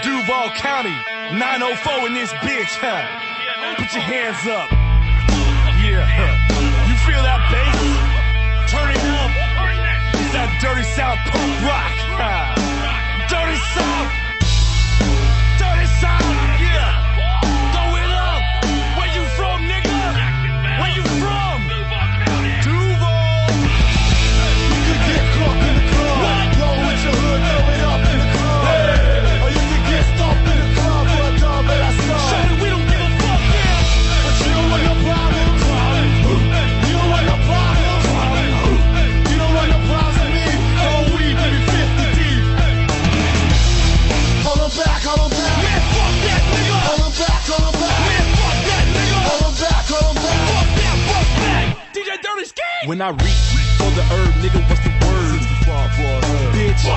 Duval County, 904 in this bitch, huh? Put your hands up. Yeah, you feel that bass? Turn it up. It's that dirty South punk rock. Dirty South. Dirty South, yeah. Throw it up. Where you from, nigga? Where you from? Duval. You can get caught in the club. Blow with your hood, throw it up in the club. Hey. Or you can get stomped in the club for a dub and I start. Shut it, we don't give a fuck, yeah. But you don't want no problem. You don't want no problem. You don't want no problems with me. Oh, we baby 50 deep. Hold on back, hold on back. Man, fuck that, nigga. Hold on back, hold on back. Man, fuck that, nigga. Hold on back, hold on back. Fuck that, fuck that. DJ Dirty Ski. When I reach for the herb, nigga, what's the word? Bitch,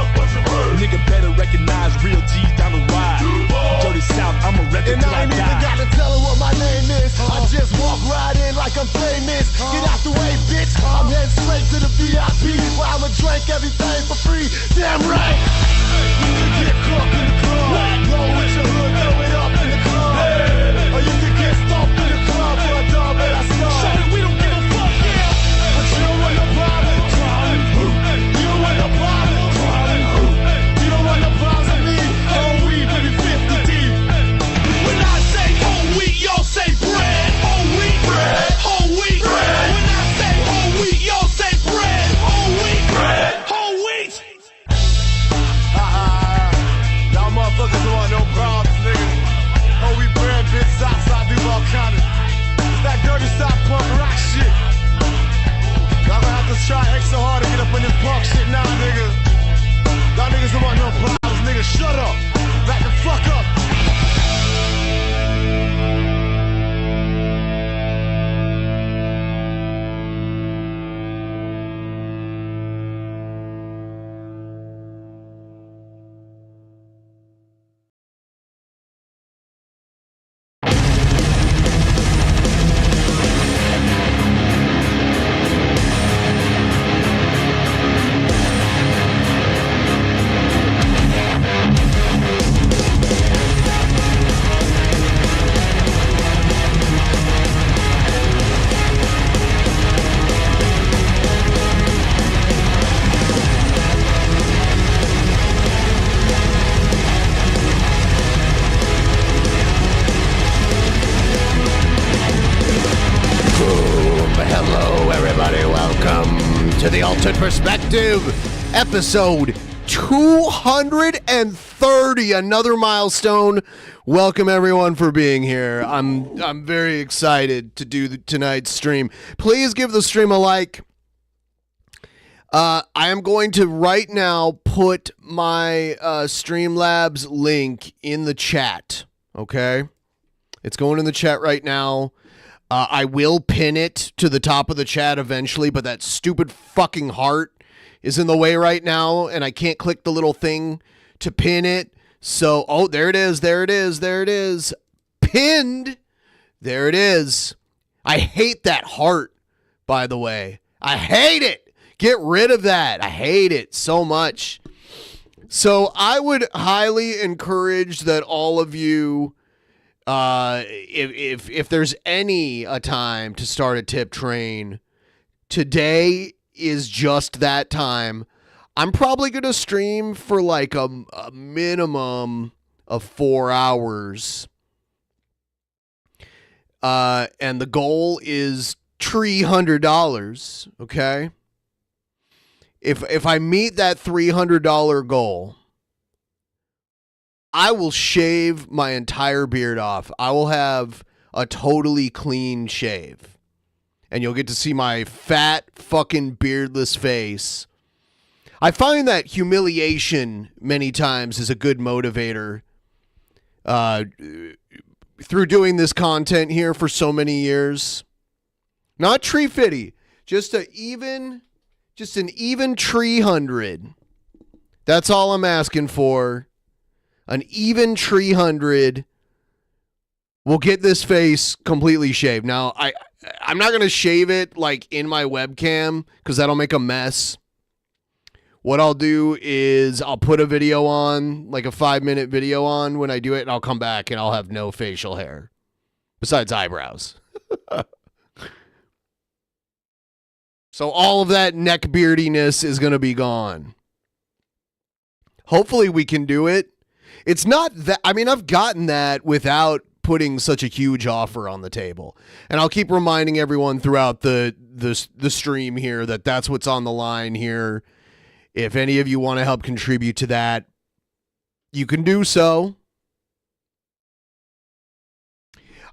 nigga better recognize real G's down the ride. Dirty South, I'ma rep it And till I I ain't even die. gotta tell her what my name is. I just walk right in like I'm famous. Get out the way, bitch. I'm heading straight to the VIP where I'ma drink everything for free. Damn right. You can get caught in the club. Blow with your hood, throw it up in the club. Or you can get stomped in the club for a dub and I Shut start. it, we don't give a fuck, yeah. But you don't want no problem. You don't want no problem. You don't want no problems with me. Oh, we baby 50 deep. When I say whole wheat, y'all say bread. Whole wheat, bread. Whole wheat, bread. When I say whole wheat, y'all say bread. Whole wheat, bread. Whole wheat. Y'all motherfuckers don't want no problems, nigga. Oh, we brand bitch, Southside Duval County. It's that dirty South punk rock shit. Y'all gonna have to try extra hard to get up in this punk shit now, nigga. Y'all niggas don't want no problems, nigga. Shut up. Back the fuck up. Hello, everybody. Welcome to the Altered Perspective, episode 230, another milestone. Welcome, everyone, for being here. I'm very excited to do tonight's stream. Please give the stream a like. I am going to right now put my Streamlabs link in the chat. Okay, it's going in the chat right now. I will pin it to the top of the chat eventually, but that stupid fucking heart is in the way right now, and I can't click the little thing to pin it. So, oh, there it is, there it is, there it is. Pinned. There it is. I hate that heart, by the way. I hate it. Get rid of that. I hate it so much. So, I would highly encourage that all of you... if there's any a time to start a tip train, today is just that time. I'm probably going to stream for like a minimum of 4 hours. And the goal is $300, okay? If I meet that $300 goal, I will shave my entire beard off. I will have a totally clean shave. And you'll get to see my fat, fucking beardless face. I find that humiliation many times is a good motivator. Through doing this content here for so many years. Not tree fitty. Just an even 300. That's all I'm asking for. An even 300 will get this face completely shaved. Now, I'm not going to shave it like in my webcam because that'll make a mess. what I'll do is I'll put a video on, like a 5-minute video on when I do it, and I'll come back and I'll have no facial hair besides eyebrows. So all of that neck beardiness is going to be gone. Hopefully we can do it. It's not that, I mean, I've gotten that without putting such a huge offer on the table. And I'll keep reminding everyone throughout the stream here that that's what's on the line here. If any of you want to help contribute to that, you can do so.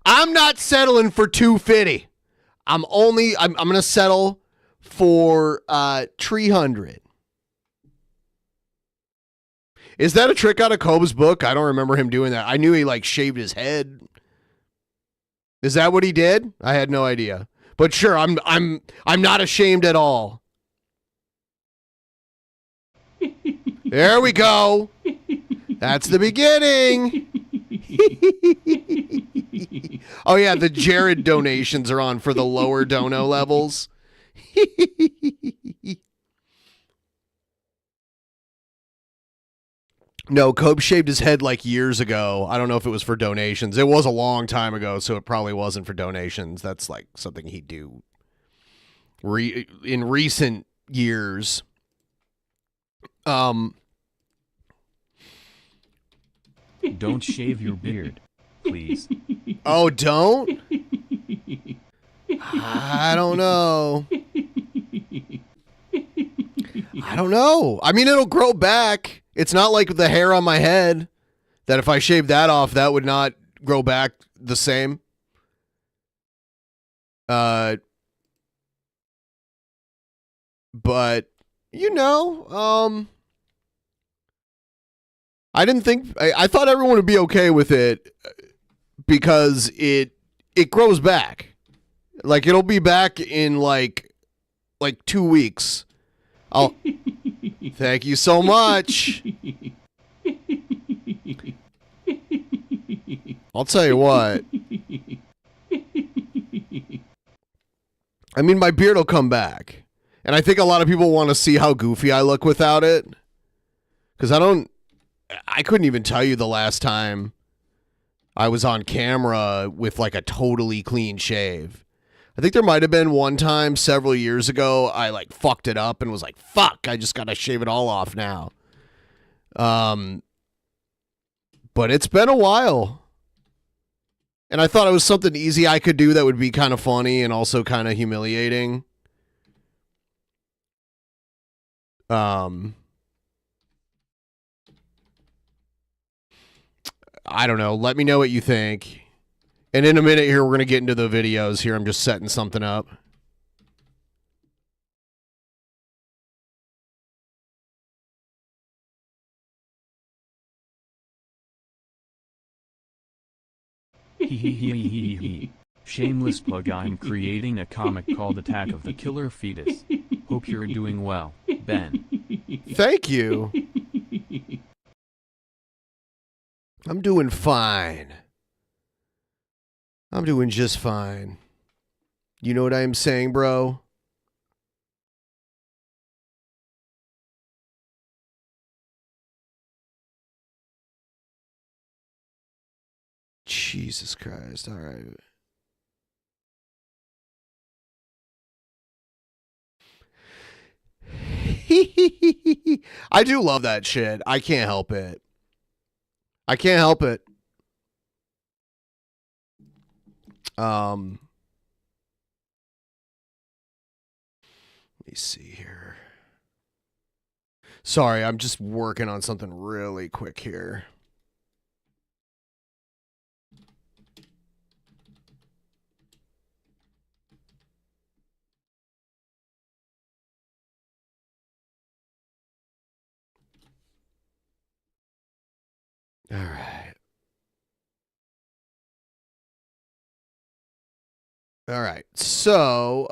I'm not settling for $250. I'm going to settle for $300. Is that a trick out of Cobb's book? I don't remember him doing that. I knew he like shaved his head. Is that what he did? I had no idea. But sure, I'm not ashamed at all. There we go. That's the beginning. Oh yeah, the Jared donations are on for the lower dono levels. No, Cobb shaved his head like years ago. I don't know if it was for donations. It was a long time ago, so it probably wasn't for donations. That's like something he'd do in recent years. Don't shave your beard, please. Oh, don't? I don't know. I don't know. I mean, it'll grow back. It's not like the hair on my head that if I shaved that off, that would not grow back the same. But, you know, I didn't think, I thought everyone would be okay with it because it grows back. Like, it'll be back in like 2 weeks. Thank you so much. I'll tell you what. I mean, my beard will come back. And I think a lot of people want to see how goofy I look without it. Because I couldn't even tell you the last time I was on camera with like a totally clean shave. I think there might have been one time several years ago I like fucked it up and was like, fuck, I just got to shave it all off now. But it's been a while. And I thought it was something easy I could do that would be kind of funny and also kind of humiliating. I don't know. Let me know what you think. And in a minute here, we're going to get into the videos here. I'm just setting something up. Shameless plug. I'm creating a comic called Attack of the Killer Fetus. Hope you're doing well, Ben. Thank you. I'm doing fine. I'm doing just fine. You know what I am saying, bro? Jesus Christ. All right. I do love that shit. I can't help it. I can't help it. Let me see here. Sorry, I'm just working on something really quick here. All right. All right. So,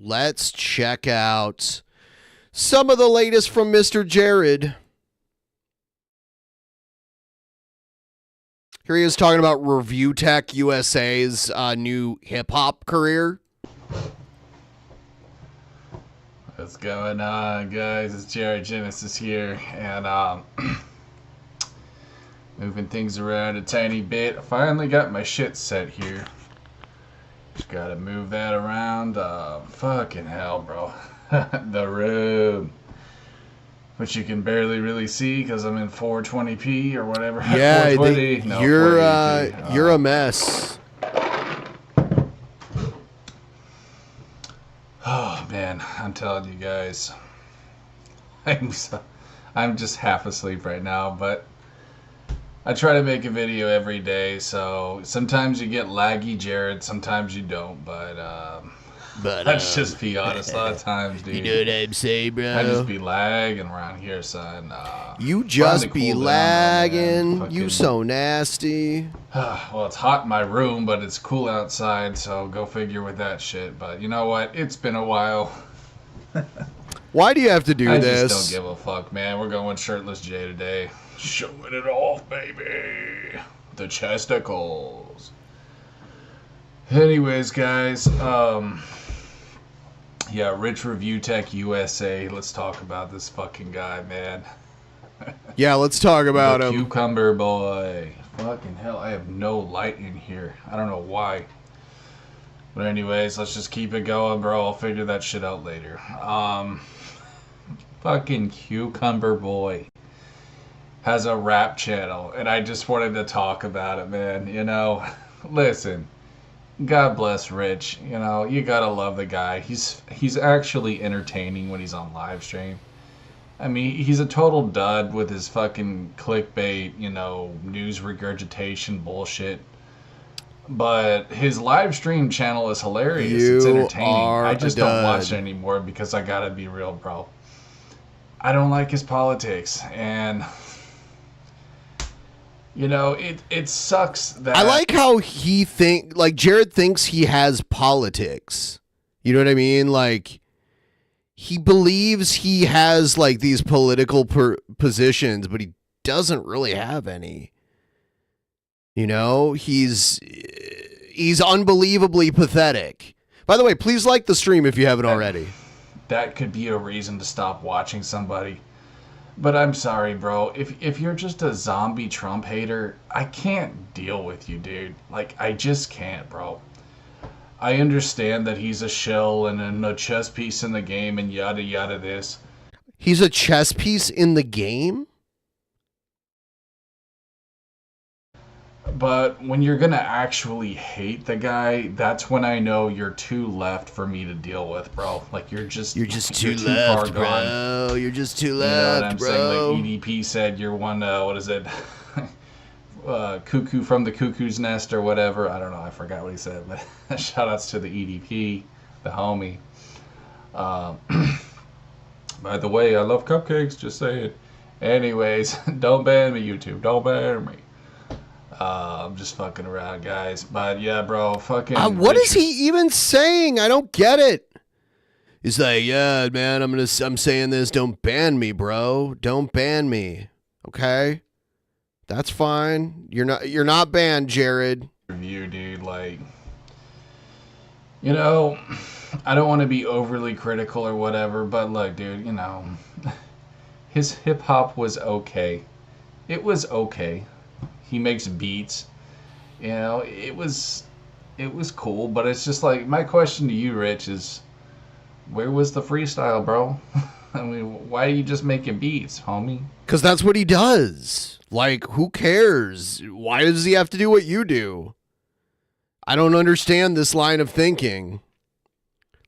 let's check out some of the latest from Mr. Jared. Here he is talking about Review Tech USA's new hip-hop career. What's going on, guys? It's Jared Genesis here, and moving things around a tiny bit. I finally got my shit set here. Just gotta move that around. Fucking hell, bro. The room. Which you can barely really see because I'm in 420p or whatever. Yeah, 420. No, you're 480p. you're a mess. Oh man, I'm telling you guys, I'm just half asleep right now, but I try to make a video every day, so sometimes you get laggy, Jared, sometimes you don't, but let's just be honest, a lot of times, dude. You know what I'm saying, bro? I just be lagging around here, son. You just finally be cooled down, lagging. man. You Fucking- so nasty. Well, it's hot in my room, but it's cool outside, so go figure with that shit. But you know what? It's been a while. Why do you have to do I this? just don't give a fuck, man. We're going shirtless Jay today. Showing it off, baby. The chesticles. Anyways, guys, yeah, Rich Review Tech USA. Let's talk about this fucking guy, man. Yeah, let's talk about The him. Cucumber boy. Fucking hell, I have no light in here. I don't know why. But anyways, let's just keep it going, bro. I'll figure that shit out later. Fucking Cucumber boy has a rap channel, and I just wanted to talk about it, man. You know, listen, God bless Rich. You know, you gotta love the guy. He's actually entertaining when he's on live stream. I mean, he's a total dud with his fucking clickbait, you know, news regurgitation bullshit. But his live stream channel is hilarious. It's entertaining. I just don't watch it anymore because I gotta be real, bro. I don't like his politics, and you know, it sucks that I like how Jared thinks he has politics. You know what I mean? Like, he believes he has like these political positions, but he doesn't really have any. You know, he's unbelievably pathetic. By the way, please like the stream if you haven't already. That could be a reason to stop watching somebody. But I'm sorry, bro. If you're just a zombie Trump hater, I can't deal with you, dude. Like, I just can't, bro. I understand that he's a shell and a chess piece in the game and yada yada this. He's a chess piece in the game? But when you're gonna actually hate the guy, that's when I know you're too left for me to deal with, bro. Like, you're too left, far gone. bro. You're just too You know left, what I'm bro. saying? Like EDP said, you're one, what is it? Cuckoo from the cuckoo's nest or whatever. I don't know. I forgot what he said, but shout outs to the EDP, the homie. By the way, I love cupcakes, just saying. Anyways, don't ban me, YouTube. Don't ban me. I'm just fucking around, guys. But yeah, bro, fucking. What is he even saying? I don't get it. He's like, yeah, man, I'm saying this. Don't ban me, bro. Don't ban me. Okay, that's fine. You're not banned, Jared. Review, dude. Like, you know, I don't want to be overly critical or whatever, but look, dude, you know, his hip hop was okay. It was okay. He makes beats, you know, it was cool, but it's just like, my question to you, Rich, is where was the freestyle, bro? I mean, why are you just making beats, homie? Because that's what he does. Like, who cares? Why does he have to do what you do? I don't understand this line of thinking.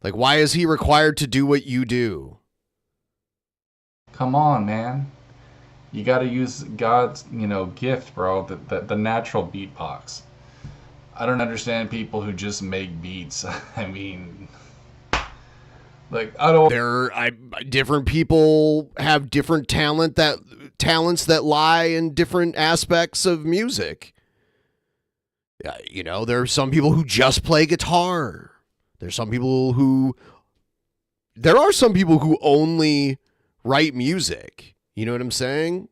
Like, why is he required to do what you do? Come on, man. You got to use God's, you know, gift, bro, the natural beatbox. I don't understand people who just make beats. I mean, like, I don't. Different people have different talents that lie in different aspects of music. You know, there are some people who just play guitar. There are some people who only write music. You know what I'm saying,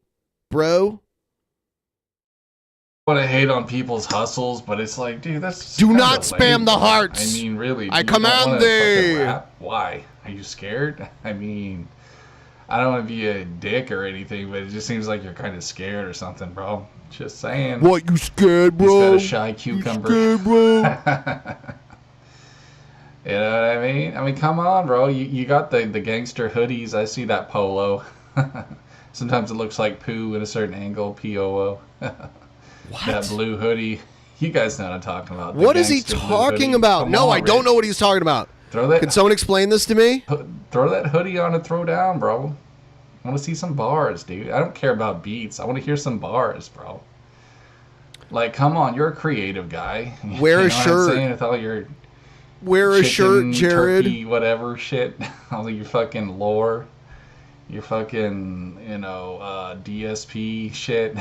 bro? I want to hate on people's hustles, but it's like, dude, that's do kinda not spam lame, the bro. hearts. I mean, really, I you don't command wanna thee. fucking rap? Why? Are you scared? I mean, I don't want to be a dick or anything, but it just seems like you're kind of scared or something, bro. Just saying. What, you scared, bro? He's got a shy cucumber. You scared, bro? You know what I mean? I mean, come on, bro. You got the gangster hoodies. I see that polo. Sometimes it looks like poo in a certain angle. P-O-O. What? That blue hoodie. You guys know what I'm talking about. What is he talking about? No, I don't know what he's talking about. Can someone explain this to me? Throw that hoodie on and throw down, bro. I want to see some bars, dude. I don't care about beats. I want to hear some bars, bro. Like, come on, you're a creative guy. Wear a What I'm shirt. saying? With all your Wear a shirt, chicken, Jared. turkey, whatever shit. All your fucking lore. Your fucking, DSP shit.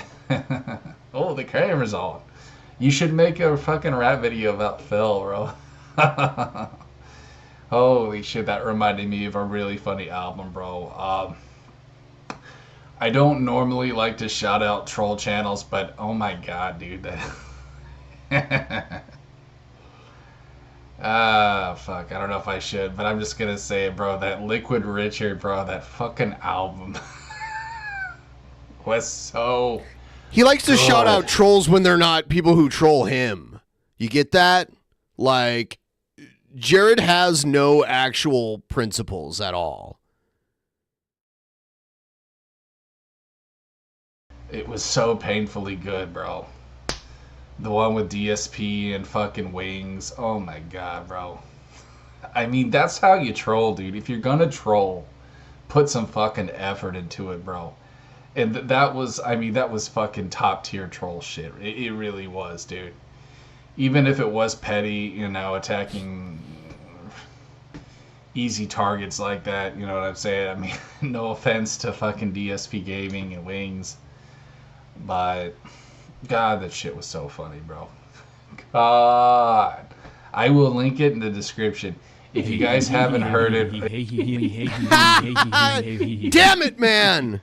Oh, the camera's on. You should make a fucking rap video about Phil, bro. Holy shit, that reminded me of a really funny album, bro. I don't normally like to shout out troll channels, but oh my god, dude. Fuck, I don't know if I should, but I'm just gonna say it, bro. That Liquid Richard, bro, that fucking album was so... He likes to shout out trolls when they're not people who troll him. You get that? Like, Jared has no actual principles at all. It was so painfully good, bro. The one with DSP and fucking Wings. Oh my god, bro. I mean, that's how you troll, dude. If you're gonna troll, put some fucking effort into it, bro. And that was fucking top tier troll shit. It really was, dude. Even if it was petty, attacking easy targets like that, you know what I'm saying? I mean, no offense to fucking DSP Gaming and Wings, but god, that shit was so funny, bro. God. I will link it in the description. If you guys haven't heard it... Damn it, man!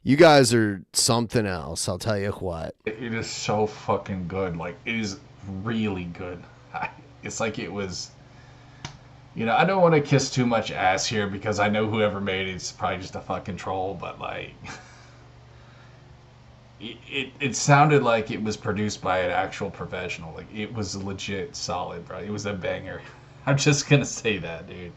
You guys are something else, I'll tell you what. It is so fucking good. Like, it is really good. It's like it was... I don't want to kiss too much ass here because I know whoever made it's probably just a fucking troll, but like... It sounded like it was produced by an actual professional. Like, it was legit solid, bro. It was a banger. I'm just gonna say that, dude.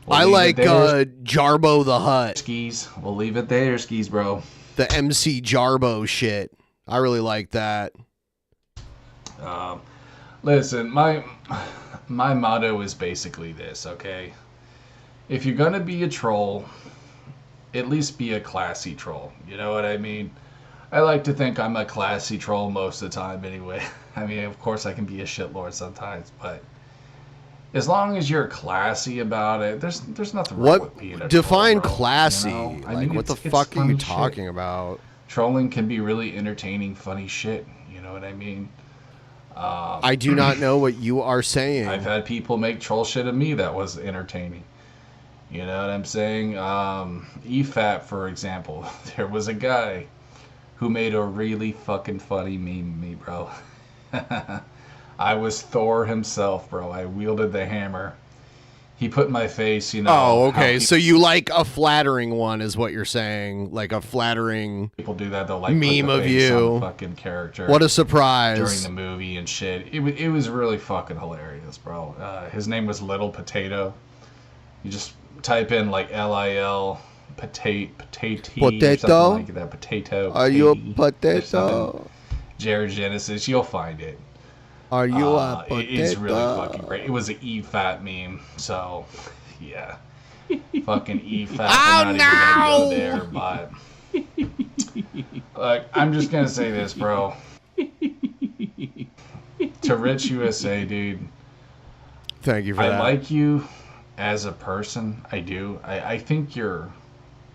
I like Jarbo the Hutt. Skis. We'll leave it there, skis, bro. The MC Jarbo shit. I really like that. Listen, my motto is basically this, okay? If you're gonna be a troll, at least be a classy troll. You know what I mean? I like to think I'm a classy troll most of the time anyway. I mean, of course I can be a shitlord sometimes, but as long as you're classy about it, there's nothing wrong with being a define troll, bro, classy? I Like, mean, what the it's fuck are you funny talking shit. about? Trolling can be really entertaining, funny shit. You know what I mean? I do not know what you are saying. I've had people make troll shit of me that was entertaining. You know what I'm saying? EFAP, for example. There was a guy who made a really fucking funny meme of me, bro. I was Thor himself, bro. I wielded the hammer. He put my face, Oh, okay. So you like a flattering one is what you're saying. Like a flattering people do that, they'll like meme put the of face you. on the fucking character. What a surprise. During the movie and shit. It was really fucking hilarious, bro. His name was Little Potato. You just type in like LIL potato or something like that. Potato. Are you a potato? Jared Genesis, you'll find it. Are you a potato? It's really fucking great. It was an EFAT meme, so yeah. Fucking EFAT. I'm not even gonna go there, but like, I'm just gonna say this, bro. To Rich USA, dude. Thank you for that. I like you as a person. I do. I think you're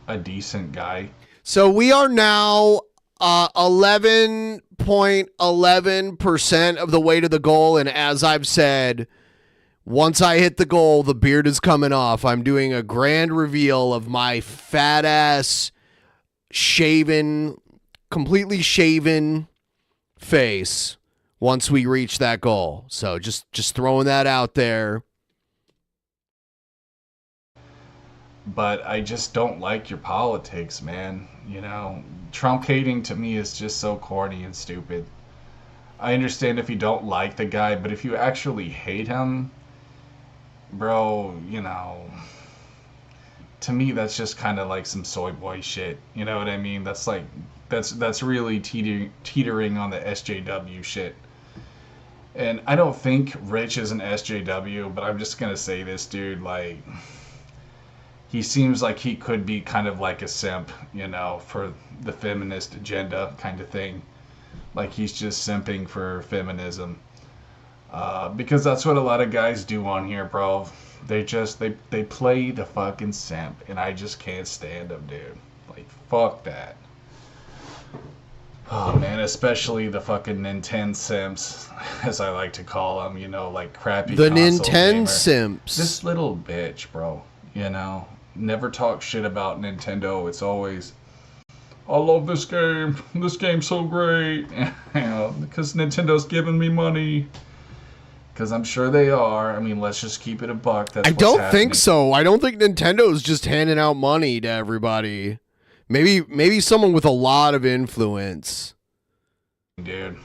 a decent guy. So we are now 11.11% of the way to the goal. And as I've said, once I hit the goal, the beard is coming off. I'm doing a grand reveal of my fat ass, shaven, completely shaven face once we reach that goal. So just throwing that out there. But I just don't like your politics, man. You know, Trump hating to me is just so corny and stupid. I understand if you don't like the guy, but if you actually hate him, bro, you know, to me that's just kind of like some soy boy shit. You know what I mean? That's like that's really teetering on the SJW shit. And I don't think Rich is an SJW, but I'm just gonna say this, dude, like, he seems like he could be kind of like a simp, you know, for the feminist agenda kind of thing. Like, he's just simping for feminism. Because that's what a lot of guys do on here, bro. They play the fucking simp, and I just can't stand them, dude. Like, fuck that. Oh, man, especially the fucking Nintendo simps, as I like to call them, you know, like crappy The console Nintendo gamer. simps. This little bitch, bro, you know. Never talk shit about Nintendo. It's always, I love this game. This game's so great. You know, because Nintendo's giving me money. Because I'm sure they are. I mean, let's just keep it a buck. That's I what's don't happening. think so. I don't think Nintendo's just handing out money to everybody. Maybe someone with a lot of influence. Dude,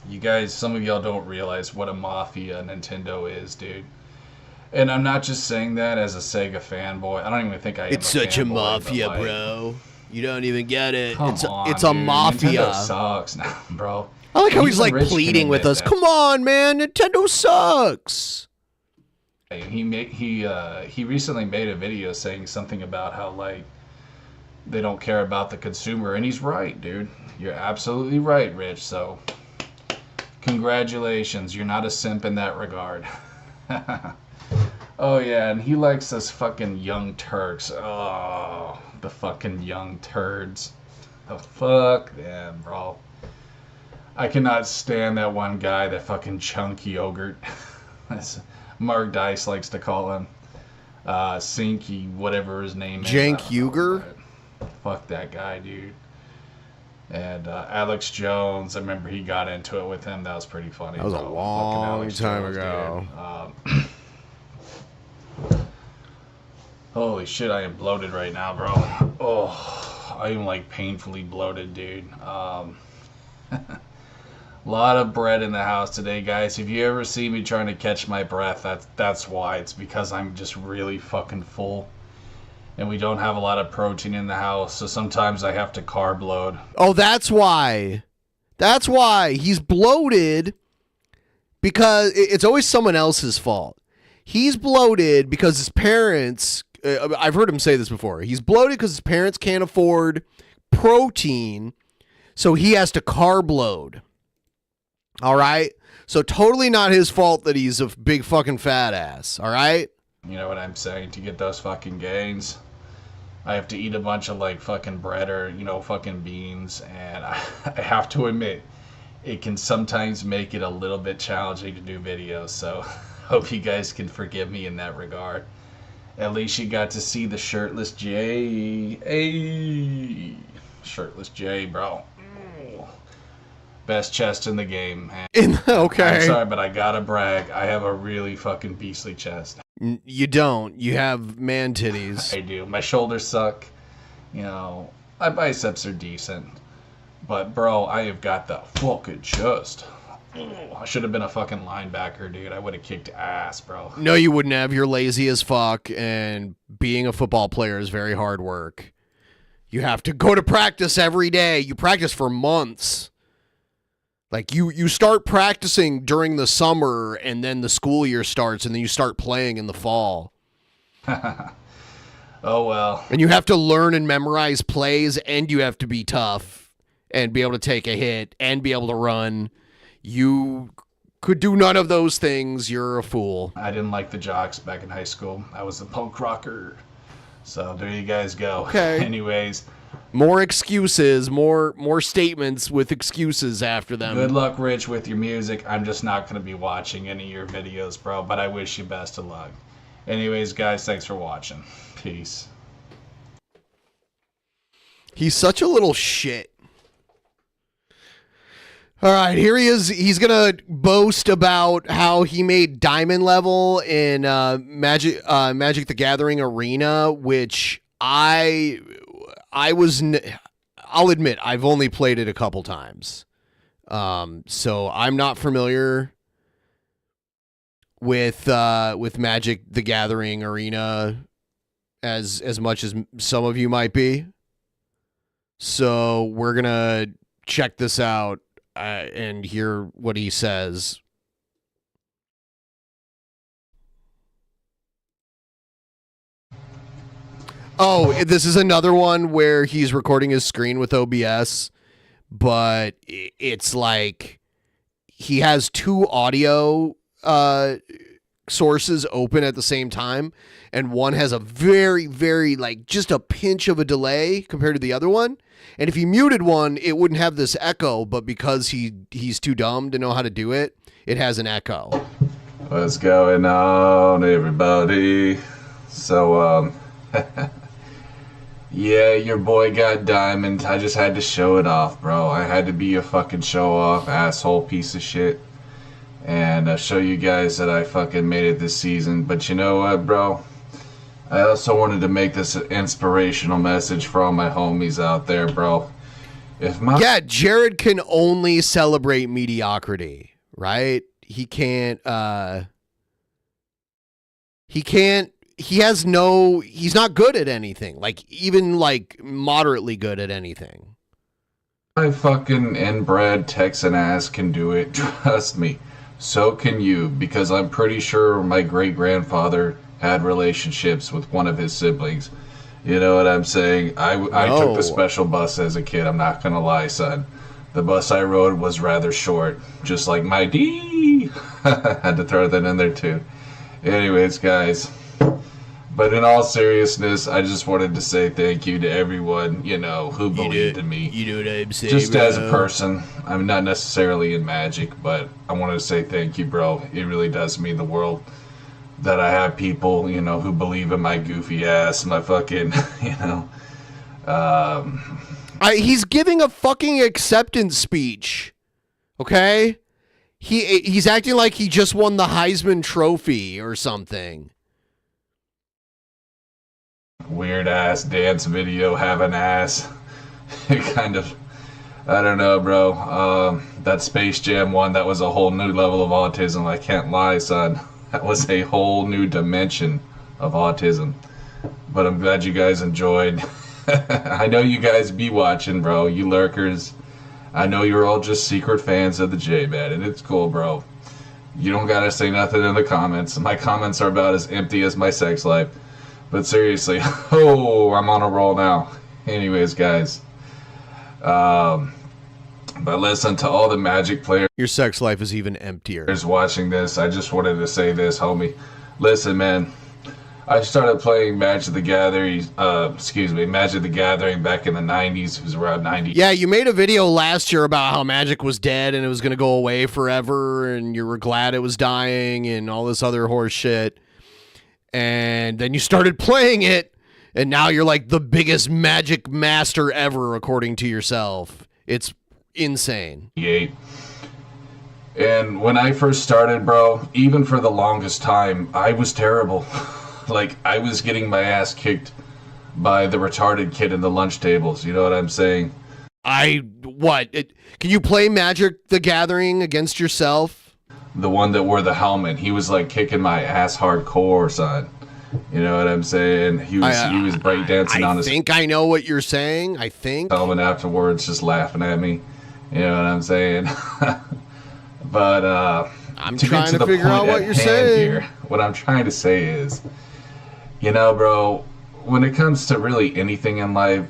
you guys, some of y'all don't realize what a mafia Nintendo is, dude. And I'm not just saying that as a Sega fanboy. I don't even think I am It's such a fanboy, mafia, but, like, bro. You don't even get it. Come It's on, a dude. mafia. Nintendo sucks now, bro. I like how And he's even like Rich can pleading with admit us. that. Come on, man. Nintendo sucks. He recently made a video saying something about how, like, they don't care about the consumer, and he's right, dude. You're absolutely right, Rich. So, congratulations. You're not a simp in that regard. Oh yeah, and he likes us fucking young Turks. Oh, the fucking young turds. Oh, fuck them, bro. I cannot stand that one guy, that fucking chunky yogurt. That's Mark Dice likes to call him. Sinky, whatever his name is. Jank I don't know, Uger? but fuck that guy, dude. And Alex Jones, I remember he got into it with him. That was pretty funny. That was a bro. Fucking long Alex time Jones, ago. dude. Holy shit, I am bloated right now, bro. Oh, I am like painfully bloated, dude. Lot of bread in the house today, guys. If you ever see me trying to catch my breath, that's why. It's because I'm just really fucking full. And we don't have a lot of protein in the house, so sometimes I have to carb load. Oh, that's why. That's why he's bloated, because it's always someone else's fault. He's bloated because his parents, I've heard him say this before. He's bloated because his parents can't afford protein, so he has to carb load. All right? So totally not his fault that he's a big fucking fat ass. All right? You know what I'm saying? To get those fucking gains, I have to eat a bunch of like fucking bread or, you know, fucking beans. And I have to admit, it can sometimes make it a little bit challenging to do videos. So hope you guys can forgive me in that regard. At least you got to see the shirtless Jay. Hey, shirtless Jay, bro. Best chest in the game, man. Okay. I'm sorry, but I gotta brag. I have a really fucking beastly chest. You don't. You have man titties. I do. My shoulders suck. You know, my biceps are decent. But, bro, I have got the fucking chest. I should have been a fucking linebacker, dude. I would have kicked ass, bro. No, you wouldn't have. You're lazy as fuck, and being a football player is very hard work. You have to go to practice every day. You practice for months. Like, you start practicing during the summer, and then the school year starts, and then you start playing in the fall. Oh, well. And you have to learn and memorize plays, and you have to be tough, and be able to take a hit, and be able to run. You could do none of those things. You're a fool. I didn't like the jocks back in high school. I was a punk rocker. So, there you guys go. Okay. Anyways. More excuses, more statements with excuses after them. Good luck, Rich, with your music. I'm just not going to be watching any of your videos, bro, but I wish you best of luck. Anyways, guys, thanks for watching. Peace. He's such a little shit. All right, here he is. He's gonna boast about how he made diamond level in Magic the Gathering Arena, which I'll admit I've only played it a couple times, so I'm not familiar with Magic the Gathering Arena as much as some of you might be. So we're gonna check this out. And hear what he says. Oh, this is another one where he's recording his screen with OBS, but it's like he has two audio sources open at the same time, and one has a very, very, like, just a pinch of a delay compared to the other one. And if he muted one, it wouldn't have this echo, but because he's too dumb to know how to do it, it has an echo. What's going on, everybody? So, yeah, your boy got diamond. I just had to show it off, bro. I had to be a fucking show-off asshole piece of shit. And show you guys that I fucking made it this season. But you know what, bro? I also wanted to make this an inspirational message for all my homies out there, bro. Yeah, Jared can only celebrate mediocrity, right? He he's not good at anything. Like, even, like, moderately good at anything. My fucking inbred Texan ass can do it, trust me. So can you, because I'm pretty sure my great-grandfather had relationships with one of his siblings. You know what I'm saying? I took the special bus as a kid, I'm not gonna lie, son. The bus I rode was rather short, just like my D. Had to throw that in there too. Anyways, guys. But in all seriousness, I just wanted to say thank you to everyone, you know, who believed in me. You know what I'm saying, just bro? as a person. I'm not necessarily in Magic, but I wanted to say thank you, bro. It really does mean the world that I have people, you know, who believe in my goofy ass, my fucking, you know. He's giving a fucking acceptance speech, okay? He's acting like he just won the Heisman Trophy or something. Weird ass dance video, have an ass. Kind of, I don't know, bro. That Space Jam one, that was a whole new level of autism. I can't lie, son. That was a whole new dimension of autism. But I'm glad you guys enjoyed. I know you guys be watching, bro. You lurkers. I know you're all just secret fans of the J-Man, and it's cool, bro. You don't gotta say nothing in the comments. My comments are about as empty as my sex life. But seriously, oh, I'm on a roll now. Anyways, guys. But listen, to all the Magic players. Your sex life is even emptier. Watching this, I just wanted to say this, homie. Listen, man. I started playing Magic the Gathering, Magic the Gathering back in the 90s. It was around 90. Yeah, you made a video last year about how Magic was dead and it was going to go away forever, and you were glad it was dying and all this other horse shit. And then you started playing it, and now you're like the biggest Magic master ever, according to yourself. It's insane. And when I first started, bro, even for the longest time, I was terrible. Like, I was getting my ass kicked by the retarded kid in the lunch tables. You know what I'm saying? Can you play Magic the Gathering against yourself? The one that wore the helmet. He was, like, kicking my ass hardcore, son. You know what I'm saying? He was breakdancing on his... I think I know what you're saying. I think. Helmet afterwards, just laughing at me. You know what I'm saying? But, I'm trying to figure out what you're saying here. What I'm trying to say is... You know, bro, when it comes to really anything in life,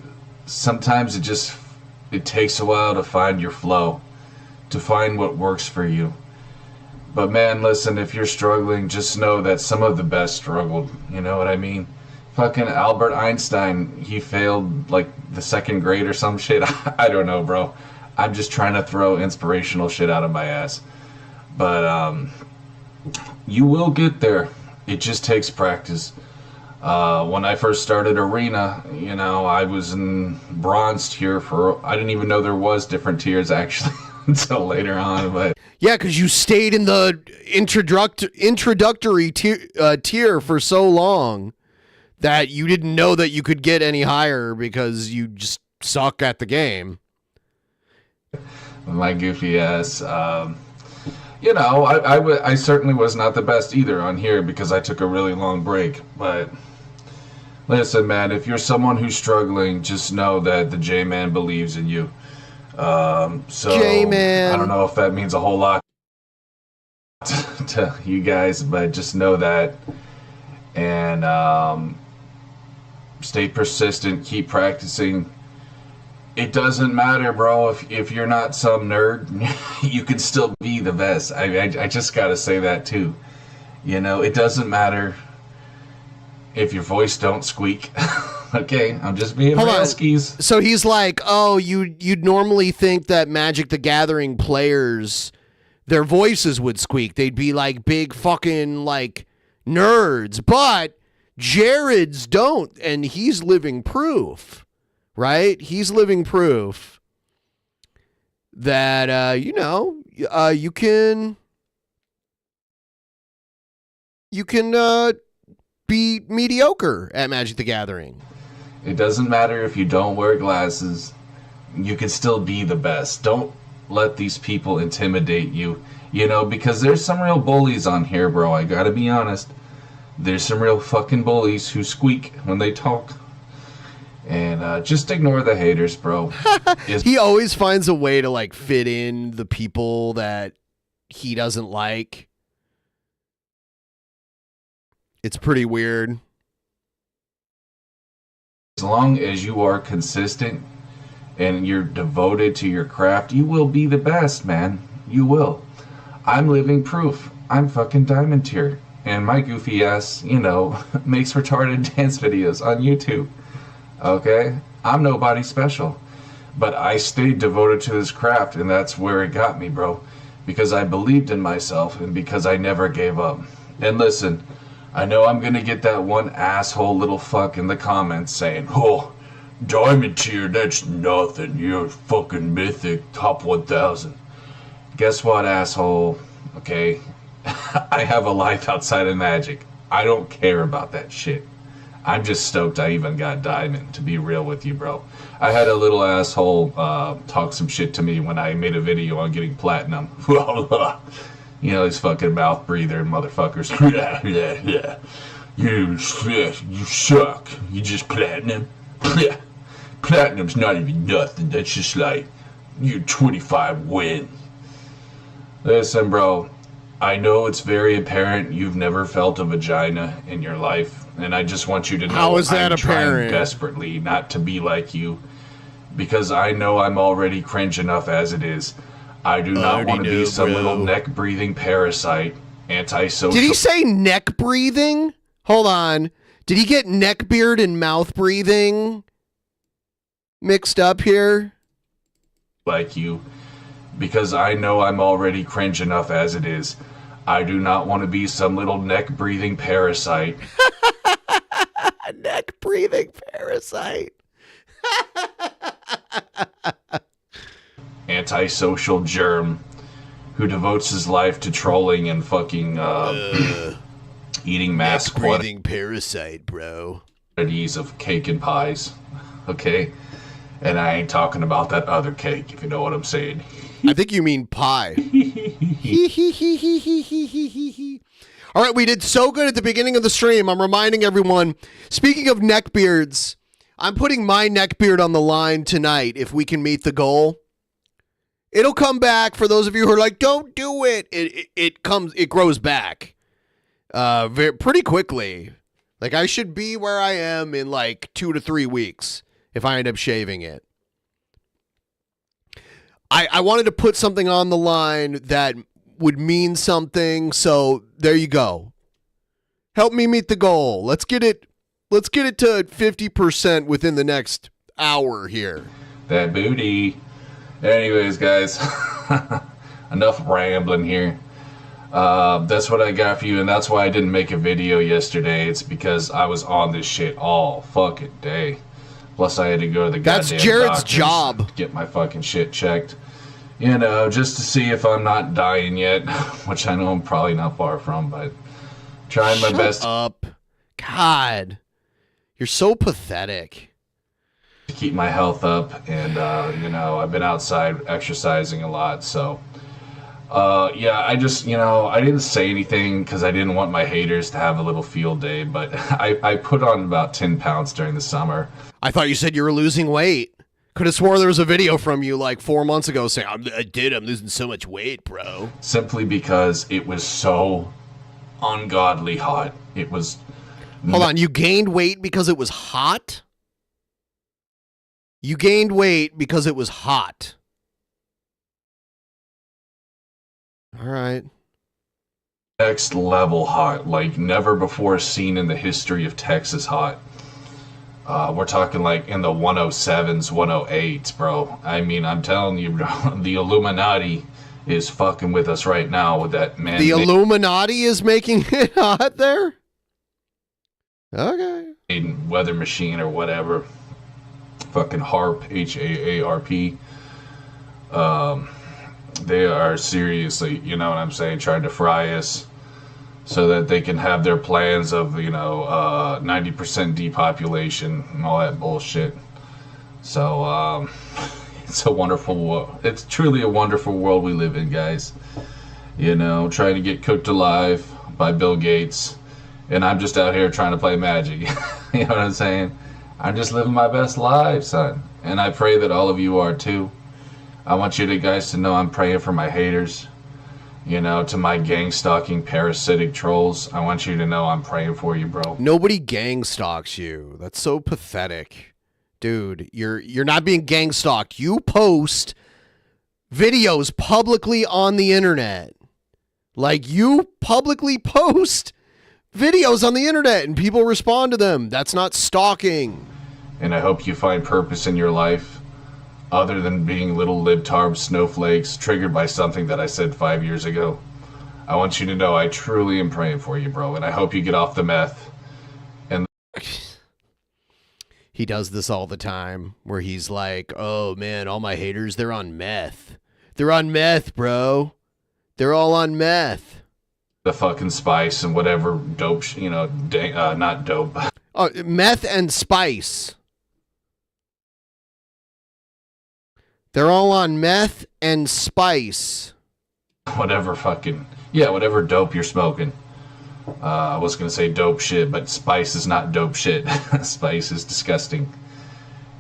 sometimes it takes a while to find your flow, to find what works for you. But man, listen, if you're struggling, just know that some of the best struggled. You know what I mean? Fucking Albert Einstein, he failed like the second grade or some shit. I don't know, bro. I'm just trying to throw inspirational shit out of my ass. But you will get there. It just takes practice. When I first started Arena, you know, I was in bronze tier I didn't even know there was different tiers, actually. until later on. But Yeah, because you stayed in the introductory tier for so long that you didn't know that you could get any higher because you just suck at the game. my goofy ass, you know, I certainly was not the best either on here because I took a really long break. But listen, man, if you're someone who's struggling, just know that the J-Man believes in you. So J-Man. I don't know if that means a whole lot to you guys, but just know that. And stay persistent, keep practicing. It doesn't matter, bro, if you're not some nerd, you can still be the best. I just gotta say that too. You know, it doesn't matter if your voice don't squeak. Okay, I'm just being real skis. So he's like, oh, you'd normally think that Magic the Gathering players, their voices would squeak. They'd be like big fucking like nerds, but Jared's don't, and he's living proof. Right? He's living proof that, you know, you can be mediocre at Magic the Gathering. It doesn't matter if you don't wear glasses. You can still be the best. Don't let these people intimidate you, you know, because there's some real bullies on here, bro. I gotta be honest. There's some real fucking bullies who squeak when they talk. And just ignore the haters, bro. He always finds a way to like fit in the people that he doesn't like. It's pretty weird. As long as you are consistent and you're devoted to your craft, you will be the best, man. You will. I'm living proof. I'm fucking diamond tier. And my goofy ass, you know, makes retarded dance videos on YouTube. Okay? I'm nobody special. But I stayed devoted to this craft, and that's where it got me, bro. Because I believed in myself, and because I never gave up. And listen, I know I'm gonna get that one asshole little fuck in the comments saying, oh, diamond tier, that's nothing. You're fucking mythic, top 1,000. Guess what, asshole? Okay? I have a life outside of Magic. I don't care about that shit. I'm just stoked I even got diamond, to be real with you, bro. I had a little asshole talk some shit to me when I made a video on getting platinum. You know, these fucking mouth breather motherfuckers. Yeah. You suck. You just platinum. Platinum's not even nothing. That's just like you 25 win. Listen, bro. I know it's very apparent you've never felt a vagina in your life, and I just want you to know How is that I'm trying apparent? desperately not to be like you, because I know I'm already cringe enough as it is. I do not want to be some little neck-breathing parasite, antisocial. Did he say neck breathing? Hold on. Did he get neck beard and mouth breathing mixed up here? Like you, because I know I'm already cringe enough as it is. I do not want to be some little neck-breathing parasite. Neck breathing parasite. Antisocial germ who devotes his life to trolling and fucking eating mass Breathing parasite, bro. quantities of cake and pies. Okay? And I ain't talking about that other cake, if you know what I'm saying. I think you mean pie. All right, we did so good at the beginning of the stream. I'm reminding everyone, speaking of neckbeards, I'm putting my neckbeard on the line tonight if we can meet the goal. It'll come back for those of you who are like, don't do it. It grows back pretty quickly. Like, I should be where I am in like 2 to 3 weeks if I end up shaving it. I wanted to put something on the line that would mean something, so there you go. Help me meet the goal. Let's get it to 50% within the next hour here. That booty. Anyways, guys, enough rambling here. That's what I got for you, and that's why I didn't make a video yesterday. It's because I was on this shit all fucking day. Plus, I had to go to the That's goddamn Jared's doctors job. to get my fucking shit checked. You know, just to see if I'm not dying yet, which I know I'm probably not far from, but trying my best Shut up. God. You're so pathetic. to keep my health up. And, you know, I've been outside exercising a lot, so. Yeah, I just, you know, I didn't say anything because I didn't want my haters to have a little field day, but I put on about 10 pounds during the summer. I thought you said you were losing weight. Could have swore there was a video from you like 4 months ago saying, I'm losing so much weight, bro. Simply because it was so ungodly hot. It was... Hold on, you gained weight because it was hot? You gained weight because it was hot. All right. Next level hot, like never before seen in the history of Texas hot. We're talking like in the 107s, 108s, bro. I mean, I'm telling you, bro, the Illuminati is fucking with us right now with that man. The Illuminati is making it hot there? Okay. Weather machine or whatever. Fucking HARP, HAARP. They are seriously, you know what I'm saying, trying to fry us so that they can have their plans of, you know, 90% depopulation and all that bullshit. So, it's a wonderful world. It's truly a wonderful world we live in, guys. You know, trying to get cooked alive by Bill Gates. And I'm just out here trying to play Magic. You know what I'm saying? I'm just living my best life, son. And I pray that all of you are too. I want you guys to know I'm praying for my haters. You know, to my gang stalking parasitic trolls. I want you to know I'm praying for you, bro. Nobody gang stalks you. That's so pathetic. Dude, you're not being gang stalked. You post videos publicly on the internet. Like, you publicly post videos on the internet and people respond to them. That's not stalking. And I hope you find purpose in your life other than being little libtard snowflakes triggered by something that I said 5 years ago. I want you to know I truly am praying for you, bro, and I hope you get off the meth. And he does this all the time where he's like, oh man, all my haters, they're on meth. They're on meth, bro. They're all on meth. The fucking spice and whatever dope, you know, not dope. Oh, meth and spice. They're all on meth and spice. Whatever fucking, yeah, whatever dope you're smoking. I was going to say dope shit, but spice is not dope shit. Spice is disgusting.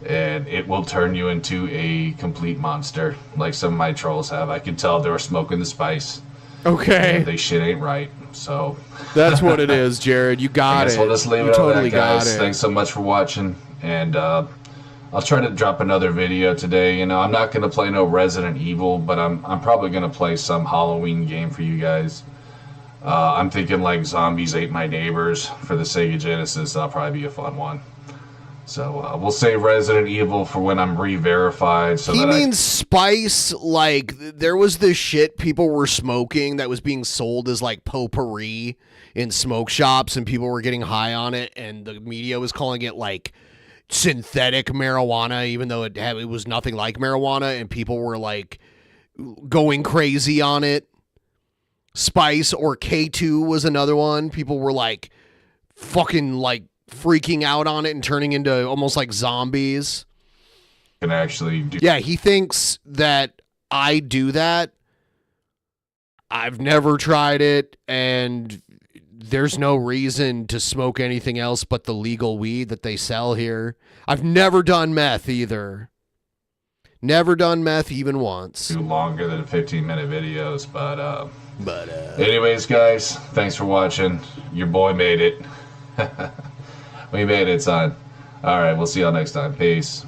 And it will turn you into a complete monster, like some of my trolls have. I can tell they were smoking the spice. Okay. They shit ain't right, so. That's what it is, Jared. You got it. We'll just leave You it totally on that, guys. got it. Thanks so much for watching, and I'll try to drop another video today. You know, I'm not going to play no Resident Evil, but I'm probably going to play some Halloween game for you guys. I'm thinking like Zombies Ate My Neighbors for the Sega Genesis. That'll probably be a fun one. So we'll save Resident Evil for when I'm re-verified. So he means spice, like there was this shit people were smoking that was being sold as like potpourri in smoke shops, and people were getting high on it, and the media was calling it like synthetic marijuana, even though it was nothing like marijuana, and people were like going crazy on it. Spice or K2 was another one. People were like fucking like freaking out on it and turning into almost like zombies. Can actually do. Yeah, he thinks that I do that. I've never tried it, and there's no reason to smoke anything else but the legal weed that they sell here. I've never done meth either. Never done meth even once. Do longer than 15-minute videos, but anyways, guys, thanks for watching. Your boy made it. We made it, son. All right, we'll see y'all next time. Peace.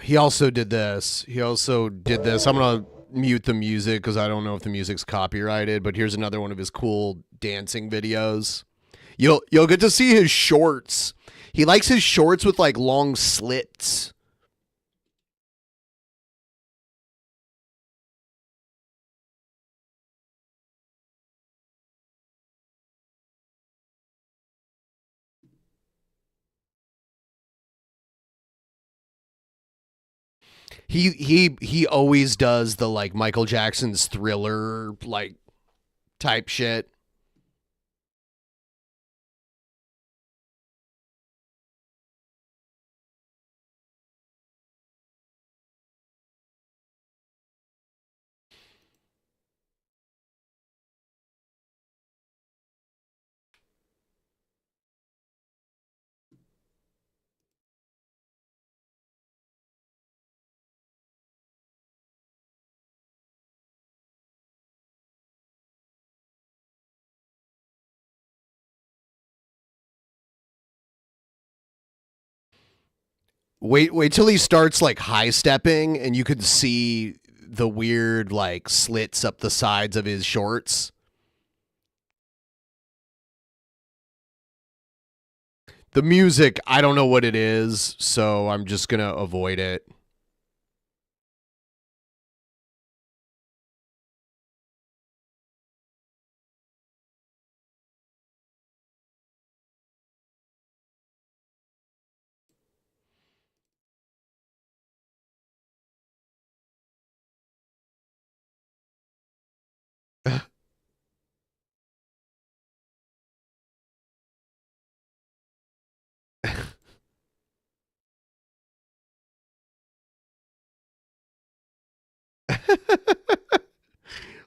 He also did this. I'm going to mute the music because I don't know if the music's copyrighted, but here's another one of his cool dancing videos. You'll get to see his shorts. He likes his shorts with like long slits. He always does the like Michael Jackson's Thriller like type shit. Wait till he starts like high stepping and you can see the weird like slits up the sides of his shorts. The music, I don't know what it is, so I'm just going to avoid it.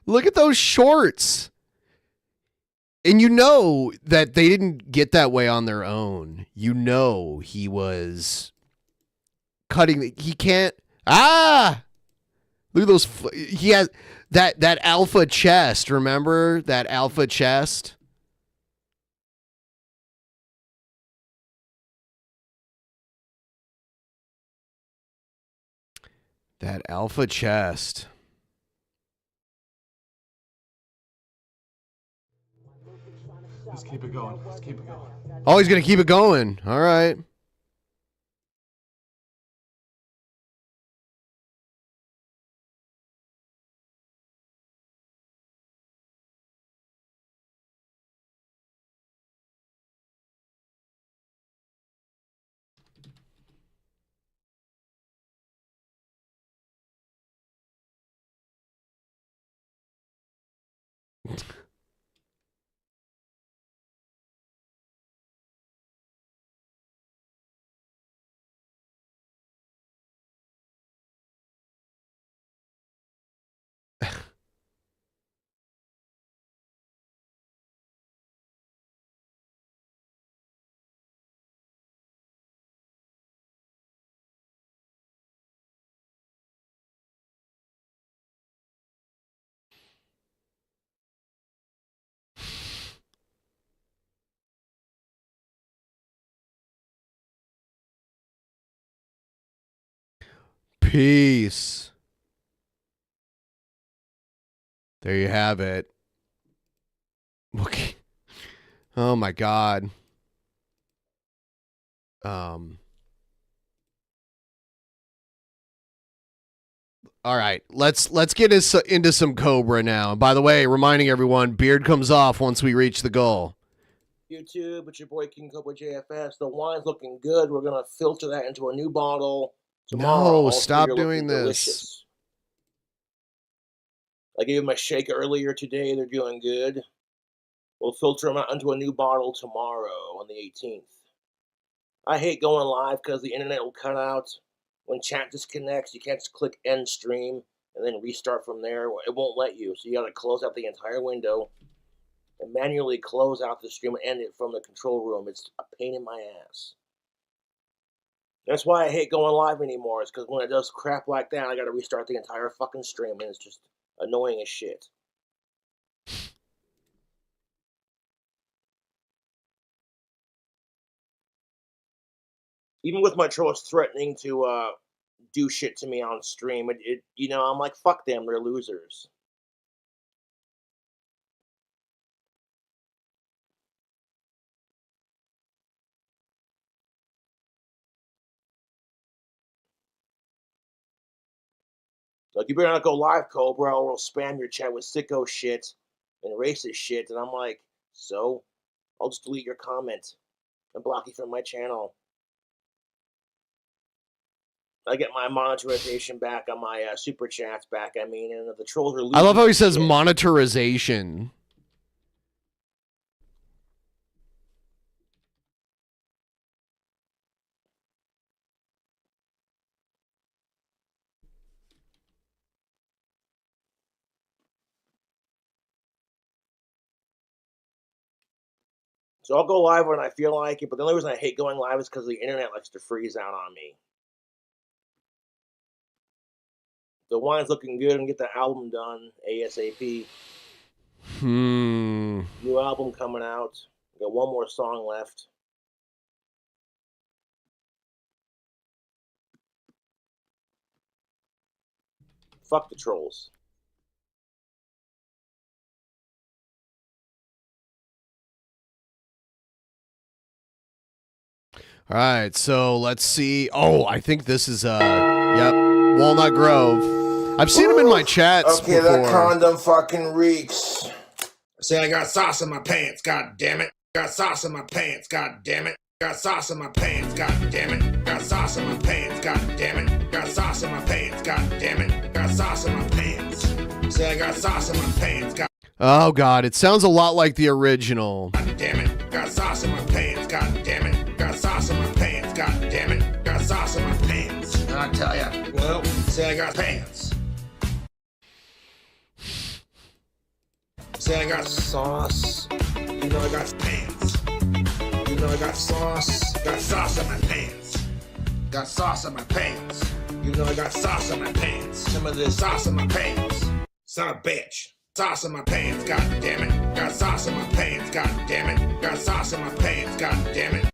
Look at those shorts. And you know that they didn't get that way on their own. You know he was cutting. He can't. Ah! Look at those. He has that alpha chest. Remember that alpha chest? That alpha chest. Let's keep it going. Let's keep it going. Oh, he's going to keep it going. All right. Peace. There you have it. Okay. Oh my God. All right, let's get into some Cobra now. And by the way, reminding everyone, beard comes off once we reach the goal. YouTube, it's your boy King Cobra JFS. The wine's looking good. We're gonna filter that into a new bottle tomorrow. No, stop doing this. Delicious. I gave them a shake earlier today. They're doing good. We'll filter them out into a new bottle tomorrow on the 18th. I hate going live because the internet will cut out. When chat disconnects, you can't just click end stream and then restart from there. It won't let you. So you got to close out the entire window and manually close out the stream and end it from the control room. It's a pain in my ass. That's why I hate going live anymore. It's because when it does crap like that, I got to restart the entire fucking stream, and it's just annoying as shit. Even with my trolls threatening to do shit to me on stream, I'm like, fuck them, they're losers. Like, you better not go live, Cobra, or we'll spam your chat with sicko shit and racist shit. And I'm like, so? I'll just delete your comment and block you from my channel. I get my monetization back on my super chats back. I mean, and the trolls are losing. I love how he says shit. monetization. So I'll go live when I feel like it, but the only reason I hate going live is because the internet likes to freeze out on me. The wine's looking good and get the album done ASAP. New album coming out. Got one more song left. Fuck the trolls. All right, so let's see. Oh, I think this is yep, Walnut Grove. I've seen him in my chats Okay, before. that condom fucking reeks. Say I got sauce in my pants, god damn it. Got sauce in my pants, god damn it. Got sauce in my pants, god damn it. Got sauce in my pants, god damn it. Got sauce in my pants, god damn it. Got sauce in my pants. Say I got sauce in my pants, god Oh God, it sounds a lot like the original. damn it. Got sauce in my pants, god damn it. Got sauce in my pants, god damn it. Got sauce in my pants. And I tell ya, well, say I got pants. Say I got sauce. You know I got pants. You know I got sauce. Got sauce in my pants. Got sauce in my pants. You know I got sauce in my pants. Some of this sauce in my pants. Son of a bitch. Sauce in my pants, god damn it. Got sauce in my pants, god damn it. Got sauce in my pants, god damn it.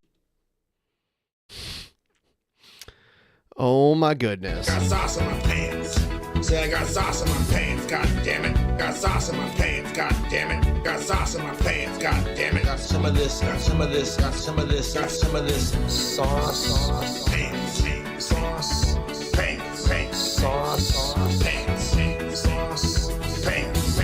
Oh my goodness. Got sauce in my pants. Say I got sauce in my pants, god damn it. Got sauce in my pants, god damn it. Got sauce in my pants, god damn it. Got some of this, got some of this, got some of this, got some of this sauce. Pants, sauce, pants, sauce, pants, sauce, pants,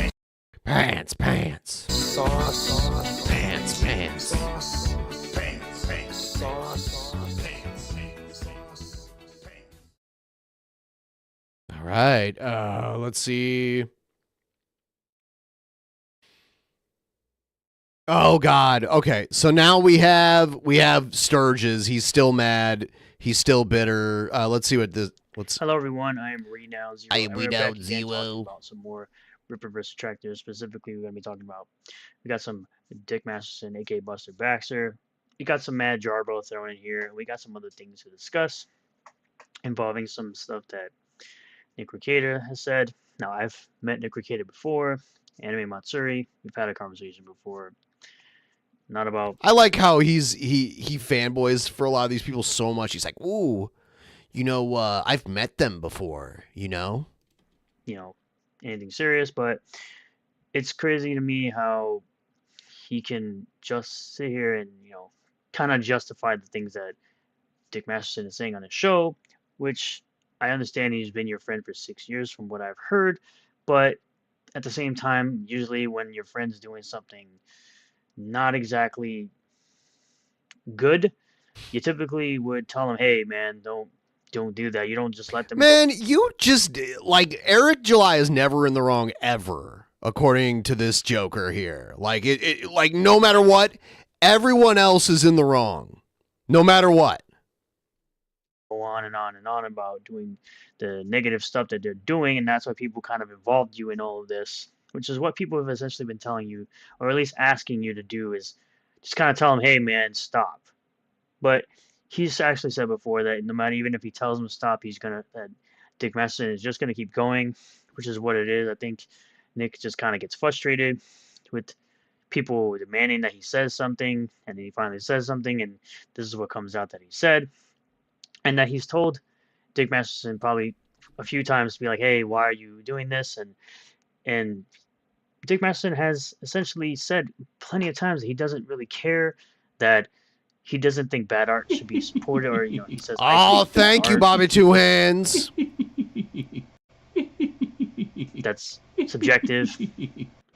Pants, pants. sauce, Pants, pants. sauce, pants, sauce, pants, sauce, pants. All right. Let's see. Oh God. Okay. So now we have Sturges. He's still mad. He's still bitter. Let's see what this. Hello everyone, I am Renown Zero. I am and we're Renown back again talking Zero. about some more Ripper vs. Tractors. Specifically, we're going to be talking about, we got some Dick Masterson, aka Buster Baxter. We got some Mad Jarbo thrown in here. We got some other things to discuss involving some stuff that Nick Rekieta has said. Now, I've met Nick Rekieta before, Anime Matsuri. We've had a conversation before. Not about, I like how he fanboys for a lot of these people so much. He's like, ooh, I've met them before, anything serious, but it's crazy to me how he can just sit here and, kind of justify the things that Dick Masterson is saying on his show, which I understand he's been your friend for 6 years from what I've heard, but at the same time, usually when your friend's doing something not exactly good, you typically would tell him, hey man, don't do that. You don't just let them Man, you just like Eric July is never in the wrong ever, according to this Joker here. Like like no matter what, everyone else is in the wrong, no matter what. go on and on and on about doing the negative stuff that they're doing, and that's why people kind of involved you in all of this, which is what people have essentially been telling you, or at least asking you to do, is just kind of tell them, hey man, stop. But he's actually said before that no matter, even if he tells them to stop, that Dick Masterson is just gonna keep going, which is what it is. I think Nick just kind of gets frustrated with people demanding that he says something, and then he finally says something, and this is what comes out that he said, and that he's told Dick Masterson probably a few times to be like, hey, why are you doing this? And Dick Masterson has essentially said plenty of times that he doesn't really care, that he doesn't think bad art should be supported, or he says, Oh, thank you, Bobby Two Hands. That's subjective,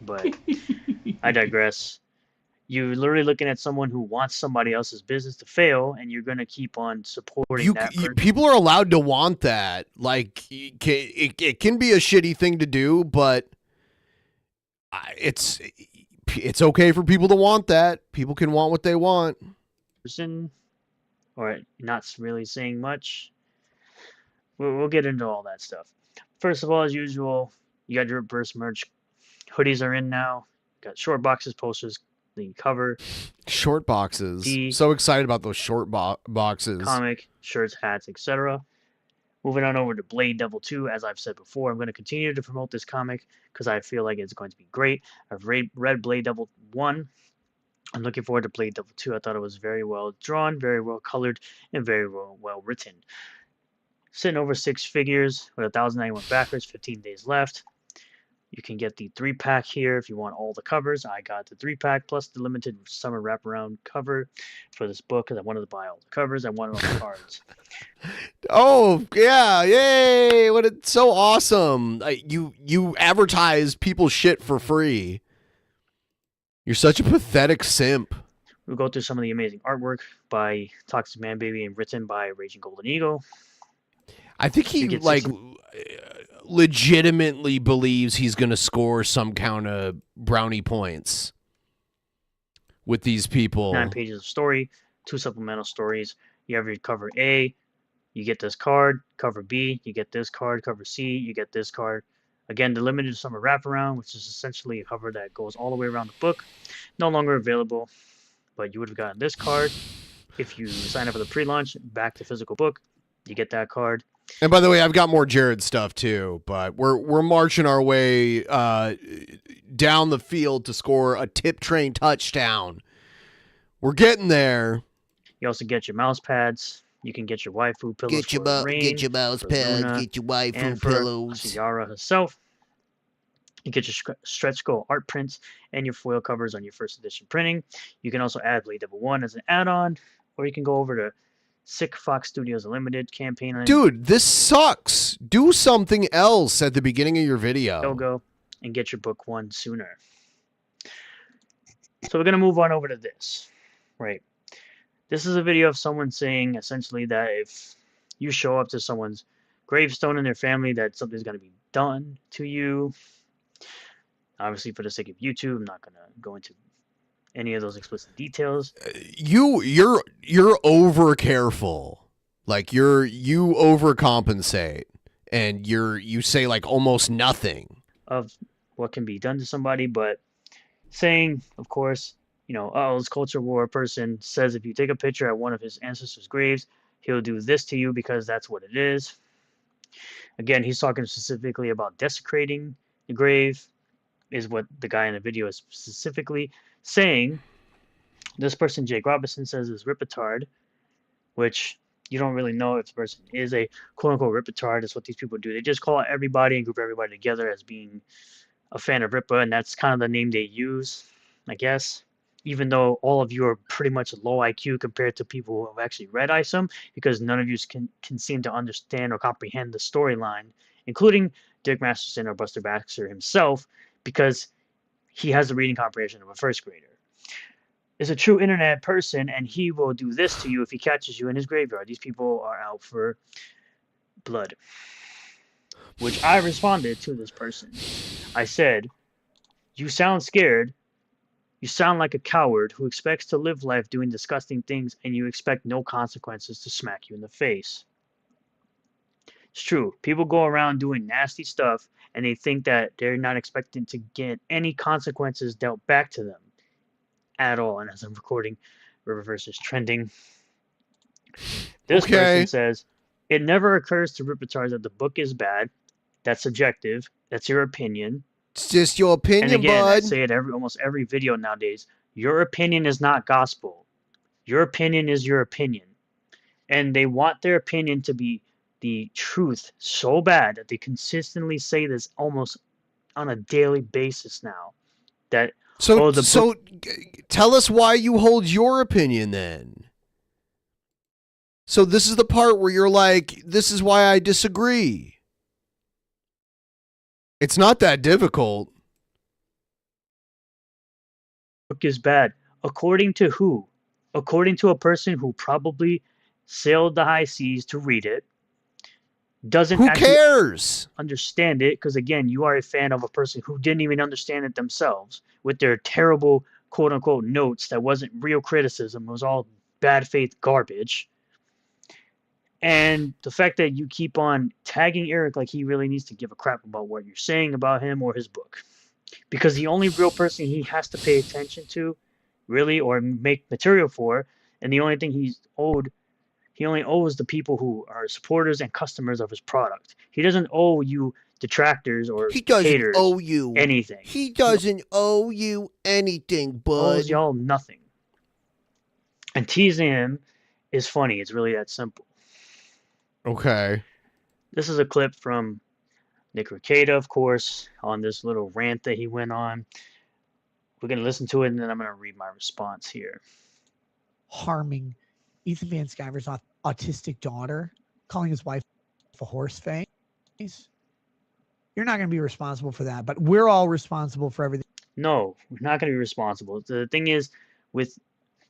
but I digress. You're literally looking at someone who wants somebody else's business to fail, and you're gonna keep on supporting that person. People are allowed to want that. Like, it can be a shitty thing to do, but it's okay for people to want that. People can want what they want. Person, or not really saying much. We'll get into all that stuff. First of all, as usual, you got your Burst merch. Hoodies are in now. Got short boxes, posters, the cover. Short boxes. So excited about those short boxes. Comic, shirts, hats, etc. Moving on over to Blade Devil 2. As I've said before, I'm going to continue to promote this comic because I feel like it's going to be great. I've read Blade Devil 1. I'm looking forward to Blade Devil 2. I thought it was very well drawn, very well colored, and very well written. Sitting over 6 figures with 1,091 backers, 15 days left. You can get the 3-pack here if you want all the covers. I got the 3-pack plus the limited summer wraparound cover for this book because I wanted to buy all the covers. I wanted all the cards. Oh, yeah. Yay. It's so awesome. You advertise people's shit for free. You're such a pathetic simp. We'll go through some of the amazing artwork by Toxic Man Baby and written by Raging Golden Eagle. I think he legitimately believes he's going to score some kind of brownie points with these people. 9 pages of story, 2 supplemental stories. You have your cover A, you get this card. Cover B, you get this card. Cover C, you get this card. Again, the limited summer wraparound, which is essentially a cover that goes all the way around the book. No longer available, but you would have gotten this card. If you sign up for the pre-launch, back to physical book, you get that card. And by the way, I've got more Jared stuff too, but we're marching our way down the field to score a tip train touchdown. We're getting there. You also get your mouse pads. You can get your waifu pillows. Get your mouse pads. Luna, get your waifu and pillows. For Ciara herself. You get your stretch goal art prints and your foil covers on your first edition printing. You can also add Blade Devil 1 as an add-on, or you can go over to Sick Fox Studios Unlimited campaign. Dude, this sucks. Do something else at the beginning of your video. Logo and get your book 1 sooner. So we're going to move on over to this. Right. This is a video of someone saying essentially that if you show up to someone's gravestone in their family, that something's going to be done to you. Obviously, for the sake of YouTube, I'm not going to go into any of those explicit details. You're over careful. Like you overcompensate, and you say like almost nothing of what can be done to somebody, but saying, of course, you know, oh, this culture war person says if you take a picture at one of his ancestors' graves, he'll do this to you because that's what it is. Again, he's talking specifically about desecrating the grave, is what the guy in the video is specifically saying. This person, Jake Robinson, says is ripetard, which you don't really know if the person is a quote-unquote ripetard. That's what these people do. They just call everybody and group everybody together as being a fan of Rippa, and that's kind of the name they use, I guess. Even though all of you are pretty much low IQ compared to people who have actually read ISOM, because none of you can seem to understand or comprehend the storyline, including Dick Masterson or Buster Baxter himself, because he has the reading comprehension of a first grader. Is a true internet person, and he will do this to you if he catches you in his graveyard. These people are out for blood. Which I responded to this person. I said, you sound scared. You sound like a coward who expects to live life doing disgusting things, and you expect no consequences to smack you in the face. It's true. People go around doing nasty stuff, and they think that they're not expecting to get any consequences dealt back to them at all. And as I'm recording, Riververse is trending. This person says, it never occurs to Ripitards that the book is bad. That's subjective. That's your opinion. It's just your opinion, and again, bud. I say it almost every video nowadays. Your opinion is not gospel. Your opinion is your opinion. And they want their opinion to be the truth so bad that they consistently say this almost on a daily basis now. That so tell us why you hold your opinion then. So this is the part where you're like, this is why I disagree. It's not that difficult. Book is bad. According to who? According to a person who probably sailed the high seas to read it, doesn't Who actually cares? understand it, because again, you are a fan of a person who didn't even understand it themselves with their terrible quote unquote notes that wasn't real criticism, it was all bad faith garbage. And the fact that you keep on tagging Eric like he really needs to give a crap about what you're saying about him or his book, because the only real person he has to pay attention to, really, or make material for, and the only thing he only owes the people who are supporters and customers of his product. He doesn't owe you detractors or He doesn't haters owe you anything. He doesn't owe you anything, bud. Owes y'all nothing. And teasing him is funny. It's really that simple. Okay. This is a clip from Nick Rekieta, of course, on this little rant that he went on. We're going to listen to it, and then I'm going to read my response here. Harming Ethan Van Sciver's autistic daughter, calling his wife a horse face. You're not going to be responsible for that, but we're all responsible for everything. No, we're not going to be responsible. The thing is, with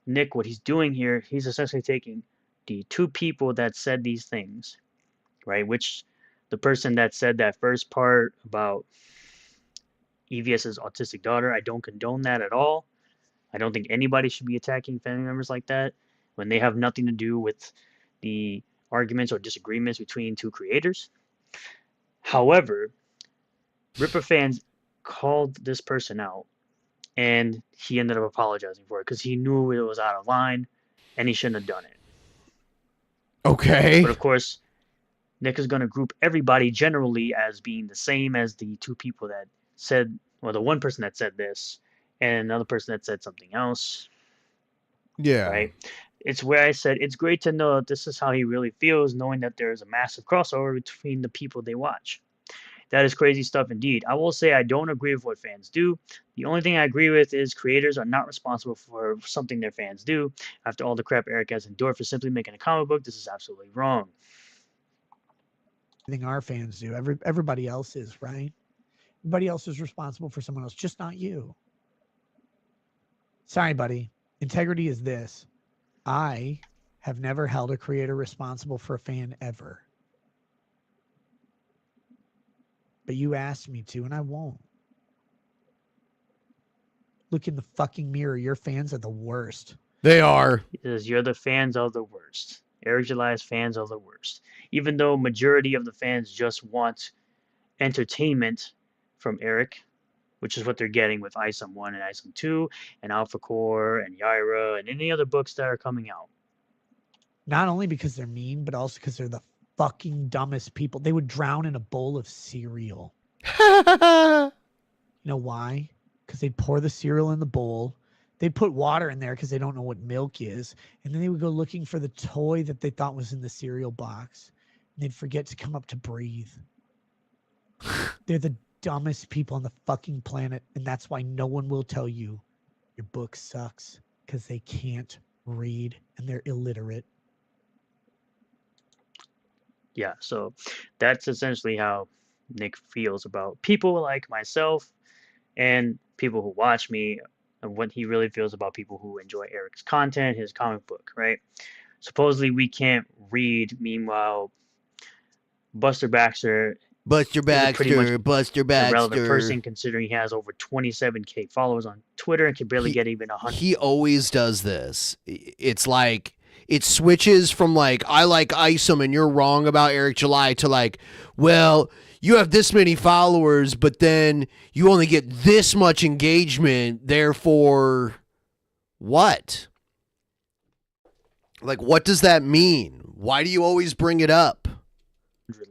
Nick, what he's doing here, he's essentially taking the two people that said these things, right? Which the person that said that first part about EVS's autistic daughter, I don't condone that at all. I don't think anybody should be attacking family members like that when they have nothing to do with the arguments or disagreements between two creators. However, Ripper fans called this person out, and he ended up apologizing for it because he knew it was out of line and he shouldn't have done it. Okay. But of course, Nick is going to group everybody generally as being the same as the two people that said, well, the one person that said this and another person that said something else. Yeah. Right? It's where I said it's great to know that this is how he really feels, knowing that there is a massive crossover between the people they watch. That is crazy stuff indeed. I will say I don't agree with what fans do. The only thing I agree with is creators are not responsible for something their fans do. After all the crap Eric has endured for simply making a comic book, this is absolutely wrong. Everything our fans do. Everybody else is, right? Everybody else is responsible for someone else, just not you. Sorry, buddy. Integrity is this. I have never held a creator responsible for a fan ever. But you asked me to, and I won't. Look in the fucking mirror. Your fans are the worst. They are. Because you're the fans of the worst. Eric July's fans are the worst. Even though majority of the fans just want entertainment from Eric, which is what they're getting with ISOM 1 and ISOM 2 and Alpha Core and Yaira and any other books that are coming out. Not only because they're mean, but also because they're the fucking dumbest people. They would drown in a bowl of cereal. You know why? Because they'd pour the cereal in the bowl. They'd put water in there because they don't know what milk is. And then they would go looking for the toy that they thought was in the cereal box. And they'd forget to come up to breathe. They're the dumbest people on the fucking planet. And that's why no one will tell you your book sucks. Because they can't read and they're illiterate. Yeah, so that's essentially how Nick feels about people like myself and people who watch me, and what he really feels about people who enjoy Eric's content, his comic book, right? Supposedly we can't read, meanwhile Buster Baxter Buster Baxter, Buster a relevant person Baxter. considering he has over 27k followers on Twitter and can barely get even 100. He always does this. It's like it switches from like I like Isom and you're wrong about Eric July to like, well, you have this many followers, but then you only get this much engagement. Therefore, what? Like, what does that mean? Why do you always bring it up?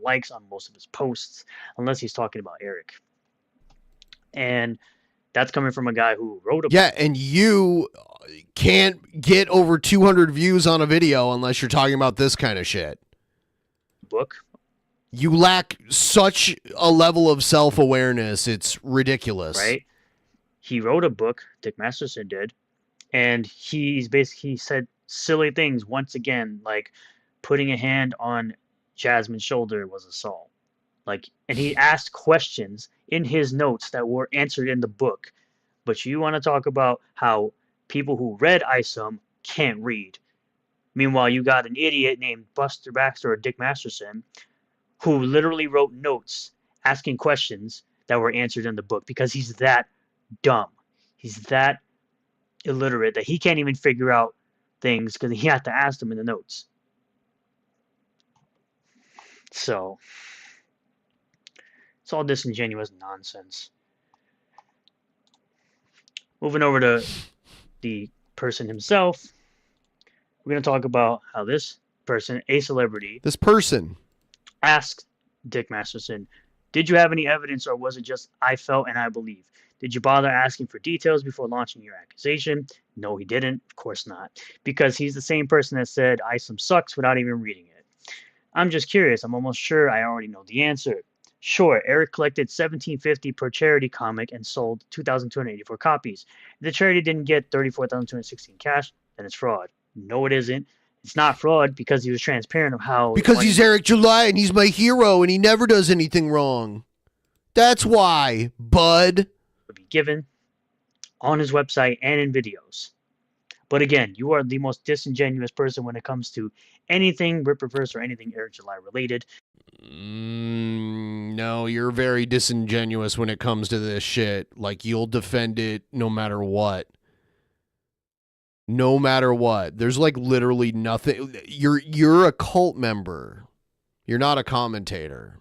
Likes on most of his posts, unless he's talking about Eric. And that's coming from a guy who wrote a Yeah, and you can't get over 200 views on a video unless you're talking about this kind of shit. book. You lack such a level of self-awareness. It's ridiculous. Right? He wrote a book, Dick Masterson did, and he said silly things once again, like putting a hand on Jasmine's shoulder was assault. Like, and he asked questions in his notes that were answered in the book. But you want to talk about how people who read ISOM can't read. Meanwhile, you got an idiot named Buster Baxter or Dick Masterson who literally wrote notes asking questions that were answered in the book because he's that dumb. He's that illiterate that he can't even figure out things because he had to ask them in the notes. So it's all disingenuous nonsense. Moving over to the person himself, we're going to talk about how this person, a celebrity, asked Dick Masterson, did you have any evidence or was it just I felt and I believe? Did you bother asking for details before launching your accusation? No, he didn't. Of course not. Because he's the same person that said ISOM sucks without even reading it. I'm just curious. I'm almost sure I already know the answer. Sure, Eric collected $17.50 per charity comic and sold 2,284 copies. If the charity didn't get $34,216 cash, then it's fraud. No, it isn't. It's not fraud because he was transparent of how... Because he's Eric July and he's my hero and he never does anything wrong. That's why, bud. ...would be given on his website and in videos. But again, you are the most disingenuous person when it comes to anything Rip Reverse or anything Eric July related. No, you're very disingenuous when it comes to this shit. Like, you'll defend it no matter what. No matter what. There's like literally nothing. You're a cult member. You're not a commentator.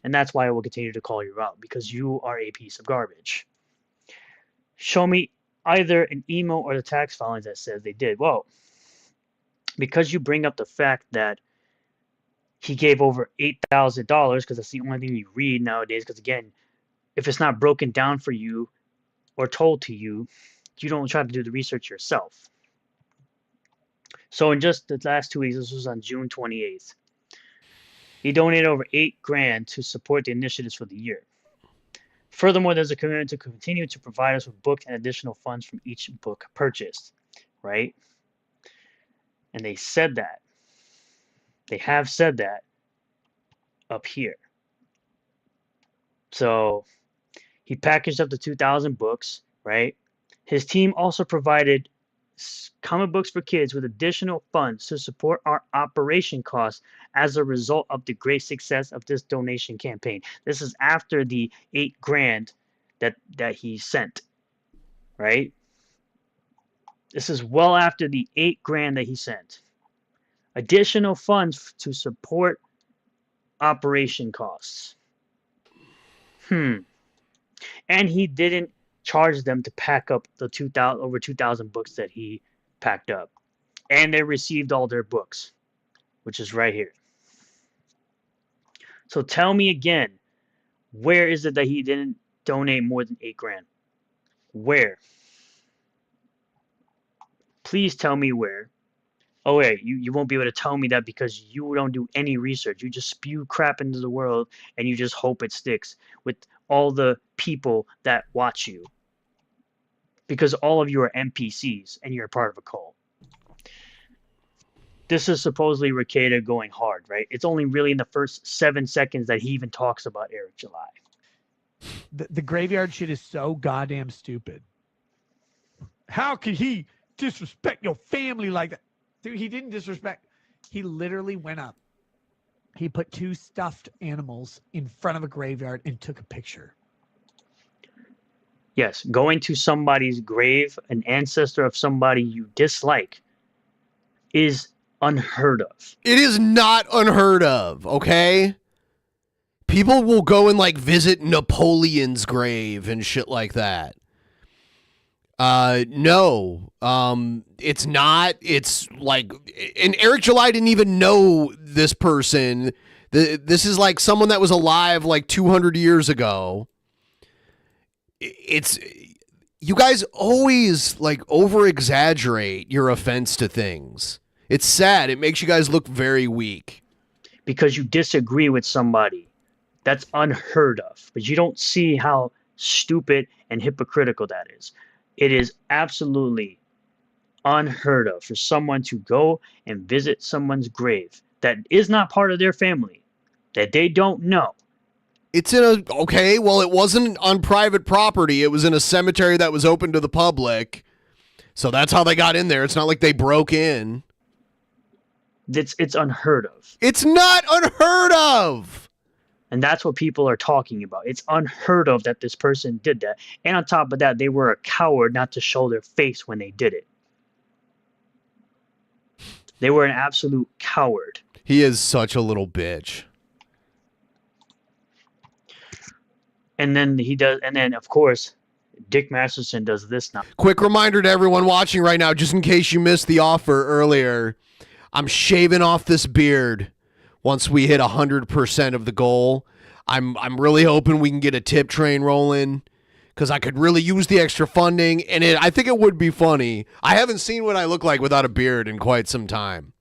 And that's why I will continue to call you out, because you are a piece of garbage. Show me either an email or the tax filings that says they did. Well, because you bring up the fact that he gave over $8,000, because that's the only thing you read nowadays, because again, if it's not broken down for you or told to you, you don't try to do the research yourself. So in just the last 2 weeks, this was on June 28th, he donated over $8,000 to support the initiatives for the year. Furthermore, there's a commitment to continue to provide us with books and additional funds from each book purchased, right? And they said that. They have said that up here. So he packaged up the 2,000 books, right? His team also provided comic books for kids with additional funds to support our operation costs as a result of the great success of this donation campaign. This is after the $8,000 that he sent, right? This is well after the $8,000 that he sent. Additional funds to support operation costs. And he didn't charge them to pack up the over 2,000 books that he packed up. And they received all their books, which is right here. So tell me again, where is it that he didn't donate more than $8,000? Where? Please tell me where. Oh, wait, you won't be able to tell me that because you don't do any research. You just spew crap into the world and you just hope it sticks with all the people that watch you. Because all of you are NPCs and you're a part of a cult. This is supposedly Ricada going hard, right? It's only really in the first 7 seconds that he even talks about Eric July. The graveyard shit is so goddamn stupid. How could he disrespect your family like that? Dude, he didn't disrespect. He literally went up. He put 2 stuffed animals in front of a graveyard and took a picture. Yes, going to somebody's grave, an ancestor of somebody you dislike, is unheard of. It is not unheard of, okay? People will go and like visit Napoleon's grave and shit like that. No, it's not. It's like, and Eric July didn't even know this person. This is like someone that was alive like 200 years ago. It's, you guys always like over exaggerate your offense to things. It's sad. It makes you guys look very weak. Because you disagree with somebody. That's unheard of. But you don't see how stupid and hypocritical that is. It is absolutely unheard of for someone to go and visit someone's grave that is not part of their family, that they don't know. It's in a, okay, well, it wasn't on private property. It was in a cemetery that was open to the public. So that's how they got in there. It's not like they broke in. It's unheard of. It's not unheard of. And that's what people are talking about. It's unheard of that this person did that. And on top of that, they were a coward not to show their face when they did it. They were an absolute coward. He is such a little bitch. And then of course, Dick Masterson does this now. Quick reminder to everyone watching right now, just in case you missed the offer earlier, I'm shaving off this beard once we hit 100% of the goal. I'm really hoping we can get a tip train rolling because I could really use the extra funding, and I think it would be funny. I haven't seen what I look like without a beard in quite some time.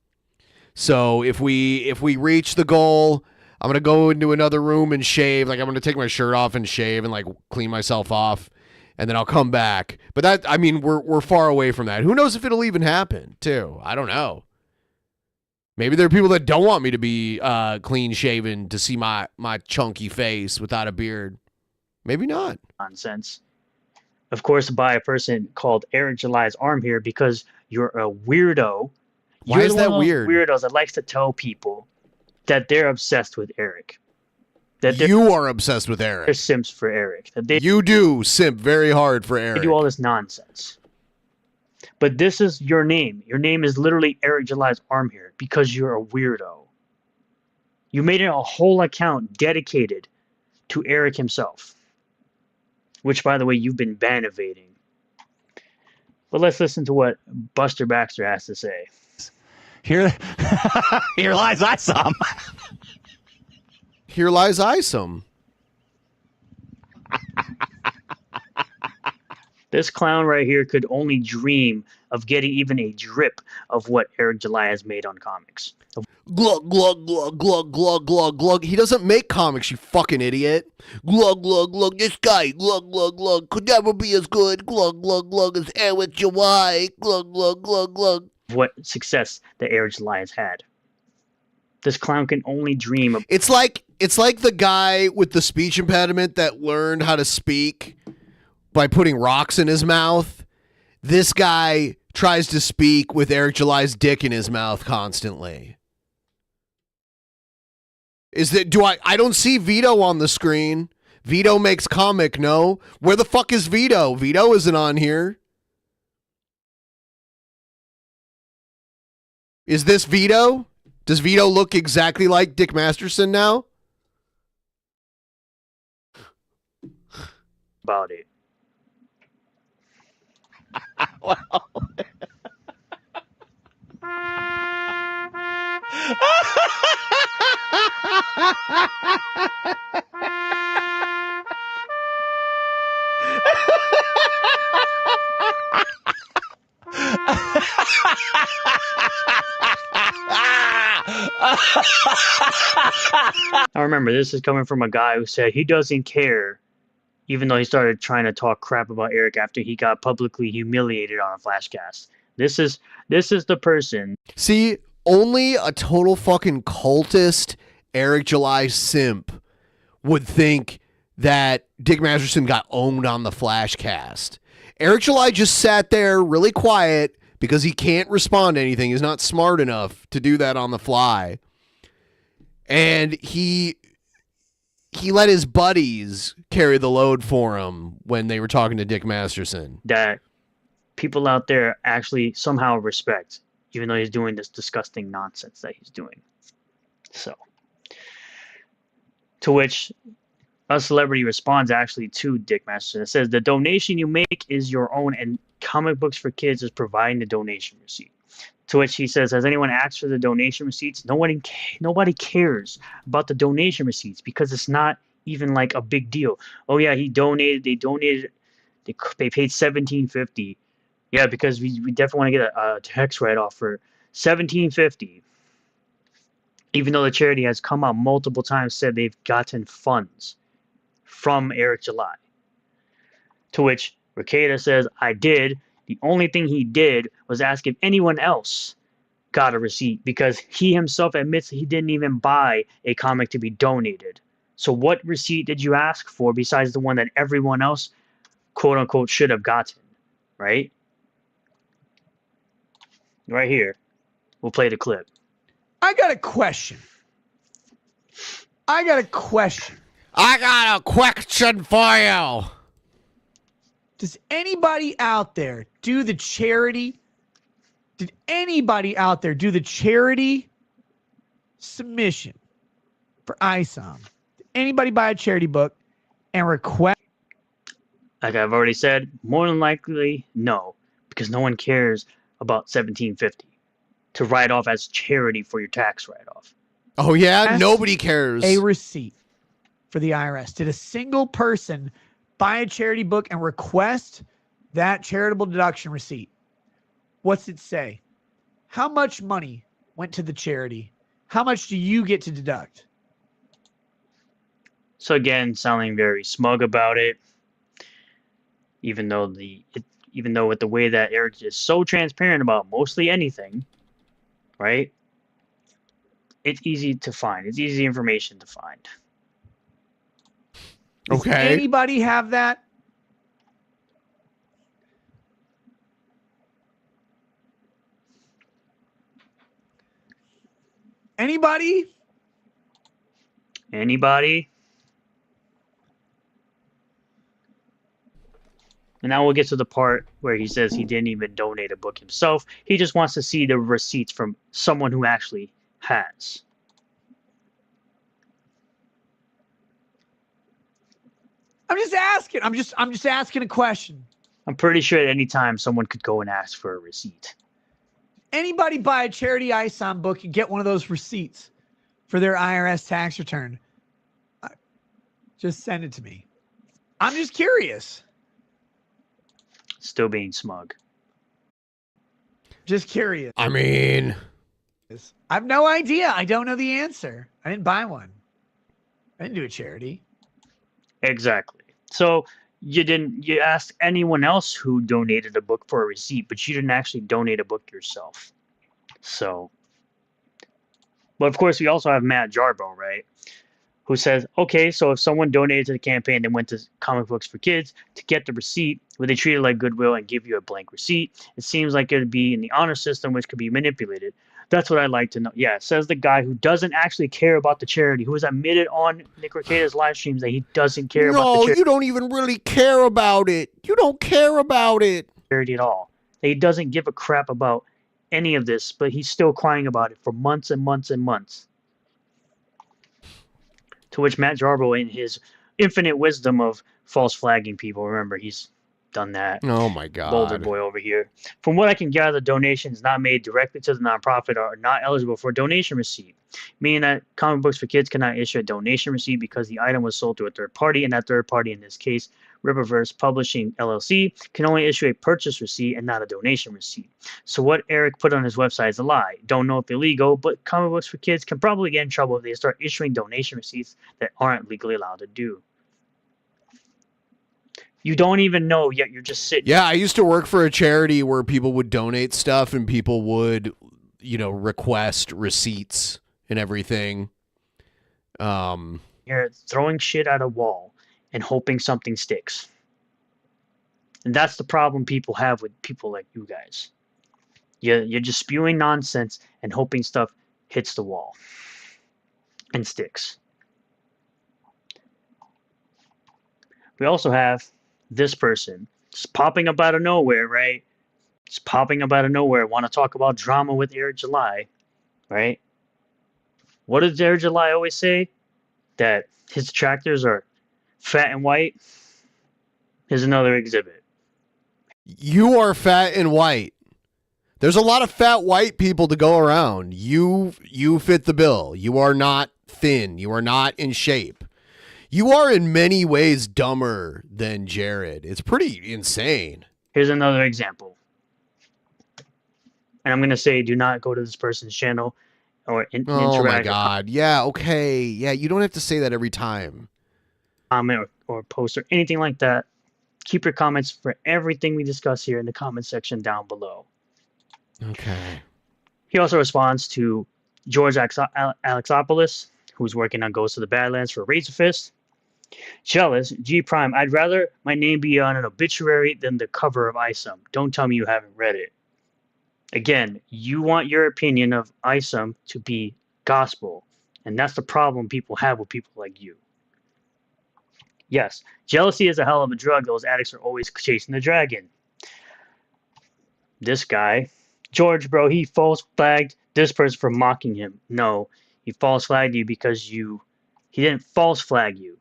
So if we reach the goal, I'm going to go into another room and shave. Like, I'm going to take my shirt off and shave and, like, clean myself off, and then I'll come back. But that, I mean, we're far away from that. Who knows if it'll even happen, too? I don't know. Maybe there are people that don't want me to be clean-shaven to see my chunky face without a beard. Maybe not. Nonsense. Of course, by a person called Eric July's arm here because you're a weirdo. Why is that weird? Weirdos that likes to tell people that they're obsessed with Eric. That you are obsessed with Eric. They're simps for Eric. You do simp very hard for Eric. They do all this nonsense. But this is your name. Your name is literally Eric July's arm here because you're a weirdo. You made it a whole account dedicated to Eric himself. Which, by the way, you've been ban evading. But let's listen to what Buster Baxter has to say. Here lies Isom. Here lies Isom. This clown right here could only dream of getting even a drip of what Eric July has made on comics. Glug, glug, glug, glug, glug, glug, glug. He doesn't make comics, you fucking idiot. Glug, glug, glug. This guy, glug, glug, glug, could never be as good, glug, glug, glug, as Eric July. Glug, glug, glug, glug. What success that Eric July has had. This clown can only dream of... It's like the guy with the speech impediment that learned how to speak by putting rocks in his mouth. This guy tries to speak with Eric July's dick in his mouth constantly. I don't see Vito on the screen. Vito makes comic, no? Where the fuck is Vito? Vito isn't on here. Is this Vito? Does Vito look exactly like Dick Masterson now? About it. Well. Now remember, this is coming from a guy who said he doesn't care, even though he started trying to talk crap about Eric after he got publicly humiliated on a Flashcast. This is the person. See, only a total fucking cultist Eric July simp would think that Dick Masterson got owned on the Flashcast. Eric July just sat there really quiet because he can't respond to anything. He's not smart enough to do that on the fly. And he let his buddies carry the load for him when they were talking to Dick Masterson. That people out there actually somehow respect, even though he's doing this disgusting nonsense that he's doing. So, to which a celebrity responds actually to Dick Masterson. It says, the donation you make is your own, and Comic Books for Kids is providing the donation receipt. To which he says, has anyone asked for the donation receipts? Nobody cares about the donation receipts because it's not even like a big deal. Oh yeah, they donated, they paid $17.50. Yeah, because we definitely want to get a tax write-off for $17.50. Even though the charity has come out multiple times, said they've gotten funds from Eric July. To which Rekieta says, I did. The only thing he did was ask if anyone else got a receipt because he himself admits that he didn't even buy a comic to be donated. So what receipt did you ask for besides the one that everyone else, quote unquote, should have gotten, right? right here. We'll play the clip. I got a question. I got a question for you. Does anybody out there do the charity? Did anybody out there do the charity submission for ISOM? Did anybody buy a charity book and request? Like I've already said, more than likely, no, because no one cares about $17.50 to write off as charity for your tax write-off. Oh yeah, nobody cares. A receipt for the IRS. Did a single person buy a charity book and request that charitable deduction receipt? What's it say? How much money went to the charity? How much do you get to deduct? So again, sounding very smug about it, even though with the way that Eric is so transparent about mostly anything, right? It's easy to find. It's easy information to find. Does anybody have that? Anybody? Anybody? And now we'll get to the part where he says he didn't even donate a book himself. He just wants to see the receipts from someone who actually has. I'm just asking. I'm just asking a question. I'm pretty sure at any time someone could go and ask for a receipt. Anybody buy a charity ISOM book and get one of those receipts for their IRS tax return? Just send it to me. I'm just curious. Still being smug. Just curious. I mean, I have no idea. I don't know the answer. I didn't buy one. I didn't do a charity. Exactly. So you asked anyone else who donated a book for a receipt, but you didn't actually donate a book yourself. So, but of course we also have Matt Jarbo, right? Who says, okay, so if someone donated to the campaign and went to Comic Books for Kids to get the receipt, would they treat it like goodwill and give you a blank receipt? It seems like it would be in the honor system, which could be manipulated. That's what I'd like to know. Yeah, says the guy who doesn't actually care about the charity, who has admitted on Nick Recada's live streams that he doesn't care about the charity. No, you don't even really care about it. You don't care about it. Charity at all. That he doesn't give a crap about any of this, but he's still crying about it for months and months and months. To which Matt Jarbo, in his infinite wisdom of false flagging people, remember he's done that. Oh my God. Boulder boy over here. From what I can gather, donations not made directly to the nonprofit are not eligible for a donation receipt, meaning that Comic Books for Kids cannot issue a donation receipt because the item was sold to a third party, and that third party, in this case, Riververse Publishing LLC, can only issue a purchase receipt and not a donation receipt. So what Eric put on his website is a lie. Don't know if illegal, but Comic Books for Kids can probably get in trouble if they start issuing donation receipts that aren't legally allowed to do. You don't even know yet. You're just sitting. Yeah, I used to work for a charity where people would donate stuff and people would, request receipts and everything. You're throwing shit at a wall and hoping something sticks. And that's the problem people have with people like you guys. You're just spewing nonsense and hoping stuff hits the wall and sticks. We also have this person just popping up out of nowhere, right? Just popping up out of nowhere. Want to talk about drama with Eric July, right? What does Eric July always say? That his detractors are fat and white. Here's another exhibit. You are fat and white. There's a lot of fat white people to go around. You fit the bill. You are not thin. You are not in shape. You are in many ways dumber than Jared. It's pretty insane. Here's another example. And I'm going to say do not go to this person's channel or interact. Oh my God. Yeah, okay. Yeah, you don't have to say that every time. Comment or post or anything like that. Keep your comments for everything we discuss here in the comment section down below. Okay. He also responds to George Alexopoulos, who's working on Ghost of the Badlands for Razor Fist. Jealous, G Prime, I'd rather my name be on an obituary than the cover of ISOM. Don't tell me you haven't read it. Again, you want your opinion of ISOM to be gospel, and that's the problem people have with people like you. Yes, jealousy is a hell of a drug. Those addicts are always chasing the dragon. This guy, George, bro, he false flagged this person for mocking him. No, he false flagged you because he didn't false flag you.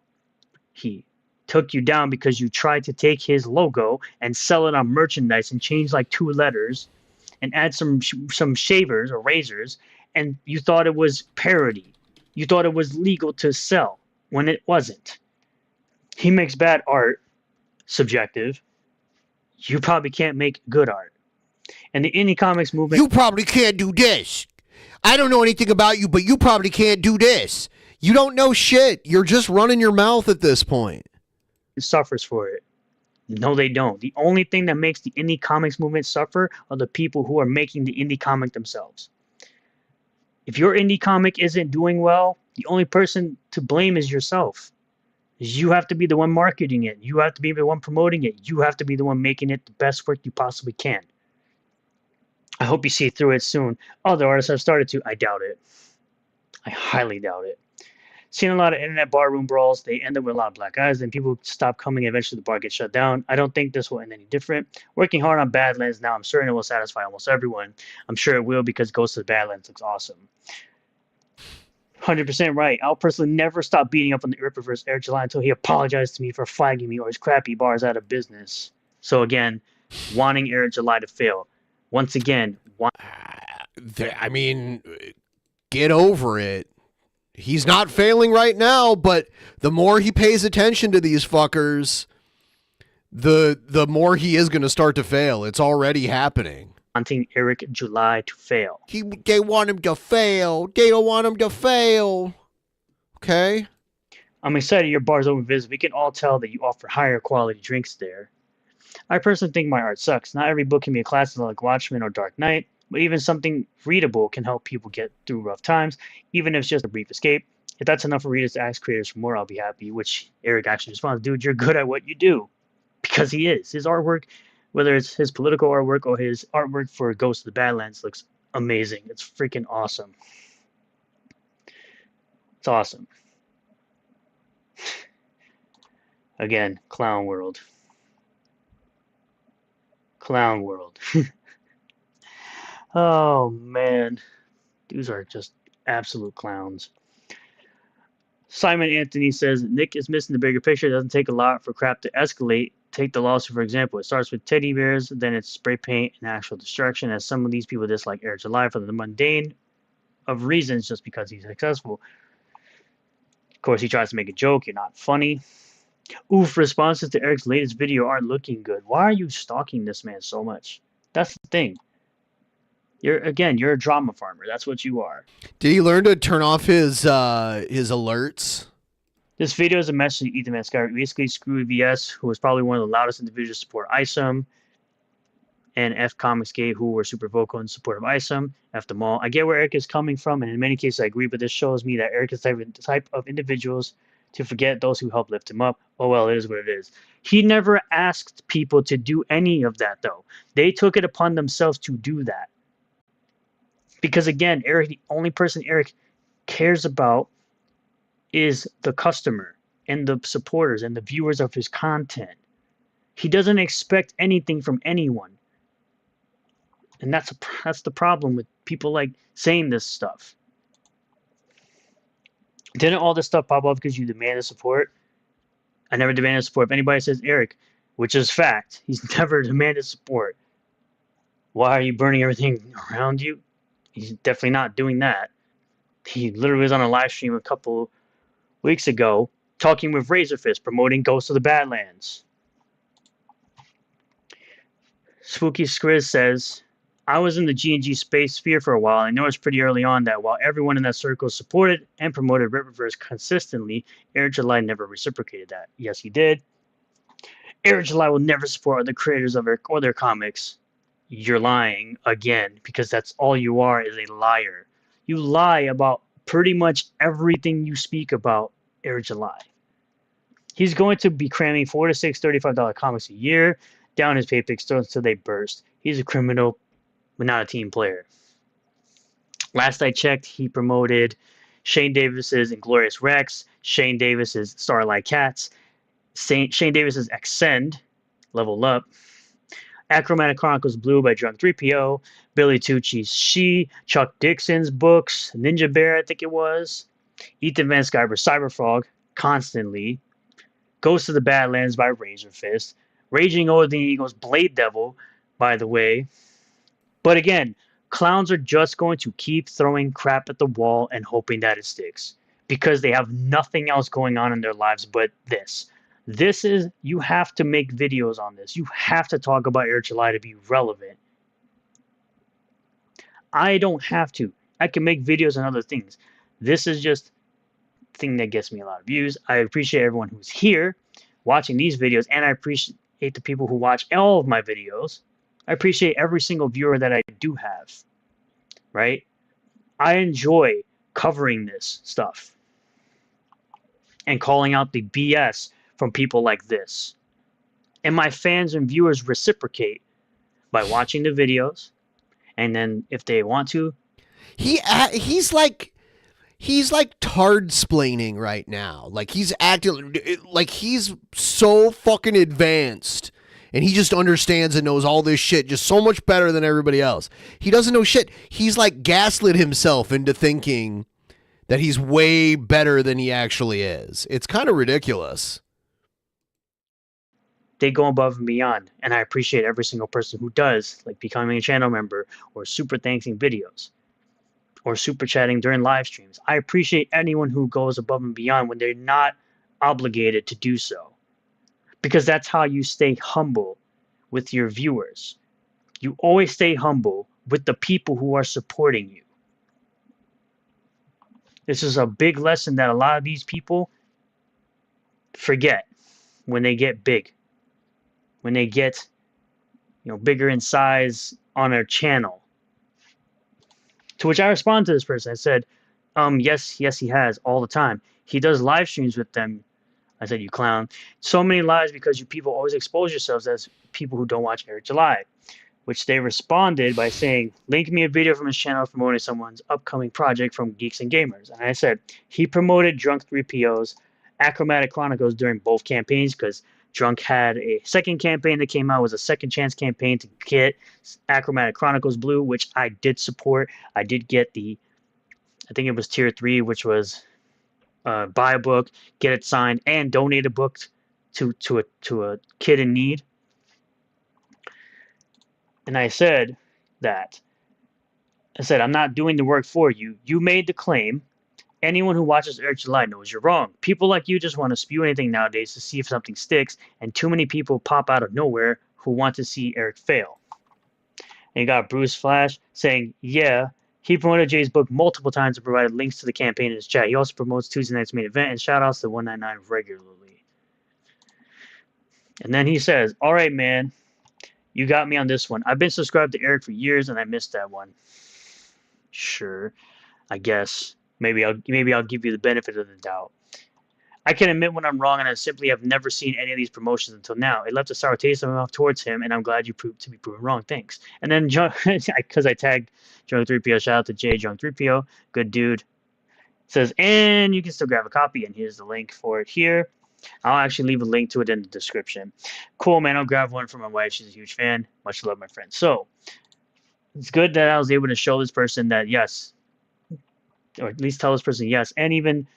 He took you down because you tried to take his logo and sell it on merchandise and change like 2 letters and add some shavers or razors, and you thought it was parody. You thought it was legal to sell when it wasn't. He makes bad art, subjective. You probably can't make good art. And the indie comics movement... You probably can't do this. I don't know anything about you, but you probably can't do this. You don't know shit. You're just running your mouth at this point. suffers for it. No, they don't. The only thing that makes the indie comics movement suffer are the people who are making the indie comic themselves. If your indie comic isn't doing well, the only person to blame is yourself. You have to be the one marketing it. You have to be the one promoting it. You have to be the one making it the best work you possibly can. I hope you see through it soon. Other artists have started to. I doubt it. I highly doubt it. Seen a lot of internet barroom brawls. They end up with a lot of black eyes, and people stop coming. Eventually, the bar gets shut down. I don't think this will end any different. Working hard on Badlands now, I'm certain it will satisfy almost everyone. I'm sure it will because Ghost of the Badlands looks awesome. 100% right. I'll personally never stop beating up on the Rippaverse Eric July until he apologized to me for flagging me or his crappy bars out of business. So again, wanting Eric July to fail. Once again, I mean, get over it. He's not failing right now, but the more he pays attention to these fuckers, the more he is going to start to fail. It's already happening. Wanting Eric July to fail. They want him to fail. They don't want him to fail. Okay? I'm excited your bar's open visit. We can all tell that you offer higher quality drinks there. I personally think my art sucks. Not every book can be a classic like Watchmen or Dark Knight, but even something readable can help people get through rough times, even if it's just a brief escape. If that's enough for readers to ask creators for more, I'll be happy, which Eric actually responds, dude, you're good at what you do. Because he is. His artwork, whether it's his political artwork or his artwork for Ghost of the Badlands, looks amazing. It's freaking awesome. It's awesome. Again, Clown World. Clown World. Oh, man. These are just absolute clowns. Simon Anthony says, Nick is missing the bigger picture. It doesn't take a lot for crap to escalate. Take the lawsuit, for example. It starts with teddy bears, then it's spray paint and actual destruction, as some of these people dislike Eric July for the mundane of reasons just because he's successful. Of course, he tries to make a joke. You're not funny. Oof, responses to Eric's latest video aren't looking good. Why are you stalking this man so much? That's the thing. You're a drama farmer. That's what you are. Did he learn to turn off his alerts? This video is a message to Ethan Van Skyver. Basically, screw VS, who was probably one of the loudest individuals to support ISOM, and F Comicsgate, who were super vocal in support of ISOM. F them all. I get where Eric is coming from, and in many cases I agree, but this shows me that Eric is the type of individuals to forget those who help lift him up. Oh, well, it is what it is. He never asked people to do any of that, though. They took it upon themselves to do that. Because, again, Eric, the only person Eric cares about is the customer and the supporters and the viewers of his content. He doesn't expect anything from anyone. And that's the problem with people like saying this stuff. Didn't all this stuff pop up because you demanded support? I never demanded support. If anybody says Eric, which is fact, he's never demanded support. Why are you burning everything around you? He's definitely not doing that. He literally was on a live stream a couple weeks ago talking with Razorfist, promoting Ghost of the Badlands. Spooky Skriz says, I was in the G&G space sphere for a while. I noticed pretty early on that while everyone in that circle supported and promoted Rippaverse consistently, Eric July never reciprocated that. Yes, he did. Eric July will never support other creators of their comics. You're lying again, because that's all you are, is a liar. You lie about pretty much everything you speak about Eric July. He's going to be cramming 4 to 6 $35 comics a year down his paypick until they burst. He's a criminal but not a team player. Last I checked, he promoted Shane Davis's Inglorious Rex, Shane Davis's Starlight Cats, Shane Davis's Ascend, Level Up, Achromatic Chronicles Blue by Drunk 3PO, Billy Tucci's She, Chuck Dixon's books, Ninja Bear, I think it was, Ethan Van Sciver's Cyberfrog, Constantly, Ghost of the Badlands by Razor Fist, Raging Over the Eagles Blade Devil, by the way. But again, clowns are just going to keep throwing crap at the wall and hoping that it sticks because they have nothing else going on in their lives but this. This is, you have to make videos on this. You have to talk about Eric July to be relevant. I don't have to. I can make videos on other things. This is just the thing that gets me a lot of views. I appreciate everyone who's here watching these videos, and I appreciate the people who watch all of my videos. I appreciate every single viewer that I do have, right? I enjoy covering this stuff and calling out the BS from people like this. And my fans and viewers reciprocate by watching the videos, and then if they want to, he's like tard-splaining right now. Like he's acting like he's so fucking advanced and he just understands and knows all this shit just so much better than everybody else. He doesn't know shit. He's like gaslit himself into thinking that he's way better than he actually is. It's kind of ridiculous. They go above and beyond, and I appreciate every single person who does, like becoming a channel member or super thanking videos or super chatting during live streams. I appreciate anyone who goes above and beyond when they're not obligated to do so, because that's how you stay humble with your viewers. You always stay humble with the people who are supporting you. This is a big lesson that a lot of these people forget when they get big. When they get, bigger in size on their channel. To which I respond to this person. I said, yes, he has all the time. He does live streams with them. I said, you clown. So many lies because you people always expose yourselves as people who don't watch Eric July. Which they responded by saying, link me a video from his channel promoting someone's upcoming project from Geeks and Gamers. And I said, he promoted Drunk 3PO's Achromatic Chronicles during both campaigns because Drunk had a second campaign that came out, was a second chance campaign to get Achromatic Chronicles Blue, which I did support. I did get I think it was tier 3, which was buy a book, get it signed, and donate a book to a kid in need. And I said, I'm not doing the work for you. You made the claim. Anyone who watches Eric July knows you're wrong. People like you just want to spew anything nowadays to see if something sticks, and too many people pop out of nowhere who want to see Eric fail. And you got Bruce Flash saying, yeah, he promoted Jay's book multiple times and provided links to the campaign in his chat. He also promotes Tuesday night's main event and shoutouts to 199 regularly. And then he says, all right, man, you got me on this one. I've been subscribed to Eric for years and I missed that one. Sure, I guess. Maybe I'll give you the benefit of the doubt. I can admit when I'm wrong, and I simply have never seen any of these promotions until now. It left a sour taste in my mouth towards him, and I'm glad you proved to be proven wrong. Thanks. And then, because I tagged Drunk 3PO, shout out to Jay Drunk 3PO, good dude. Says, and you can still grab a copy, and here's the link for it here. I'll actually leave a link to it in the description. Cool, man. I'll grab one for my wife. She's a huge fan. Much love, my friend. So it's good that I was able to show this person that yes, or at least tell this person yes, and even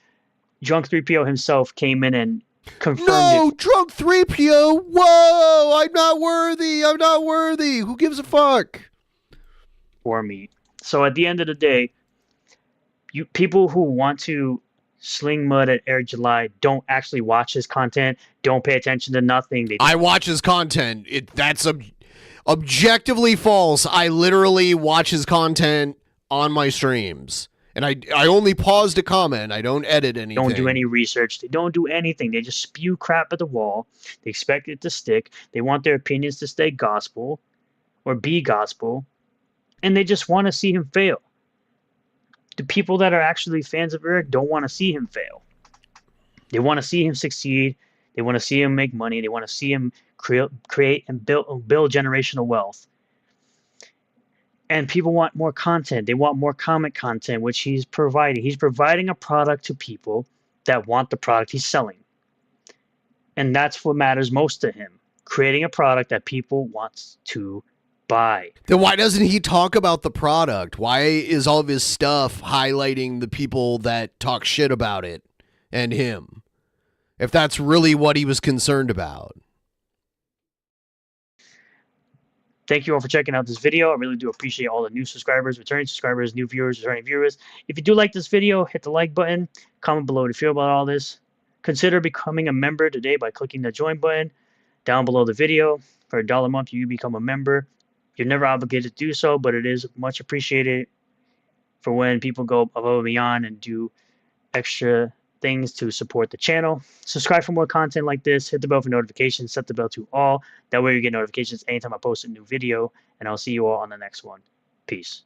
Drunk 3PO himself came in and confirmed No, it. Drunk 3PO. Whoa, I'm not worthy. I'm not worthy. Who gives a fuck? For me. So at the end of the day, you people who want to sling mud at Eric July don't actually watch his content, don't pay attention to nothing. I watch his content. That's objectively false. I literally watch his content on my streams. And I only pause to comment. I don't edit anything. Don't do any research. They don't do anything. They just spew crap at the wall. They expect it to stick. They want their opinions to stay gospel or be gospel. And they just want to see him fail. The people that are actually fans of Eric don't want to see him fail. They want to see him succeed. They want to see him make money. They want to see him create and build generational wealth. And people want more content. They want more comic content, which he's providing. He's providing a product to people that want the product he's selling. And that's what matters most to him. Creating a product that people want to buy. Then why doesn't he talk about the product? Why is all of his stuff highlighting the people that talk shit about it and him? If that's really what he was concerned about. Thank you all for checking out this video. I really do appreciate all the new subscribers, returning subscribers, new viewers, returning viewers. If you do like this video, hit the like button. Comment below what you feel about all this. Consider becoming a member today by clicking the join button down below the video. For $1 a month, you become a member. You're never obligated to do so, but it is much appreciated for when people go above and beyond and do extra things to support the channel. Subscribe for more content like this. Hit the bell for notifications. Set the bell to all. That way you get notifications anytime I post a new video. And I'll see you all on the next one. Peace.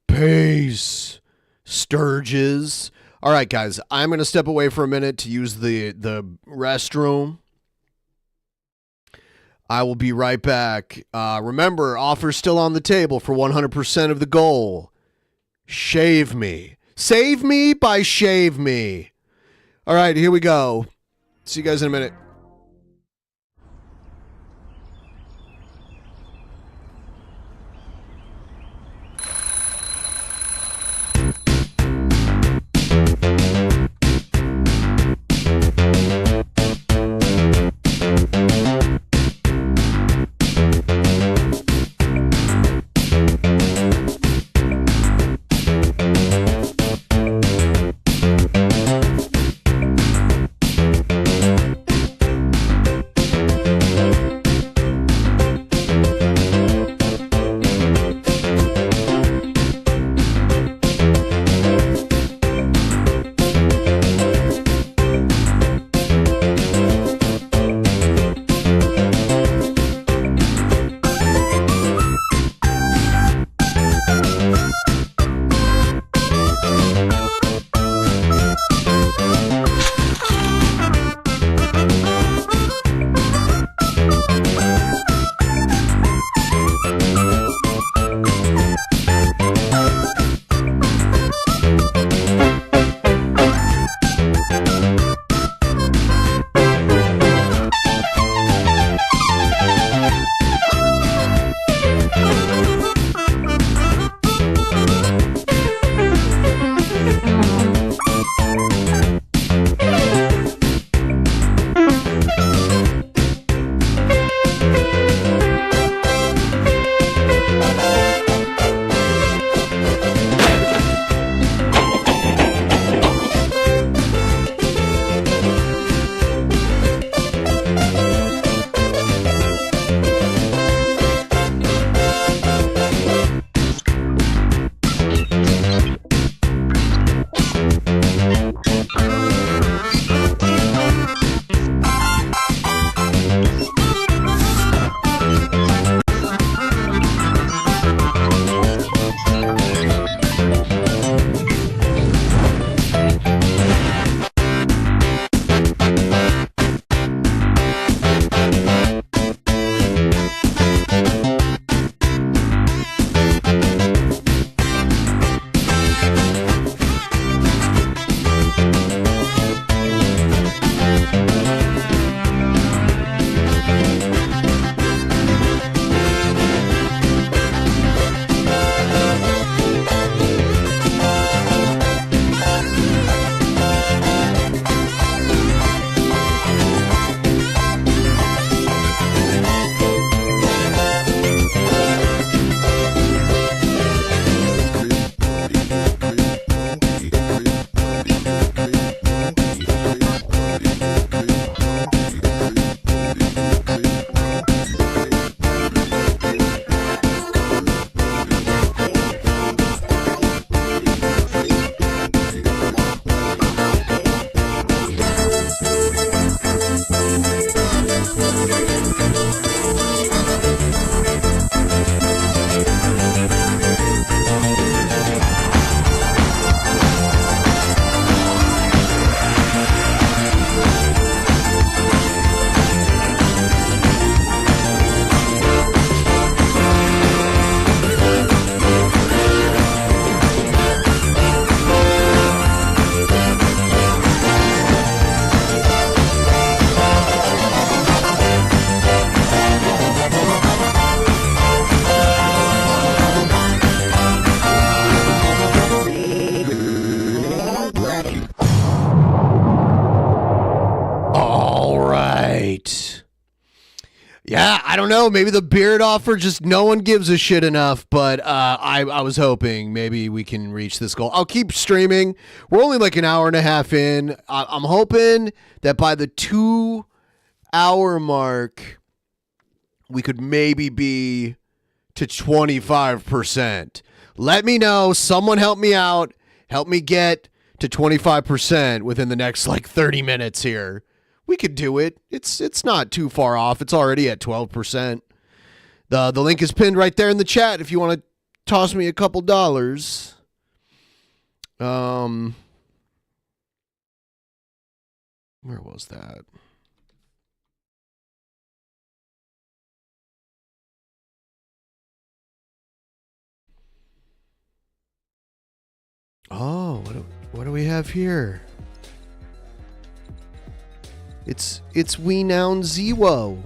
Peace. Sturges. All right, guys. I'm going to step away for a minute to use the restroom. I will be right back. Remember, offers still on the table for 100% of the goal. Shave me. Save me by shave me. All right, here we go. See you guys in a minute. All right. Yeah, I don't know. Maybe the beard offer just no one gives a shit enough, but I was hoping maybe we can reach this goal. I'll keep streaming. We're only like an hour and a half in. I'm hoping that by the 2-hour mark, we could maybe be to 25%. Let me know. Someone help me out. Help me get to 25% within the next like 30 minutes here. We could do it. It's not too far off. It's already at 12%. The link is pinned right there in the chat if you want to toss me a couple dollars. Where was that? Oh, what do we have here? It's we noun Zewo.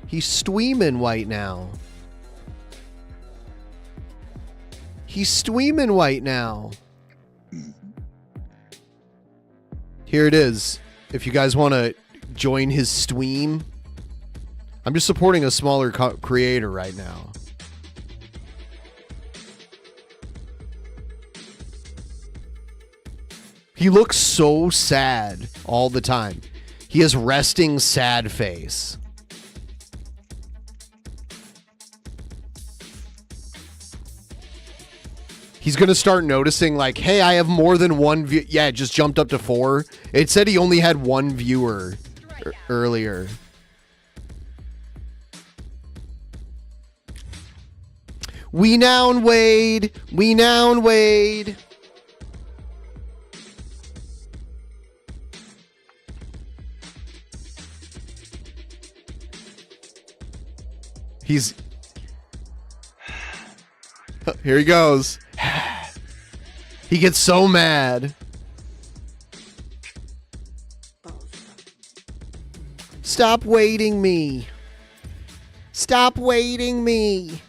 He's streaming right now. He's streaming right now. Here it is. If you guys want to join his stream, I'm just supporting a smaller creator right now. He looks so sad all the time. He has resting sad face. He's going to start noticing like, hey, I have more than one view. Yeah, it just jumped up to 4. It said he only had 1 viewer earlier. We noun Wade. We noun Wade. He's... Here he goes. He gets so mad. Stop waiting me. Stop waiting me.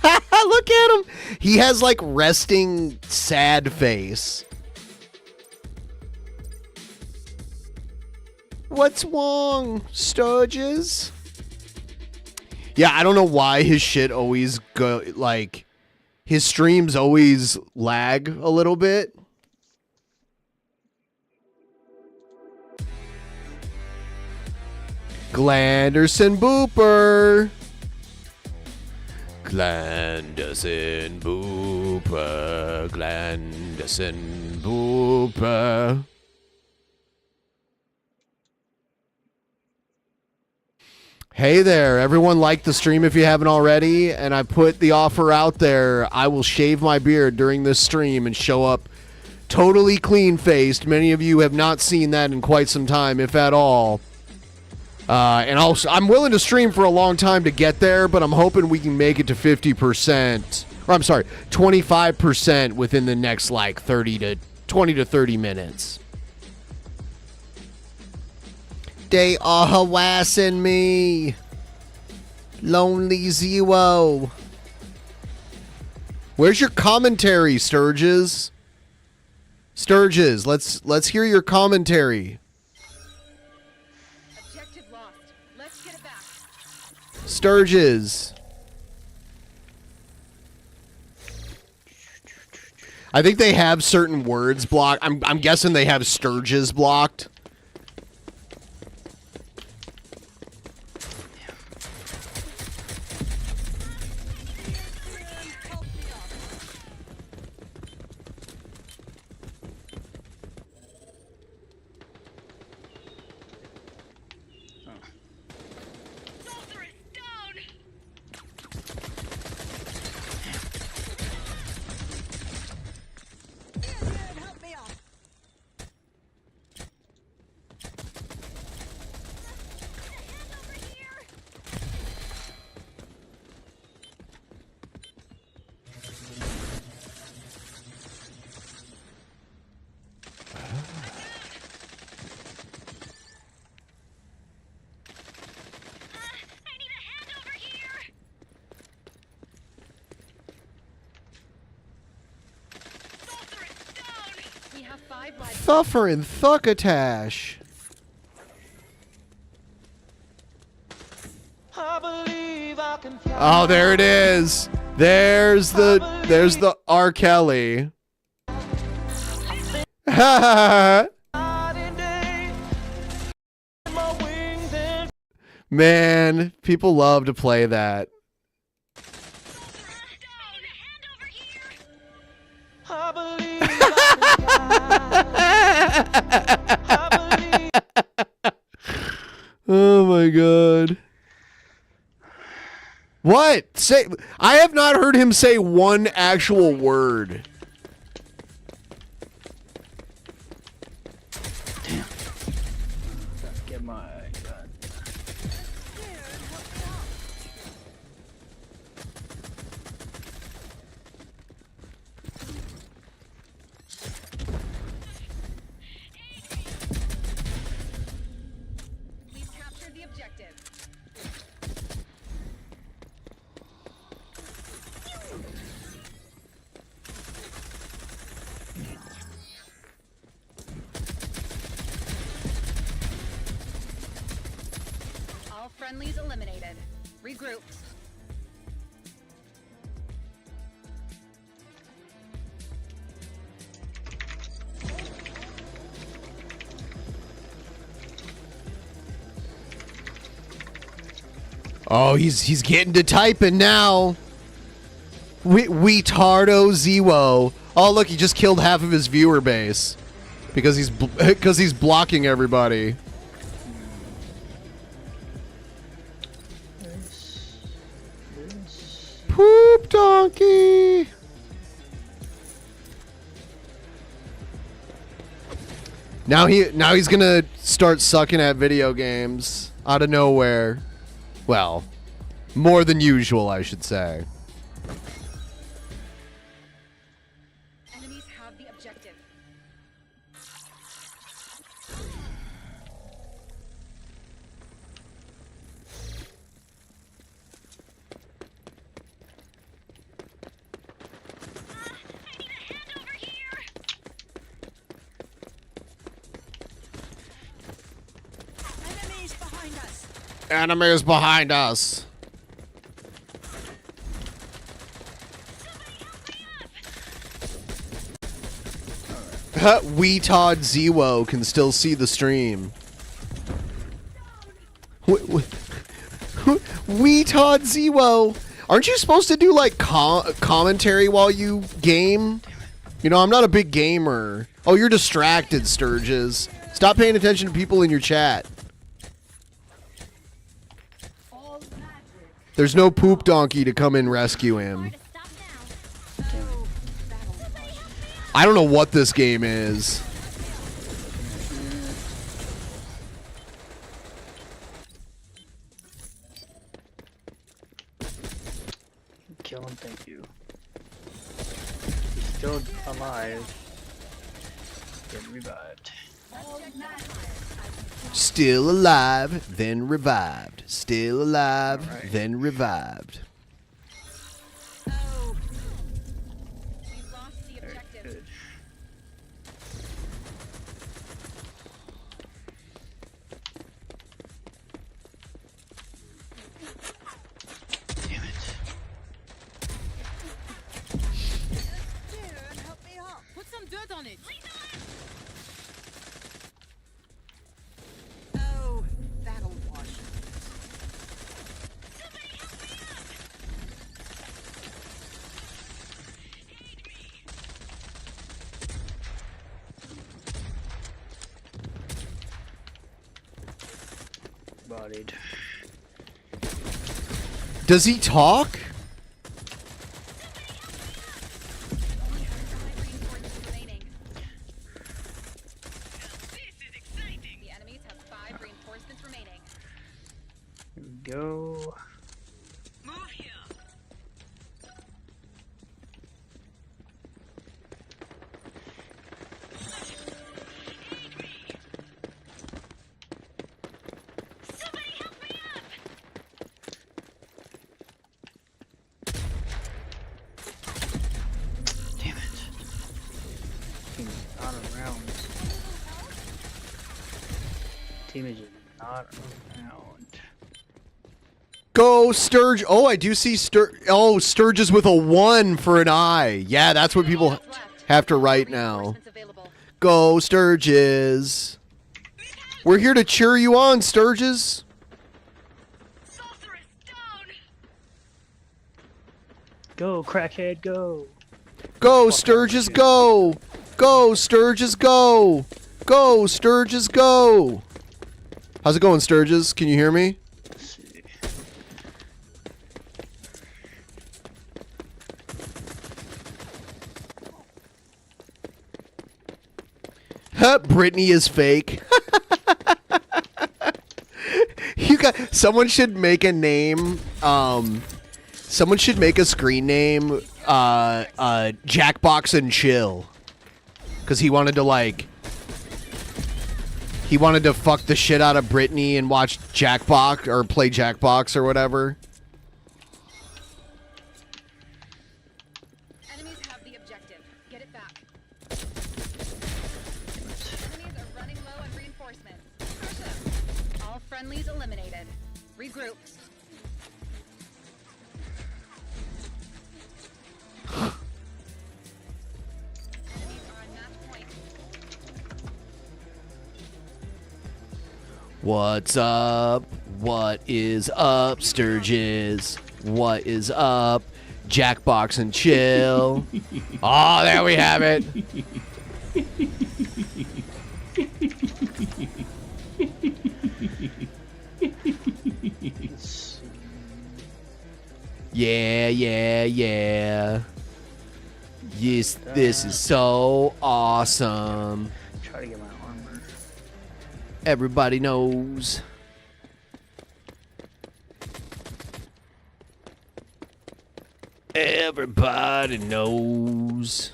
Look at him. He has like resting sad face. What's wrong, Sturges? Yeah, I don't know why his shit always go like his streams always lag a little bit. Glanderson Booper. Glanderson Booper. Glanderson Booper. Hey there, everyone like the stream if you haven't already, and I put the offer out there. I will shave my beard during this stream and show up totally clean-faced. Many of you have not seen that in quite some time, if at all. And I'm willing to stream for a long time to get there, but I'm hoping we can make it to 50%. Or I'm sorry, 25% within the next like 20 to 30 minutes. They are harassing me. Lonely Zero. Where's your commentary, Sturges? Sturges, let's hear your commentary. Objective lost. Let's get it back. Sturges. I think they have certain words blocked. I'm guessing they have Sturges blocked. have 5 lives. Thuffer and Thuckatash. Oh, there it is. There's the R. Kelly. Man, people love to play that. Oh my god. What? Say, I have not heard him say one actual word. Get my gun. We've captured the objective. All friendlies eliminated. Regroup. Oh, he's getting to typing now. Weetardo Zewo. Oh, look, he just killed half of his viewer base because he's blocking everybody. Poop donkey. Now he's gonna start sucking at video games out of nowhere. Well, more than usual, I should say. Enemies have the objective. Enemies behind us. Enemies behind us. Weetod Zewo can still see the stream. Weetod Zewo. Aren't you supposed to do like commentary while you game? You know, I'm not a big gamer. Oh, you're distracted, Sturges. Stop paying attention to people in your chat. There's no poop donkey to come and rescue him. I don't know what this game is. Kill him, thank you. He's still alive. Getting revived. Still alive, then revived. Still alive, Alright. then revived. Oh. We've lost the Very objective. good. Damn it. Dude, help me up. Put some dirt on it. Oh, that'll wash. Bodied. Does he talk? The enemies have 5 reinforcements remaining. Here we go. Move here. Damn it. Fucking Not around. Team is just not around. Go Sturge. Oh, I do see Sturge. Oh, Sturge is with a 1 for an eye. Yeah, that's what people have to write now. Reinforcements available. Go Sturges. We're here to cheer you on, Sturges. Sorceress down. Go, crackhead, go. Go Sturges, go. Go Sturges, go. Go Sturges, go. How's it going, Sturges? Can you hear me? Let's see. Brittany is fake. You got someone should make a name. Someone should make a screen name. Jackbox and Chill, because he wanted to fuck the shit out of Brittany and watch Jackbox or play Jackbox or whatever. Enemies have the objective. Get it back. Enemies are running low on reinforcements. Crush them. All friendlies eliminated. Regroup. Enemies are on match point. What's up? What is up, Sturges? What is up? Jackbox and Chill. Oh, there we have it. Yeah, yeah, yeah. Yes, this is so awesome. Try to get my armor. Everybody knows. Everybody knows.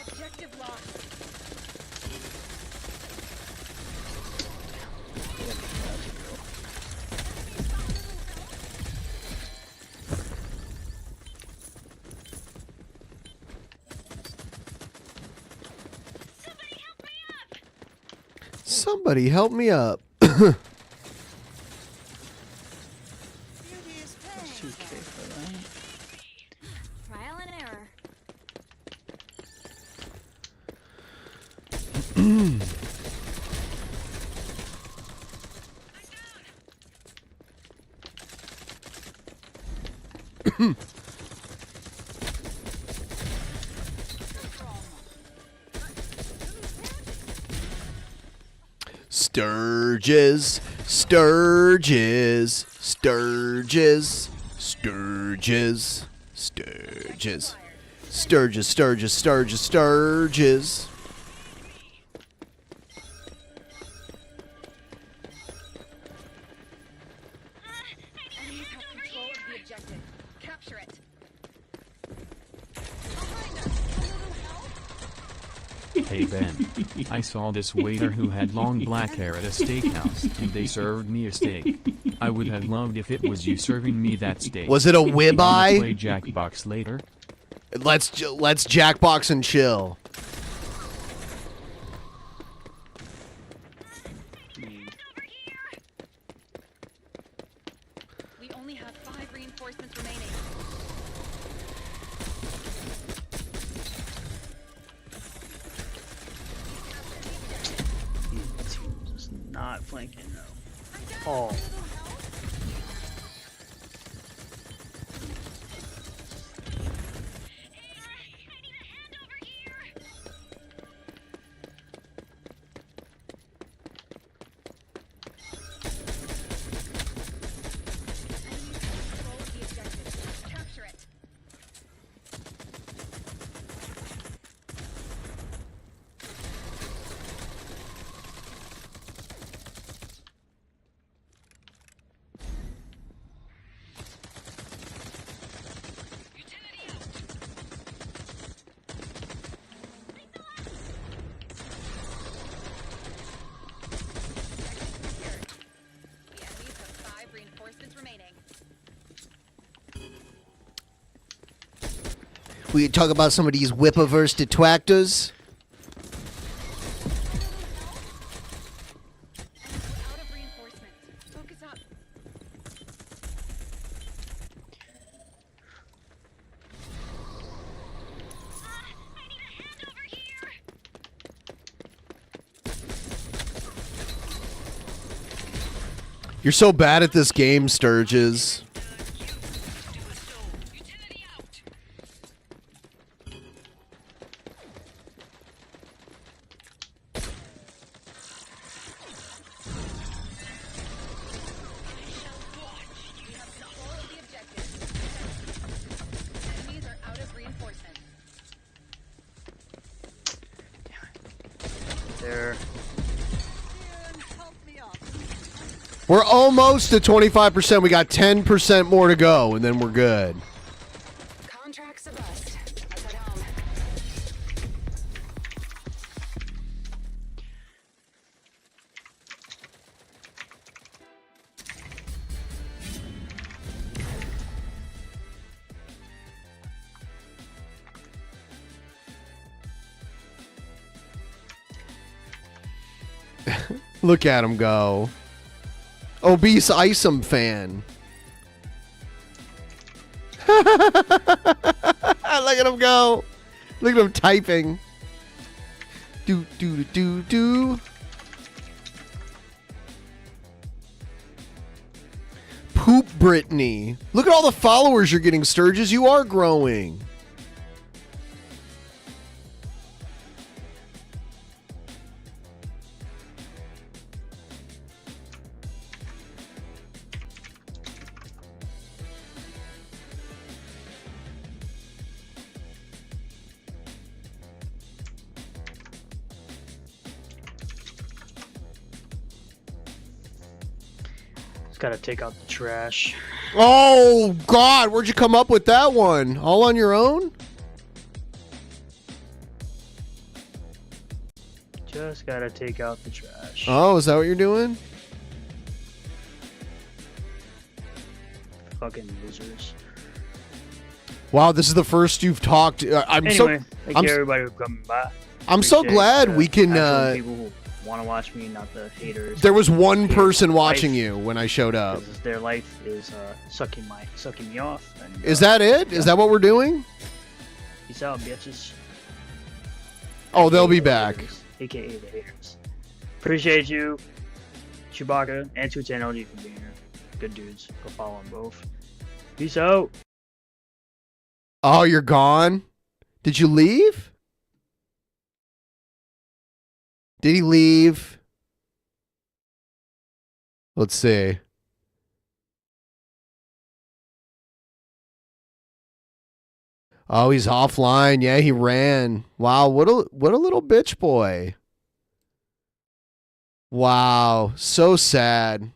Objective lost. Somebody help me up. 2K for that. Trial and error. Sturges, Sturges, Sturges, Sturges, Sturges, Sturges, Sturges, Sturges, Sturges. Enemies have control of the objective. Capture it. Hey Ben, I saw this waiter who had long black hair at a steakhouse and they served me a steak. I would have loved if it was you serving me that steak. Was it a whib Wanna eye? play Jackbox later? Let's Jackbox and Chill. We only have 5 reinforcements remaining. This team is just not flanking though. Oh. Control of the objective. Capture it. We talk about some of these whip-averse detractors. Out of reinforcements. Focus up. You're so bad at this game, Sturges. Enemies are out of reinforcements. There. We're almost at 25%. We got 10% more to go, and then we're good. Contracts a bust. Let's head home. Look at him go. Obese Isom fan. Look at him go. Look at him typing. Do, do, do, do. Poop Brittany. Look at all the followers you're getting, Sturges. You are growing. Gotta take out the trash. Oh, God. Where'd you come up with that one? All on your own? Just gotta take out the trash. Oh, is that what you're doing? Fucking losers. Wow, this is the first you've talked. I'm Anyway, thank I'm you s- everybody for coming by. I'm so Appreciate glad the we can. actual people who want to watch me, not the haters. There was one Their person watching life you when I showed up. is- Their life is sucking me off. And, Is that it? Is that what we're doing? Peace out, bitches. Oh, they'll be The back. haters, AKA the haters. Appreciate you, Chewbacca and 210LG for being here. Good dudes. Go follow them both. Peace out. Oh, you're gone? Did you leave? Did he leave? Let's see. Oh, he's offline. Yeah, he ran. Wow, what a little bitch boy. Wow, so sad.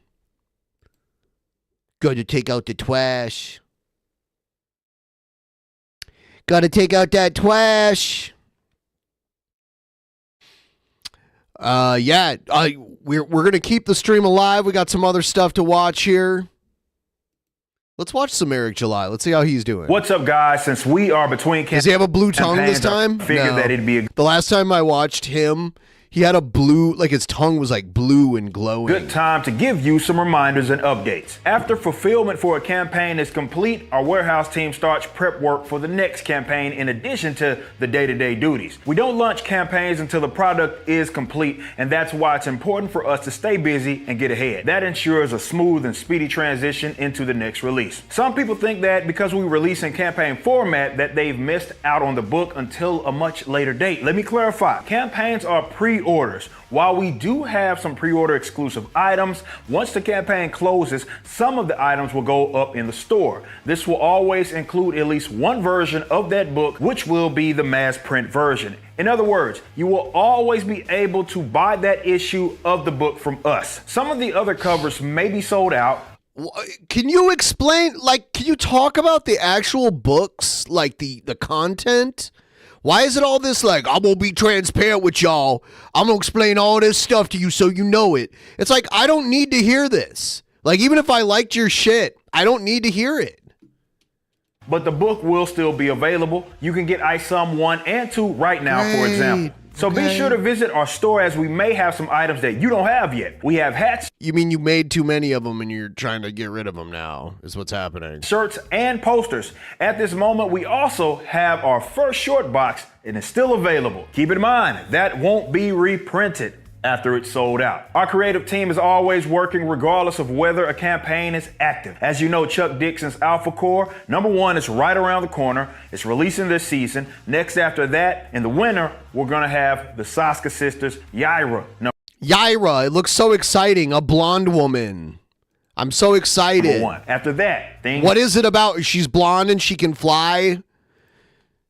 Got to take out the twash. Got to take out that twash. Yeah, we're gonna keep the stream alive. We got some other stuff to watch here. Let's watch some Eric July. Let's see how he's doing. What's up, guys? Since we are between Does he have a blue tongue this time? I figured No. that it'd be a The last time I watched him, he had a blue, like his tongue was like blue and glowing. good time to give you some reminders and updates. After fulfillment for a campaign is complete, our warehouse team starts prep work for the next campaign in addition to the day-to-day duties. We don't launch campaigns until the product is complete, and that's why it's important for us to stay busy and get ahead. That ensures a smooth and speedy transition into the next release. Some people think that because we release in campaign format that they've missed out on the book until a much later date. Let me clarify. Campaigns are pre-orders. While we do have some pre-order exclusive items, once the campaign closes, some of the items will go up in the store. This will always include at least one version of that book, which will be the mass print version. In other words, you will always be able to buy that issue of the book from us. Some of the other covers may be sold out. Can you explain, like, can you talk about the actual books, like the content? Why is it all this like, I'm going to be transparent with y'all. I'm going to explain all this stuff to you so you know it. It's like, I don't need to hear this. Like, even if I liked your shit, I don't need to hear it. but the book will still be available. You can get ISOM 1 and 2 right now, for example. So be sure to visit our store, as we may have some items that you don't have yet. We have hats. You mean you made too many of them and you're trying to get rid of them now, is what's happening. Shirts and posters. At this moment, we also have our first short box, and it's still available. Keep in mind, that won't be reprinted after it's sold out. Our creative team is always working regardless of whether a campaign is active. As you know, Chuck Dixon's Alpha Core #1 is right around the corner. It's releasing this season. Next after that, in the winter, we're gonna have the Saska sisters, Yaira. Yaira, it looks so exciting. A blonde woman. I'm so excited. #1. After that, what is it about? She's blonde and she can fly?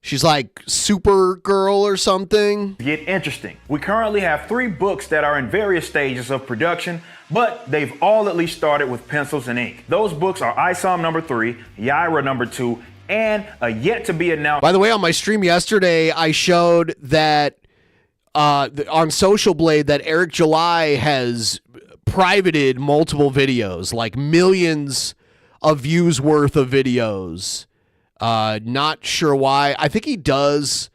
She's like Supergirl or something. Get interesting. We currently have 3 books that are in various stages of production, but they've all at least started with pencils and ink. Those books are ISOM #3, Yaira #2, and a yet to be announced. By the way, on my stream yesterday, I showed that on Social Blade that Eric July has privated multiple videos, like millions of views worth of videos. Not sure why. I think he does.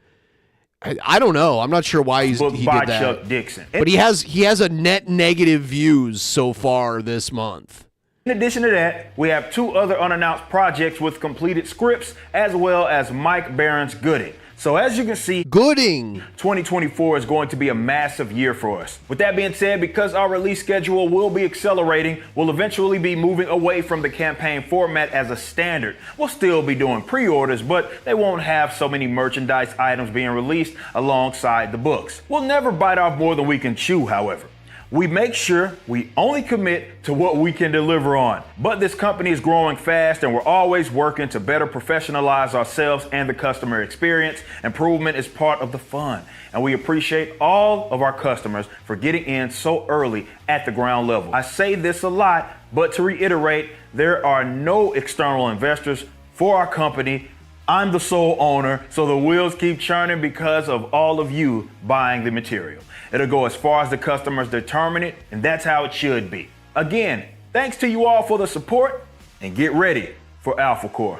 I don't know. I'm not sure why he did that. Chuck Dixon. But he has a net negative views so far this month. In addition to that, we have 2 other unannounced projects with completed scripts, as well as Mike Barron's Gooding. So as you can see, 2024 is going to be a massive year for us. With that being said, because our release schedule will be accelerating, we'll eventually be moving away from the campaign format as a standard. We'll still be doing pre-orders, but they won't have so many merchandise items being released alongside the books. We'll never bite off more than we can chew, however. We make sure we only commit to what we can deliver on. But this company is growing fast, and we're always working to better professionalize ourselves and the customer experience. Improvement is part of the fun, and we appreciate all of our customers for getting in so early at the ground level. I say this a lot, but to reiterate, there are no external investors for our company. I'm the sole owner, so the wheels keep churning because of all of you buying the material. It'll go as far as the customers determine it, and that's how it should be. Again, thanks to you all for the support, and get ready for Alpha Core.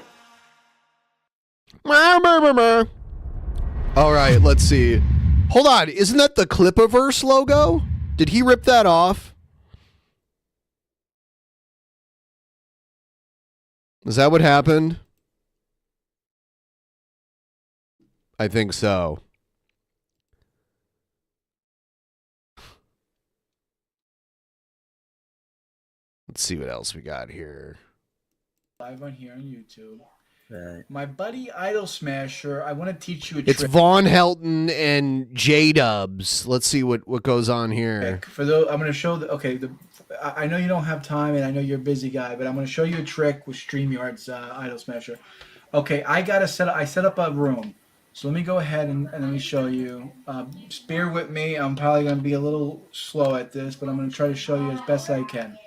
All right, let's see. Hold on, isn't that the Clipiverse logo? Did he rip that off? Is that what happened? I think so. Let's see what else we got here. Live on here on YouTube. Right. My buddy Idol Smasher, I want to teach you a trick. It's Von Helton and J-Dubs. Let's see what goes on here. For those, I'm going to show I know you don't have time, and I know you're a busy guy, but I'm going to show you a trick with StreamYard's Idol Smasher. Okay, I set up a room. So let me go ahead and let me show you. Just bear with me. I'm probably going to be a little slow at this, but I'm going to try to show you as best I can.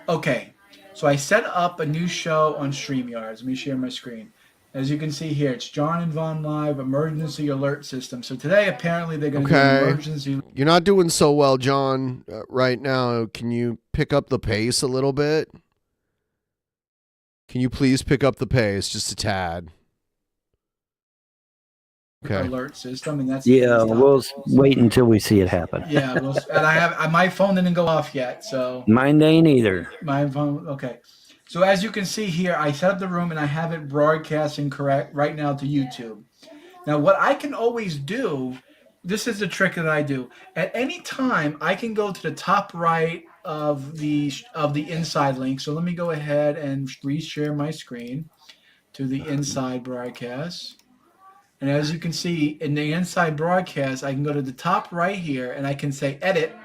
Okay, so I set up a new show on StreamYard. Let me share my screen. As you can see here, it's John and Von Live Emergency Alert System. So today, apparently, they're going to do an emergency. You're not doing so well, John, right now. Can you pick up the pace a little bit? Can you please pick up the pace just a tad? Okay. Alert system, and that's we'll wait until we see it happen. Yeah, and I have my phone didn't go off yet, so mine ain't either. My phone, okay. So as you can see here, I set up the room and I have it broadcasting correct right now to YouTube. Now, what I can always do, this is the trick that I do. At any time, I can go to the top right of the inside link. So let me go ahead and reshare my screen to the inside broadcast. And as you can see in the inside broadcast, I can go to the top right here and I can say edit,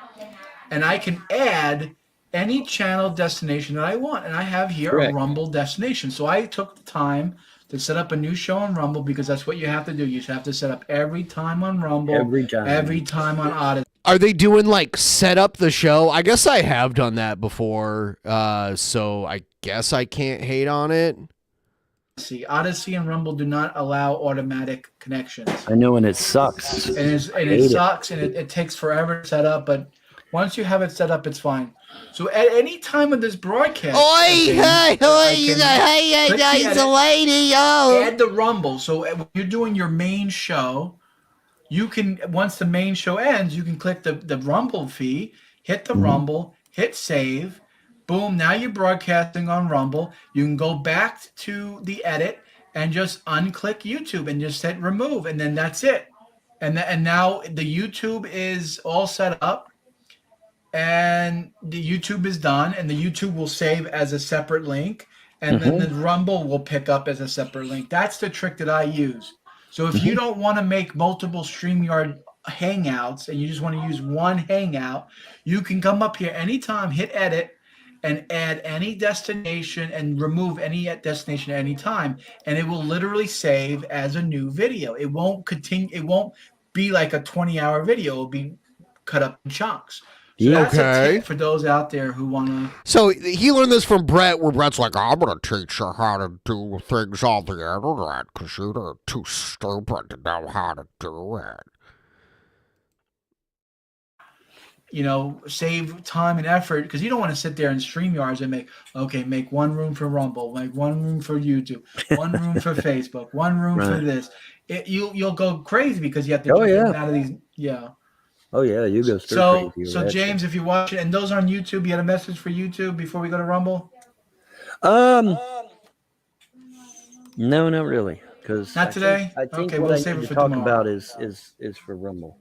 and I can add any channel destination that I want. And I have here a Rumble destination. So I took the time to set up a new show on Rumble, because that's what you have to do. You have to set up every time on Rumble, every time on Odyssey. Are they doing like set up the show? I guess I have done that before, so I guess I can't hate on it. Odyssey and Rumble do not allow automatic connections. I know, and it sucks. And it sucks, and it takes forever to set up. But once you have it set up, it's fine. So at any time of this broadcast, Hey, click the lady, yo. add the Rumble. So when you're doing your main show, you can, once the main show ends, you can click the Rumble fee, hit the Rumble, hit save, boom. Now you're broadcasting on Rumble. You can go back to the edit and just unclick YouTube and just hit remove, and then that's it. And now the YouTube is all set up, and the YouTube is done, and the YouTube will save as a separate link, and then the Rumble will pick up as a separate link. That's the trick that I use. So if you don't want to make multiple StreamYard hangouts and you just want to use one hangout, you can come up here anytime, hit edit, and add any destination and remove any destination at any time, and it will literally save as a new video. It won't continue. It won't be like a 20-hour video. It'll be cut up in chunks. So that's a tip for those out there who want to. So he learned this from Brett, where Brett's like, I'm going to teach you how to do things on the internet because you're too stupid to know how to do it. You know, save time and effort, because you don't want to sit there in StreamYards and make one room for Rumble, make one room for YouTube, one room for Facebook, one room for this. You'll go crazy because you have to get out of these. Yeah. Oh yeah, you go straight crazy. So James, if you watch it, and those on YouTube, you had a message for YouTube before we go to Rumble? No, not really. Because not today. I think okay, what we'll I save need it to for talk tomorrow. about is for Rumble.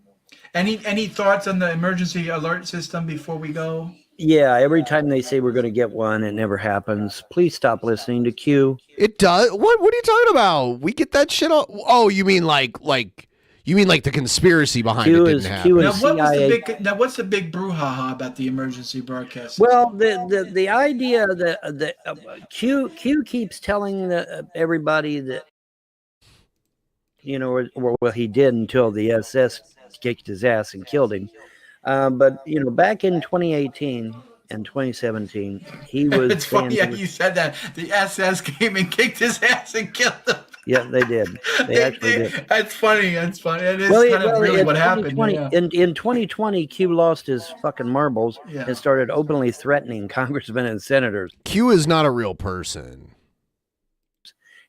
Any thoughts on the emergency alert system before we go? Yeah, every time they say we're going to get one, it never happens. Please stop listening to Q. It does. What are you talking about? We get that shit on. Oh, you mean like the conspirity behind it didn't happen. Now, what's the big brouhaha about the emergency broadcast? Well, the idea that Q keeps telling everybody that, you know, well, he did until the SS kicked his ass and killed him. But you know, back in 2018 and 2017, he was. It's funny how you said that. The SS came and kicked his ass and killed him. Yeah, they did. They actually did. That's funny. That's funny. It is really what happened. Yeah. In 2020, Q lost his fucking marbles and started openly threatening congressmen and senators. Q is not a real person.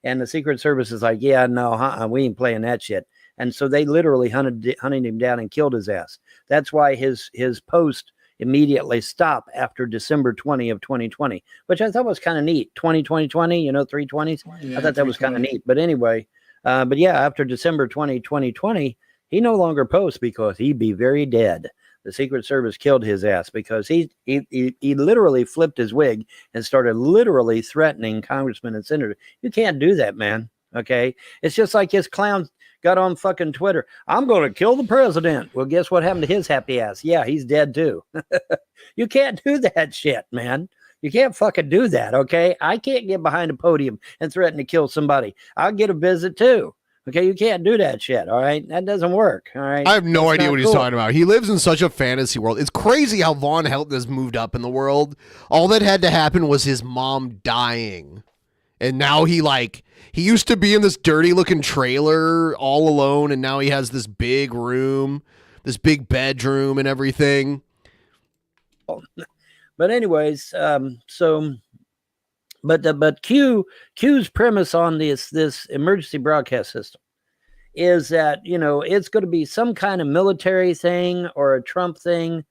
And the Secret Service is like, yeah, no, we ain't playing that shit. And so they literally hunted him down and killed his ass. That's why his post immediately stopped after December 20 of 2020, which I thought was kind of neat. 2020, you know, 320s. Yeah, I thought that was kind of neat. But anyway, but yeah, after December 2020, he no longer posts because he'd be very dead. The Secret Service killed his ass because he literally flipped his wig and started literally threatening congressmen and senators. You can't do that, man. Okay. It's just like his clown got on fucking Twitter. I'm going to kill the president. Well, guess what happened to his happy ass? Yeah, he's dead too. You can't do that shit, man. You can't fucking do that. Okay. I can't get behind a podium and threaten to kill somebody. I'll get a visit too. Okay, you can't do that shit, all right? That doesn't work, all right? I have no idea what he's talking about. He lives in such a fantasy world. It's crazy how Von Helton has moved up in the world. All that had to happen was his mom dying. And now he used to be in this dirty-looking trailer all alone, and now he has this big room, this big bedroom and everything. But anyways, But Q's premise on this emergency broadcast system is that, you know, it's going to be some kind of military thing or a Trump thing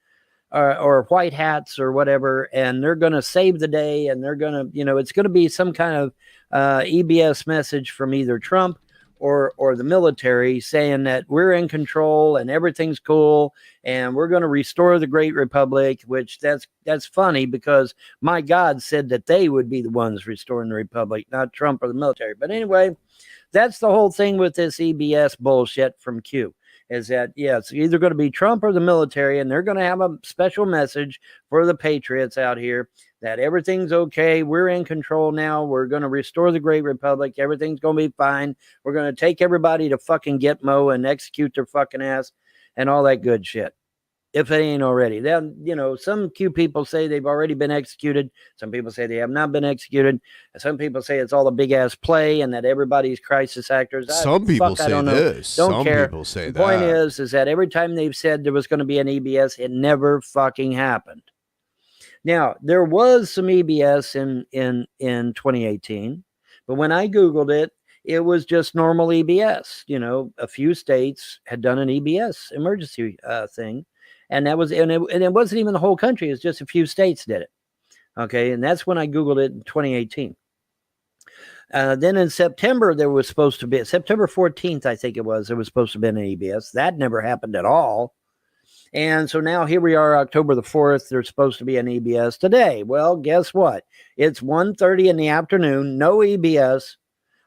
or white hats or whatever, and they're going to save the day, and they're going to, you know, it's going to be some kind of EBS message from either Trump or the military saying that we're in control and everything's cool and we're going to restore the Great Republic, which that's funny because my God said that they would be the ones restoring the Republic, not Trump or the military. But anyway, that's the whole thing with this EBS bullshit from Q. Is that, yeah, it's either going to be Trump or the military, and they're going to have a special message for the patriots out here that everything's okay. We're in control now. We're going to restore the Great Republic. Everything's going to be fine. We're going to take everybody to fucking Gitmo and execute their fucking ass and all that good shit. If they ain't already. Then, you know, some Q people say they've already been executed. Some people say they have not been executed. And some people say it's all a big ass play and that everybody's crisis actors. Some people say this. Don't care. Some people say that. The point is that every time they've said there was going to be an EBS, it never fucking happened. Now, there was some EBS in 2018, but when I Googled it, it was just normal EBS. You know, a few states had done an EBS emergency thing, and that was and it wasn't even the whole country. It was just a few states did it. Okay, and that's when I Googled it in 2018. Then in September, there was supposed to be September 14th, I think it was. There was supposed to be an EBS. That never happened at all. And so now here we are, October the 4th. There's supposed to be an EBS today. Well, guess what? It's 1:30 in the afternoon. No EBS.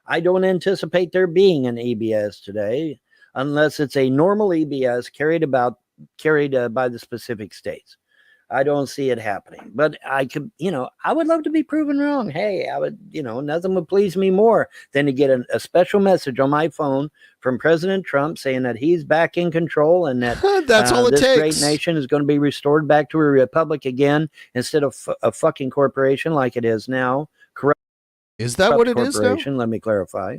I don't anticipate there being an EBS today unless it's a normal EBS carried by the specific states. I don't see it happening, but I could, I would love to be proven wrong. Hey, I would, nothing would please me more than to get a special message on my phone from President Trump saying that he's back in control and that that's all it this takes. great nation is going to be restored back to a republic again instead of a fucking corporation like it is now. Corrupt. Is that what it is now? Let me clarify.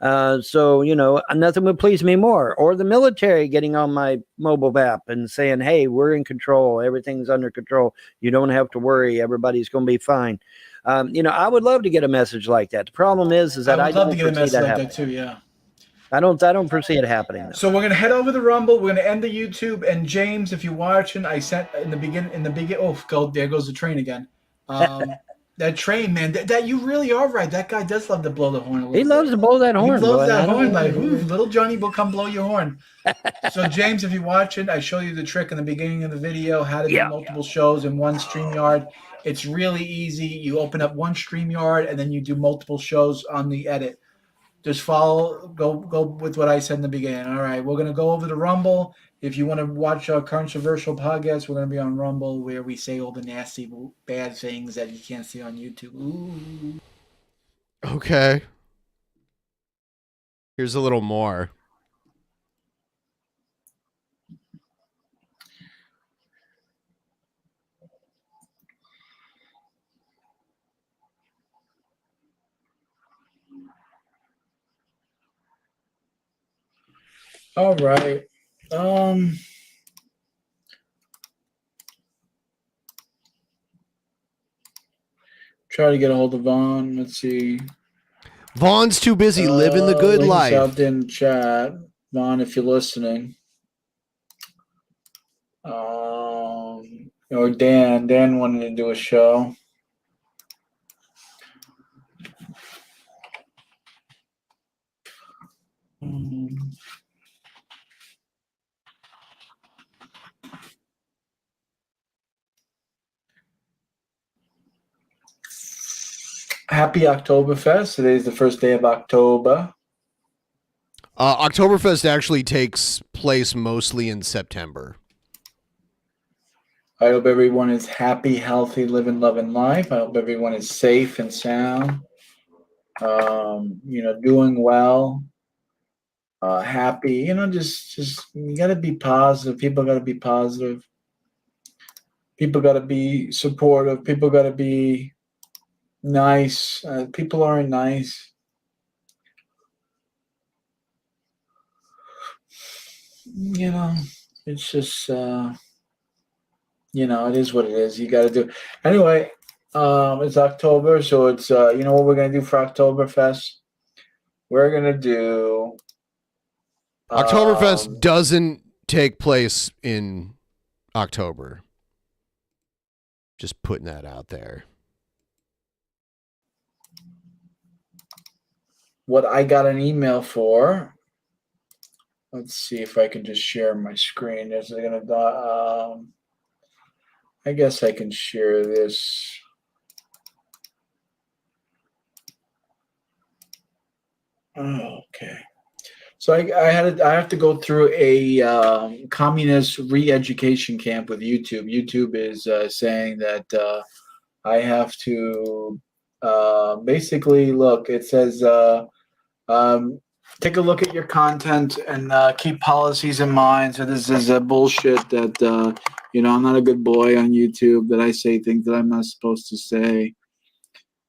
So, nothing would please me more. Or the military getting on my mobile app and saying, hey, we're in control. Everything's under control. You don't have to worry. Everybody's going to be fine. I would love to get a message like that. The problem is that I would love to get a message like that too. Yeah. I don't foresee it happening. Though. So we're gonna head over to Rumble. We're gonna end the YouTube. And James, if you're watching, I sent in the beginning. Oh, there goes the train again. That train, man. That you really are right. That guy does love to blow the horn. He loves to blow that horn. He loves that horn. Like, little Johnny will come blow your horn. So James, if you're watching, I show you the trick in the beginning of the video, how to do multiple shows in one StreamYard. It's really easy. You open up one StreamYard and then you do multiple shows on the edit. Just go with what I said in the beginning. All right, we're gonna go over to Rumble. If you want to watch our controversial podcast, we're gonna be on Rumble where we say all the nasty, bad things that you can't see on YouTube. Ooh. Okay. Here's a little more. All right. Try to get a hold of Vaughn. Let's see. Vaughn's too busy living the good life. Out in chat, Vaughn, if you're listening. Or Dan. Dan wanted to do a show. Happy Oktoberfest. Today is the first day of October. Oktoberfest actually takes place mostly in September. I hope everyone is happy, healthy, living, loving life. I hope everyone is safe and sound. Doing well. Happy. Just you got to be positive. People got to be positive. People got to be supportive. People got to be nice. People aren't nice. It's just, it is what it is. You got to do. Anyway, it's October, so it's, what we're going to do for Oktoberfest? We're going to do. Oktoberfest doesn't take place in October. Just putting that out there. What I got an email for. Let's see if I can just share my screen. Is it gonna? I guess I can share this. Okay. So I have to go through a communist re-education camp with YouTube. YouTube is saying that I have to basically look. It says. Take a look at your content and keep policies in mind. So this is bullshit that, I'm not a good boy on YouTube, that I say things that I'm not supposed to say.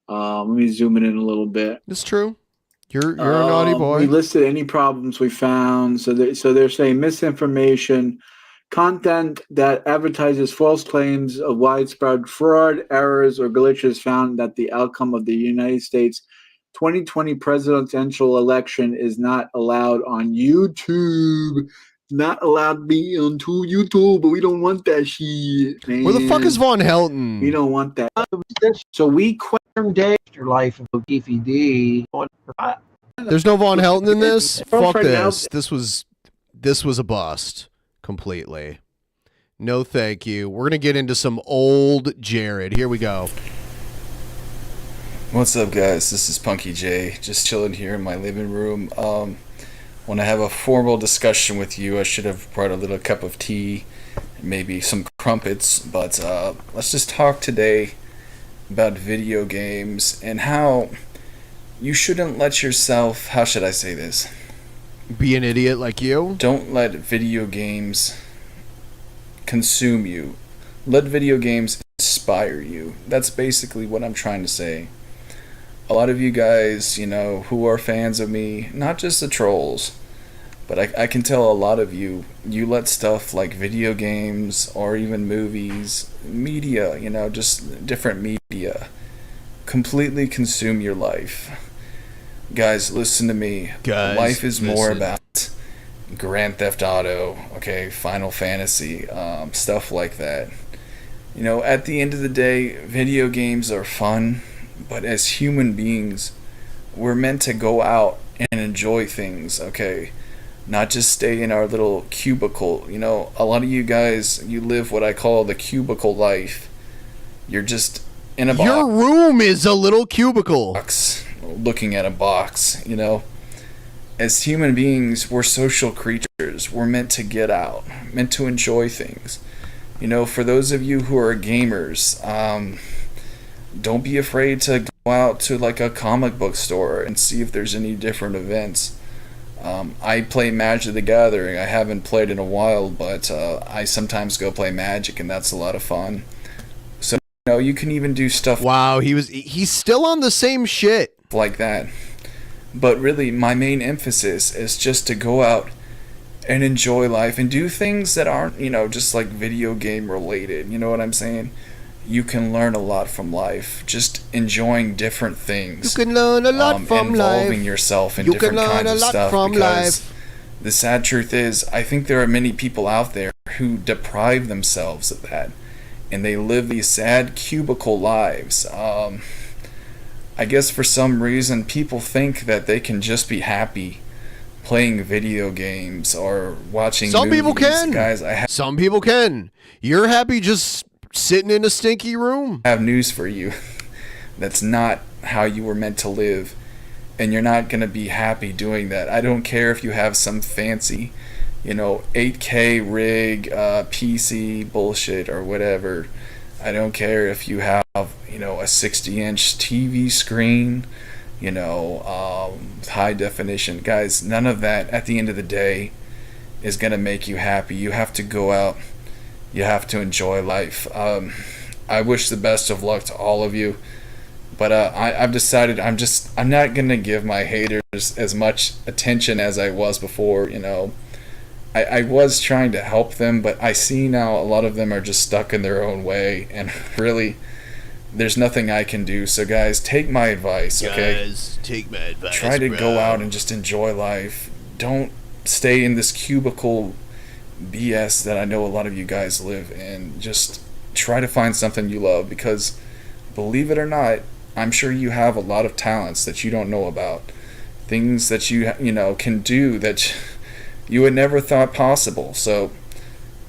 Let me zoom it in a little bit. It's true. You're a naughty boy. We listed any problems we found. So they're saying misinformation, Content that advertises false claims of widespread fraud, errors, or glitches found that the outcome of the United States 2020 presidential election is not allowed on YouTube. Not allowed to be on YouTube, but we don't want that shit, man. Where the fuck is Von Helton? We don't want that. So we question day your life of Beefy D. There's no Von Helton in this? Fuck Girlfriend now- this. This was a bust. Completely. No thank you. We're going to get into some old Jared. Here we go. What's up, guys? This is Punky J, just chilling here in my living room. When I have a formal discussion with you, I should have brought a little cup of tea, maybe some crumpets, but let's just talk today about video games and how you shouldn't let yourself, how should I say this? Be an idiot like you? Don't let video games consume you. Let video games inspire you. That's basically what I'm trying to say. A lot of you guys, you know, who are fans of me, not just the trolls, but I can tell a lot of you, you let stuff like video games or even movies, media, you know, just different media, completely consume your life. Guys, listen to me. Guys, life is more listen. about Grand Theft Auto, okay, Final Fantasy, stuff like that. You know, at the end of the day, video games are fun, but as human beings, we're meant to go out and enjoy things, okay? Not just stay in our little cubicle. You know, a lot of you guys, you live what I call the cubicle life. You're just in a box. Your room is a little cubicle. Looking at a box, you know. As human beings, we're social creatures. We're meant to get out, meant to enjoy things. You know, for those of you who are gamers, don't be afraid to go out to like a comic book store and see if there's any different events. I play Magic the Gathering. I haven't played in a while, but I sometimes go play Magic, and that's a lot of fun. So, you know, you can even do stuff. Wow, he's still on the same shit. Like that. But really, my main emphasis is just to go out and enjoy life and do things that aren't, you know, just like video game related. You know what I'm saying? You can learn a lot from life. Just enjoying different things. You can learn a lot from life. Involving yourself in You different can learn kinds a of lot stuff. from Because life. the sad truth is, I think there are many people out there who deprive themselves of that. And they live these sad cubicle lives. I guess for some reason people think that they can just be happy playing video games or watching Some movies. people can. Guys, Some people can. You're happy just sitting in a stinky room. I have news for you. That's not how you were meant to live. And you're not going to be happy doing that. I don't care if you have some fancy, you know, 8K rig, PC bullshit or whatever. I don't care if you have, you know, a 60-inch TV screen, you know, high definition. Guys, none of that at the end of the day is going to make you happy. You have to go out. You have to enjoy life. I wish the best of luck to all of you. But I've decided I'm not going to give my haters as much attention as I was before, you know. I was trying to help them, but I see now a lot of them are just stuck in their own way, and really, there's nothing I can do. So guys, take my advice, okay? Guys, take my advice. Try to bro. go out and just enjoy life. Don't stay in this cubicle BS that I know a lot of you guys live in. Just try to find something you love, because believe it or not, I'm sure you have a lot of talents that you don't know about. Things that you know can do that you had never thought possible. So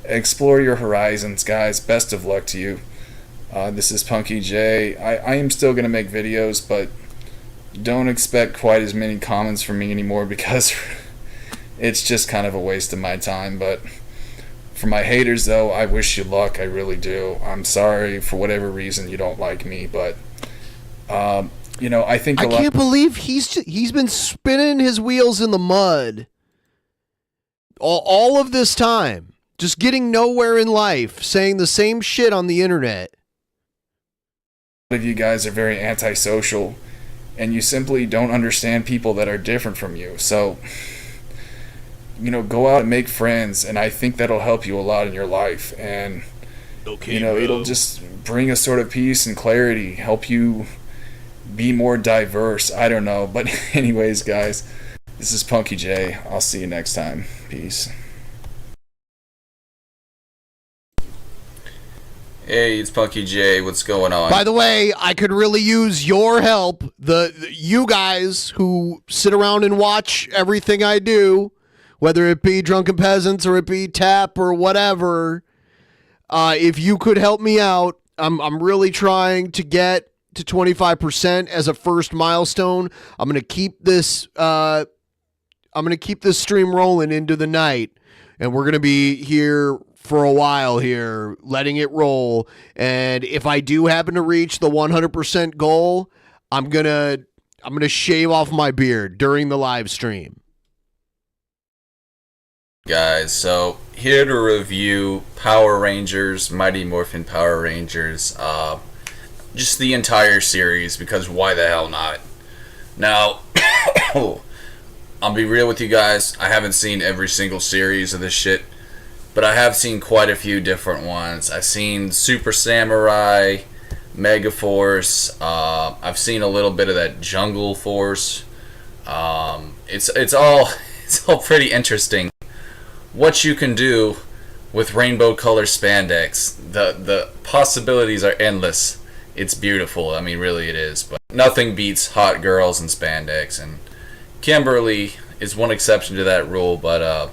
explore your horizons, guys. Best of luck to you. This is Punky J. I am still going to make videos, but don't expect quite as many comments from me anymore, because it's just kind of a waste of my time. But for my haters, though, I wish you luck. I really do. I'm sorry for whatever reason you don't like me, but you know, I think I can't believe he's been spinning his wheels in the mud all of this time, just getting nowhere in life, saying the same shit on the internet. A lot of you guys are very antisocial, and you simply don't understand people that are different from you. So go out and make friends, and I think that'll help you a lot in your life. And okay, it'll just bring a sort of peace and clarity, help you be more diverse. I don't know, but anyways, guys, this is Punky J. I'll see you next time. Peace. Hey, it's Punky J. What's going on? By the way, I could really use your help. You guys who sit around and watch everything I do, whether it be Drunken Peasants or it be Tap or whatever, if you could help me out, I'm really trying to get to 25% as a first milestone. I'm gonna keep this stream rolling into the night, and we're gonna be here for a while here, letting it roll. And if I do happen to reach the 100% goal, I'm gonna shave off my beard during the live stream. Guys, so here to review Power Rangers, Mighty Morphin Power Rangers, just the entire series, because why the hell not? Now, I'll be real with you guys, I haven't seen every single series of this shit, but I have seen quite a few different ones. I've seen Super Samurai, Megaforce, I've seen a little bit of that Jungle Force. It's all pretty interesting what you can do with rainbow color spandex. The possibilities are endless. It's beautiful. I mean, really it is. But nothing beats hot girls and spandex, and Kimberly is one exception to that rule, but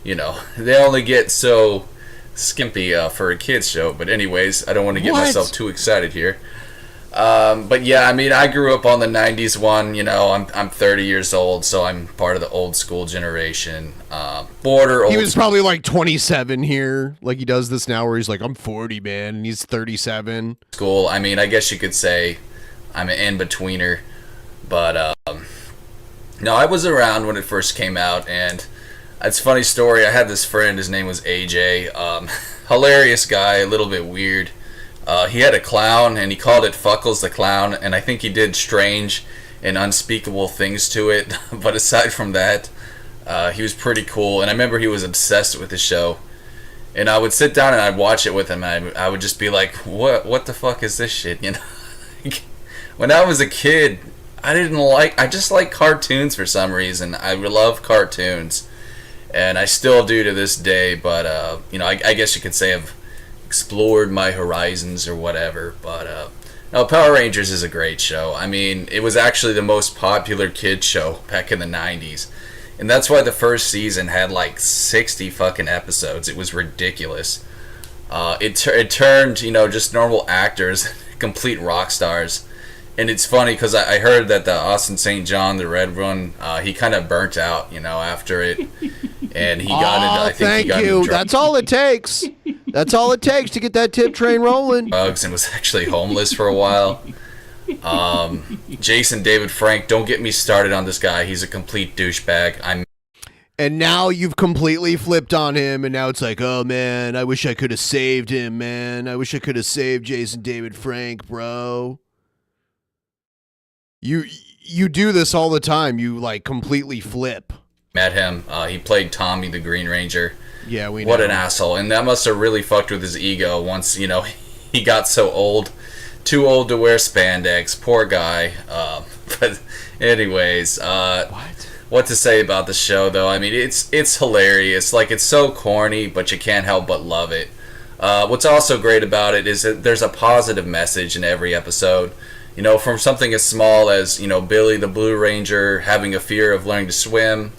they only get so skimpy for a kids show. But anyways, I don't want to get myself too excited here. But yeah, I mean, I grew up on the 90s one. I'm 30 years old, so I'm part of the old school generation. He was probably like 27 here, like he does this now, where he's like, I'm 40, man, and he's 37. School. I mean, I guess you could say I'm an in-betweener. But no, I was around when it first came out, and it's a funny story. I had this friend, his name was AJ. Hilarious guy, a little bit weird. He had a clown, and he called it Fuckles the Clown, and I think he did strange and unspeakable things to it. But aside from that, he was pretty cool, and I remember he was obsessed with the show. And I would sit down and I'd watch it with him, and I would just be like, what the fuck is this shit, When I was a kid, I just like cartoons for some reason. I love cartoons, and I still do to this day, but, I guess you could say I've explored my horizons or whatever. But no, Power Rangers is a great show. I mean, it was actually the most popular kids show back in the 90s, and that's why the first season had like 60 fucking episodes. It was ridiculous. It turned just normal actors complete rock stars. And it's funny because I heard that the Austin St. John, the red one, he kind of burnt out after it, and he got into, I think he got into drugs. That's all it takes. That's all it takes to get that tip train rolling. Drugs, and was actually homeless for a while. Jason David Frank, don't get me started on this guy. He's a complete douchebag. And now you've completely flipped on him, and now it's like, oh man, I wish I could have saved him, man. I wish I could have saved Jason David Frank, bro. You do this all the time. You like completely flip. Met him. He played Tommy the Green Ranger. Yeah, we know. What an asshole. And that must have really fucked with his ego once, he got so old. Too old to wear spandex. Poor guy. But anyways, what to say about the show, though? I mean, it's hilarious. Like, it's so corny, but you can't help but love it. What's also great about it is that there's a positive message in every episode. From something as small as, Billy the Blue Ranger having a fear of learning to swim,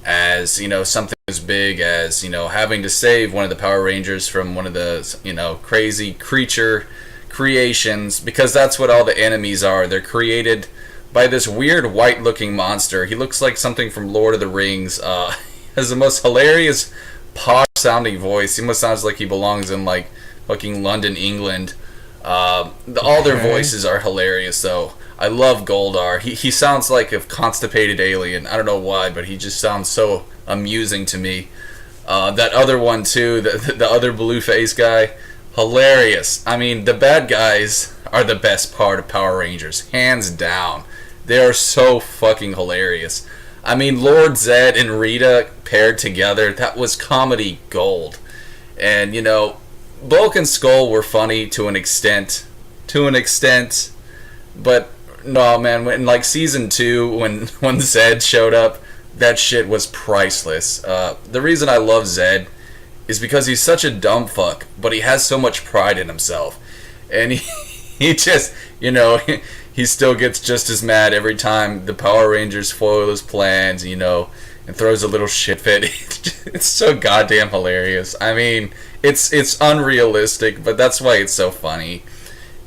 as, something as big as, having to save one of the Power Rangers from one of the, crazy creature creations, because that's what all the enemies are. They're created by this weird white-looking monster. He looks like something from Lord of the Rings. He has the most hilarious, posh-sounding voice. He almost sounds like he belongs in, like, fucking London, England. All their voices are hilarious, though. I love Goldar. He sounds like a constipated alien. I don't know why, but he just sounds so amusing to me. That other one, too, the other blue face guy, hilarious. I mean, the bad guys are the best part of Power Rangers, hands down. They are so fucking hilarious. I mean, Lord Zed and Rita paired together, that was comedy gold. And, you know, Bulk and Skull were funny to an extent. But, no, man, when, like, Season 2, when Zed showed up, that shit was priceless. The reason I love Zed is because he's such a dumb fuck, but he has so much pride in himself. And he just, you know, he still gets just as mad every time the Power Rangers foil his plans, you know, and throws a little shit fit. It's so goddamn hilarious. I mean, it's unrealistic, but that's why it's so funny.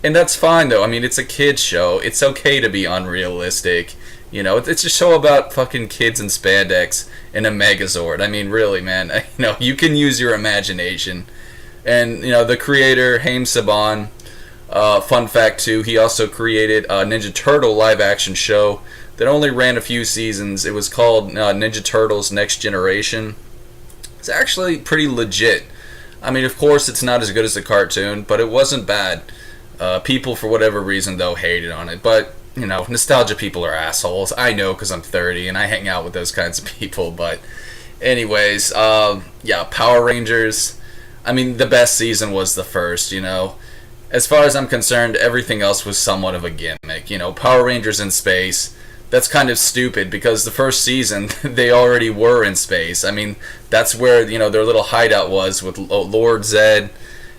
And that's fine, though. I mean, it's a kid's show. It's okay to be unrealistic. You know, it's a show about fucking kids in spandex and a Megazord. I mean, really, man. You know, you can use your imagination. And, you know, the creator, Haim Saban, fun fact, too, he also created a Ninja Turtle live-action show that only ran a few seasons. It was called Ninja Turtles Next Generation. It's actually pretty legit. I mean, of course, it's not as good as the cartoon, but it wasn't bad. People, for whatever reason, though, hated on it. But, you know, nostalgia people are assholes. I know because I'm 30 and I hang out with those kinds of people. But anyways, yeah, Power Rangers. I mean, the best season was the first, you know. As far as I'm concerned, everything else was somewhat of a gimmick. You know, Power Rangers in space, that's kind of stupid because the first season, they already were in space. I mean, that's where, you know, their little hideout was with Lord Zed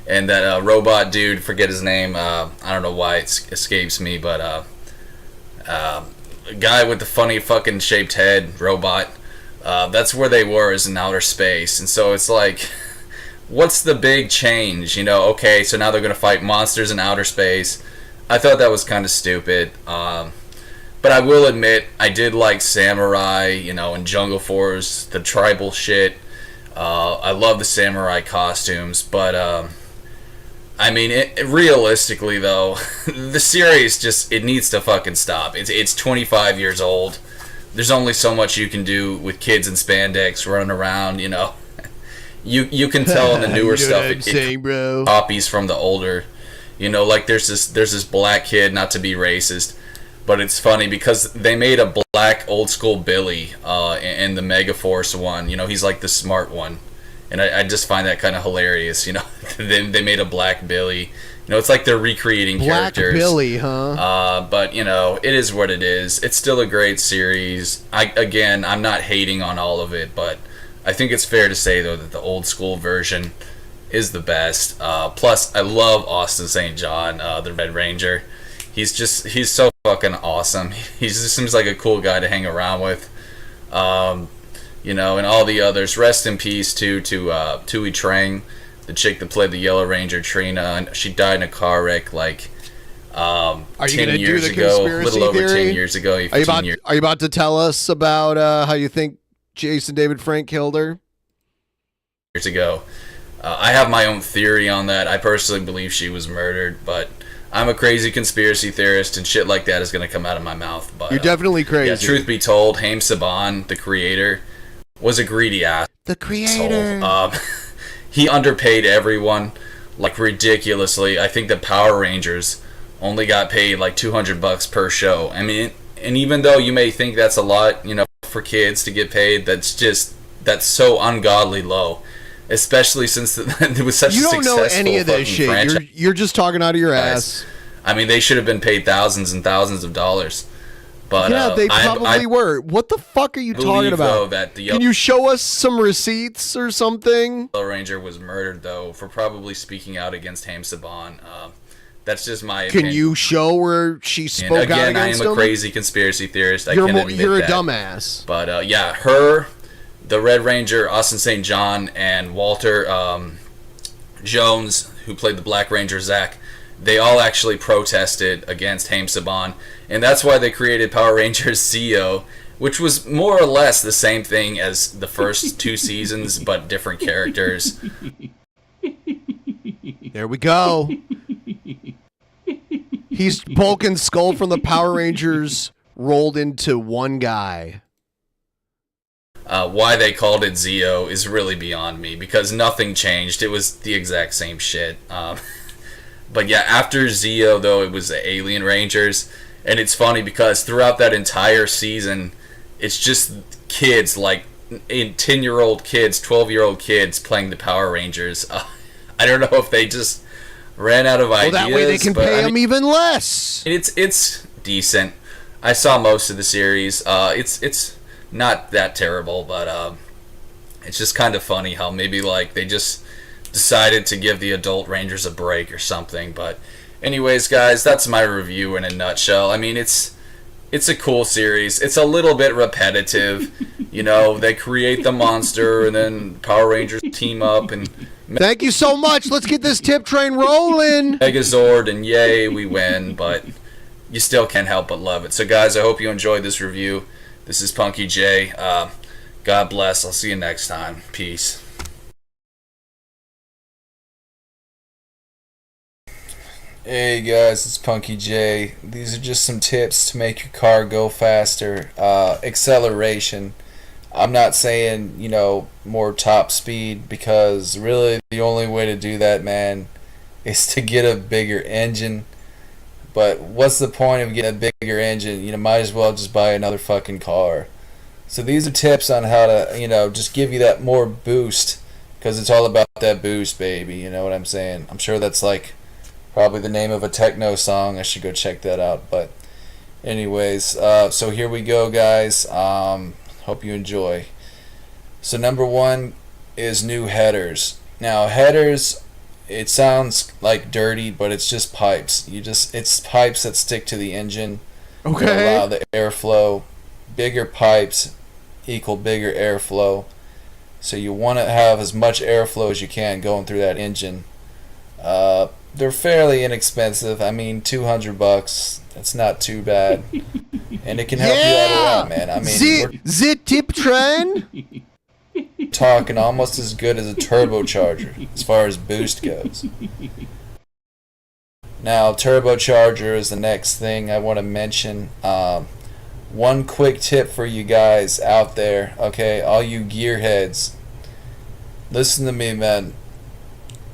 and that robot dude, forget his name. I don't know why it escapes me, but a guy with the funny fucking shaped head, robot. That's where they were, is in outer space. And so it's like, what's the big change? You know, okay, so now they're going to fight monsters in outer space. I thought that was kind of stupid. But I will admit, I did like Samurai, you know, and Jungle Force, the tribal shit. I love the Samurai costumes, but I mean, realistically though, the series just, it needs to fucking stop. It's 25 years old. There's only so much you can do with kids in spandex running around, you know. You can tell in the newer stuff it copies from the older. You know, like there's this black kid, not to be racist, but it's funny because they made a black old school Billy in the Megaforce one. You know, he's like the smart one. And I just find that kind of hilarious, you know. They made a black Billy. You know, it's like they're recreating Black characters. Billy, huh? But, you know, it is what it is. It's still a great series. I'm not hating on all of it, but I think it's fair to say, though, that the old school version is the best. Plus, I love Austin St. John, the Red Ranger. He's so fucking awesome. He just seems like a cool guy to hang around with. You know, and all the others. Rest in peace to Tui Trang, the chick that played the Yellow Ranger, Trina. And she died in a car wreck like 10 years ago, a little over 10 years ago. Are you about to tell us about how you think Jason David Frank killed her? Years ago. I have my own theory on that. I personally believe she was murdered, but I'm a crazy conspiracy theorist, and shit like that is going to come out of my mouth. But you're definitely crazy. Yeah, truth be told, Haim Saban, the creator, was a greedy ass. The creator. He underpaid everyone, like ridiculously. I think the Power Rangers only got paid like $200 per show. I mean, and even though you may think that's a lot, you know, for kids to get paid, that's so ungodly low. Especially since it was such a successful fucking franchise. You don't know any of this shit. You're just talking out of your ass. I mean, they should have been paid thousands and thousands of dollars. But yeah, they probably were. What the fuck are you talking about? Can you show us some receipts or something? Yellow Ranger was murdered, though, for probably speaking out against Haim Saban. That's just my opinion. Can you show where she spoke out against him? Again, I am a crazy conspiracy theorist. You're a dumbass. But yeah, her, the Red Ranger, Austin St. John, and Walter Jones, who played the Black Ranger, Zach, they all actually protested against Haim Saban, and that's why they created Power Rangers Zeo, which was more or less the same thing as the first 2 seasons, but different characters. There we go. He's Bulk and Skull from the Power Rangers rolled into one guy. Why they called it Zeo is really beyond me, because nothing changed. It was the exact same shit. But yeah, after Zeo, though, it was the Alien Rangers. And it's funny because throughout that entire season, it's just kids, like 10-year-old kids, 12-year-old kids playing the Power Rangers. I don't know if they just ran out of ideas. Well, that way they can pay them even less. It's decent. I saw most of the series. It's not that terrible, but it's just kind of funny how maybe like they just decided to give the adult Rangers a break or something. But anyways, guys, that's my review in a nutshell. I mean, it's a cool series. It's a little bit repetitive. You know, they create the monster and then Power Rangers team up and thank you so much. Let's get this tip train rolling. Megazord, and yay, we win, but you still can't help but love it. So guys, I hope you enjoyed this review. This is Punky J. God bless. I'll see you next time. Peace. Hey guys, it's Punky J. These are just some tips to make your car go faster. Acceleration. I'm not saying, you know, more top speed, because really the only way to do that, man, is to get a bigger engine. But what's the point of getting a bigger engine? You know, might as well just buy another fucking car. So these are tips on how to, you know, just give you that more boost, because it's all about that boost, baby. You know what I'm saying? I'm sure that's like probably the name of a techno song. I should go check that out. But anyways, so here we go, guys. Hope you enjoy. So number one is new headers. Now headers, it sounds like dirty, but it's just pipes. It's pipes that stick to the engine. Okay. That allow the airflow. Bigger pipes equal bigger airflow. So you want to have as much airflow as you can going through that engine. They're fairly inexpensive. I mean, $200. That's not too bad, and it can help you out a lot, man. I mean, the tip train. Talking almost as good as a turbocharger as far as boost goes. Now, turbocharger is the next thing I want to mention. One quick tip for you guys out there, okay, all you gearheads. Listen to me, man.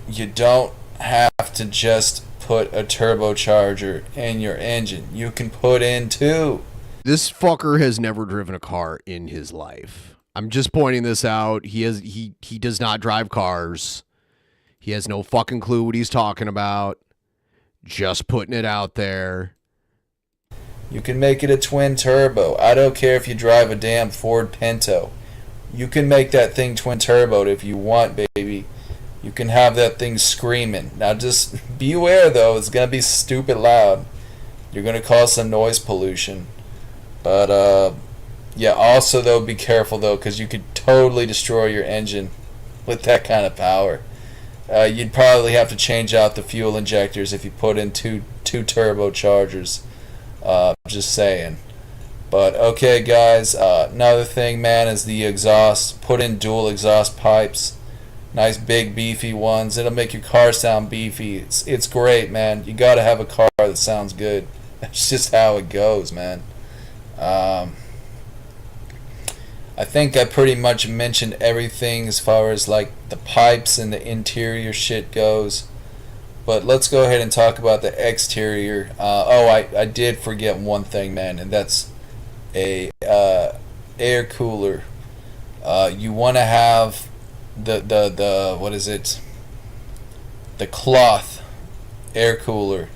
You don't have to just put a turbocharger in your engine. You can put in two. This fucker has never driven a car in his life. I'm just pointing this out. He does not drive cars. He has no fucking clue what he's talking about. Just putting it out there. You can make it a twin turbo. I don't care if you drive a damn Ford Pinto. You can make that thing twin turboed if you want, baby. You can have that thing screaming. Now just beware though, it's going to be stupid loud. You're going to cause some noise pollution. But yeah, also though, be careful though, because you could totally destroy your engine with that kind of power. You'd probably have to change out the fuel injectors if you put in two turbochargers. Just saying. But okay guys, another thing, man, is the exhaust. Put in dual exhaust pipes. Nice big beefy ones. It'll make your car sound beefy. It's great, man. You gotta have a car that sounds good. That's just how it goes, man. I think I pretty much mentioned everything as far as like the pipes and the interior shit goes. But let's go ahead and talk about the exterior. I did forget one thing, man, and that's a air cooler. You want to have the what is it? The cloth air cooler.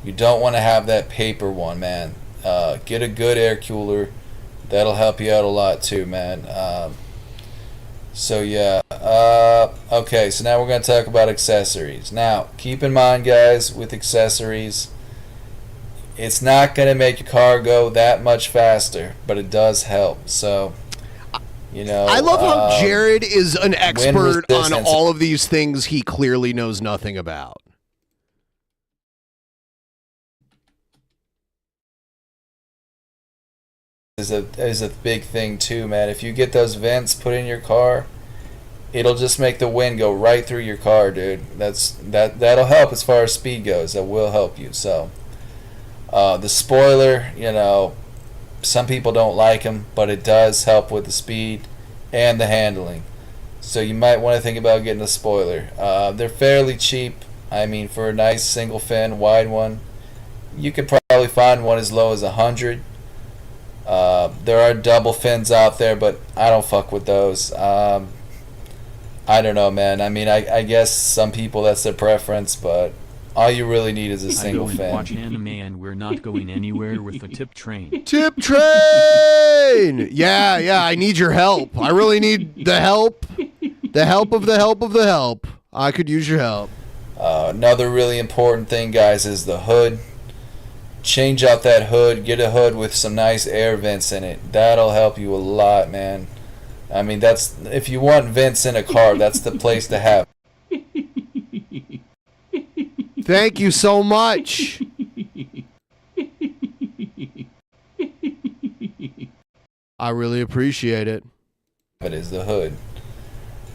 You don't want to have that paper one, man. Get a good air cooler. That'll help you out a lot too, man. So yeah. Okay, so now we're going to talk about accessories. Now, keep in mind, guys, with accessories, it's not going to make your car go that much faster, but it does help. So, you know, I love how Jared is an expert on all of these things he clearly knows nothing about. Is a big thing too, man. If you get those vents put in your car, it'll just make the wind go right through your car, dude. That'll help as far as speed goes. That will help you. So the spoiler, you know, some people don't like them, but it does help with the speed and the handling. So you might want to think about getting a spoiler. They're fairly cheap. I mean, for a nice single fin wide one, you could probably find one as low as $100. There are double fins out there, but I don't fuck with those. I don't know, man. I mean, I guess some people that's their preference, but all you really need is a single I go and fin. watch anime and we're not going anywhere with the tip train. Tip train! Yeah, I need your help. I really need the help. The help of the help of the help. I could use your help. Another really important thing, guys, is the hood. Change out that hood. Get a hood with some nice air vents in it. That'll help you a lot, man. I mean, that's if you want vents in a car, that's the place to have. Thank you so much. I really appreciate it. It is the hood.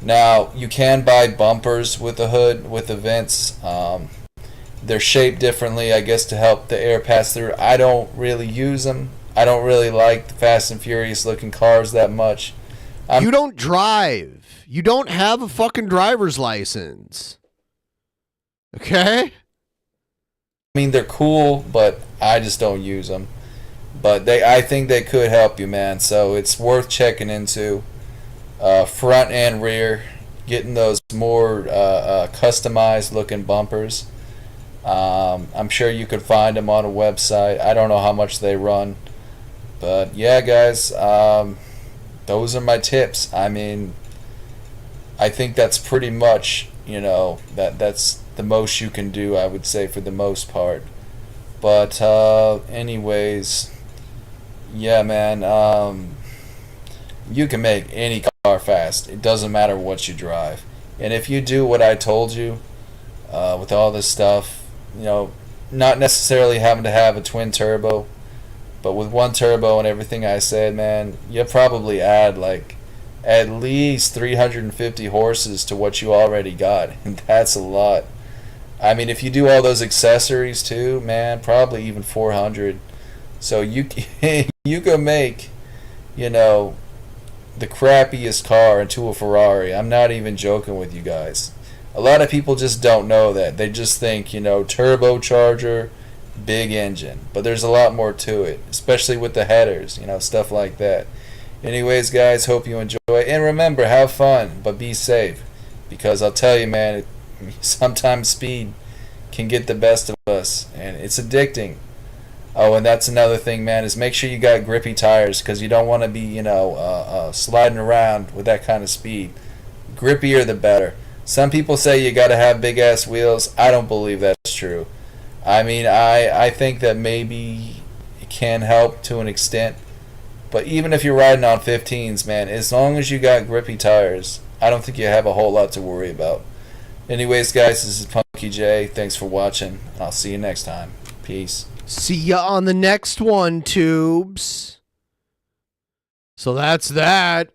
Now, you can buy bumpers with the hood, with the vents. They're shaped differently, I guess, to help the air pass through. I don't really use them. I don't really like the Fast and Furious looking cars that much. You don't drive. You don't have a fucking driver's license. Okay? I mean, they're cool, but I just don't use them. But I think they could help you, man. So it's worth checking into. Front and rear, getting those more customized looking bumpers. I'm sure you could find them on a website. I don't know how much they run. But yeah, guys, those are my tips. I mean, I think that's pretty much, that's the most you can do, I would say, for the most part. But anyways, yeah, man, you can make any car fast. It doesn't matter what you drive. And if you do what I told you with all this stuff, not necessarily having to have a twin turbo, but with one turbo and everything I said, man, you'll probably add like at least 350 horses to what you already got. And that's a lot. I mean, if you do all those accessories too, man, probably even 400. So you can make, the crappiest car into a Ferrari. I'm not even joking with you guys. A lot of people just don't know that. They just think, turbocharger, big engine. But there's a lot more to it, especially with the headers, stuff like that. Anyways, guys, hope you enjoy. And remember, have fun, but be safe. Because I'll tell you, man, sometimes speed can get the best of us. And it's addicting. Oh, and that's another thing, man, is make sure you got grippy tires. Because you don't want to be, sliding around with that kind of speed. Grippier the better. Some people say you got to have big-ass wheels. I don't believe that's true. I mean, I think that maybe it can help to an extent. But even if you're riding on 15s, man, as long as you got grippy tires, I don't think you have a whole lot to worry about. Anyways, guys, this is Punky J. Thanks for watching. I'll see you next time. Peace. See ya on the next one, tubes. So that's that.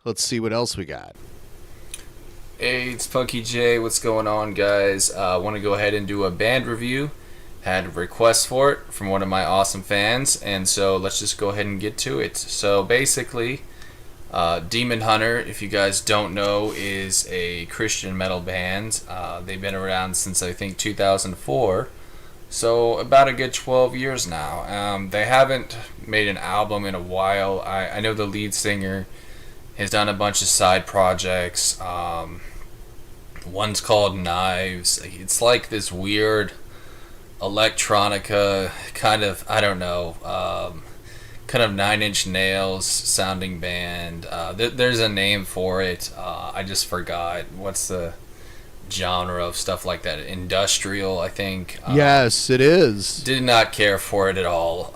Let's see what else we got. Hey, it's Punky J. What's going on, guys? I want to go ahead and do a band review. Had a request for it from one of my awesome fans, and so let's just go ahead and get to it. So basically, Demon Hunter, if you guys don't know, is a Christian metal band. They've been around since I think 2004, so about a good 12 years now. They haven't made an album in a while. I know the lead singer has done a bunch of side projects. One's called Knives. It's like this weird electronica kind of, I don't know, kind of Nine Inch Nails sounding band. There's a name for it. I just forgot. What's the genre of stuff like that? Industrial, I think. Yes, it is. Did not care for it at all.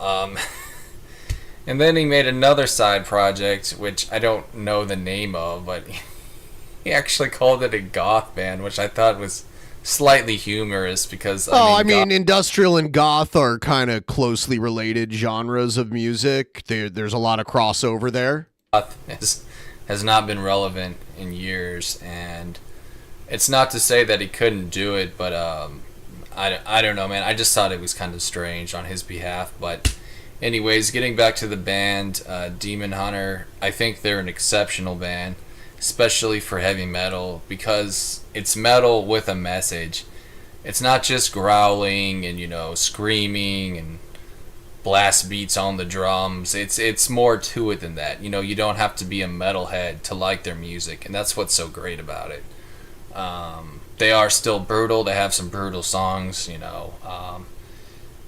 And then he made another side project, which I don't know the name of, but he actually called it a goth band, which I thought was slightly humorous because, I mean, industrial and goth are kind of closely related genres of music. There's a lot of crossover there. Goth has not been relevant in years, and it's not to say that he couldn't do it, but I don't know, man. I just thought it was kind of strange on his behalf, but anyways, getting back to the band, Demon Hunter, I think they're an exceptional band, especially for heavy metal, because it's metal with a message. it's not just growling and, screaming and blast beats on the drums. It's more to it than that. You don't have to be a metalhead to like their music, and that's what's so great about it. They are still brutal. They have some brutal songs.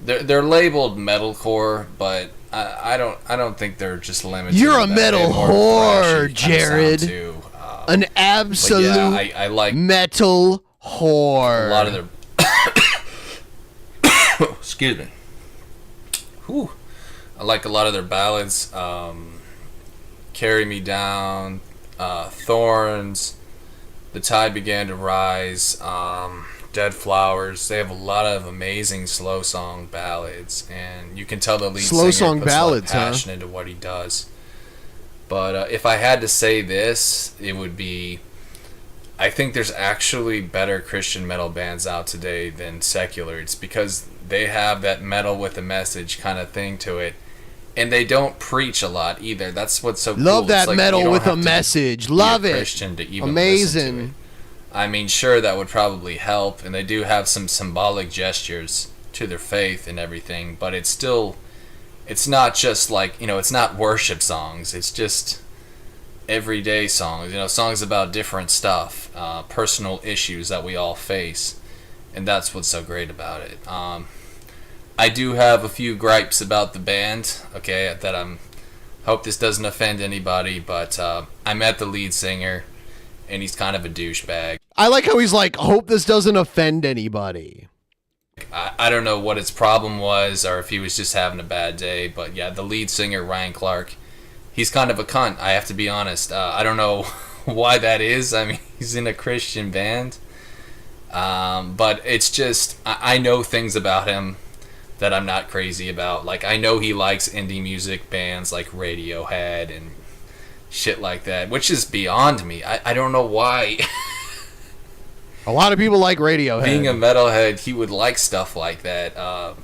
They're labeled metalcore, but I don't think they're just limited. You're to a that. metal They have more whore, thrashy kind of sound, Jared. too. An absolute I like metal whore. a lot of their excuse me. Whew. I like a lot of their ballads. Carry Me Down, Thorns, The Tide Began to Rise, Dead Flowers. They have a lot of amazing slow song ballads, and you can tell the lead Slow singer song puts ballads, a lot of passion into what he does. But if I had to say this, it would be, I think there's actually better Christian metal bands out today than secular. It's because they have that metal with a message kind of thing to it, and they don't preach a lot either. That's what's so cool. Love It's that like metal you don't with have a to message. be Love a it. Christian to even listen to Amazing. it. I mean, sure, that would probably help, and they do have some symbolic gestures to their faith and everything, but it's still, it's not just like, it's not worship songs. It's just everyday songs, songs about different stuff, personal issues that we all face, and that's what's so great about it. I do have a few gripes about the band, okay, that hope this doesn't offend anybody, but I met the lead singer, and he's kind of a douchebag. I like how he's like, hope this doesn't offend anybody. I don't know what his problem was, or if he was just having a bad day, but yeah, the lead singer, Ryan Clark, he's kind of a cunt, I have to be honest. I don't know why that is. I mean, he's in a Christian band. But it's just, I know things about him that I'm not crazy about. Like, I know he likes indie music bands like Radiohead and shit like that, which is beyond me. I don't know why. A lot of people like Radiohead. Being a metalhead, he would like stuff like that.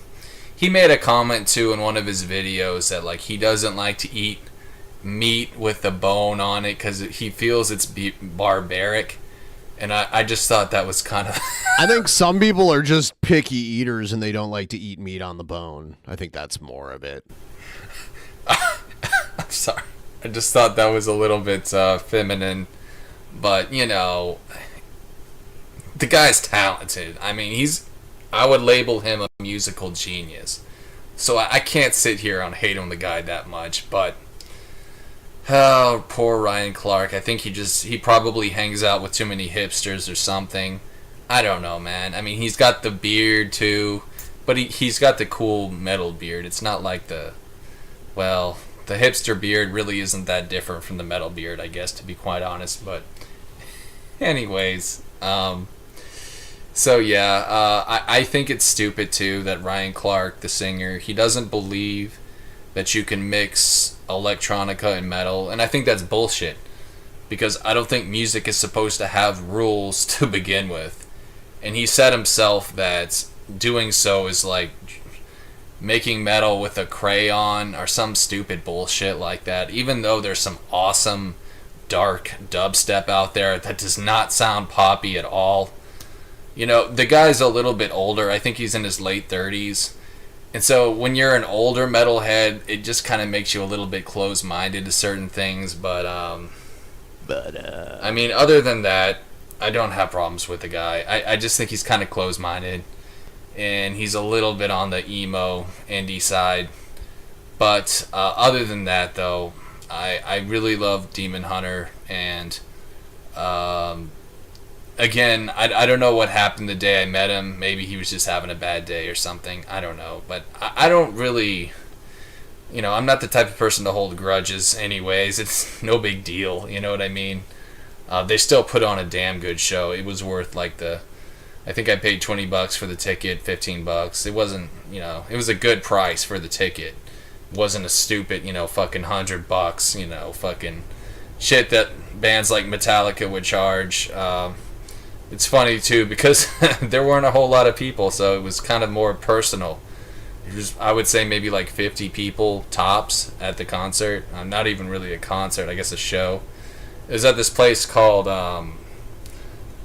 He made a comment, too, in one of his videos that, like, he doesn't like to eat meat with the bone on it because he feels it's barbaric. And I just thought that was kind of... I think some people are just picky eaters and they don't like to eat meat on the bone. I think that's more of it. I'm sorry. I just thought that was a little bit feminine. But, the guy's talented. I mean, I would label him a musical genius. So I can't sit here and hate on the guy that much, but... Oh, poor Ryan Clark. I think he probably hangs out with too many hipsters or something. I don't know, man. I mean, he's got the beard, too. But he's got the cool metal beard. It's not like the hipster beard really isn't that different from the metal beard, I guess, to be quite honest. But anyways, so yeah, I think it's stupid, too, that Ryan Clark, the singer, he doesn't believe that you can mix electronica and metal, and I think that's bullshit, because I don't think music is supposed to have rules to begin with. And he said himself that doing so is like making metal with a crayon or some stupid bullshit like that, even though there's some awesome dark dubstep out there that does not sound poppy at all. The guy's a little bit older. I think he's in his late 30s. And so when you're an older metalhead, it just kind of makes you a little bit closed-minded to certain things. But I mean, other than that, I don't have problems with the guy. I just think he's kind of closed-minded. And he's a little bit on the emo, indie side. But other than that, though, I really love Demon Hunter. And again, I don't know what happened the day I met him. Maybe he was just having a bad day or something. I don't know. But I don't really... I'm not the type of person to hold grudges anyways. It's no big deal. You know what I mean? They still put on a damn good show. It was worth like I think I paid $20 for the ticket, $15. It wasn't, it was a good price for the ticket. It wasn't a stupid, fucking $100, fucking shit that bands like Metallica would charge. It's funny, too, because there weren't a whole lot of people, so it was kind of more personal. I would say maybe like 50 people tops at the concert. Not even really a concert, I guess a show. It was at this place called,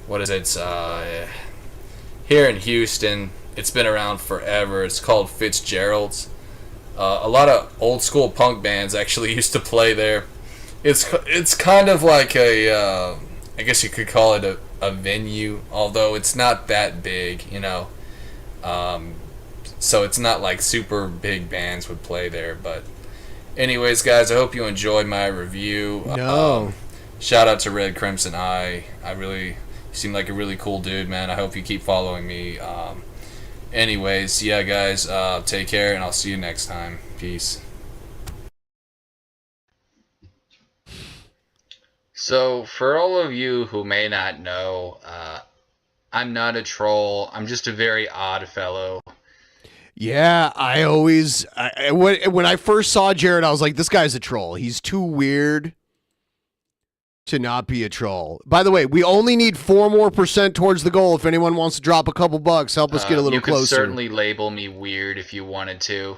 what is it? It's here in Houston. It's been around forever. It's called Fitzgerald's. A lot of old school punk bands actually used to play there. It's kind of like a I guess you could call it a venue, although it's not that big, you know. So it's not like super big bands would play there. But anyways, guys, I hope you enjoyed my review. No. Shout out to Red Crimson Eye. You seem like a really cool dude, man. I hope you keep following me. Anyways, yeah, guys, take care, and I'll see you next time. Peace. So, for all of you who may not know, I'm not a troll. I'm just a very odd fellow. Yeah, when I first saw Jared, I was like, this guy's a troll. He's too weird to not be a troll. By the way, we only need 4% more towards the goal. If anyone wants to drop a couple bucks, help us get a little closer. You could certainly label me weird if you wanted to,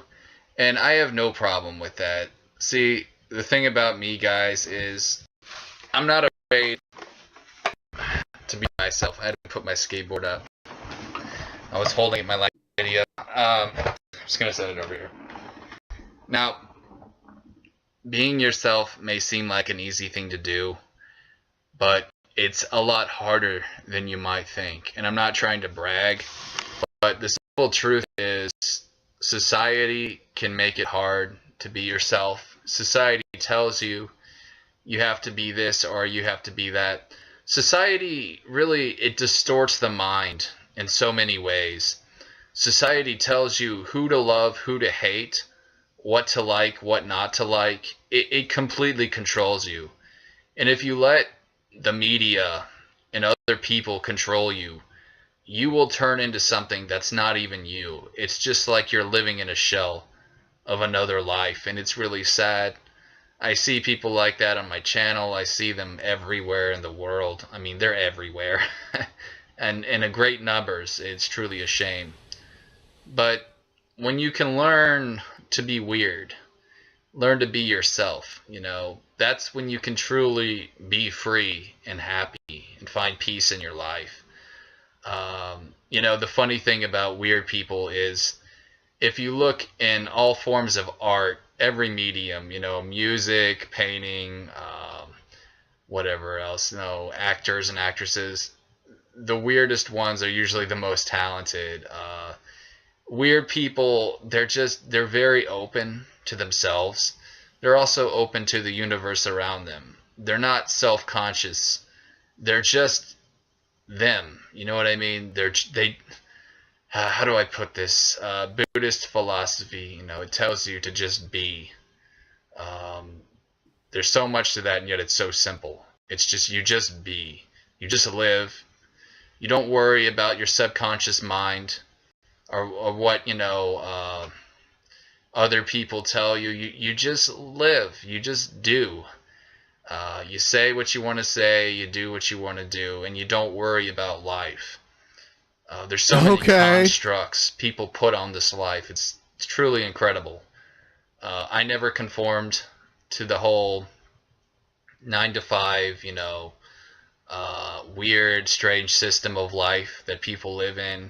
and I have no problem with that. See, the thing about me, guys, is I'm not afraid to be myself. I had to put my skateboard up. I was holding it in my last video. I'm just going to set it over here. Now, being yourself may seem like an easy thing to do, but it's a lot harder than you might think. And I'm not trying to brag, but the simple truth is society can make it hard to be yourself. Society tells you you have to be this or you have to be that. Society really, it distorts the mind in so many ways. Society tells you who to love, who to hate, what to like, what not to like. It completely controls you. And if you let the media and other people control you, you will turn into something that's not even you. It's just like you're living in a shell of another life, and it's really sad. I see people like that on my channel. I see them everywhere in the world. I mean, they're everywhere. and in great numbers. It's truly a shame. But when you can learn to be weird, learn to be yourself, you know, that's when you can truly be free and happy and find peace in your life. You know, the funny thing about weird people is if you look in all forms of art, every medium, you know, music, painting, whatever else, you know, actors and actresses, the weirdest ones are usually the most talented. Weird people, they're very open to themselves. They're also open to the universe around them. They're not self-conscious. They're just them. You know what I mean? How do I put this? Buddhist philosophy, you know, it tells you to just be. There's so much to that, and yet it's so simple. It's just, you just be. You just live. You don't worry about your subconscious mind or what, you know, other people tell you. You just live. You just do. You say what you want to say. You do what you want to do. And you don't worry about life. There's so many constructs people put on this life. It's truly incredible. I never conformed to the whole 9 to 5, you know, weird, strange system of life that people live in.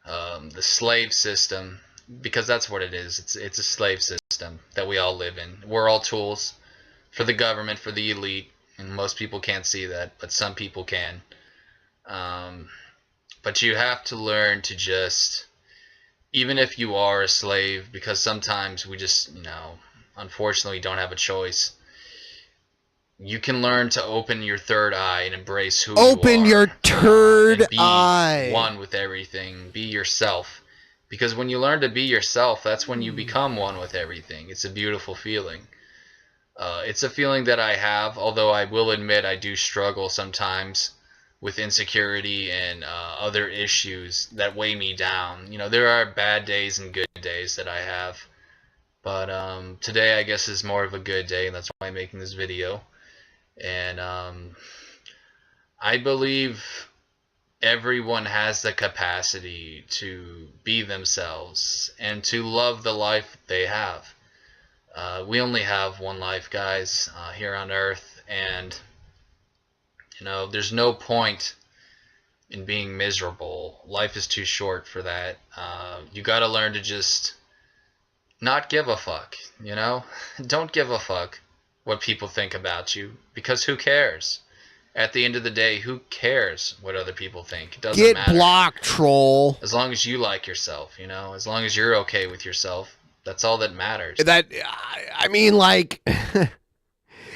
The slave system, because that's what it is. It's a slave system that we all live in. We're all tools for the government, for the elite, and most people can't see that, but some people can. But you have to learn to just, even if you are a slave, because sometimes we just, you know, unfortunately don't have a choice. You can learn to open your third eye and embrace who you are. Open your third eye. Be one with everything. Be yourself. Because when you learn to be yourself, that's when you become one with everything. It's a beautiful feeling. It's a feeling that I have, although I will admit I do struggle sometimes with insecurity and other issues that weigh me down. You know, there are bad days and good days that I have. But today I guess is more of a good day, and that's why I'm making this video. And I believe everyone has the capacity to be themselves and to love the life they have. We only have one life, guys, here on Earth, and you know, there's no point and being miserable. Life is too short for that. You gotta learn to just not give a fuck, you know? Don't give a fuck what people think about you, because who cares? At the end of the day, who cares what other people think? It doesn't Get matter. blocked, troll. As long as you like yourself, you know? As long as you're okay with yourself, that's all that matters. That, I mean, like,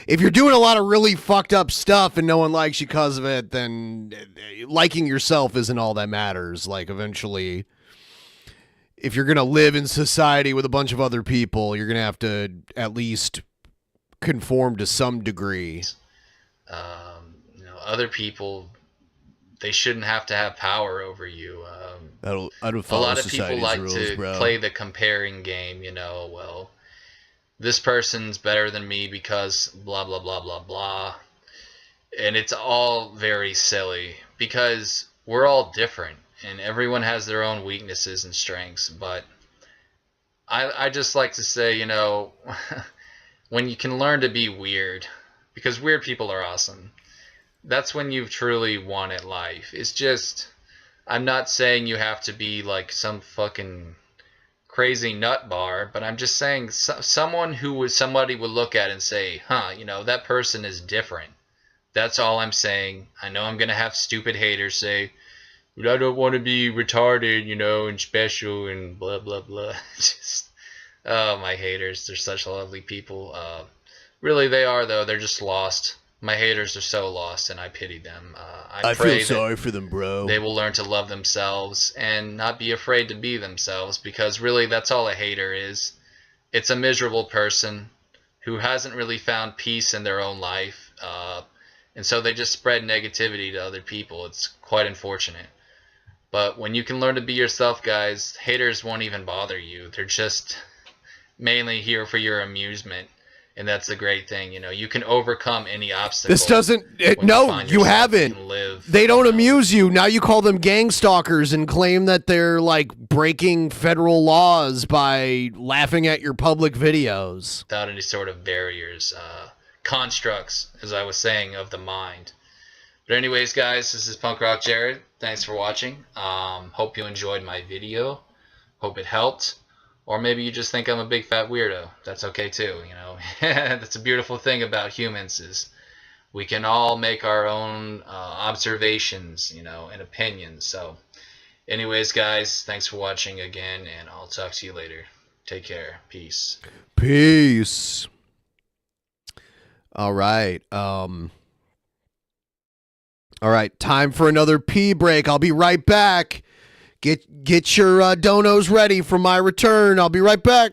if you're doing a lot of really fucked up stuff and no one likes you because of it, then liking yourself isn't all that matters. Like, eventually, if you're going to live in society with a bunch of other people, you're going to have to at least conform to some degree. You know, other people, they shouldn't have to have power over you. I don't A follow lot of people society's like rules, to bro. play the comparing game, you know, well, this person's better than me because blah, blah, blah, blah, blah. And it's all very silly because we're all different and everyone has their own weaknesses and strengths. But I just like to say, you know, when you can learn to be weird, because weird people are awesome, that's when you've truly won at life. It's just, I'm not saying you have to be like some fucking crazy nut bar, but I'm just saying someone who somebody would look at and say, huh, you know, that person is different. That's all I'm saying. I know I'm going to have stupid haters say, but I don't want to be retarded, you know, and special and blah, blah, blah. Just, oh, my haters. They're such lovely people. Really, they are, though. They're just lost. My haters are so lost, and I pity them. I pray feel sorry for them, bro. They will learn to love themselves and not be afraid to be themselves, because really that's all a hater is. It's a miserable person who hasn't really found peace in their own life, and so they just spread negativity to other people. It's quite unfortunate. But when you can learn to be yourself, guys, haters won't even bother you. They're just mainly here for your amusement. And that's the great thing, you know. You can overcome any obstacle. This doesn't. No, you haven't. They don't amuse you. Now you call them gang stalkers and claim that they're like breaking federal laws by laughing at your public videos. Without any sort of barriers, constructs, as I was saying, of the mind. But anyways, guys, this is Punk Rock Jared. Thanks for watching. Hope you enjoyed my video. Hope it helped. Or maybe you just think I'm a big fat weirdo. That's okay too, you know. That's a beautiful thing about humans is we can all make our own observations, you know, and opinions. So anyways, guys, thanks for watching again, and I'll talk to you later. Take care. Peace. Peace. All right. All right. Time for another pee break. I'll be right back. Get your donos ready for my return. I'll be right back.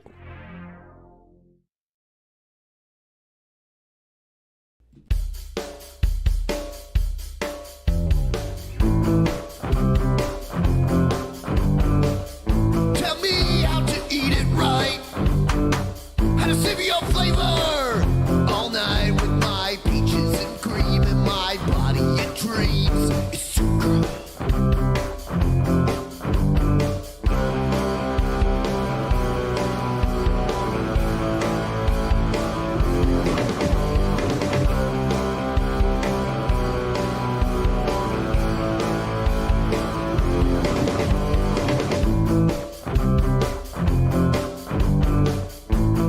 Tell me how to eat it right. How to savor your flavor. All night with my peaches and cream and my body and dreams. It's so good.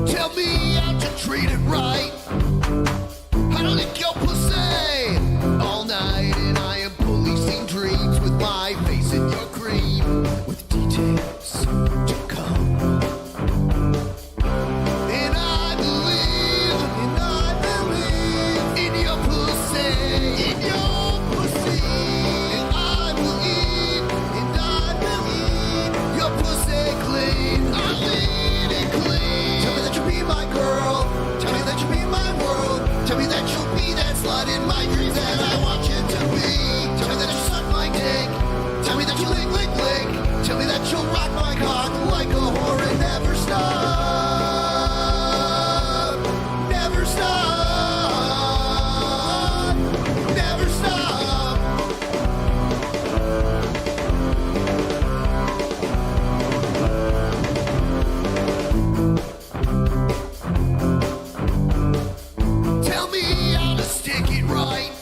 Tell me how to treat it right. How to lick your pussy all night, and I am policing dreams with my face in your cream, with details to come. And I believe in your pussy, in your pussy. And I believe your pussy clean. I lean it clean. Tell me that you'll be my girl. Tell me that you'll be my world. Tell me that you'll be that slut in my dreams that I want you to be. Tell me that you'll suck my dick. Tell me that you lick, lick, lick. Tell me that you'll rock my cock like a whore and never stop. Never stop. Never stop. Tell me how to stick it right.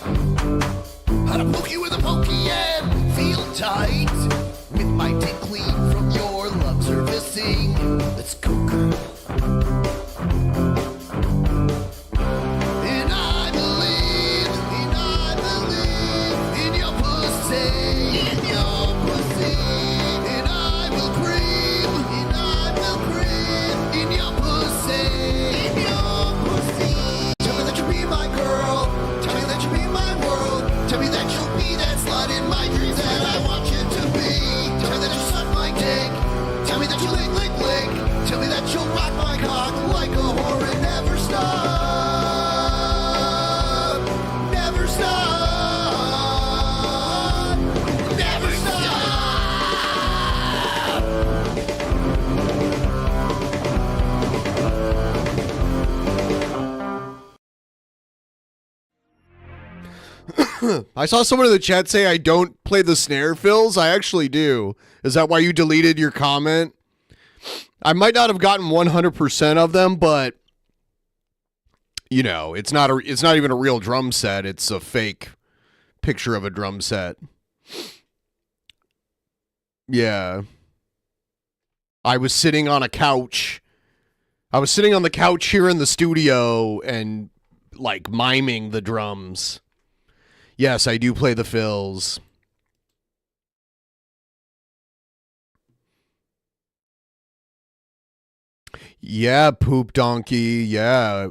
How to poke you with a pokey and tight with my dick clean from your love servicing. Let's go, girl. And I believe in your pussy, in your pussy. And I will cream in your pussy, in your pussy. Tell me that you'll be my girl. Tell me that you'll be my world. Tell me that you'll be that slut in my dreams that I want you to be. Tell me that you'll suck my dick. Tell me that you'll lick, lick, lick. Tell me that you'll rock my cock like a whore and never stop. Never stop. Never stop. I saw someone in the chat say I don't play the snare fills. I actually do. Is that why you deleted your comment? I might not have gotten 100% of them, but you know, it's not even a real drum set. It's a fake picture of a drum set. Yeah. I was sitting on a couch. I was sitting on the couch here in the studio and like miming the drums. Yes, I do play the fills. Yeah, poop donkey. Yeah.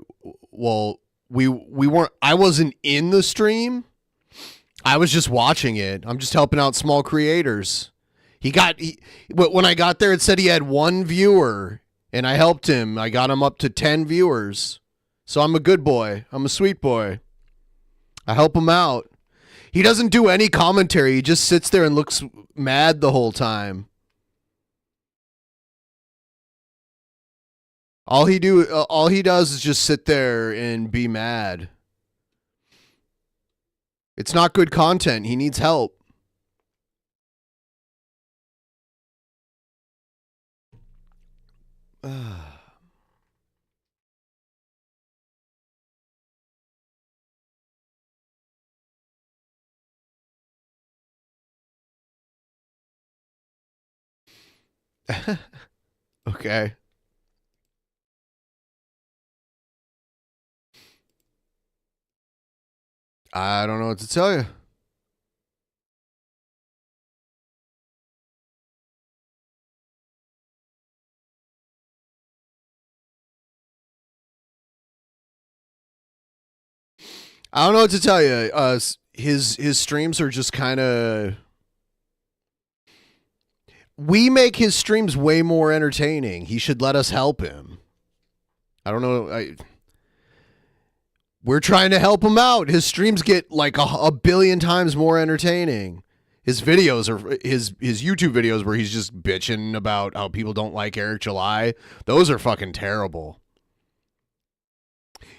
Well, we weren't. I wasn't in the stream. I was just watching it. I'm just helping out small creators. When I got there, it said he had 1 viewer, and I helped him. I got him up to 10 viewers. So I'm a good boy. I'm a sweet boy. I help him out. He doesn't do any commentary. He just sits there and looks mad the whole time. All he does is just sit there and be mad. It's not good content. He needs help. Okay. I don't know what to tell you. I don't know what to tell you. His streams are just kind of. We make his streams way more entertaining. He should let us help him. I don't know. We're trying to help him out. His streams get like a billion times more entertaining. His videos are his YouTube videos where he's just bitching about how people don't like Eric July. Those are fucking terrible.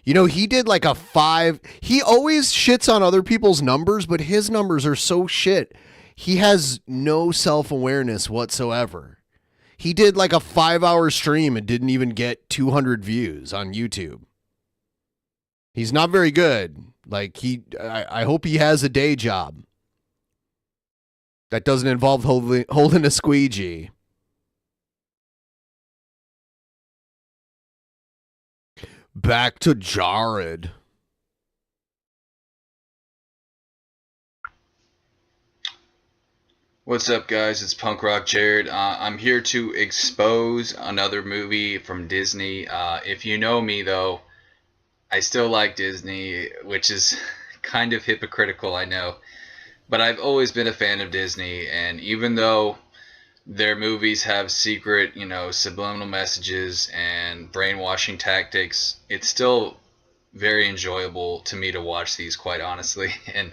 You know, he did like a 5. He always shits on other people's numbers, but his numbers are so shit. He has no self-awareness whatsoever. He did like a 5-hour stream and didn't even get 200 views on YouTube. He's not very good. Like I hope he has a day job that doesn't involve holding a squeegee. Back to Jared. What's up, guys? It's Punk Rock Jared. I'm here to expose another movie from Disney. If you know me, though, I still like Disney, which is kind of hypocritical, I know. But I've always been a fan of Disney, and even though their movies have secret, subliminal messages and brainwashing tactics, it's still very enjoyable to me to watch these, quite honestly. And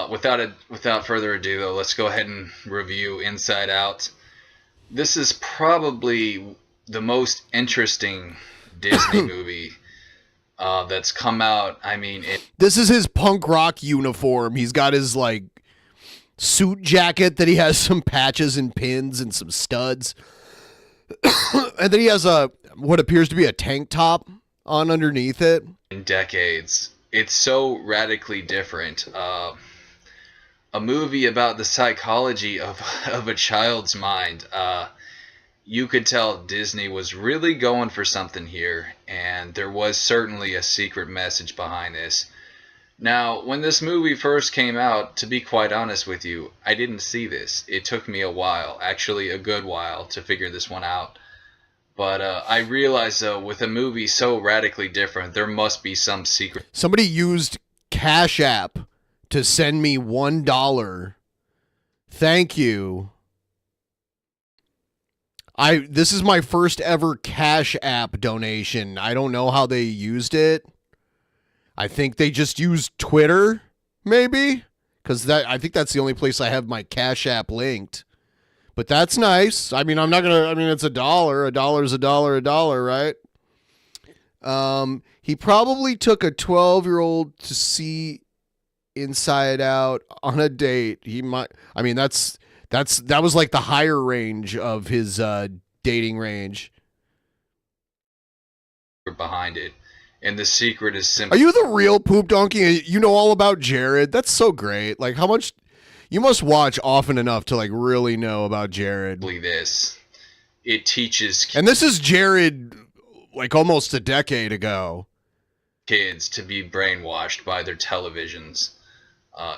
without further ado, though, let's go ahead and review Inside Out. This is probably the most interesting Disney movie that's come out. I mean, this is his punk rock uniform. He's got his like suit jacket that he has some patches and pins and some studs. And then he has what appears to be a tank top on underneath it. In decades. It's so radically different. a movie about the psychology of a child's mind. You could tell Disney was really going for something here, and there was certainly a secret message behind this. Now, when this movie first came out, to be quite honest with you, I didn't see this. It took me a while, actually a good while, to figure this one out. But I realized, though, with a movie so radically different, there must be some secret. Somebody used Cash App to send me $1. Thank you. This is my first ever Cash App donation. I don't know how they used it. I think they just used Twitter, maybe, because I think that's the only place I have my Cash App linked. But that's nice. I mean, I'm not gonna. I mean, it's $1. $1's $1, right? He probably took a 12-year-old to see Inside Out on a date. He might. I mean, that was like the higher range of his dating range. Behind it, and the secret is simple. Are you the real Poop Donkey? You know all about Jared. That's so great. Like, how much? You must watch often enough to like really know about Jared. This, it teaches. And this is Jared, like almost a decade ago. Kids to be brainwashed by their televisions.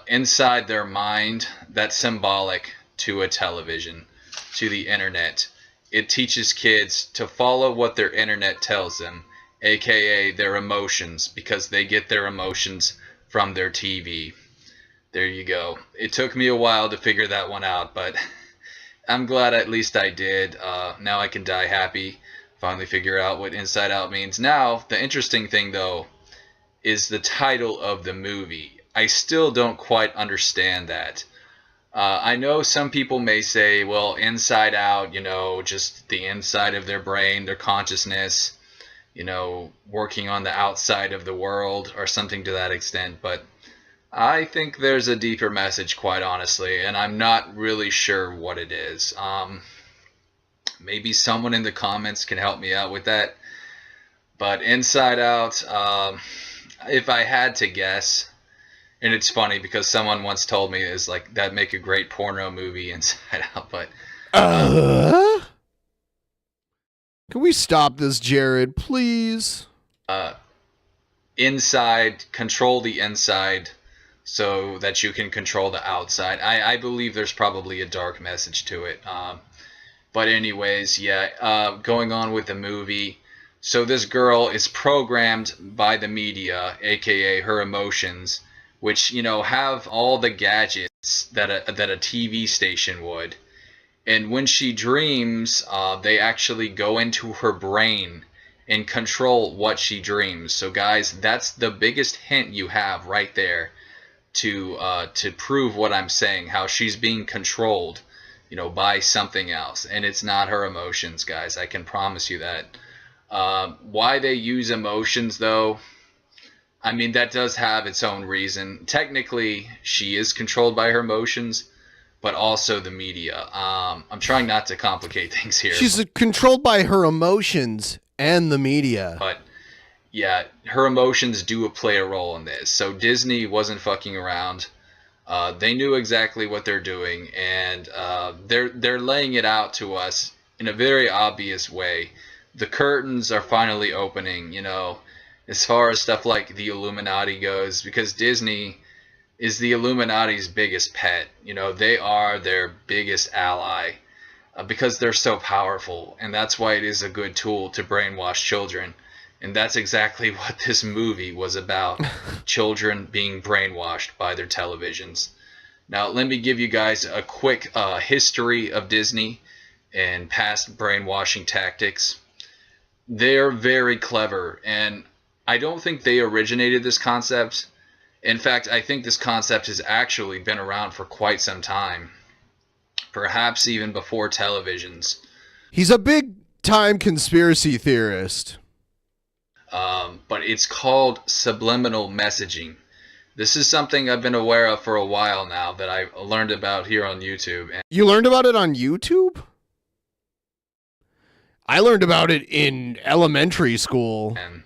Inside their mind, that's symbolic to a television, to the internet. It teaches kids to follow what their internet tells them, aka their emotions, because they get their emotions from their TV. There you go. It took me a while to figure that one out, but I'm glad at least I did. Now I can die happy, finally figure out what Inside Out means. Now, the interesting thing, though, is the title of the movie. I still don't quite understand that. I know some people may say, well, Inside Out, you know, just the inside of their brain, their consciousness, you know, working on the outside of the world or something to that extent. But I think there's a deeper message, quite honestly, and I'm not really sure what it is. Maybe someone in the comments can help me out with that. But Inside Out, if I had to guess, and it's funny because someone once told me is like that'd make a great porno movie, Inside Out. But can we stop this, Jared, please? Inside, control the inside so that you can control the outside. I believe there's probably a dark message to it. But anyways, yeah, going on with the movie. So this girl is programmed by the media, aka her emotions, which, you know, have all the gadgets that a TV station would. And when she dreams, they actually go into her brain and control what she dreams. So guys, that's the biggest hint you have right there to prove what I'm saying, how she's being controlled, you know, by something else. And it's not her emotions, guys. I can promise you that. Why they use emotions, though, I mean, that does have its own reason. Technically, she is controlled by her emotions, but also the media. I'm trying not to complicate things here. She's controlled by her emotions and the media. But yeah, her emotions do play a role in this. So Disney wasn't fucking around. They knew exactly what they're doing, and they're laying it out to us in a very obvious way. The curtains are finally opening, you know, as far as stuff like the Illuminati goes, because Disney is the Illuminati's biggest pet. You know, they are their biggest ally because they're so powerful, and that's why it is a good tool to brainwash children. And that's exactly what this movie was about. Children being brainwashed by their televisions. Now, let me give you guys a quick history of Disney and past brainwashing tactics. They're very clever, and I don't think they originated this concept. In fact, I think this concept has actually been around for quite some time. Perhaps even before televisions. He's a big-time conspiracy theorist. But it's called subliminal messaging. This is something I've been aware of for a while now that I learned about here on YouTube. And you learned about it on YouTube? I learned about it in elementary school. And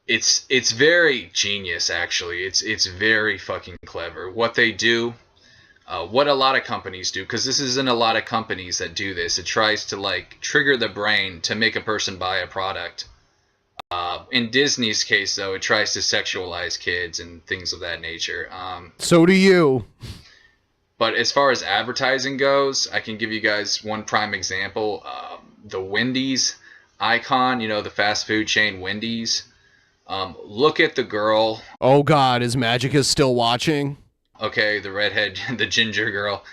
it's very genius, actually. It's very fucking clever. What they do What a lot of companies do, because this isn't a lot of companies that do this. It tries to like trigger the brain to make a person buy a product. In Disney's case, though, it tries to sexualize kids and things of that nature. So do you. But as far as advertising goes, I can give you guys one prime example. The Wendy's icon, you know, the fast food chain Wendy's. Look at the girl. Oh God, is Magica still watching? Okay, the redhead, the ginger girl,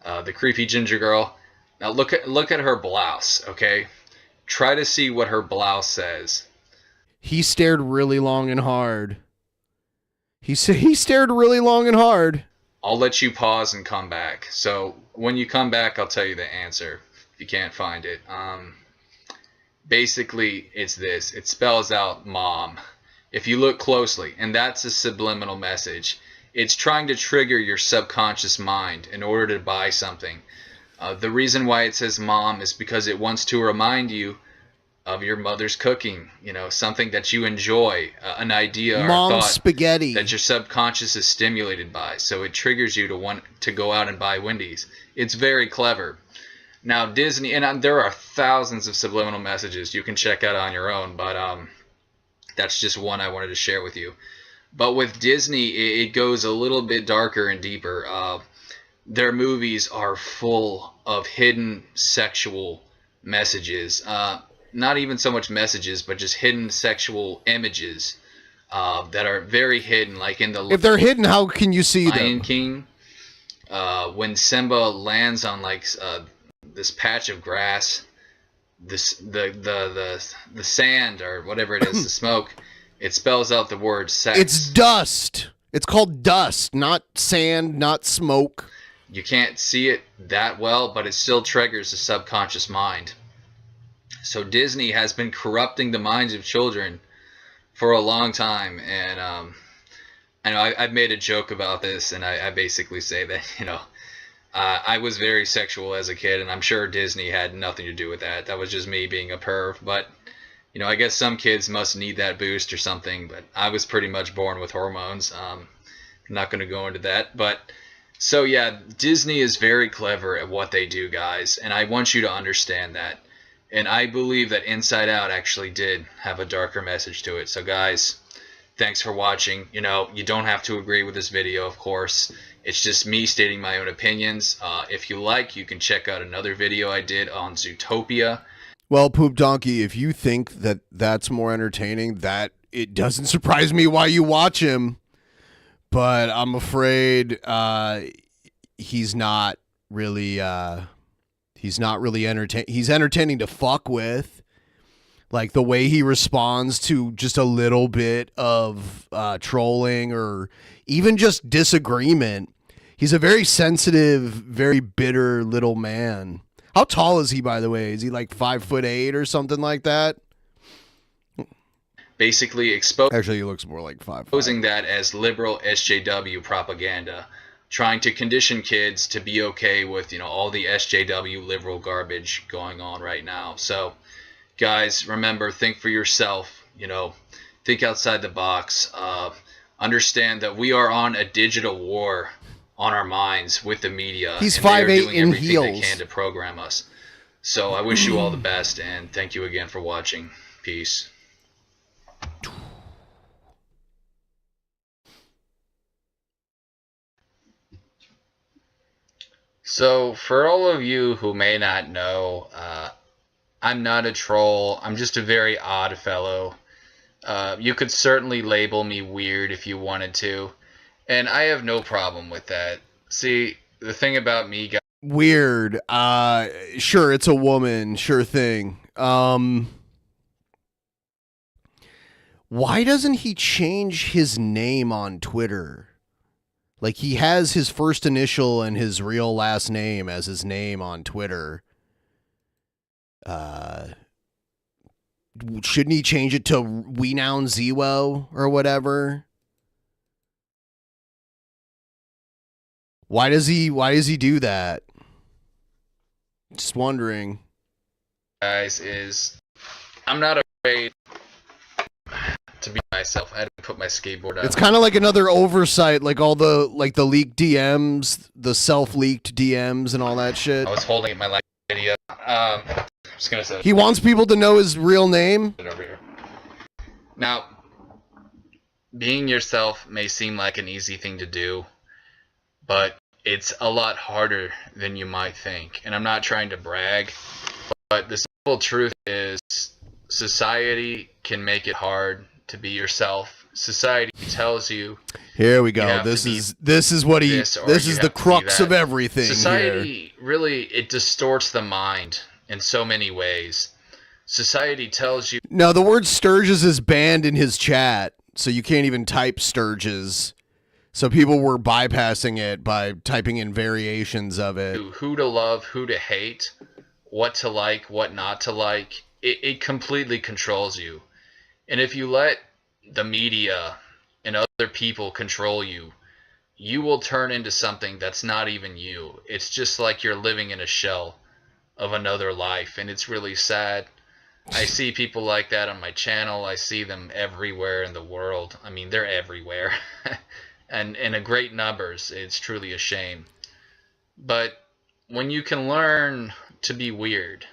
the creepy ginger girl. Now look at her blouse. Okay, try to see what her blouse says. He stared really long and hard. He stared really long and hard. I'll let you pause and come back. So when you come back, I'll tell you the answer if you can't find it. Basically, it's this. It spells out mom. If you look closely, and that's a subliminal message. It's trying to trigger your subconscious mind in order to buy something. The reason why it says mom is because it wants to remind you of your mother's cooking, you know, something that you enjoy, an idea or Mom's thought spaghetti that your subconscious is stimulated by. So it triggers you to want to go out and buy Wendy's. It's very clever. Now Disney, and there are thousands of subliminal messages you can check out on your own, but that's just one I wanted to share with you. But with Disney, it goes a little bit darker and deeper. Their movies are full of hidden sexual messages. Not even so much messages, but just hidden sexual images that are very hidden. Like in the If they're hidden, how can you see Lion them? King, when Simba lands on like this patch of grass, the sand or whatever it is, the smoke, it spells out the word sex. It's dust. It's called dust, not sand, not smoke. You can't see it that well, but it still triggers the subconscious mind. So Disney has been corrupting the minds of children for a long time, and I know I've made a joke about this, and I basically say that, you know, I was very sexual as a kid, and I'm sure Disney had nothing to do with that. That was just me being a perv, but, you know, I guess some kids must need that boost or something, but I was pretty much born with hormones. I'm not going to go into that, but so yeah, Disney is very clever at what they do, guys, and I want you to understand that. And I believe that Inside Out actually did have a darker message to it. So guys, thanks for watching. You know, you don't have to agree with this video, of course. It's just me stating my own opinions. If you like, you can check out another video I did on Zootopia. Well, Poop Donkey, if you think that that's more entertaining, that it doesn't surprise me why you watch him. But I'm afraid he's not really entertaining. He's entertaining to fuck with. Like the way he responds to just a little bit of trolling or even just disagreement. He's a very sensitive, very bitter little man. How tall is he, by the way? Is he like 5'8" or something like that? Basically Actually, he looks more like 5'5". exposing that as liberal SJW propaganda, trying to condition kids to be okay with, you know, all the SJW liberal garbage going on right now. So, guys, remember, think for yourself. You know, think outside the box. Understand that we are on a digital war on our minds with the media. He's and they are 5'8" doing in everything they heels. can to program us. So I wish you all the best, and thank you again for watching. Peace. So, for all of you who may not know, I'm not a troll. I'm just a very odd fellow. You could certainly label me weird if you wanted to, and I have no problem with that. See, the thing about me, guys, Weird. Sure, it's a woman. Sure thing. Why doesn't he change his name on Twitter? Like, he has his first initial and his real last name as his name on Twitter. Shouldn't he change it to Wenown Zero or whatever? Why does he do that? Just wondering. is I'm not afraid to be myself. I had to put my skateboard up. It's kind of like another oversight, like all the leaked DMs, the self-leaked DMs, and all that shit. I was holding my like video. I was gonna say. He wants people to know his real name. Over here. Now, being yourself may seem like an easy thing to do, but it's a lot harder than you might think. And I'm not trying to brag, but the simple truth is society can make it hard to be yourself. Society tells you. Here we go. This is what he. This is the crux of everything. Society really, it distorts the mind in so many ways. Society tells you. No, the word Sturges is banned in his chat, so you can't even type Sturges. So people were bypassing it by typing in variations of it. Who to love, who to hate, what to like, what not to like. It completely controls you. And if you let the media and other people control you, you will turn into something that's not even you. It's just like you're living in a shell of another life, and it's really sad. I see people like that on my channel. I see them everywhere in the world. I mean, they're everywhere. And in a great numbers. It's truly a shame. But when you can learn to be weird,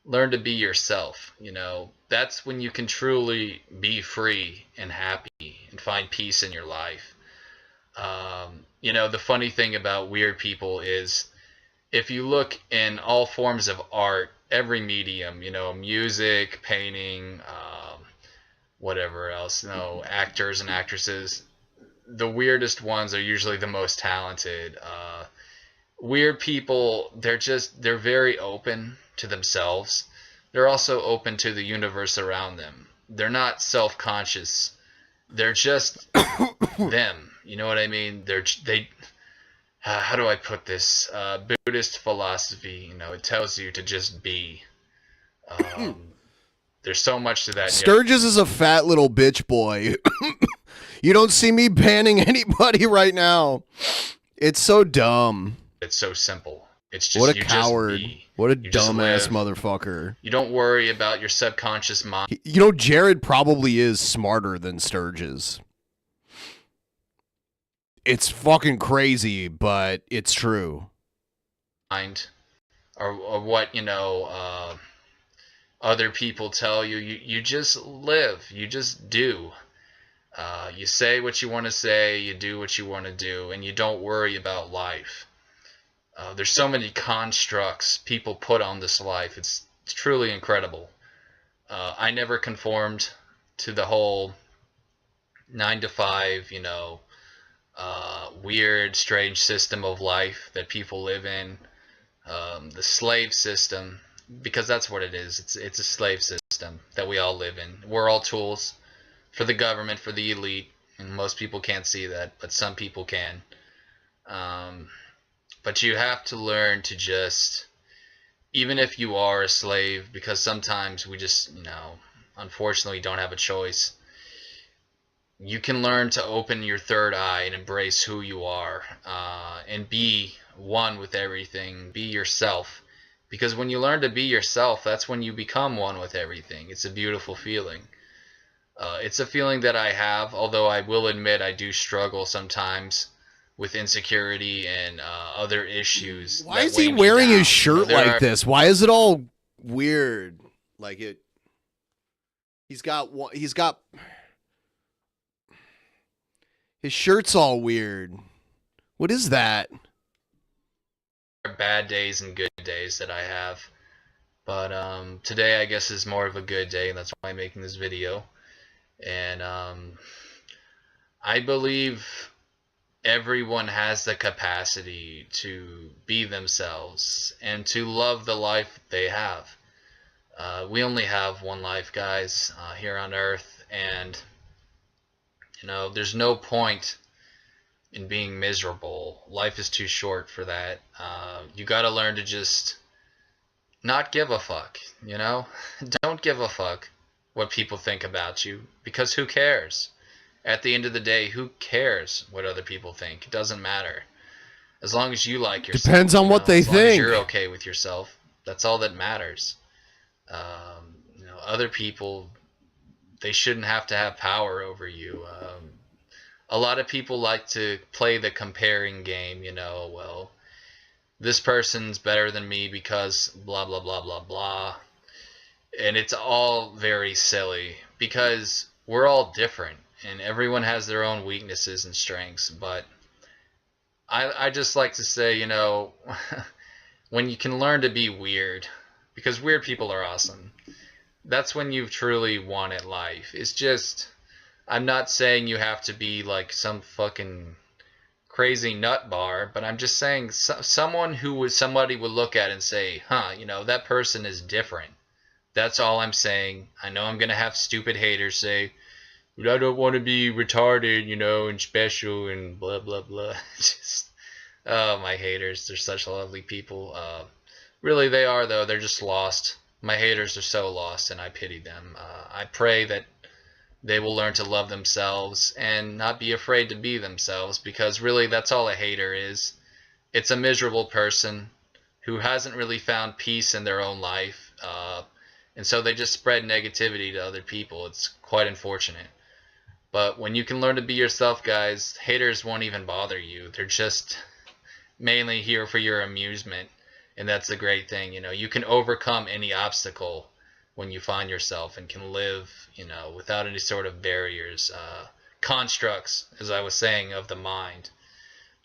learn to be yourself, you know, that's when you can truly be free and happy and find peace in your life. You know, the funny thing about weird people is if you look in all forms of art, every medium, you know, music, painting, whatever else, you know, actors and actresses, the weirdest ones are usually the most talented. Weird people, they're very open to themselves. They're also open to the universe around them. They're not self-conscious. They're just them. You know what I mean? How do I put this? Buddhist philosophy, you know, it tells you to just be. There's so much to that. Sturges is a fat little bitch boy. You don't see me banning anybody right now. It's so dumb. It's so simple. It's just what a you coward. Just be. What a You just dumbass live. motherfucker. You don't worry about your subconscious mind. You know, Jared probably is smarter than Sturges. It's fucking crazy, but it's true. Or what, you know, other people tell you. You just live. You just do. You say what you want to say, you do what you want to do, and you don't worry about life. There's so many constructs people put on this life. It's truly incredible. I never conformed to the whole 9 to 5, you know, weird, strange system of life that people live in. The slave system, because that's what it is. It's a slave system that we all live in. We're all tools for the government, for the elite, and most people can't see that, but some people can. But you have to learn to just, even if you are a slave, because sometimes we just, you know, unfortunately don't have a choice, you can learn to open your third eye and embrace who you are, and be one with everything, be yourself. Because when you learn to be yourself, that's when you become one with everything. It's a beautiful feeling. It's a feeling that I have, although I will admit I do struggle sometimes with insecurity and other issues. Why is he wearing his shirt like this? Why is it all weird? Like it. He's got his shirt's all weird. What is that? Bad days and good days that I have. But today I guess is more of a good day, and that's why I'm making this video. And I believe everyone has the capacity to be themselves and to love the life they have. We only have one life, guys, here on Earth, and you know, there's no point in being miserable. Life is too short for that. You gotta learn to just not give a fuck, you know? Don't give a fuck what people think about you, because who cares? At the end of the day, who cares what other people think? It doesn't matter. As long as you like yourself. Depends on what they as long as think. you're okay with yourself. That's all that matters. You know, other people, they shouldn't have to have power over you. A lot of people like to play the comparing game, well, this person's better than me because blah, blah, blah, blah, blah. And it's all very silly because we're all different and everyone has their own weaknesses and strengths. But I just like to say, when you can learn to be weird, because weird people are awesome, that's when you've truly won at life. It's just, I'm not saying you have to be like some fucking crazy nut bar, but I'm just saying someone who somebody would look at and say, that person is different. That's all I'm saying. I know I'm going to have stupid haters say, but I don't want to be retarded, and special and blah, blah, blah. Just, oh, my haters. They're such lovely people. Really, they are, though. They're just lost. My haters are so lost, and I pity them. I pray that they will learn to love themselves and not be afraid to be themselves, because really that's all a hater is. It's a miserable person who hasn't really found peace in their own life. And so they just spread negativity to other people. It's quite unfortunate. But when you can learn to be yourself, guys, haters won't even bother you. They're just mainly here for your amusement. And that's the great thing. You can overcome any obstacle when you find yourself and can live, without any sort of barriers, constructs, as I was saying, of the mind.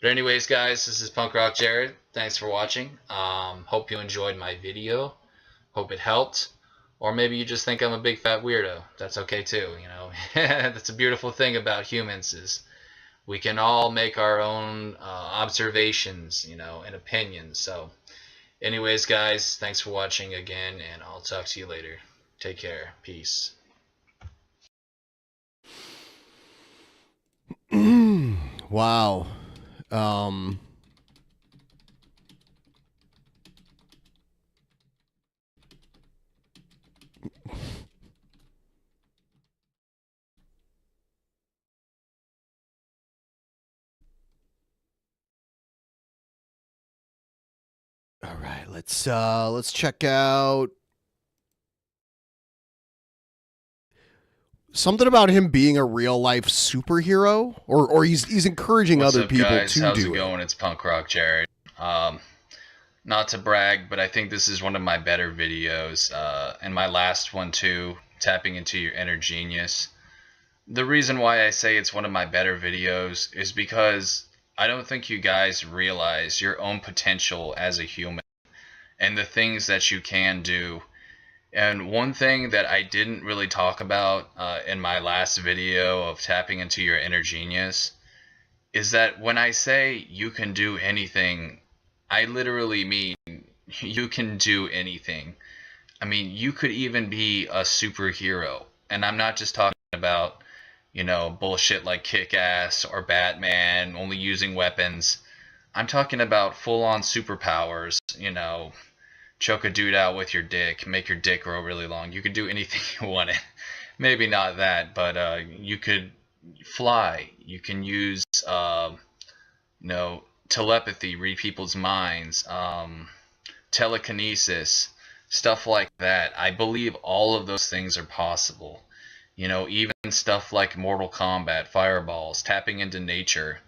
But anyways, guys, this is Punk Rock Jared. Thanks for watching. Hope you enjoyed my video. Hope it helped. Or maybe you just think I'm a big fat weirdo. That's okay too, That's a beautiful thing about humans is we can all make our own observations, and opinions. So anyways, guys, thanks for watching again, and I'll talk to you later. Take care. Peace. Wow. All right, let's check out something about him being a real life superhero, or he's encouraging What's other up, people guys? to How's do it going? It's Punk Rock Jared. Not to brag, but I think this is one of my better videos, and my last one too, tapping into your inner genius. The reason why I say it's one of my better videos is because I don't think you guys realize your own potential as a human and the things that you can do. And one thing that I didn't really talk about in my last video of tapping into your inner genius is that when I say you can do anything, I literally mean you can do anything. I mean, you could even be a superhero. And I'm not just talking about, bullshit like Kick-Ass or Batman only using weapons. I'm talking about full-on superpowers, choke a dude out with your dick, make your dick grow really long. You could do anything you wanted. Maybe not that, but you could fly. You can use, telepathy, read people's minds, telekinesis, stuff like that. I believe all of those things are possible. Even stuff like Mortal Kombat, fireballs, tapping into nature.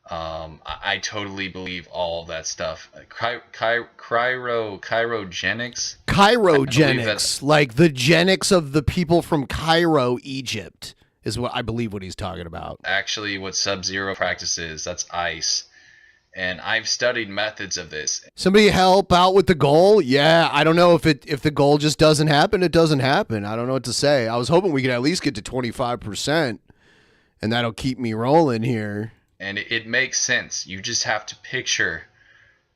I totally believe all of that stuff. Cryogenics? Chirogenics, like the genics of the people from Cairo, Egypt, is what I believe what he's talking about. Actually, what Sub-Zero practices, that's ice. And I've studied methods of this. Somebody help out with the goal? Yeah, I don't know if the goal just doesn't happen, it doesn't happen. I don't know what to say. I was hoping we could at least get to 25%, and that'll keep me rolling here. And it makes sense. You just have to picture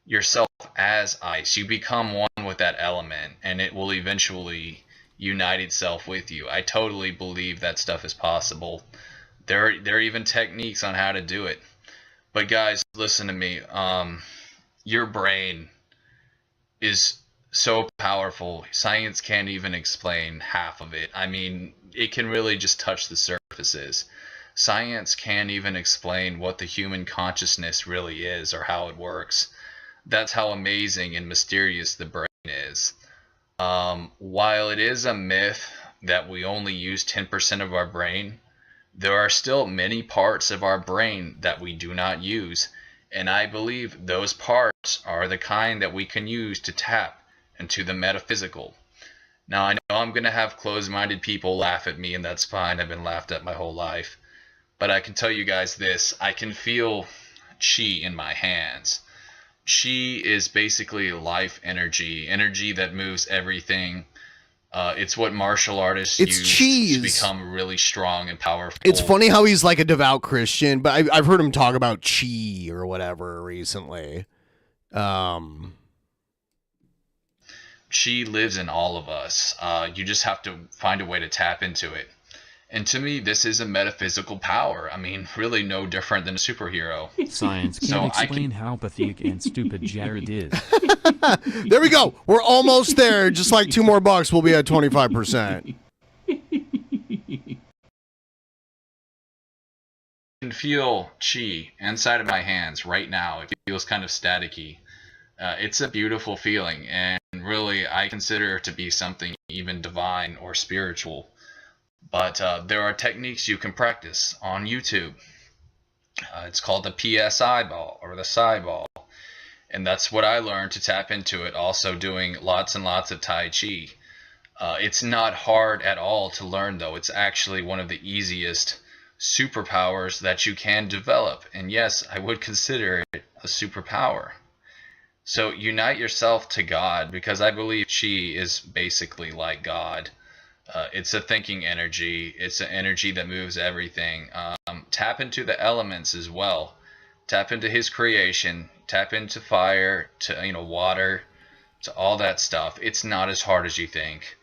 yourself as ice. You become one with that element, and it will eventually unite itself with you. I totally believe that stuff is possible. There are even techniques on how to do it. But guys, listen to me. Your brain is so powerful. Science can't even explain half of it. I mean, it can really just touch the surfaces. Science can't even explain what the human consciousness really is or how it works. That's how amazing and mysterious the brain is. While it is a myth, that we only use 10% of our brain, there are still many parts of our brain that we do not use. And I believe those parts are the kind that we can use to tap into the metaphysical. Now, I know I'm going to have closed-minded people laugh at me, and that's fine. I've been laughed at my whole life. But I can tell you guys this. I can feel chi in my hands. Chi is basically life energy, energy that moves everything. It's what martial artists use to become really strong and powerful. It's funny how he's like a devout Christian, but I've heard him talk about chi or whatever recently. Chi lives in all of us. You just have to find a way to tap into it. And to me, this is a metaphysical power. I mean, really no different than a superhero. Science can't explain how pathetic and stupid Jared is. There we go. We're almost there. Just like $2 more, we'll be at 25%. I can feel chi inside of my hands right now. It feels kind of staticky. It's a beautiful feeling, and really I consider it to be something even divine or spiritual. But there are techniques you can practice on YouTube. It's called the PSI ball or the Psi ball. And that's what I learned to tap into it, also doing lots and lots of Tai Chi. It's not hard at all to learn, though. It's actually one of the easiest superpowers that you can develop. And yes, I would consider it a superpower. So unite yourself to God, because I believe Chi is basically like God. It's a thinking energy. It's an energy that moves everything. Tap into the elements as well. Tap into his creation. Tap into fire, to water, to all that stuff. It's not as hard as you think.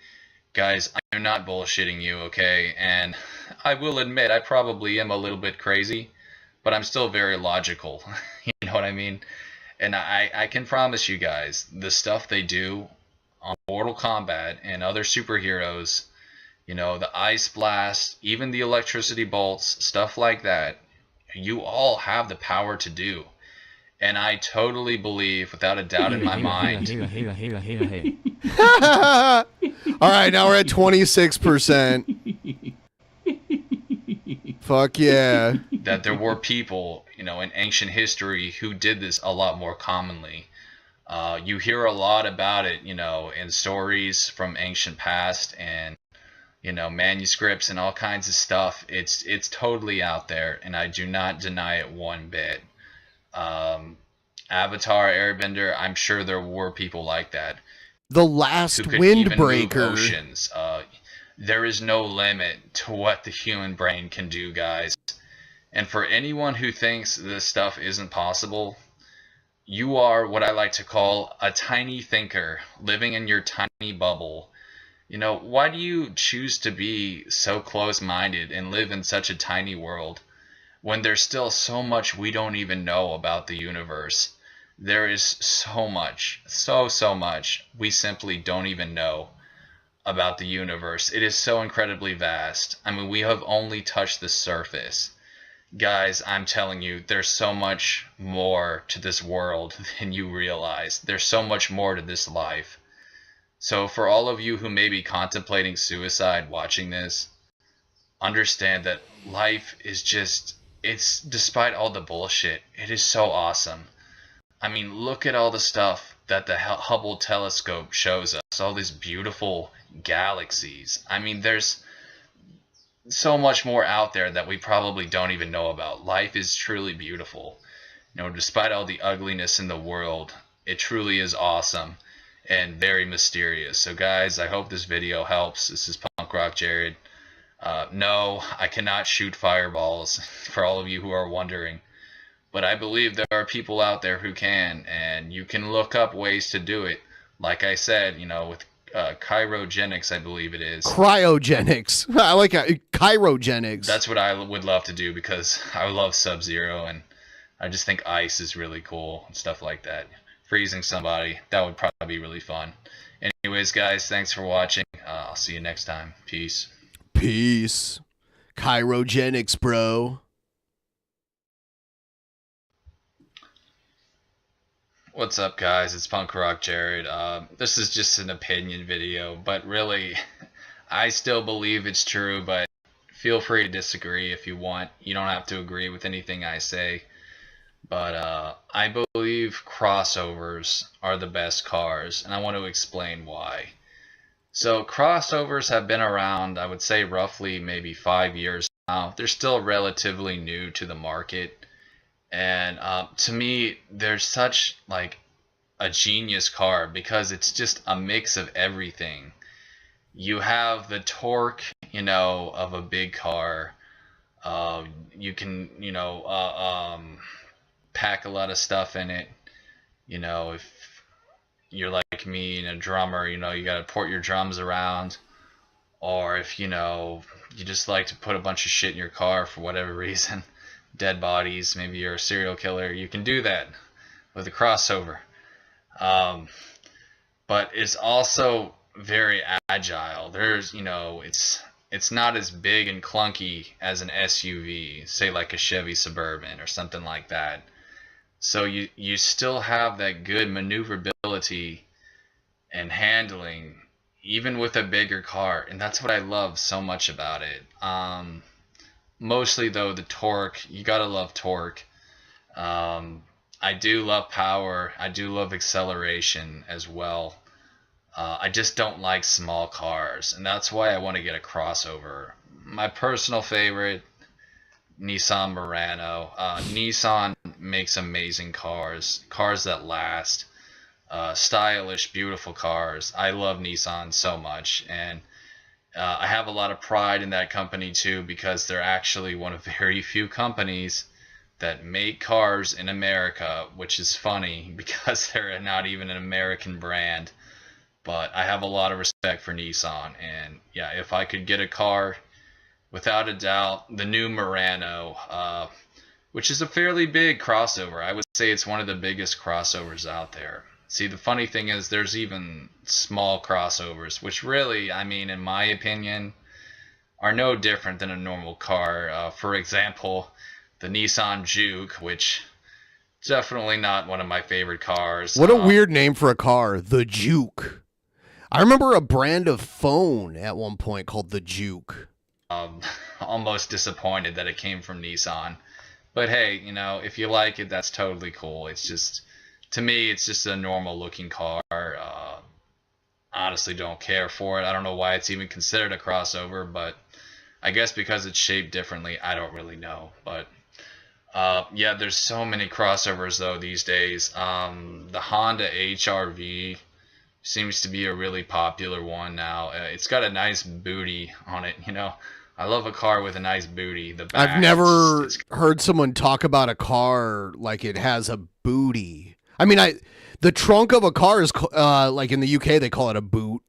Guys, I'm not bullshitting you, okay? And I will admit I probably am a little bit crazy, but I'm still very logical. You know what I mean? And I can promise you guys, the stuff they do on Mortal Kombat and other superheroes, the ice blast, even the electricity bolts, stuff like that, you all have the power to do. And I totally believe, without a doubt in my mind. All right, now we're at 26%. Fuck yeah. That there were people, in ancient history who did this a lot more commonly. You hear a lot about it, in stories from ancient past and manuscripts and all kinds of stuff. It's totally out there, and I do not deny it one bit. Avatar, Airbender, I'm sure there were people like that. The last who could even move windbreaker. Oceans. There is no limit to what the human brain can do, guys. And for anyone who thinks this stuff isn't possible, you are what I like to call a tiny thinker living in your tiny bubble. Why do you choose to be so close-minded and live in such a tiny world when there's still so much we don't even know about the universe? There is so much, so much we simply don't even know about the universe. It is so incredibly vast. I mean, we have only touched the surface. Guys, I'm telling you, there's so much more to this world than you realize. There's so much more to this life. So for all of you who may be contemplating suicide watching this, understand that life is it's despite all the bullshit, it is so awesome. I mean, look at all the stuff that the Hubble telescope shows us, all these beautiful galaxies. I mean, there's so much more out there that we probably don't even know about. Life is truly beautiful. Despite all the ugliness in the world, it truly is awesome and very mysterious. So guys, I hope this video helps. This is Punk Rock Jared. No, I cannot shoot fireballs, for all of you who are wondering. But I believe there are people out there who can, and you can look up ways to do it. Like I said, with cryogenics, I believe it is. Cryogenics. I like chirogenics. That's what I would love to do, because I love Sub-Zero, and I just think ice is really cool and stuff like that. Freezing somebody, that would probably be really fun. Anyways, guys, thanks for watching. I'll see you next time. Peace. Peace. Chirogenics, bro. What's up, guys? It's Punk Rock Jared. This is just an opinion video, but really, I still believe it's true, but feel free to disagree if you want. You don't have to agree with anything I say. But I believe crossovers are the best cars, and I want to explain why. So crossovers have been around, I would say roughly maybe 5 years now. They're still relatively new to the market. And to me, they're such like a genius car because it's just a mix of everything. You have the torque, of a big car. You can, pack a lot of stuff in it. If you're like me and a drummer, you got to port your drums around. Or if, you just like to put a bunch of shit in your car for whatever reason, dead bodies, maybe you're a serial killer, you can do that with a crossover. But it's also very agile. There's, it's not as big and clunky as an SUV, say like a Chevy Suburban or something like that. So you still have that good maneuverability and handling even with a bigger car, and that's what I love so much about it. Mostly though, the torque, you gotta love torque. I do love power. I do love acceleration as well. I just don't like small cars, and that's why I want to get a crossover. My personal favorite, Nissan Murano. Nissan makes amazing cars that last. Stylish, beautiful cars. I love Nissan so much, and I have a lot of pride in that company too, because they're actually one of very few companies that make cars in America, which is funny because they're not even an American brand. But I have a lot of respect for Nissan, and yeah, if I could get a car, without a doubt, the new Murano, which is a fairly big crossover. I would say it's one of the biggest crossovers out there. See, the funny thing is there's even small crossovers, which really, I mean, in my opinion, are no different than a normal car. For example, the Nissan Juke, which definitely not one of my favorite cars. What a weird name for a car, the Juke. I remember a brand of phone at one point called the Juke. Almost disappointed that it came from Nissan. But hey, if you like it, that's totally cool. It's just, to me, it's just a normal looking car. Honestly don't care for it. I don't know why it's even considered a crossover, but I guess because it's shaped differently, I don't really know. But yeah, there's so many crossovers though these days. The Honda HR-V seems to be a really popular one now. It's got a nice booty on it, I love a car with a nice booty. The back, I've never heard someone talk about a car like it has a booty. I mean, the trunk of a car is like in the UK they call it a boot.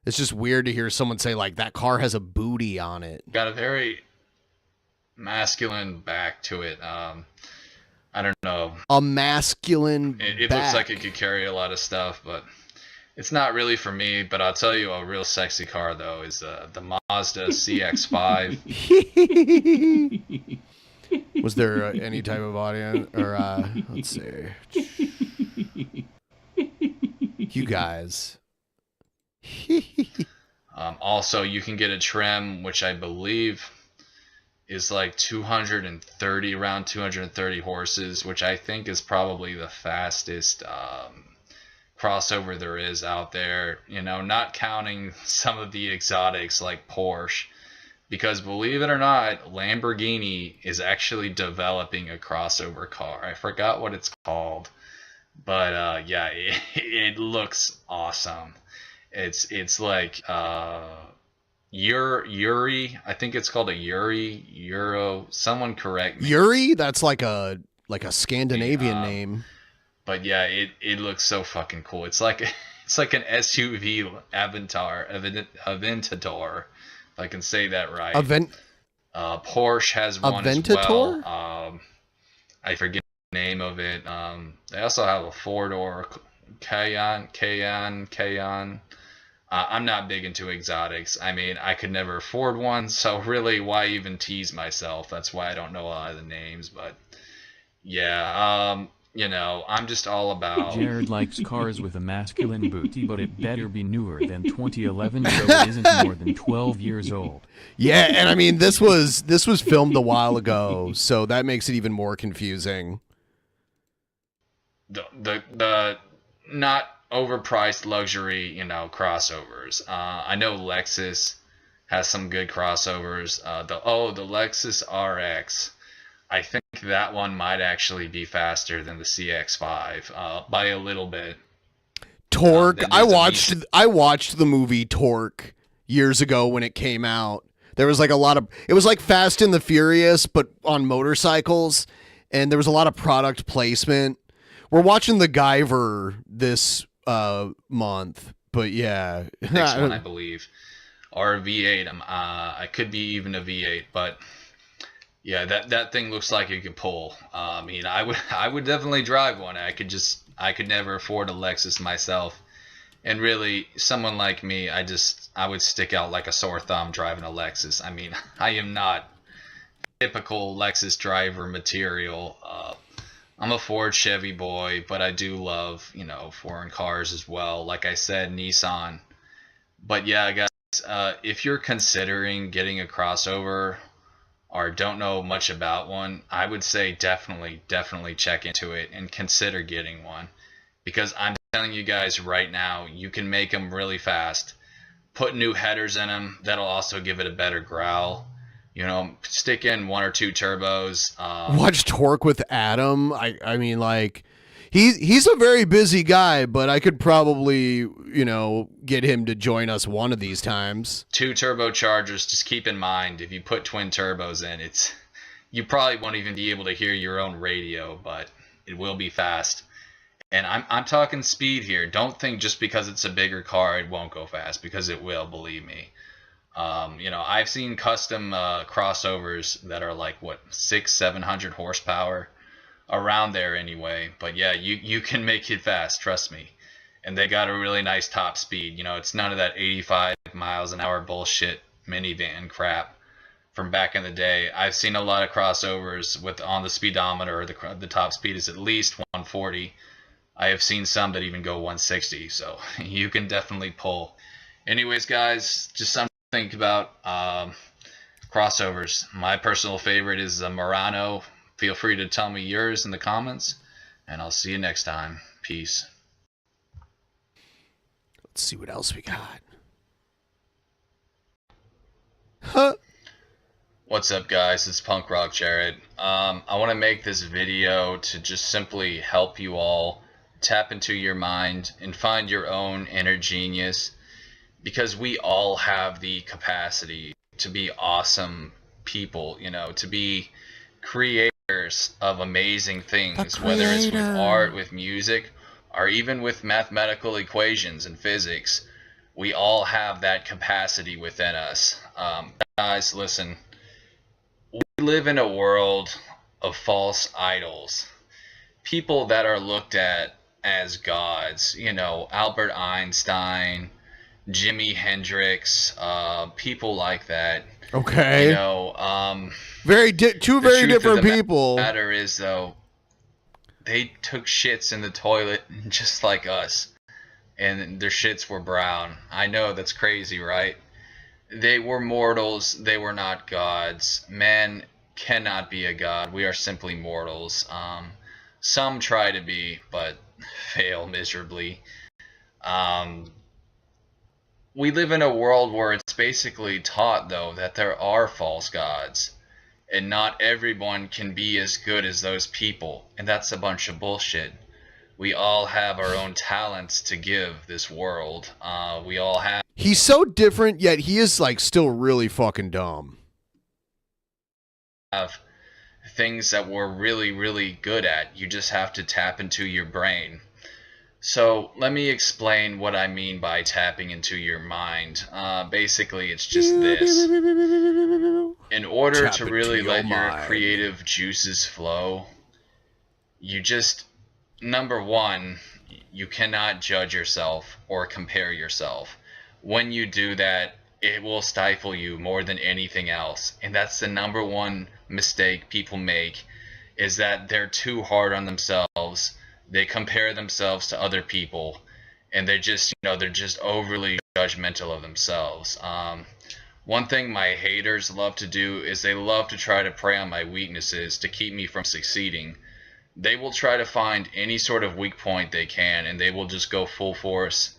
It's just weird to hear someone say like that car has a booty on it. Got a very masculine back to it. I don't know. A masculine It back. looks like it could carry a lot of stuff, but it's not really for me. But I'll tell you, a real sexy car though is the Mazda CX-5. Was there any type of audience or let's see, you guys? Also, you can get a trim which I believe is like 230, around 230 horses, which I think is probably the fastest crossover there is out there, not counting some of the exotics like Porsche, because believe it or not, Lamborghini is actually developing a crossover car. I forgot what it's called, but yeah, it looks awesome. It's like Yuri, I think it's called a Euro. Someone correct me. Yuri? That's like a Scandinavian name. But yeah, it looks so fucking cool. It's like an SUV Aventador, if I can say that right. Porsche has one as well. I forget the name of it. They also have a four-door Cayenne. I'm not big into exotics. I mean, I could never afford one, so really, why even tease myself? That's why I don't know a lot of the names. But yeah, You know, I'm just all about. Jared likes cars with a masculine booty, but it better be newer than 2011 so it isn't more than 12 years old. Yeah, and I mean this was filmed a while ago, so that makes it even more confusing. The not overpriced luxury, you know, crossovers. I know Lexus has some good crossovers. The Lexus RX. I think that one might actually be faster than the CX-5 by a little bit. Torque. I watched the movie Torque years ago when it came out. There was like a lot of, it was like Fast and the Furious but on motorcycles, and there was a lot of product placement. We're watching The Guyver this month, but yeah. Next one, I believe, or a V8. I could be even a V8, but yeah, that thing looks like it could pull. I mean, I would definitely drive one. I could never afford a Lexus myself, and really, someone like me, I would stick out like a sore thumb driving a Lexus. I mean, I am not typical Lexus driver material. I'm a Ford Chevy boy, but I do love, you know, foreign cars as well. Like I said, Nissan. But yeah, guys, if you're considering getting a crossover or don't know much about one, I would say definitely check into it and consider getting one. Because I'm telling you guys right now, you can make them really fast. Put new headers in them. That'll also give it a better growl. You know, stick in 1 or 2 turbos. Watch Torque with Adam. I mean, like, he's a very busy guy, but I could probably, you know, get him to join us one of these times. 2 turbochargers. Just keep in mind, if you put twin turbos in, you probably won't even be able to hear your own radio, but it will be fast. And I'm talking speed here. Don't think just because it's a bigger car it won't go fast, because it will, believe me. You know, I've seen custom crossovers that are like, what, 600-700 horsepower, around there anyway. But yeah, you can make it fast, trust me. And they got a really nice top speed. You know, it's none of that 85 miles an hour bullshit minivan crap from back in the day. I've seen a lot of crossovers with on the speedometer, the top speed is at least 140. I have seen some that even go 160, so you can definitely pull. Anyways, guys, just something think about. Crossovers. My personal favorite is the Murano. Feel free to tell me yours in the comments, and I'll see you next time. Peace. Let's see what else we got. What's up, guys? It's Punk Rock Jared. I want to make this video to just simply help you all tap into your mind and find your own inner genius. Because we all have the capacity to be awesome people, you know, to be creators of amazing things, whether it's with art, with music, or even with mathematical equations and physics. We all have that capacity within us. Guys, listen, we live in a world of false idols. People that are looked at as gods, you know, Albert Einstein, Jimi Hendrix, people like that. Okay. You know, two very different people. The matter is, though, they took shits in the toilet just like us, and their shits were brown. I know that's crazy, right? They were mortals. They were not gods. Man cannot be a god. We are simply mortals. Some try to be, but fail miserably. We live in a world where it's basically taught, though, that there are false gods, and not everyone can be as good as those people, and that's a bunch of bullshit. We all have our own talents to give this world. We all have. He's so different, yet he is like still really fucking dumb. Have things that we're really, really good at. You just have to tap into your brain. So let me explain what I mean by tapping into your mind. Basically, it's just this. In order to really let your creative juices flow, you just, number one, you cannot judge yourself or compare yourself. When you do that, it will stifle you more than anything else. And that's the number one mistake people make, is that they're too hard on themselves themselves. They compare themselves to other people, and they're just, they're just overly judgmental of themselves. One thing my haters love to do is they love to try to prey on my weaknesses to keep me from succeeding. They will try to find any sort of weak point they can, and they will just go full force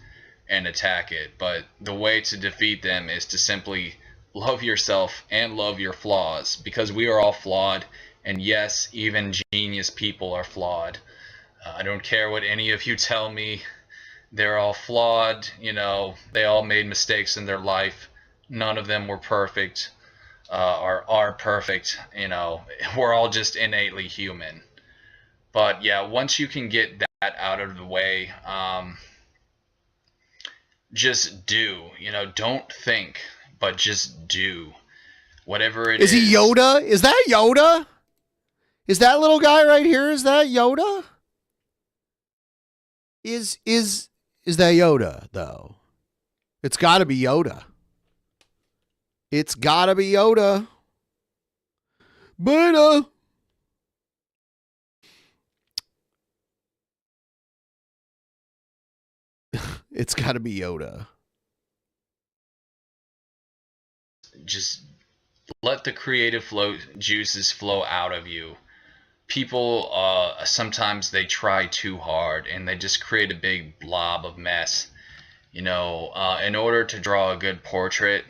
and attack it. But the way to defeat them is to simply love yourself and love your flaws, because we are all flawed, and yes, even genius people are flawed. I don't care what any of you tell me. They're all flawed, they all made mistakes in their life. None of them were perfect, or are perfect, we're all just innately human. But yeah, once you can get that out of the way, just do, don't think, but just do whatever it is. Is he Yoda? Is that Yoda? Is that little guy right here? Is that Yoda? Is that Yoda though? It's got to be Yoda. It's got to be Yoda. But it's got to be Yoda. Just let the creative juices flow out of you. People, sometimes they try too hard and they just create a big blob of mess. In order to draw a good portrait,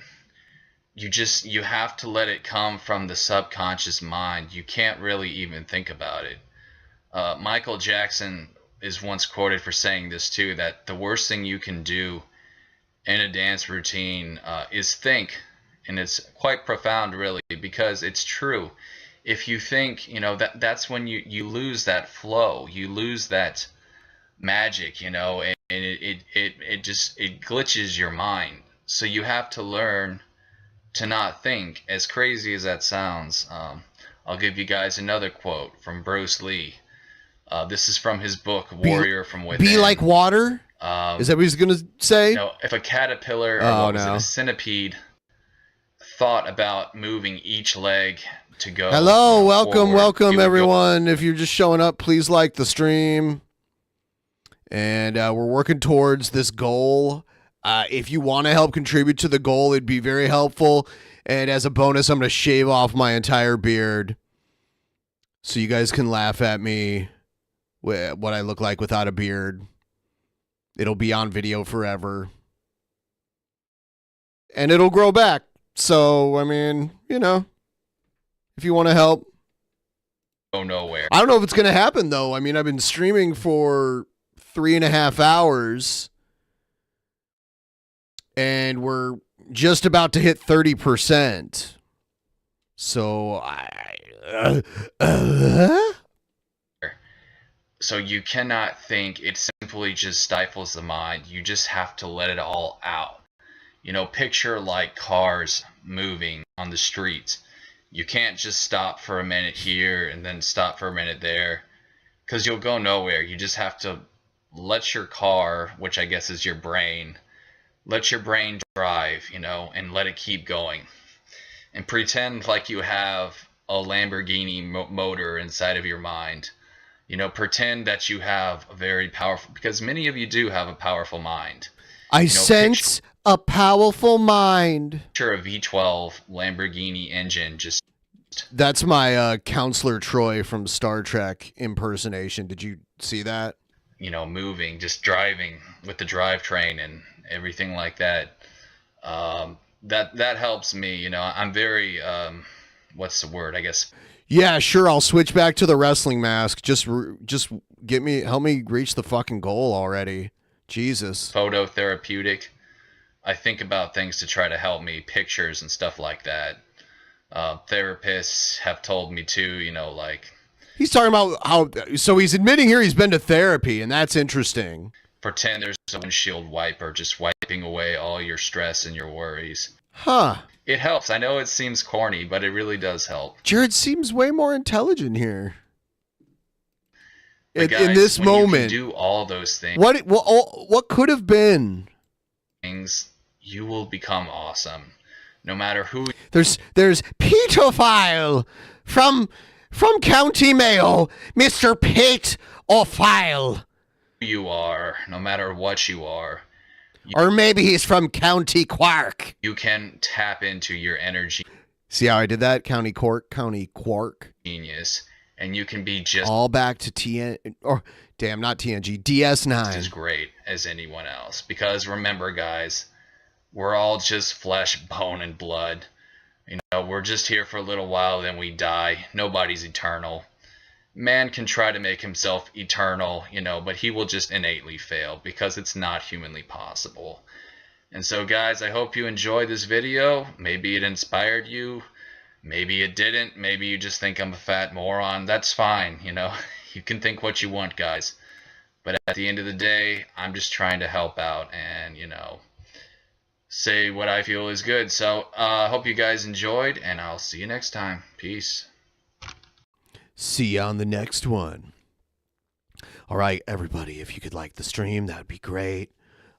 you have to let it come from the subconscious mind. You can't really even think about it. Michael Jackson is once quoted for saying this too, that the worst thing you can do in a dance routine is think. And it's quite profound, really, because it's true. If you think, that's when you lose that flow, you lose that magic, and it glitches your mind. So you have to learn to not think. As crazy as that sounds, I'll give you guys another quote from Bruce Lee. This is from his book, Warrior from Within. Be like water? Is that what he's going to say? If a caterpillar or a centipede thought about moving each leg to go. Hello, welcome, forward, everyone. If you're just showing up, please like the stream. And we're working towards this goal. If you want to help contribute to the goal, it'd be very helpful. And as a bonus, I'm going to shave off my entire beard so you guys can laugh at me what I look like without a beard. It'll be on video forever. And it'll grow back. So, I mean, if you want to help. Go nowhere. I don't know if it's going to happen, though. I mean, I've been streaming for 3.5 hours. And we're just about to hit 30%. So, So you cannot think. It simply just stifles the mind. You just have to let it all out. Picture like cars moving on the streets. You can't just stop for a minute here and then stop for a minute there, because you'll go nowhere. You just have to let your car, which I guess is your brain, let your brain drive, and let it keep going. And pretend like you have a Lamborghini motor inside of your mind. Pretend that you have a very powerful, because many of you do have a powerful mind. I sense a powerful mind. Picture a V12 Lamborghini engine just. That's my Counselor Troy from Star Trek impersonation. Did you see that? Moving, just driving with the drivetrain and everything like that. That helps me. I'm very what's the word? I guess. Yeah, sure. I'll switch back to the wrestling mask. Just help me reach the fucking goal already. Jesus. Phototherapeutic. I think about things to try to help me, pictures and stuff like that. Therapists have told me too, He's talking about how, so he's admitting here he's been to therapy, and that's interesting. Pretend there's a windshield wiper just wiping away all your stress and your worries. Huh. It helps. I know it seems corny, but it really does help. Jared seems way more intelligent here. Guys, in this when moment. you can do all those things. What could have been? You will become awesome. No matter who. There's pedophile from County Mayo, Mr. Pate or foul. You are, no matter what you are. Or maybe he's from County Quark. You can tap into your energy. See how I did that? County Quark, County Quark. Genius. And you can be just all back to TN, or damn, not TNG, DS9. as great as anyone else. Because remember, guys, we're all just flesh, bone, and blood. You know, we're just here for a little while, then we die. Nobody's eternal. Man can try to make himself eternal, you know, but he will just innately fail because it's not humanly possible. And so, guys, I hope you enjoyed this video. Maybe it inspired you. Maybe it didn't. Maybe you just think I'm a fat moron. That's fine, you know. You can think what you want, guys. But at the end of the day, I'm just trying to help out and, you know, say what I feel is good. So, I hope you guys enjoyed, and I'll see you next time. Peace. See you on the next one. All right, everybody, if you could like the stream, that would be great.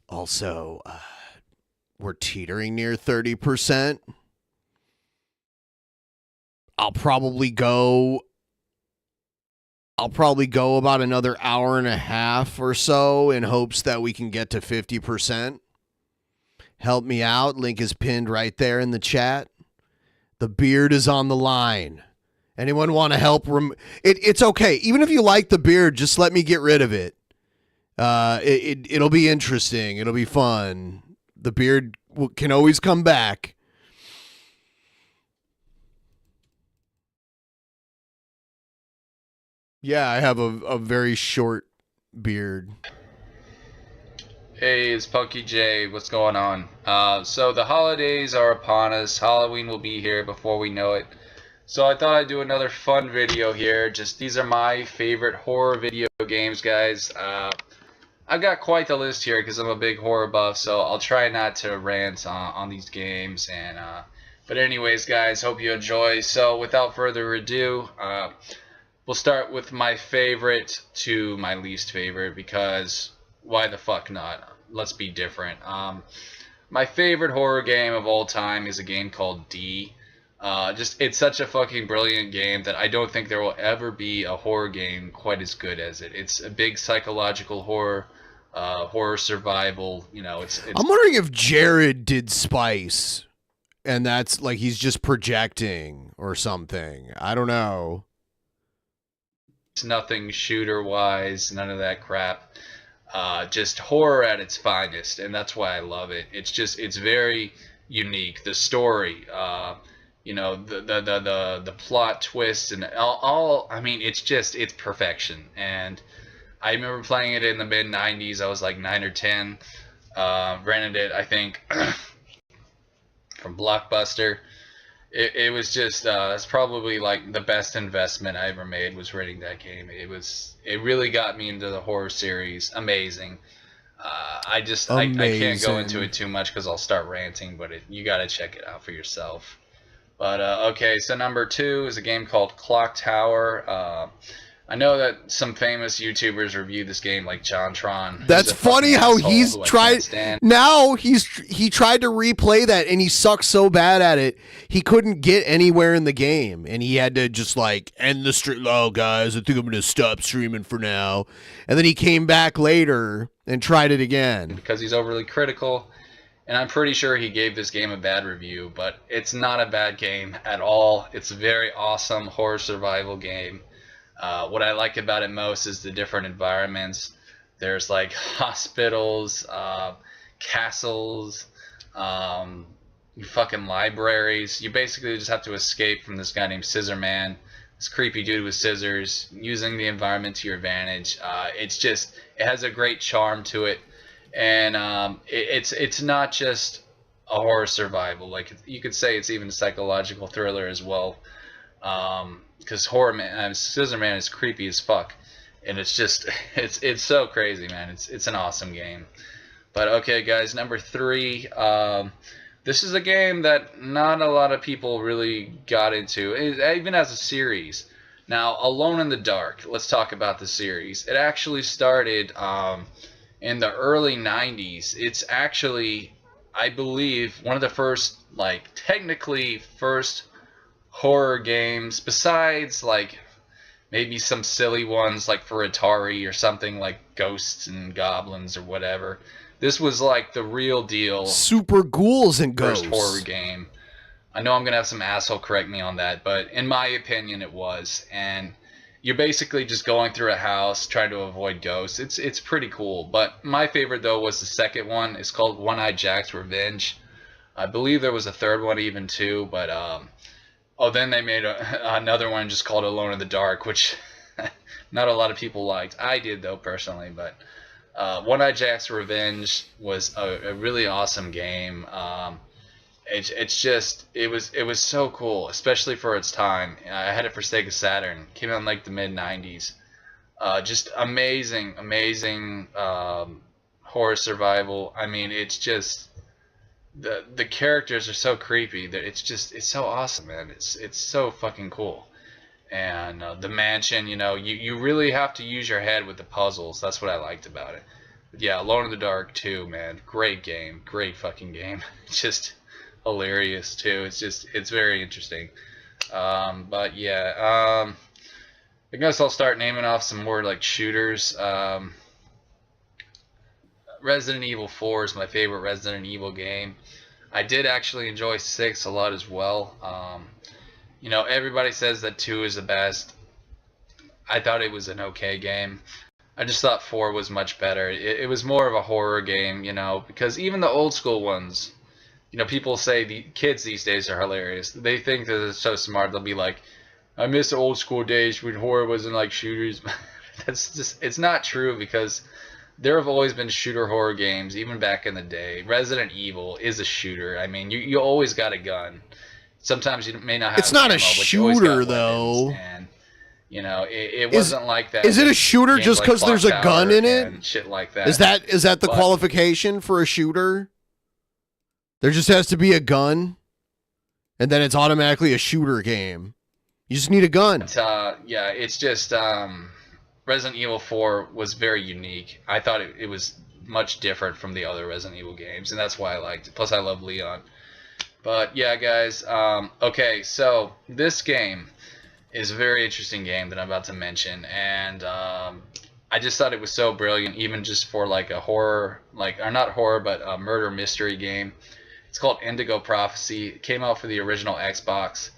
Also, we're teetering near 30%. I'll probably go about another hour and a half or so in hopes that we can get to 50%. Help me out. Link is pinned right there in the chat. The beard is on the line. Anyone want to help? It's okay. Even if you like the beard, just let me get rid of it. It'll be interesting. It'll be fun. The beard can always come back. Yeah, I have a very short beard. Hey, it's Punky J. What's going on? So the holidays are upon us. Halloween will be here before we know it. So I thought I'd do another fun video here. Just these are my favorite horror video games, guys. I've got quite the list here because I'm a big horror buff, so I'll try not to rant on these games. And but anyways, guys, hope you enjoy. So without further ado, we'll start with my favorite to my least favorite, because why the fuck not? Let's be different. My favorite horror game of all time is a game called D. It's such a fucking brilliant game that I don't think there will ever be a horror game quite as good as it. It's a big psychological horror, horror survival. You know, I'm wondering if Jared did Spice, and that's like he's just projecting or something. I don't know. It's nothing shooter-wise, none of that crap. Just horror at its finest, and that's why I love it. It's very unique. The story, you know, the plot twist and all. I mean, it's perfection. And I remember playing it in the mid '90s. I was like 9 or 10. Rented it, I think, from Blockbuster. It was just it's probably like the best investment I ever made was renting that game. It really got me into the horror series. Amazing. I can't go into it too much because I'll start ranting, but you got to check it out for yourself. But okay, so number 2 is a game called Clock Tower. I know that some famous YouTubers review this game, like JonTron. That's funny how he's tried. Now he tried to replay that and he sucks so bad at it he couldn't get anywhere in the game, and he had to just like end the stream. Oh guys, I think I'm gonna stop streaming for now. And then he came back later and tried it again because he's overly critical. And I'm pretty sure he gave this game a bad review, but it's not a bad game at all. It's a very awesome horror survival game. What I like about it most is the different environments. There's like hospitals, castles, fucking libraries. You basically just have to escape from this guy named Scissor Man, this creepy dude with scissors, using the environment to your advantage. It has a great charm to it, and it's not just a horror survival. Like you could say it's even a psychological thriller as well. Because Scissor Man is creepy as fuck, and it's so crazy, man. It's an awesome game. But okay, guys, number 3. This is a game that not a lot of people really got into, even as a series. Now, Alone in the Dark. Let's talk about the series. It actually started in the early 90s. It's actually, I believe, one of the first, technically first horror games, besides maybe some silly ones like for Atari or something like Ghosts and Goblins or whatever. This was like the real deal. Super ghouls and first ghosts. horror game. I know I'm going to have some asshole correct me on that, but in my opinion it was. And you're basically just going through a house trying to avoid ghosts. It's pretty cool. But my favorite though was the second one. It's called One-Eyed Jack's Revenge. I believe there was a third one even too, but oh, then they made another one just called Alone in the Dark, which not a lot of people liked. I did though personally, but One-Eyed Jack's Revenge was a really awesome game. It was so cool, especially for its time. I had it for Sega Saturn. Came out in like the mid '90s. Just amazing horror survival. I mean, it's just the characters are so creepy that it's so awesome, man. It's so fucking cool. And the mansion, you really have to use your head with the puzzles. That's what I liked about it. But yeah, Alone in the Dark too, man. Great game, great fucking game. Just hilarious too. It's very interesting. But yeah, I guess I'll start naming off some more like shooters. Resident Evil 4 is my favorite Resident Evil game. I did actually enjoy 6 a lot as well. Everybody says that 2 is the best. I thought it was an okay game. I just thought 4 was much better. It was more of a horror game, because even the old school ones, people say the kids these days are hilarious. They think that they're so smart. They'll be like, I miss the old school days when horror wasn't like shooters. It's not true, because there have always been shooter horror games, even back in the day. Resident Evil is a shooter. I mean, you always got a gun. Sometimes you may not have. It's not ammo, a shooter though. And it wasn't like that. Is it a shooter just because there's a gun in it? And shit like that. Is that the qualification for a shooter? There just has to be a gun, and then it's automatically a shooter game. You just need a gun. Yeah, it's just Resident Evil 4 was very unique. I thought it was much different from the other Resident Evil games, and that's why I liked it. Plus, I love Leon. But yeah, guys. Okay, so this game is a very interesting game that I'm about to mention, and I just thought it was so brilliant, even just for like a horror, or not horror, but a murder mystery game. It's called Indigo Prophecy. It came out for the original Xbox.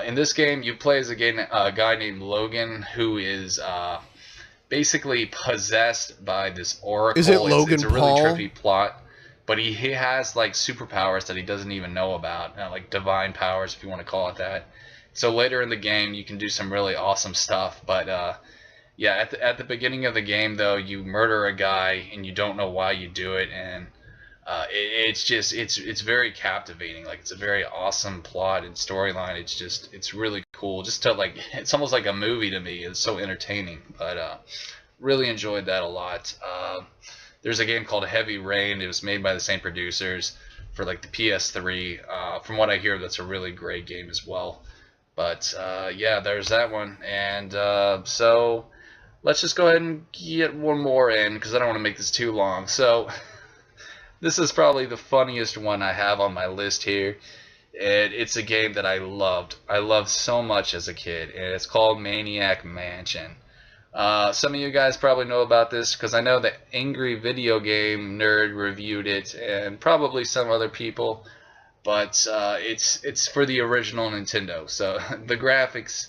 In this game, you play as a guy named Logan, who is basically possessed by this oracle. Is it Logan it's a really Paul? trippy plot, but he has like superpowers that he doesn't even know about, like divine powers, if you want to call it that. So later in the game, you can do some really awesome stuff. But yeah, at the beginning of the game, though, you murder a guy and you don't know why you do it, and it's very captivating. Like, it's a very awesome plot and storyline. It's really cool. Just to it's almost like a movie to me. It's so entertaining. But really enjoyed that a lot. There's a game called Heavy Rain. It was made by the same producers for like the PS3. From what I hear, that's a really great game as well. But yeah, there's that one. And so let's just go ahead and get one more in, because I don't want to make this too long. So this is probably the funniest one I have on my list here. And it's a game that I loved. I loved so much as a kid. And it's called Maniac Mansion. Some of you guys probably know about this, because I know the Angry Video Game Nerd reviewed it, and probably some other people. But it's for the original Nintendo. So the graphics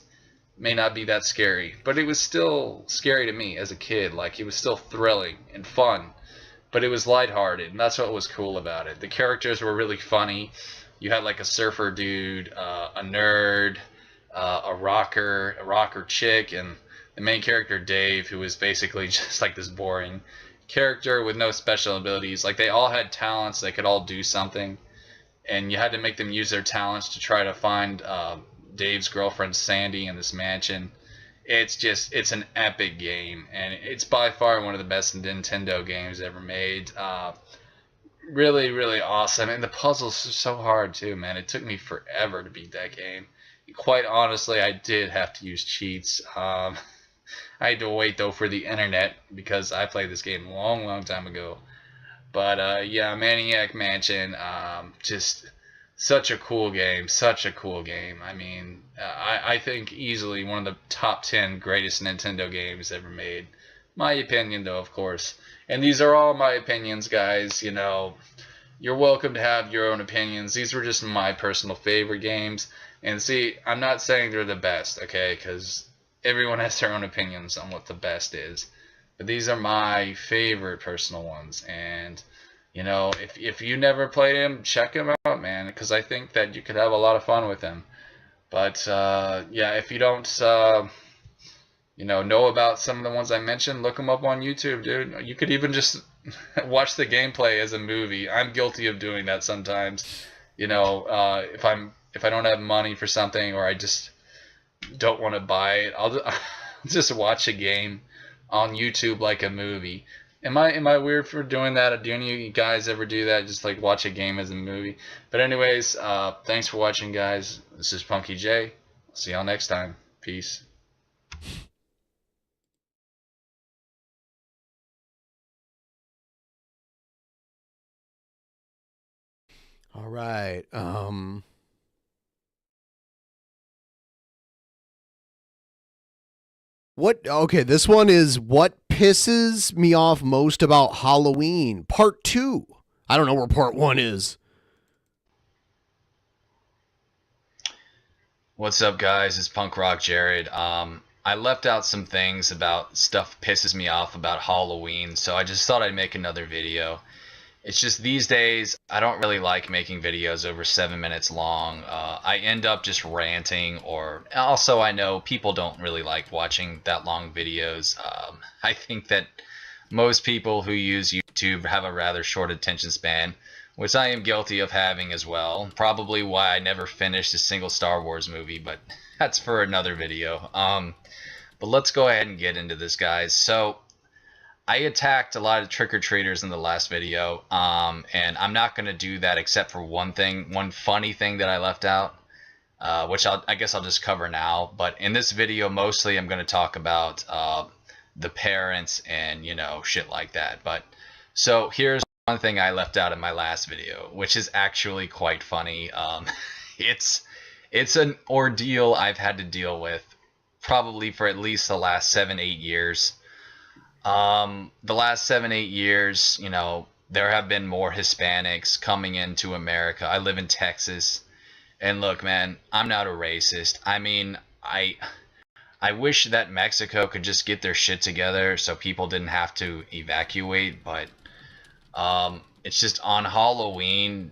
may not be that scary. But it was still scary to me as a kid. Like, it was still thrilling and fun. But it was lighthearted, and that's what was cool about it. The characters were really funny. You had like a surfer dude, a nerd, a rocker chick, and the main character Dave, who was basically just like this boring character with no special abilities. Like, they all had talents, they could all do something, and you had to make them use their talents to try to find Dave's girlfriend Sandy in this mansion. It's an epic game, and it's by far one of the best Nintendo games ever made. Really, really awesome, and the puzzles are so hard too, man. It took me forever to beat that game. Quite honestly, I did have to use cheats. I had to wait though for the internet, because I played this game a long time ago. But yeah, Maniac Mansion, just such a cool game, such a cool game. I mean, I think easily one of the top 10 greatest Nintendo games ever made. My opinion, though, of course. And these are all my opinions, guys. You know, you're welcome to have your own opinions. These were just my personal favorite games. And see, I'm not saying they're the best, okay? Because everyone has their own opinions on what the best is. But these are my favorite personal ones. And, you know, if you never played them, check them out, man. Because I think that you could have a lot of fun with them. But, yeah, if you don't, you know about some of the ones I mentioned, look them up on YouTube, dude. You could even just watch the gameplay as a movie. I'm guilty of doing that sometimes. You know, if I don't have money for something, or I just don't want to buy it, I'll just watch a game on YouTube like a movie. Am I weird for doing that? Do any of you guys ever do that? Just like watch a game as a movie? But anyways, thanks for watching, guys. This is Punky J. See y'all next time. Peace. All right. Okay, this one is what pisses me off most about Halloween, part 2. I don't know where part 1 is. What's up, guys? It's Punk Rock Jared. I left out some things about stuff pisses me off about Halloween, so I just thought I'd make another video. It's just these days, I don't really like making videos over 7 minutes long. I end up just ranting, or also I know people don't really like watching that long videos. I think that most people who use YouTube have a rather short attention span, which I am guilty of having as well. Probably why I never finished a single Star Wars movie, but that's for another video. But let's go ahead and get into this, guys. So I attacked a lot of trick-or-treaters in the last video, and I'm not going to do that except for one funny thing that I left out, which I guess I'll just cover now. But in this video, mostly I'm going to talk about the parents and, you know, shit like that. But so here's one thing I left out in my last video, which is actually quite funny. It's an ordeal I've had to deal with probably for at least the last 7-8 years. The last 7-8 years, you know, there have been more Hispanics coming into America. I live in Texas, and look, man, I'm not a racist. I mean, I wish that Mexico could just get their shit together so people didn't have to evacuate, but it's just on Halloween,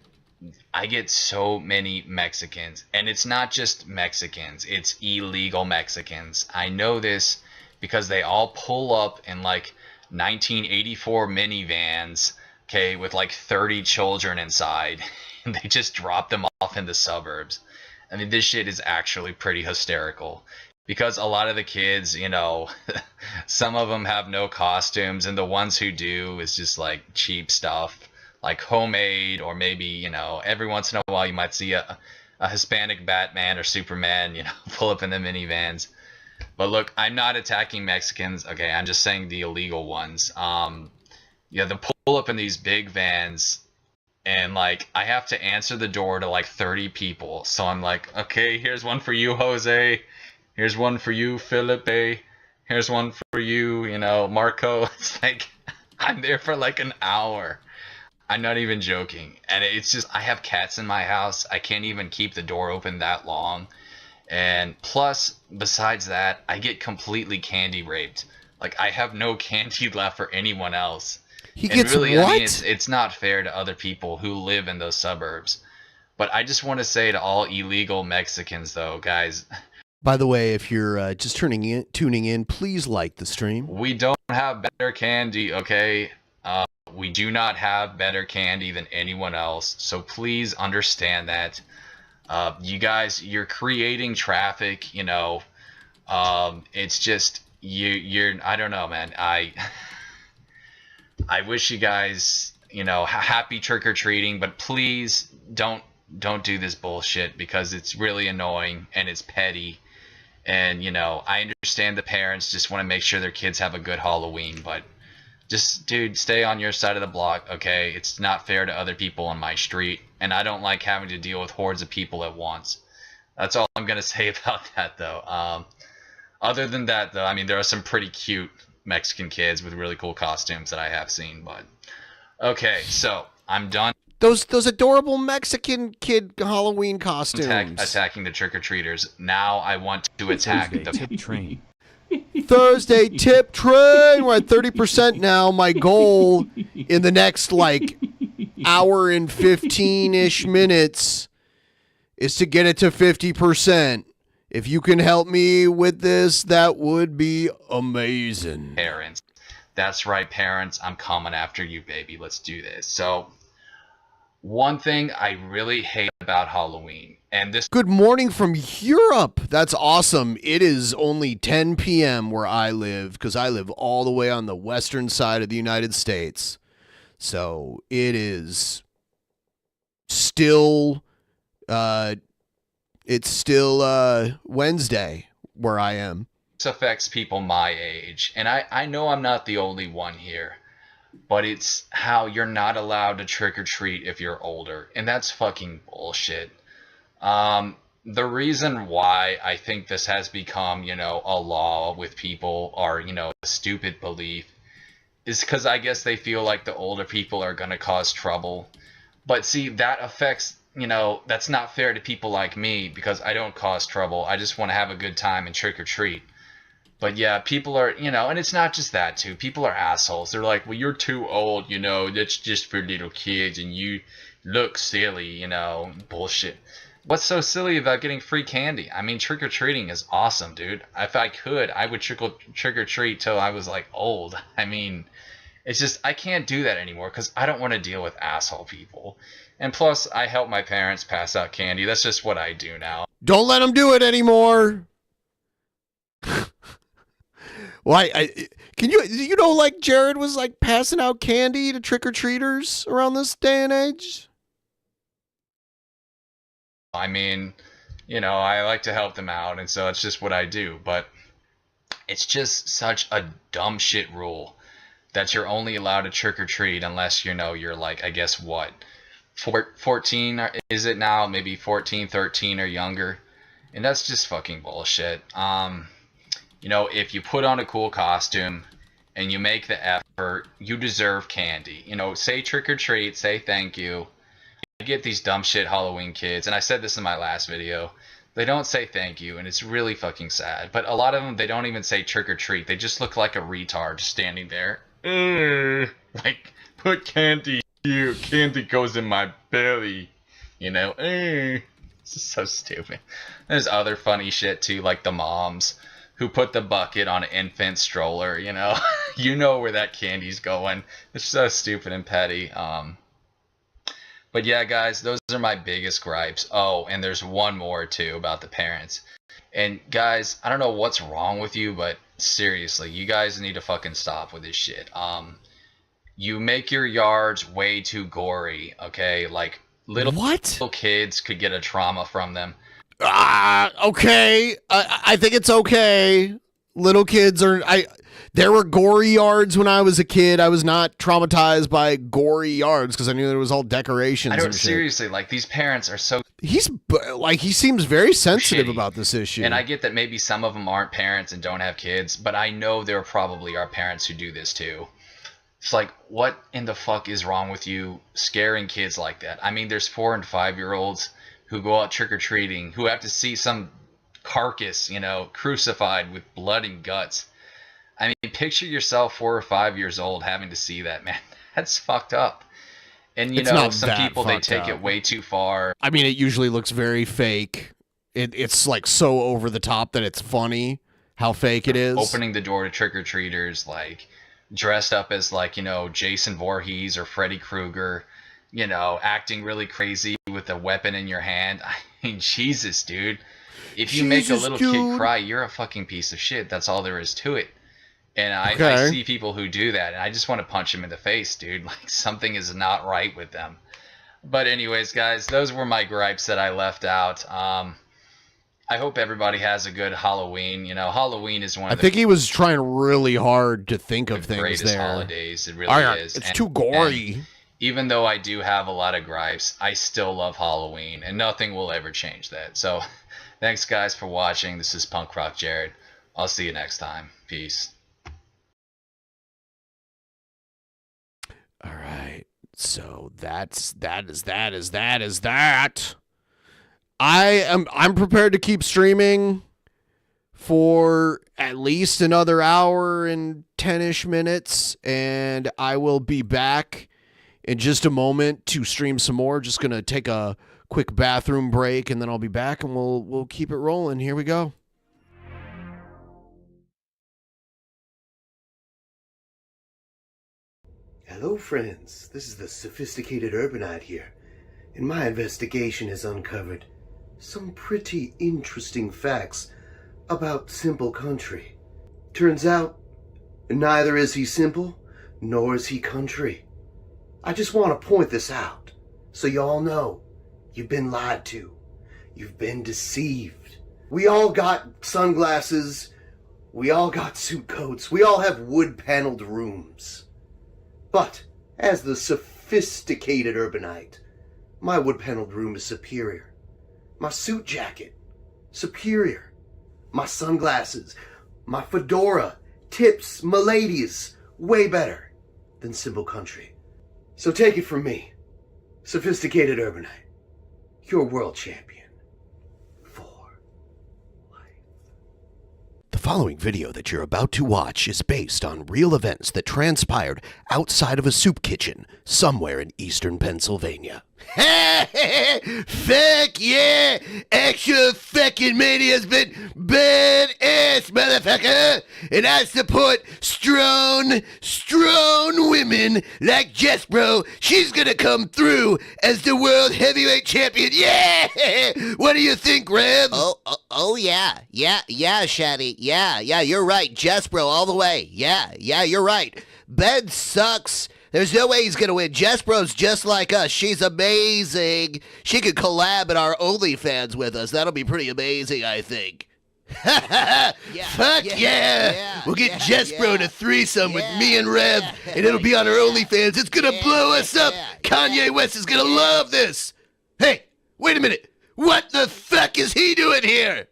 I get so many Mexicans, and it's not just Mexicans, it's illegal Mexicans. I know this because they all pull up in like 1984 minivans, okay, with like 30 children inside, and they just drop them off in the suburbs. I mean, this shit is actually pretty hysterical, because a lot of the kids, you know, some of them have no costumes, and the ones who do is just like cheap stuff, like homemade, or maybe, you know, every once in a while you might see a Hispanic Batman or Superman, you know, pull up in the minivans. But look, I'm not attacking Mexicans, okay, I'm just saying the illegal ones. Yeah, they pull up in these big vans, and like I have to answer the door to like 30 people. So I'm like, okay, here's one for you, Jose. Here's one for you, Felipe. Here's one for you, you know, Marco. It's like I'm there for like an hour. I'm not even joking. And it's just, I have cats in my house. I can't even keep the door open that long. And plus, besides that, I get completely candy raped. Like, I have no candy left for anyone else. He And gets really, what? I mean, it's not fair to other people who live in those suburbs. But I just want to say to all illegal Mexicans, though, guys, By the way, if you're just tuning in, please like the stream. we don't have better candy, okay? We do not have better candy than anyone else. So please understand that. You guys, you're creating traffic, you know. It's just, you're, I don't know, man. I wish you guys, you know, happy trick-or-treating, but please don't do this bullshit, because it's really annoying and it's petty. And, you know, I understand the parents just want to make sure their kids have a good Halloween, but Just, dude, stay on your side of the block, okay? It's not fair to other people on my street, and I don't like having to deal with hordes of people at once. That's all I'm gonna say about that, though. Other than that, though, I mean, there are some pretty cute Mexican kids with really cool costumes that I have seen, but... Okay, so, I'm done Those adorable Mexican kid Halloween costumes. attacking the trick-or-treaters. Now I want to attack the... Tip train. Thursday tip train. We're at 30% now. My goal in the next like hour and 15-ish minutes is to get it to 50%. If you can help me with this, that would be amazing. Parents. That's right, parents. I'm coming after you, baby. Let's do this. So, one thing I really hate about Halloween, and this... Good morning from Europe. That's awesome. It is only 10 p.m. where I live, because I live all the way on the western side of the United States. So it is still, Wednesday where I am. This affects people my age, and I know I'm not the only one here. But it's how you're not allowed to trick-or-treat if you're older. And that's fucking bullshit. The reason why I think this has become, you know, a law with people, or, you know, a stupid belief, is because I guess they feel like the older people are going to cause trouble. But see, that affects, you know, that's not fair to people like me, because I don't cause trouble. I just want to have a good time and trick-or-treat. But yeah, people are, you know, and it's not just that too. People are assholes. They're like, well, you're too old, you know, that's just for little kids and you look silly, you know, bullshit. What's so silly about getting free candy? I mean, trick-or-treating is awesome, dude. If I could, I would trick-or-treat till I was like old. I mean, it's just, I can't do that anymore because I don't want to deal with asshole people. And plus, I help my parents pass out candy. That's just what I do now. Don't let them do it anymore. Why? Can you know, like Jared was like passing out candy to trick-or-treaters around this day and age? I mean, you know, I like to help them out, and so it's just what I do. But it's just such a dumb shit rule that you're only allowed to trick-or-treat unless, you know, you're like, I guess what, 14, is it now? Maybe 14, 13 or younger. And that's just fucking bullshit. You know, if you put on a cool costume and you make the effort, you deserve candy. You know, say trick or treat, say thank you. I get these dumb shit Halloween kids, and I said this in my last video. They don't say thank you, and it's really fucking sad. But a lot of them, they don't even say trick or treat. They just look like a retard standing there. Like, put candy here. Candy goes in my belly. You know, It's just so stupid. There's other funny shit too, like the moms who put the bucket on an infant stroller, you know. You know where that candy's going. It's so stupid and petty. But yeah, guys, those are my biggest gripes. Oh, and there's one more too about the parents. And guys, I don't know what's wrong with you, but seriously, you guys need to fucking stop with this shit. You make your yards way too gory, okay? Like little kids could get a trauma from them. Okay. I think it's okay. Little kids are... There were gory yards when I was a kid. I was not traumatized by gory yards because I knew there was all decorations. I don't, and shit. seriously, like, these parents are so... He seems very sensitive about this issue. And I get that maybe some of them aren't parents and don't have kids, but I know there probably are parents who do this too. It's like, what in the fuck is wrong with you scaring kids like that? I mean, there's 4 and 5-year-olds who go out trick-or-treating, who have to see some carcass, you know, crucified with blood and guts. I mean, picture yourself 4 or 5 years old having to see that, man. That's fucked up. And, you know, some people, they take it way too far. I mean, it usually looks very fake. It's like so over the top that it's funny how fake it is. Opening the door to trick-or-treaters, like, dressed up as, like, you know, Jason Voorhees or Freddy Krueger, you know, acting really crazy with a weapon in your hand. I mean, Jesus, dude. If you make a little kid cry, you're a fucking piece of shit. That's all there is to it. And I see people who do that, and I just want to punch them in the face, dude. Like, something is not right with them. But anyways, guys, those were my gripes that I left out. I hope everybody has a good Halloween. You know, Halloween is one I of think the he was trying really hard to think of things greatest there. holidays. It really is. It's And- too gory. and even though I do have a lot of gripes, I still love Halloween, and nothing will ever change that. So, thanks guys for watching. This is Punk Rock Jared. I'll see you next time. Peace. All right. So that is that. I'm prepared to keep streaming for at least another hour and 10-ish minutes, and I will be back in just a moment to stream some more. Just gonna take a quick bathroom break, and then I'll be back, and we'll keep it rolling. Here we go. Hello, friends. This is the Sophisticated Urbanite here, and my investigation has uncovered some pretty interesting facts about Simple Country. Turns out, neither is he simple, nor is he country. I just want to point this out, so y'all know you've been lied to. You've been deceived. We all got sunglasses. We all got suit coats. We all have wood-paneled rooms. But, as the Sophisticated Urbanite, my wood-paneled room is superior. My suit jacket, superior. My sunglasses, my fedora, tips, my ladies, way better than Simple Country. So take it from me, Sophisticated Urbanite, your world champion. The following video that you're about to watch is based on real events that transpired outside of a soup kitchen somewhere in eastern Pennsylvania. Fuck yeah! Extra fucking mania's been badass, motherfucker! And I support strong women like Jespro. She's gonna come through as the world heavyweight champion. Yeah! What do you think, Rev? Oh yeah, Shaddy. Yeah, you're right. Jespro all the way. Yeah, you're right. Ben sucks. There's no way he's going to win. Jespro's just like us. She's amazing. She could collab at our OnlyFans with us. That'll be pretty amazing, I think. Fuck yeah. We'll get Jespro in a threesome with me and Rev, and it'll be on our OnlyFans. It's going to blow us up. Kanye West is going to love this. Hey, wait a minute. What the fuck is he doing here?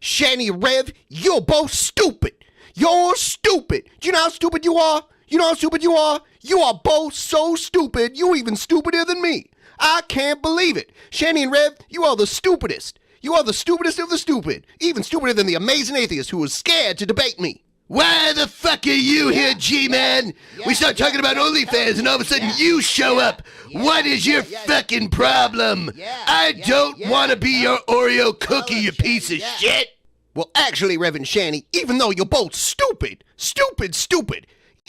Shani, Rev, you're both stupid. You're stupid. Do you know how stupid you are? You know how stupid you are? You are both so stupid, you're even stupider than me. I can't believe it. Shani and Rev, you are the stupidest. You are the stupidest of the stupid. Even stupider than the amazing atheist who was scared to debate me. Why the fuck are you here, G-Man? We start talking about OnlyFans and all of a sudden you show up. What is your fucking problem? I don't want to be your Oreo cookie, you piece of shit. Well, actually, Reverend Shani, even though you're both stupid,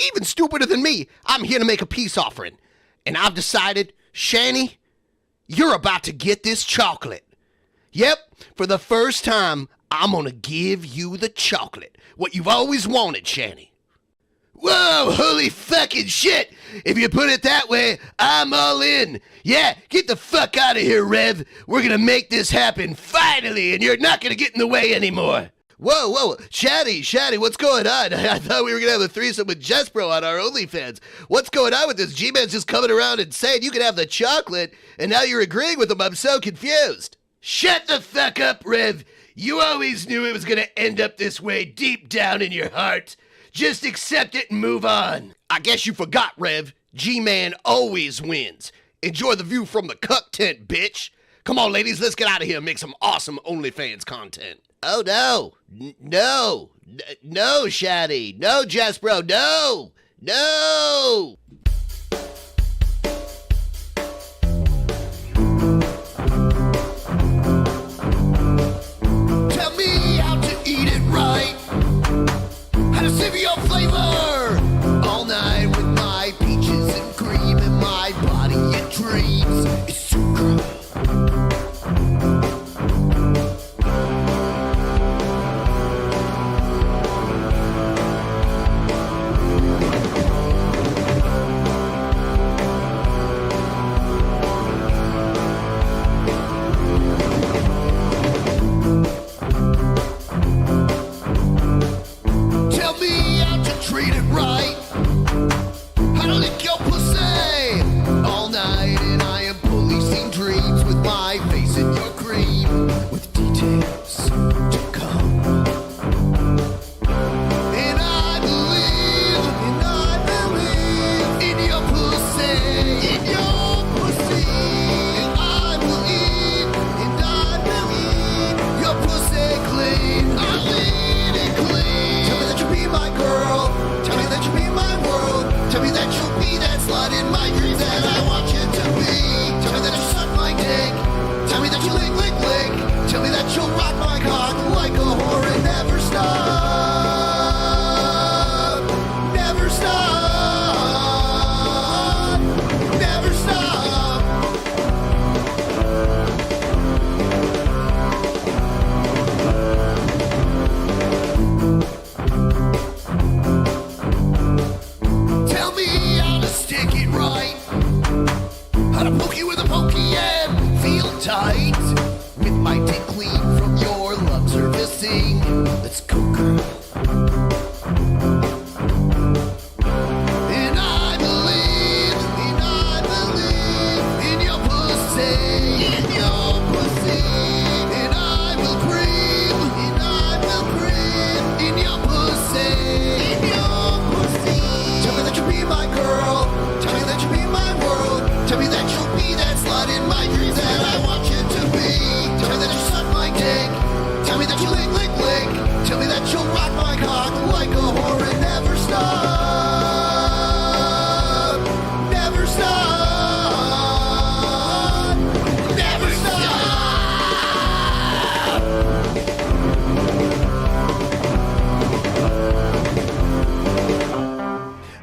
even stupider than me, I'm here to make a peace offering. And I've decided, Shani, you're about to get this chocolate. Yep, for the first time, I'm gonna give you the chocolate. What you've always wanted, Shani. Whoa, holy fucking shit! If you put it that way, I'm all in. Yeah, get the fuck out of here, Rev. We're gonna make this happen, finally, and you're not gonna get in the way anymore. Whoa, Shaddy, what's going on? I thought we were gonna have a threesome with Jespro on our OnlyFans. What's going on with this? G-Man's just coming around and saying you can have the chocolate, and now you're agreeing with him. I'm so confused. Shut the fuck up, Rev. You always knew it was gonna end up this way deep down in your heart. Just accept it and move on. I guess you forgot, Rev. G-Man always wins. Enjoy the view from the cuck tent, bitch. Come on, ladies, let's get out of here and make some awesome OnlyFans content. Oh, no. No, Shaddy. No, Jespro. No. Tell me how to eat it right. How to savor your flavor. All night with my peaches and cream and my body it dreams. It's so good.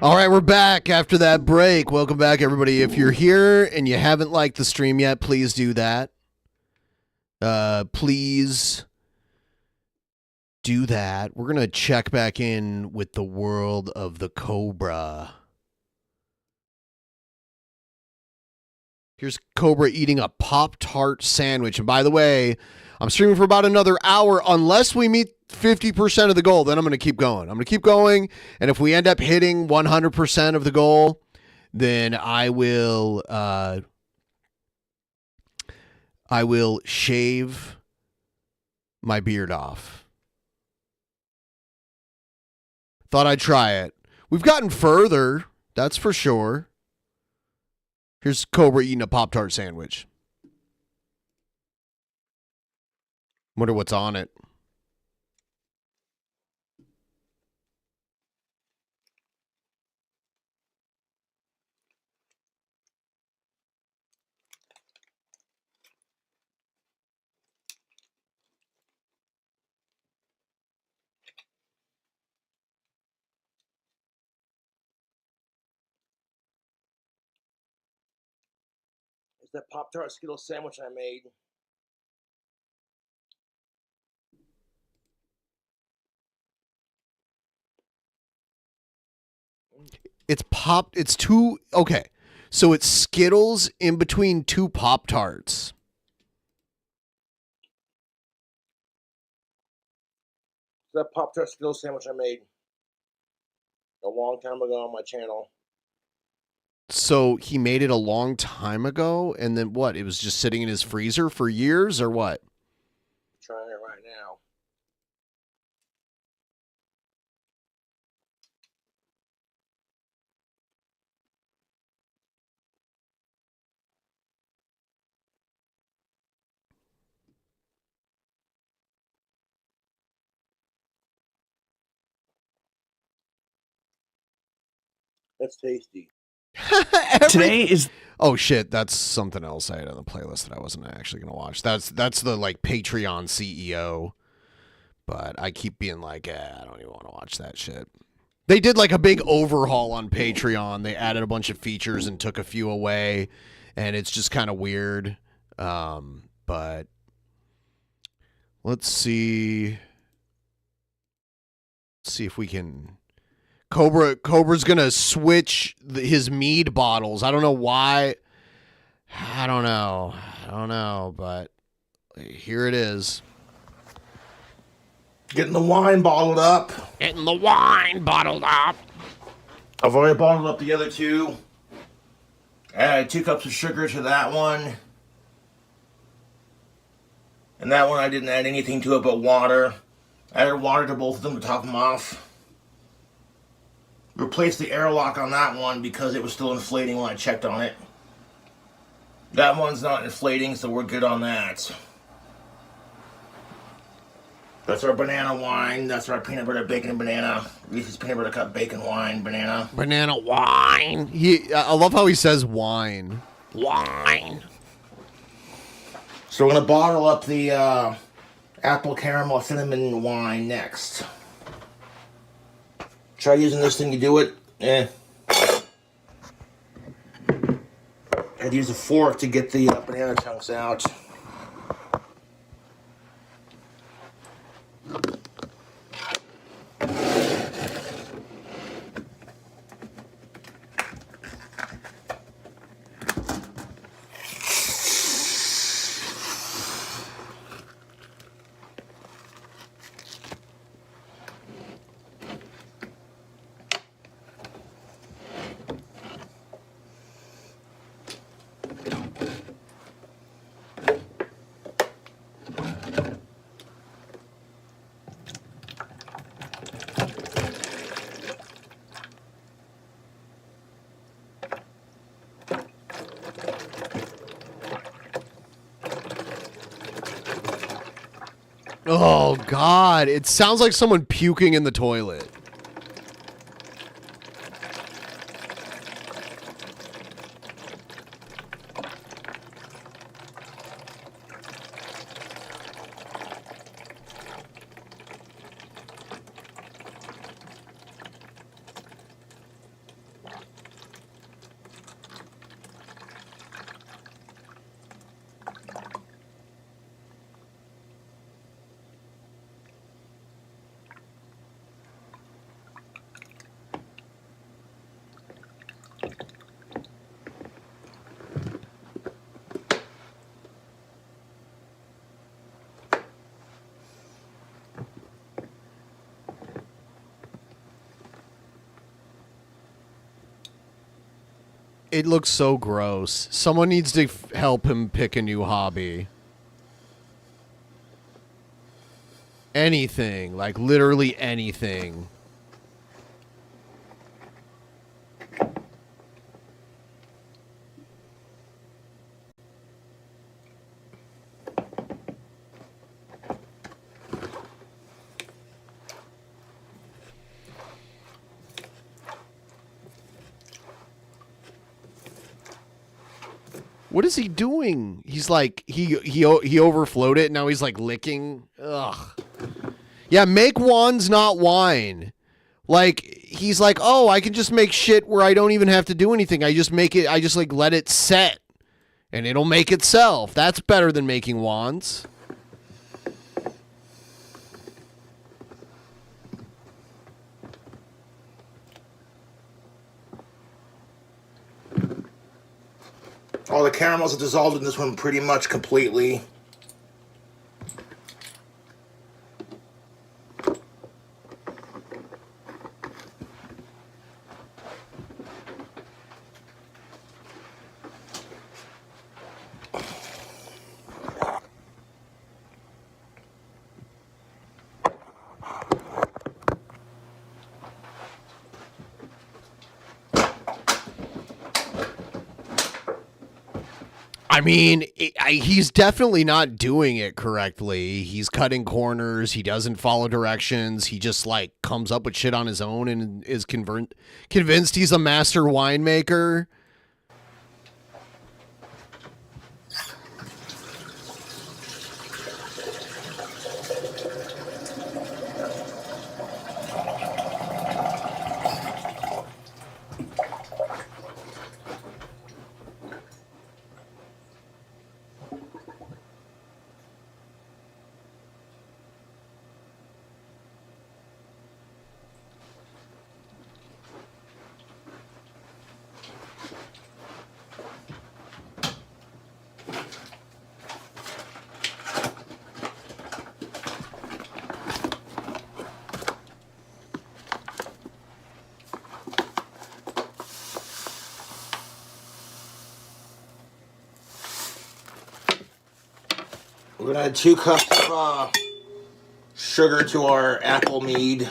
All right, we're back after that break. Welcome back, everybody. If you're here and you haven't liked the stream yet, please do that. Please do that. We're going to check back in with the world of the Cobra. Here's Cobra eating a Pop-Tart sandwich. And by the way, I'm streaming for about another hour unless we meet 50% of the goal. Then I'm going to keep going. I'm going to keep going. And if we end up hitting 100% of the goal, then I will shave my beard off. Thought I'd try it. We've gotten further, that's for sure. Here's Cobra eating a Pop-Tart sandwich. Wonder what's on it. It's that Pop-Tart Skittles sandwich I made. It's two, okay. So it's Skittles in between two Pop-Tarts. It's that Pop-Tart Skittles sandwich I made a long time ago on my channel. So he made it a long time ago, and then what? It was just sitting in his freezer for years, or what? I'm trying it right now. That's tasty. Today is oh shit, that's something else I had on the playlist that I wasn't actually gonna watch. That's the like Patreon CEO, but I keep being like, I don't even want to watch that shit. They did like a big overhaul on Patreon. They added a bunch of features and took a few away, and it's just kind of weird. But let's see if we can. Cobra's gonna switch his mead bottles. I don't know why. I don't know, but here it is. Getting the wine bottled up. Getting the wine bottled up. I've already bottled up the other two. Added 2 cups of sugar to that one. And that one I didn't add anything to it but water. I added water to both of them to top them off. Replaced the airlock on that one because it was still inflating when I checked on it. That one's not inflating, so we're good on that. That's our banana wine. That's our peanut butter bacon and banana. Reese's peanut butter cup bacon wine banana. Banana wine. I love how he says wine. Wine. So we're gonna bottle up the apple caramel cinnamon wine next. Try using this thing to do it. I had to use a fork to get the banana chunks out. Oh, God. It sounds like someone puking in the toilet. it looks so gross. Someone needs to help him pick a new hobby. Anything, like literally anything. What is he doing? He's like he overflowed it. Now he's like licking. Ugh. Yeah, make wands, not wine. Like he's like, oh, I can just make shit where I don't even have to do anything. I just make it. I just like let it set, and it'll make itself. That's better than making wands. All the caramels are dissolved in this one pretty much completely. I mean, he's definitely not doing it correctly. He's cutting corners. He doesn't follow directions. He just like comes up with shit on his own and is convinced he's a master winemaker. We're gonna add 2 cups of sugar to our apple mead.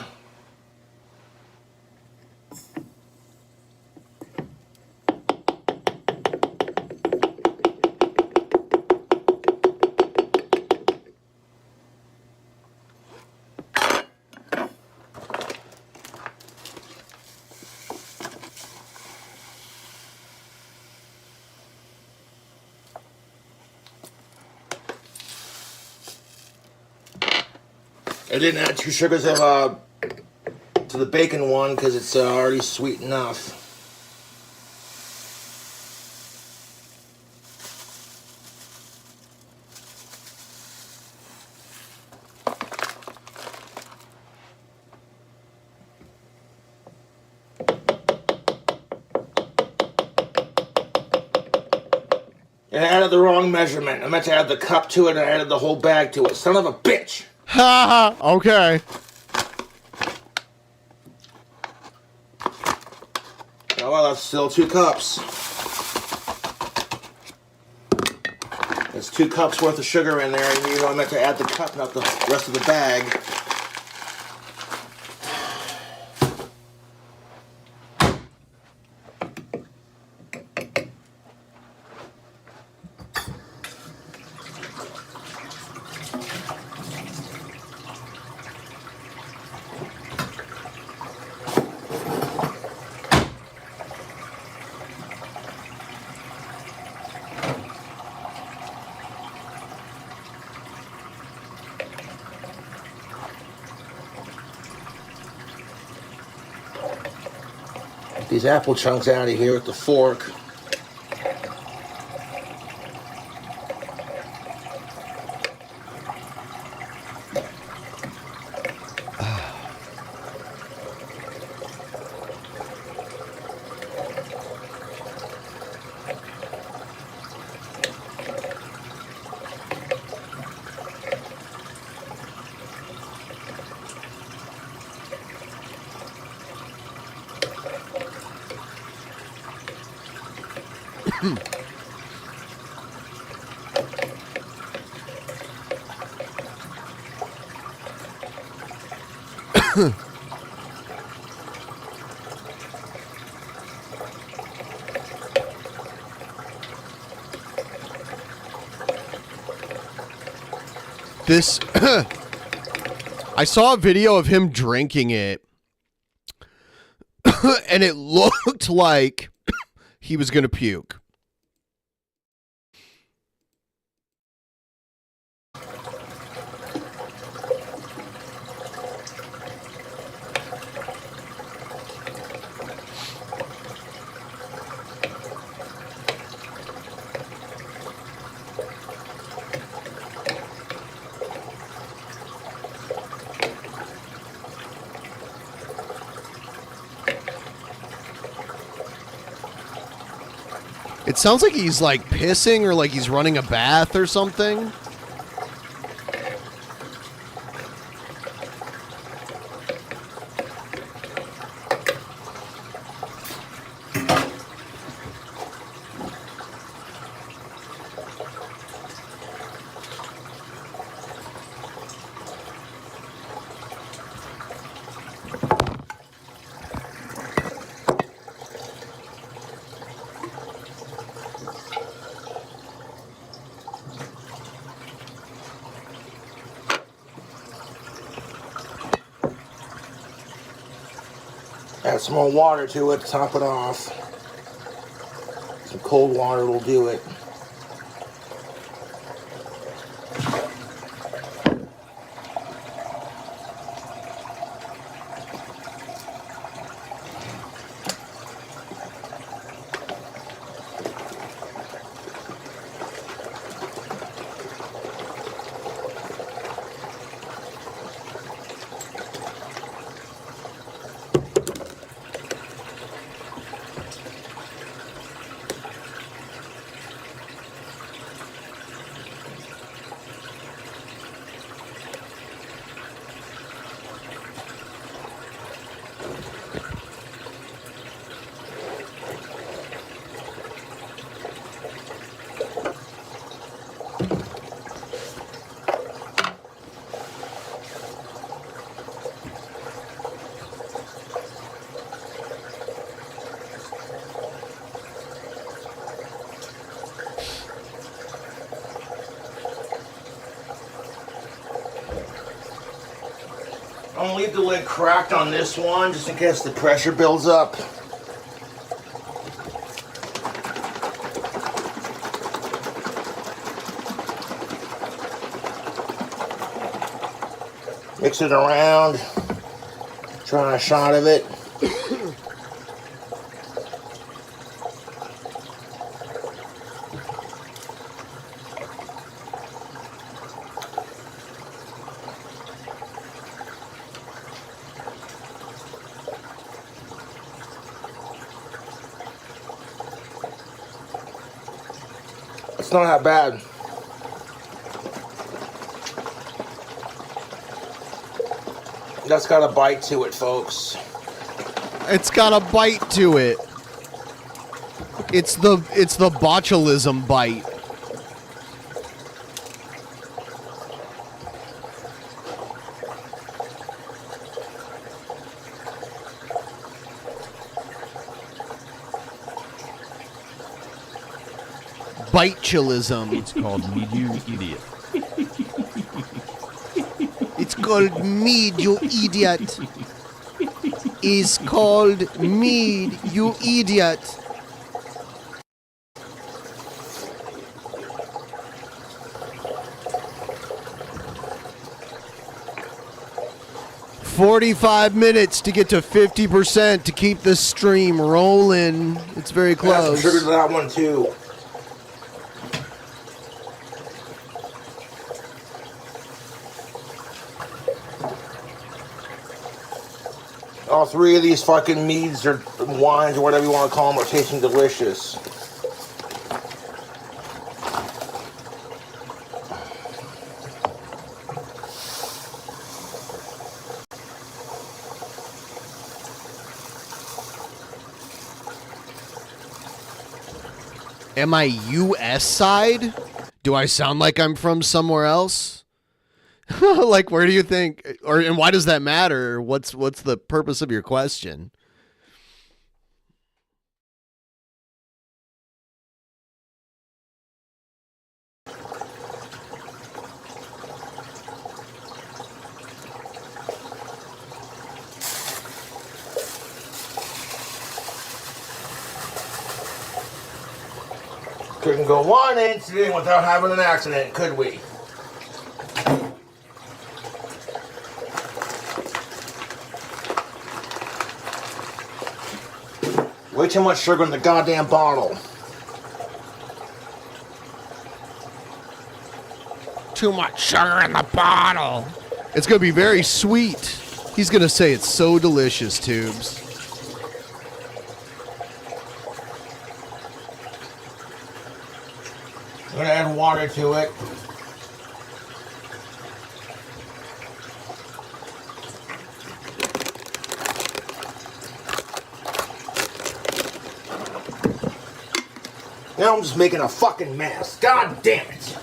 I didn't add 2 sugars of to the bacon one because it's already sweet enough. And I added the wrong measurement. I meant to add the cup to it and I added the whole bag to it. Son of a bitch! Ha ha. Okay. Oh well, that's still 2 cups. There's 2 cups worth of sugar in there, and you know I meant to add the cup, not the rest of the bag. These apple chunks out of here with the fork. This I saw a video of him drinking it and it looked like he was going to puke. It sounds like he's like pissing or like he's running a bath or something. Add some more water to it to top it off. Some cold water will do it. I'm gonna leave the lid cracked on this one just in case the pressure builds up. Mix it around. Try a shot of it. It's not that bad. That's got a bite to it, folks. It's got a bite to it. It's the botulism bite. Bitechulism. It's called mead, you idiot. It's called mead, you idiot. It's called mead, you idiot. $45 to get to 50% to keep the stream rolling. It's very Add close. some sugar to that one too. All three of these fucking meads or wines or whatever you want to call them are tasting delicious. Am I U.S. side? Do I sound like I'm from somewhere else? Like, where do you think, and why does that matter? What's the purpose of your question? Couldn't go one incident without having an accident, could we? Way too much sugar in the goddamn bottle. Too much sugar in the bottle. It's going to be very sweet. He's going to say it's so delicious, Tubes. I'm gonna add water to it. Now I'm just making a fucking mess. God damn it.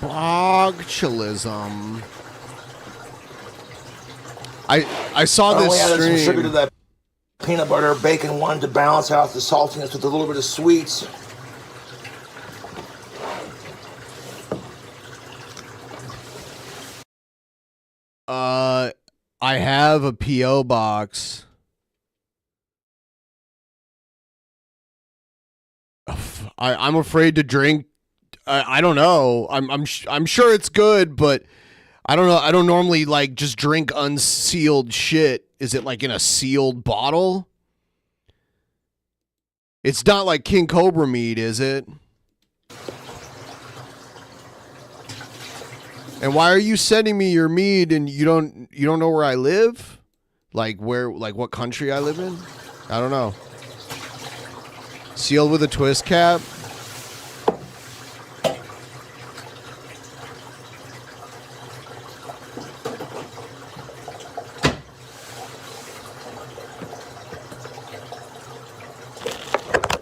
Bogchulism. I saw this only added some stream. sugar to that peanut butter bacon one to balance out the saltiness with a little bit of sweets. I have a P.O. box. I'm afraid to drink. I don't know. I'm sure it's good, but I don't know. I don't normally like just drink unsealed shit. Is it like in a sealed bottle? It's not like King Cobra mead, is it? And why are you sending me your mead and you don't know where I live? Like what country I live in? I don't know. Sealed with a twist cap?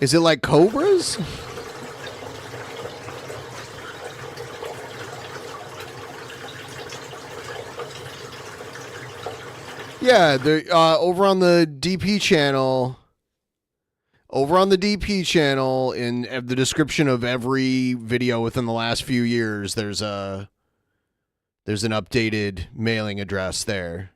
Is it like Cobras? Yeah, they're over on the DP channel. Over on the DP channel, in the description of every video within the last few years, there's an updated mailing address there.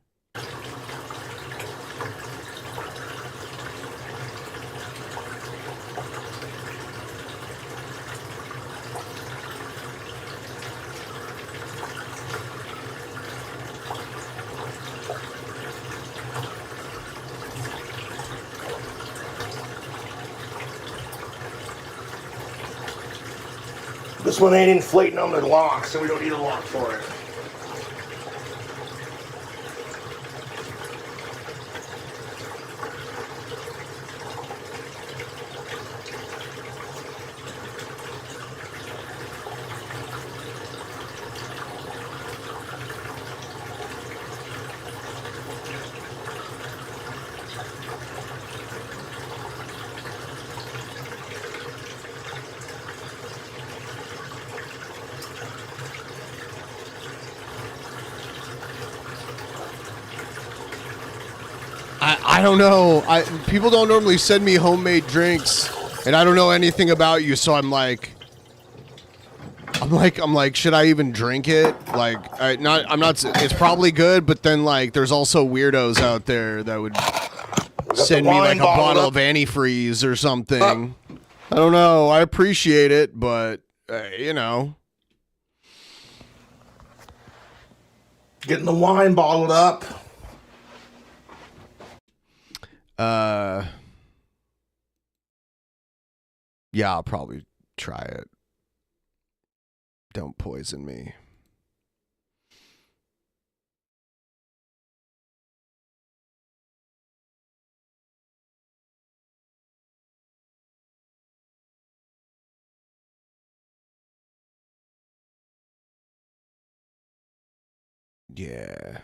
This one ain't inflating on the lock, so we don't need a lock for it. I don't know. People don't normally send me homemade drinks, and I don't know anything about you, so I'm like, should I even drink it? Like, I'm not. It's probably good, but then like, there's also weirdos out there that would send me like a bottle of antifreeze or something. I don't know. I appreciate it, but you know, getting the wine bottled up. Yeah, I'll probably try it. Don't poison me. Yeah.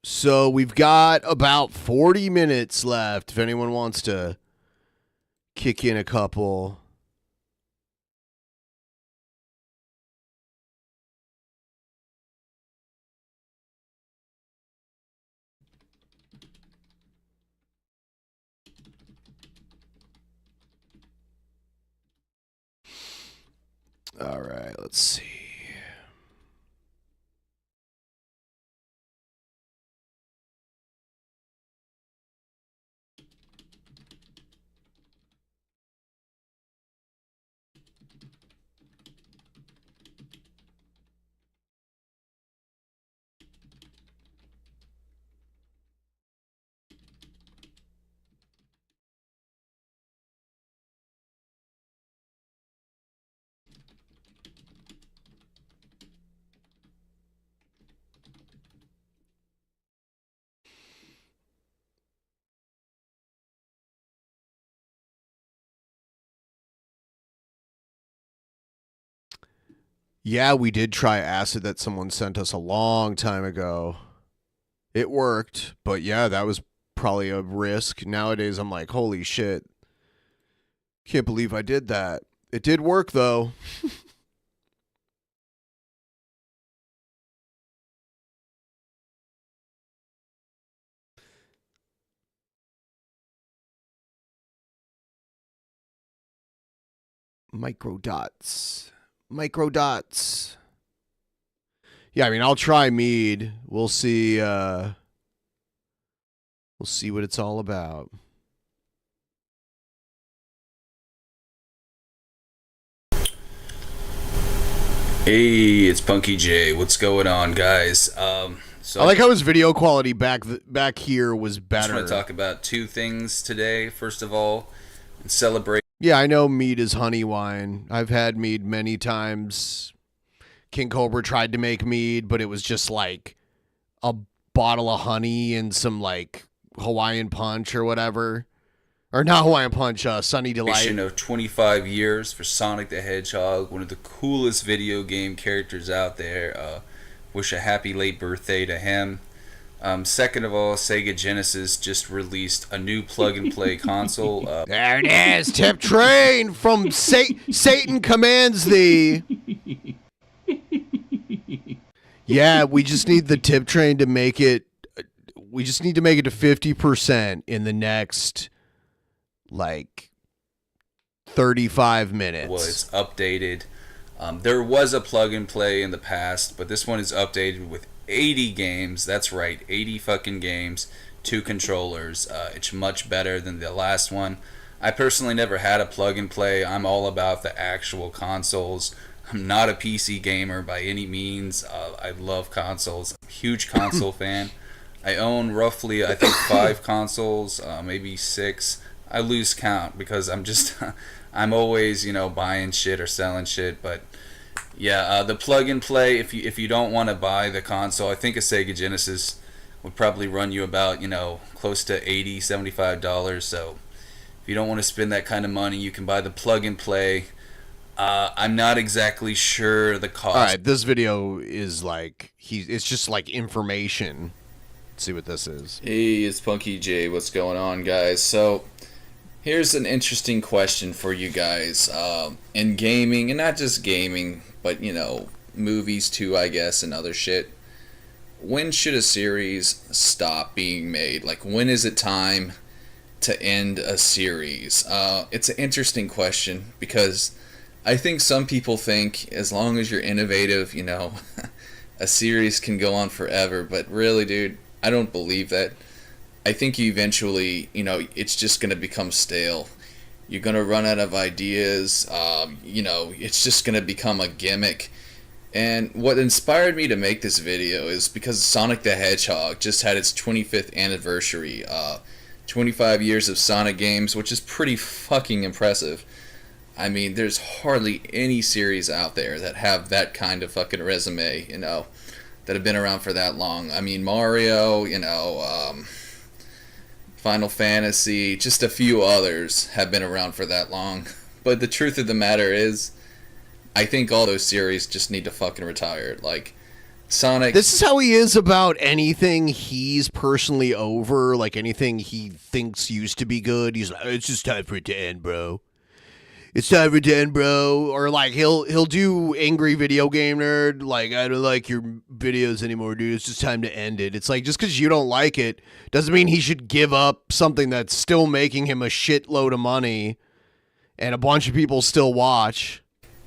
So we've got about 40 minutes left if anyone wants to kick in a couple. All right, let's see. Yeah, we did try acid that someone sent us a long time ago. It worked, but yeah, that was probably a risk. Nowadays, I'm like, holy shit. Can't believe I did that. It did work, though. Microdots. Microdots. Yeah, I mean, I'll try mead. We'll see. We'll see what it's all about. Hey, it's Punky J. What's going on, guys? So I like how his video quality back here was I better. just want to talk about two things today. First of all, celebrate. Yeah, I know mead is honey wine. I've had mead many times. King Cobra tried to make mead, but it was just like a bottle of honey and some like Hawaiian punch or whatever. Or not Hawaiian punch, Sunny Delight. Of 25 years for Sonic the Hedgehog, one of the coolest video game characters out there. Wish a happy late birthday to him. Second of all, Sega Genesis just released a new plug-and-play console. There it is, Tip Train from Satan Commands Thee. Yeah, we just need the Tip Train to make it. We just need to make it to 50% in the next, like, 35 minutes. Well, it's updated. There was a plug-and-play in the past, but this one is updated with 80 games. That's right, 80 fucking games, 2 controllers. It's much better than the last one. I personally never had a plug-and-play. I'm all about the actual consoles. I'm not a PC gamer by any means. I love consoles. I'm a huge console fan. I own roughly, I think, 5 consoles, maybe 6. I lose count because I'm always, buying shit or selling shit. But yeah, the plug-and-play, if you don't want to buy the console, I think a Sega Genesis would probably run you about, close to $80, $75. So if you don't want to spend that kind of money, you can buy the plug-and-play. I'm not exactly sure the cost. All right, this video is like it's just like information. Let's see what this is. Hey, it's Punky J. What's going on, guys? So Here's an interesting question for you guys. In gaming, and not just gaming, but, you know, movies too, I guess, and other shit. When should a series stop being made? Like, when is it time to end a series? It's an interesting question because I think some people think as long as you're innovative, you know, a series can go on forever. But really, dude, I don't believe that. I think you eventually, you know, it's just going to become stale. You're going to run out of ideas. You know, it's just going to become a gimmick. And what inspired me to make this video is because Sonic the Hedgehog just had its 25th anniversary. 25 years of Sonic games, which is pretty fucking impressive. I mean, there's hardly any series out there that have that kind of fucking resume, you know, that have been around for that long. I mean, Mario, you know, Final Fantasy, just a few others have been around for that long. But the truth of the matter is, I think all those series just need to fucking retire. Like, Sonic... This is how he is about anything he's personally over, like anything he thinks used to be good. He's like, it's just time for it to end, bro. It's time for it to end, bro. Or like he'll do angry video game nerd, like, I don't like your videos anymore, dude. It's just time to end it. It's like, just because you don't like it doesn't mean he should give up something that's still making him a shitload of money and a bunch of people still watch.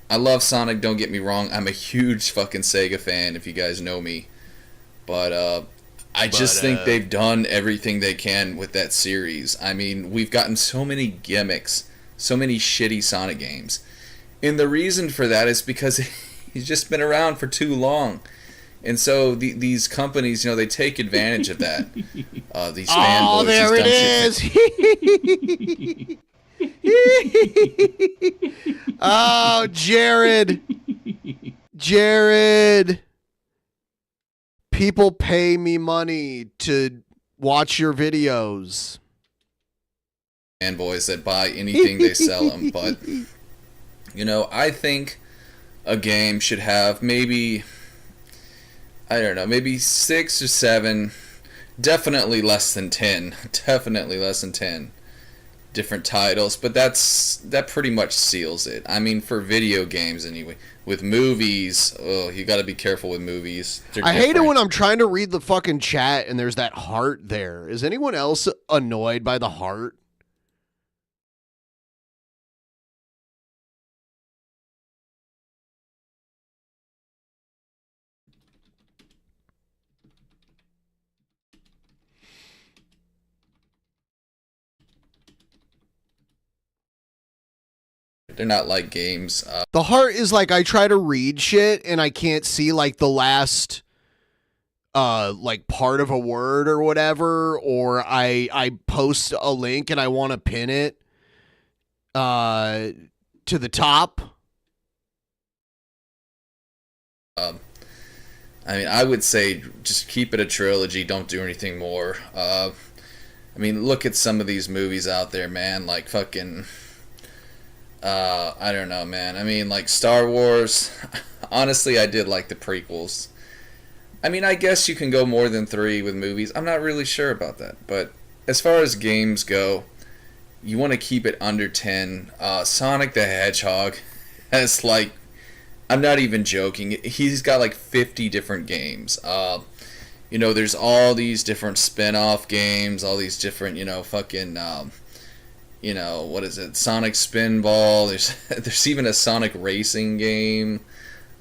I love Sonic, don't get me wrong. I'm a huge fucking Sega fan, if you guys know me. But I just think they've done everything they can with that series. I mean, we've gotten so many gimmicks, so many shitty Sonic games. And the reason for that is because he's just been around for too long. And so these companies, you know, they take advantage of that. These fanboys. Oh, there it is. Oh, Jared. People pay me money to watch your videos. Fanboys that buy anything they sell them. But, you know, I think a game should have maybe, I don't know, maybe 6 or 7, definitely less than 10. Definitely less than 10. Different titles, but that pretty much seals it. I mean, for video games anyway. With movies, oh, you got to be careful with movies. I hate it when I'm trying to read the fucking chat and there's that heart there. Is anyone else annoyed by the heart? They're not like games. The heart is like I try to read shit and I can't see like the last like part of a word or whatever, or I post a link and I want to pin it to the top. I mean, I would say just keep it a trilogy. Don't do anything more. I mean, look at some of these movies out there, man. Like fucking... I don't know, man. I mean, like Star Wars. Honestly, I did like the prequels. I mean, I guess you can go more than 3 with movies. I'm not really sure about that. But as far as games go, you want to keep it under 10. Sonic the Hedgehog has like... I'm not even joking. He's got like 50 different games. You know, there's all these different spin-off games, all these different, you know, fucking... you know, what is it? Sonic Spinball. There's even a Sonic racing game.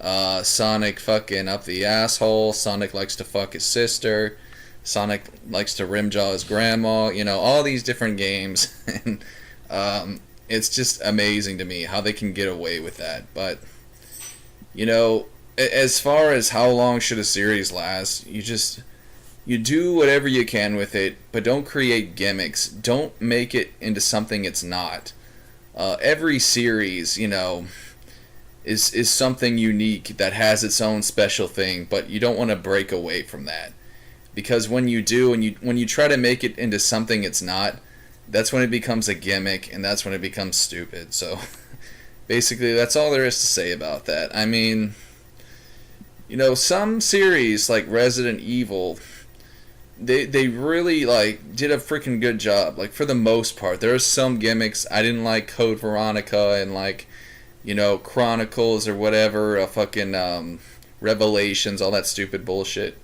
Sonic fucking up the asshole. Sonic likes to fuck his sister. Sonic likes to rimjaw his grandma. You know, all these different games. And it's just amazing to me how they can get away with that. But, you know, as far as how long should a series last, you do whatever you can with it, but don't create gimmicks. Don't make it into something it's not. Every series, you know, is something unique that has its own special thing, but you don't want to break away from that. Because when you do, and when you try to make it into something it's not, that's when it becomes a gimmick, and that's when it becomes stupid. So, basically, that's all there is to say about that. I mean, you know, some series, like Resident Evil... they really like did a freaking good job. Like for the most part, there are some gimmicks I didn't like, Code Veronica and like, you know, Chronicles or whatever, fucking Revelations, all that stupid bullshit.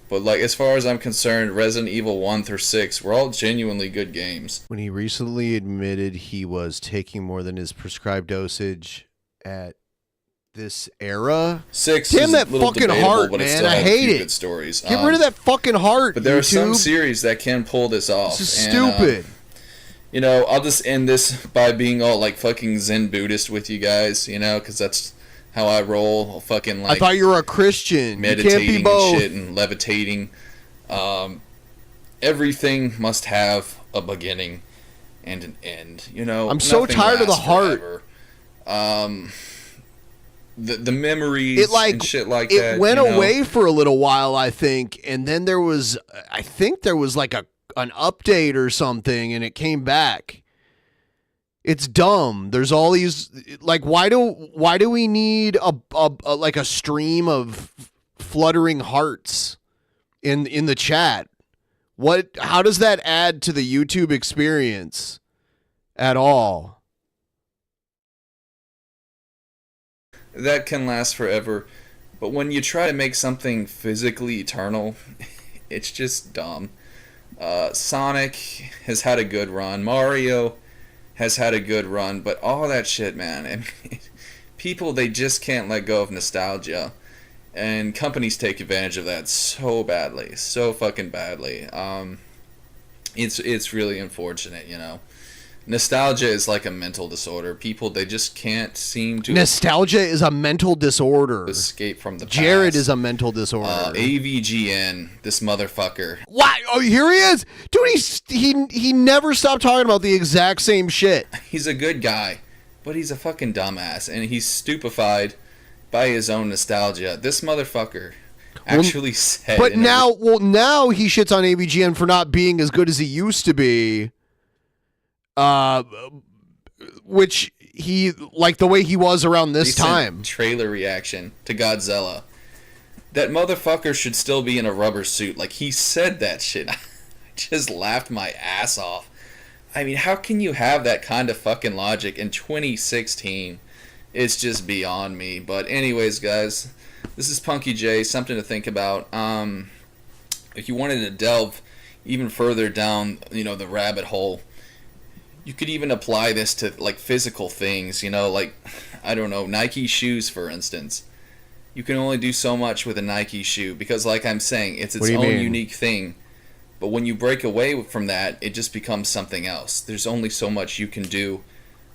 But like as far as I'm concerned, Resident Evil 1 through 6 were all genuinely good games. When he recently admitted he was taking more than his prescribed dosage at this era. 6 Damn is that a little fucking debatable, heart, but it man. still I had a hate few it. good stories. Get rid of that fucking heart. But there are some YouTube. series that can pull this off. This is and, stupid. You know, I'll just end this by being all like fucking Zen Buddhist with you guys, you know, because that's how I roll. I'll fucking like I thought you were a Christian. You can't be meditating both. and shit and levitating. Everything must have a beginning and an end. You know, I'm so nothing tired of the lasts heart. forever. The memories It like and shit like it that. went you know? away for a little while, I think, and then there was, I think there was like an update or something, and it came back. It's dumb. There's all these like why do we need a like a stream of fluttering hearts in the chat? How does that add to the YouTube experience at all? That can last forever, but when you try to make something physically eternal, it's just dumb. Sonic has had a good run. Mario has had a good run, but all that shit, man. I mean, people, they just can't let go of nostalgia, and companies take advantage of that so badly, so fucking badly. It's really unfortunate, you know. Nostalgia is like a mental disorder. People, they just can't seem to Nostalgia is a mental disorder. escape from the past. Jared is a mental disorder. AVGN, this motherfucker. What? Oh, here he is, dude. He never stopped talking about the exact same shit. He's a good guy, but he's a fucking dumbass, and he's stupefied by his own nostalgia. This motherfucker actually said. But now he shits on AVGN for not being as good as he used to be. Which he like the way he was around this Recent time. Trailer reaction to Godzilla. That motherfucker should still be in a rubber suit. Like, he said that shit. I just laughed my ass off. I mean, how can you have that kind of fucking logic in 2016? It's just beyond me. But anyways, guys, this is Punky J. Something to think about. If you wanted to delve even further down, you know, the rabbit hole, you could even apply this to like physical things, you know, like, I don't know, Nike shoes, for instance. You can only do so much with a Nike shoe because, like I'm saying, it's its own unique thing. But when you break away from that, it just becomes something else. There's only so much you can do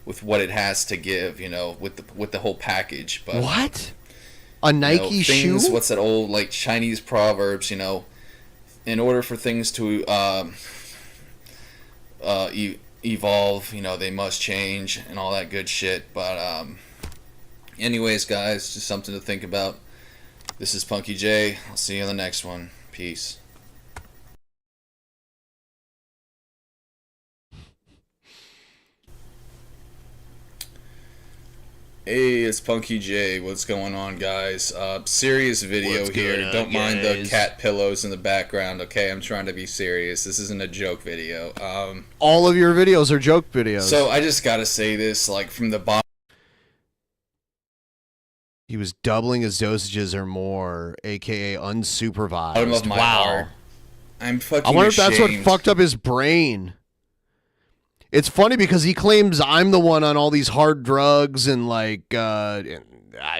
with what it has to give, you know, with the whole package. But what? A Nike shoe? What's that old like Chinese proverbs? You know, in order for things to evolve, you know, they must change and all that good shit. But anyways, guys, just something to think about. This is Punky J. I'll see you on the next one. Peace. Hey, it's Punky J. What's going on, guys? Serious video What's here. going on, Don't mind the guys? cat pillows in the background, okay? I'm trying to be serious. This isn't a joke video. All of your videos are joke videos. So I just gotta say this, like, from the bottom. He was doubling his dosages or more, aka unsupervised. Bottom of my heart, I'm fucking I wonder if that's what ashamed. fucked up his brain. It's funny because he claims I'm the one on all these hard drugs and like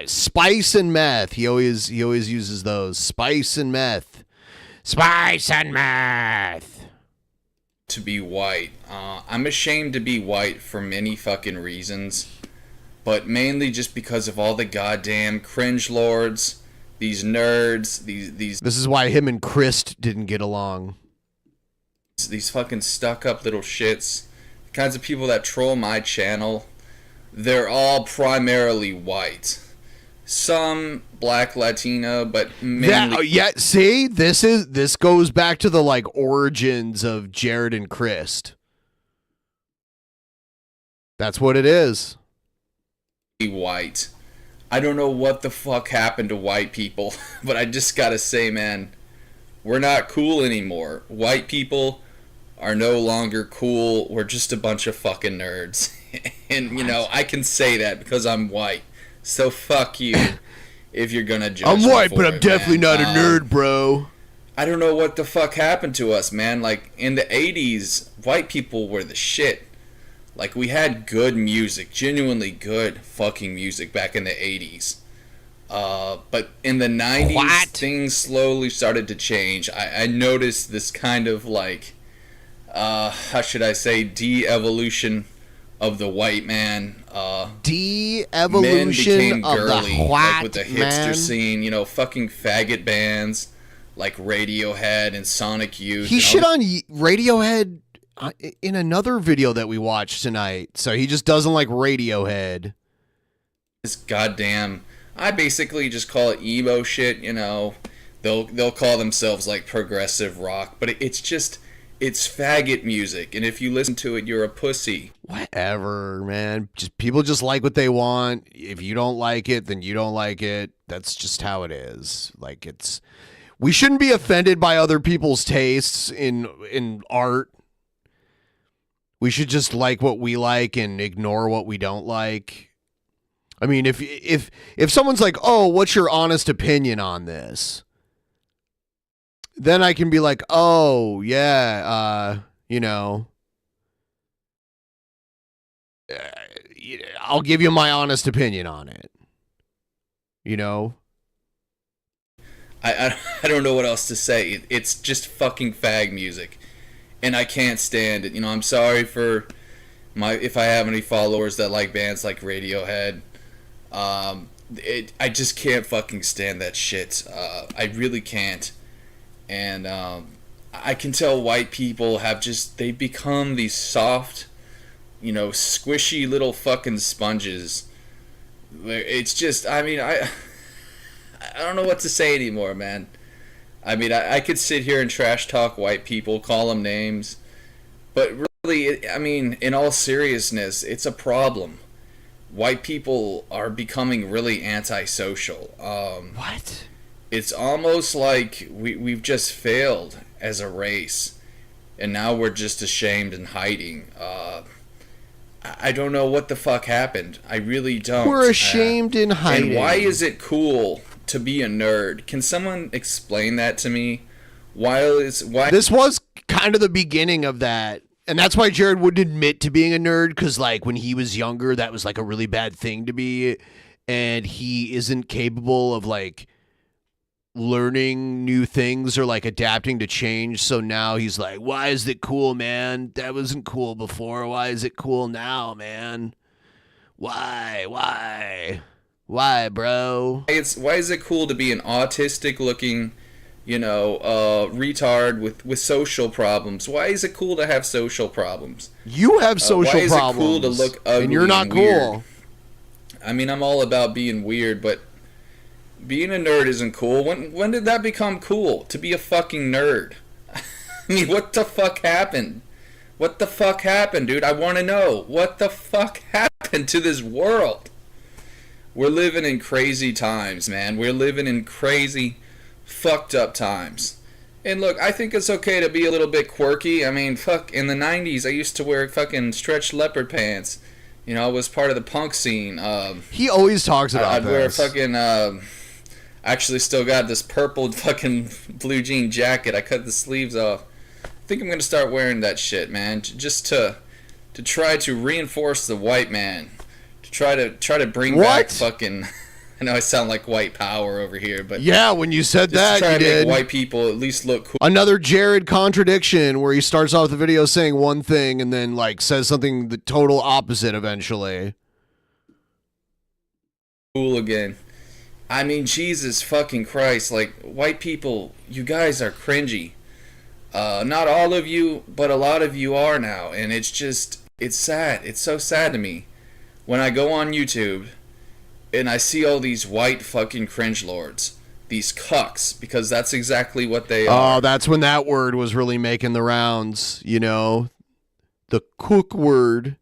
spice and meth. He always uses those. Spice and meth. Spice and meth. To be white. I'm ashamed to be white for many fucking reasons, but mainly just because of all the goddamn cringe lords, these nerds, these. This is why him and Christ didn't get along. These fucking stuck-up little shits. The kinds of people that troll my channel, they're all primarily white. Some black, Latino, but mainly. See, this goes back to the like origins of Jared and Christ. That's what it is. White. I don't know what the fuck happened to white people, but I just gotta say, man, We're not cool anymore. White people are no longer cool. We're just a bunch of fucking nerds. And, you know, I can say that because I'm white. So fuck you if you're gonna judge I'm me white, for but I'm it, definitely man. not a nerd, bro. I don't know what the fuck happened to us, man. Like, in the 80s, white people were the shit. Like, we had good music, genuinely good fucking music back in the 80s. But in the 90s, things slowly started to change. I noticed this kind of, like, how should I say, de-evolution of the white man. De-evolution of girly, the white like with the hipster man. scene, you know, fucking faggot bands like Radiohead and Sonic Youth. He and shit all on Radiohead in another video that we watched tonight. So he just doesn't like Radiohead. this goddamn, I basically just call it emo shit, you know. They'll call themselves like progressive rock, but it's just, it's faggot music, and if you listen to it, you're a pussy. Whatever, man. Just people just like what they want. If you don't like it, then you don't like it. That's just how it is. Like, it's, we shouldn't be offended by other people's tastes in art. We should just like what we like and ignore what we don't like. I mean, if someone's like, "Oh, what's your honest opinion on this?" Then I can be like, "Oh, yeah, you know, I'll give you my honest opinion on it." You know? I don't know what else to say. It's just fucking fag music, and I can't stand it. You know, I'm sorry for if I have any followers that like bands like Radiohead. I just can't fucking stand that shit. I really can't. And I can tell white people have just, they've become these soft, you know, squishy little fucking sponges. It's just, I mean, I don't know what to say anymore, man. I mean, I could sit here and trash talk white people, call them names, but really, I mean, in all seriousness, it's a problem. White people are becoming really antisocial. What? It's almost like we've just failed as a race, and now we're just ashamed and hiding. I don't know what the fuck happened. I really don't. We're ashamed and hiding. And why is it cool to be a nerd? Can someone explain that to me? Why? This was kind of the beginning of that. And that's why Jared wouldn't admit to being a nerd, because, like, when he was younger, that was, like, a really bad thing to be. And he isn't capable of, like, learning new things or, like, adapting to change. So now he's like, why is it cool, man? That wasn't cool before. Why is it cool now, man? Why, bro? Why is it cool to be an autistic-looking, you know, retard with social problems? Why is it cool to have social problems? You have social problems. Why is problems. it cool to look ugly and you're not weird? cool. I mean, I'm all about being weird, but being a nerd isn't cool. When did that become cool? To be a fucking nerd? I mean, what the fuck happened? What the fuck happened, dude? I want to know. What the fuck happened to this world? We're living in crazy times, man. We're living in crazy, fucked up times. And look, I think it's okay to be a little bit quirky. I mean, fuck, in the 90s, I used to wear fucking stretched leopard pants. You know, I was part of the punk scene. He always talks about I'd wear this. fucking, actually still got this purple fucking blue jean jacket. I cut the sleeves off. I think I'm going to start wearing that shit, man. Just to try to reinforce the white man. To try to bring back fucking... I know I sound like white power over here, but Yeah, when you said just that, to try you to did. make white people at least look cool. Another Jared contradiction where he starts off the video saying one thing and then, like, says something the total opposite eventually. Cool again. I mean, Jesus fucking Christ! Like, white people, you guys are cringy. Not all of you, but a lot of you are now, and it's just, it's sad. It's so sad to me when I go on YouTube and I see all these white fucking cringe lords, these cucks, because that's exactly what they are. Oh, that's when that word was really making the rounds, you know? The cook word.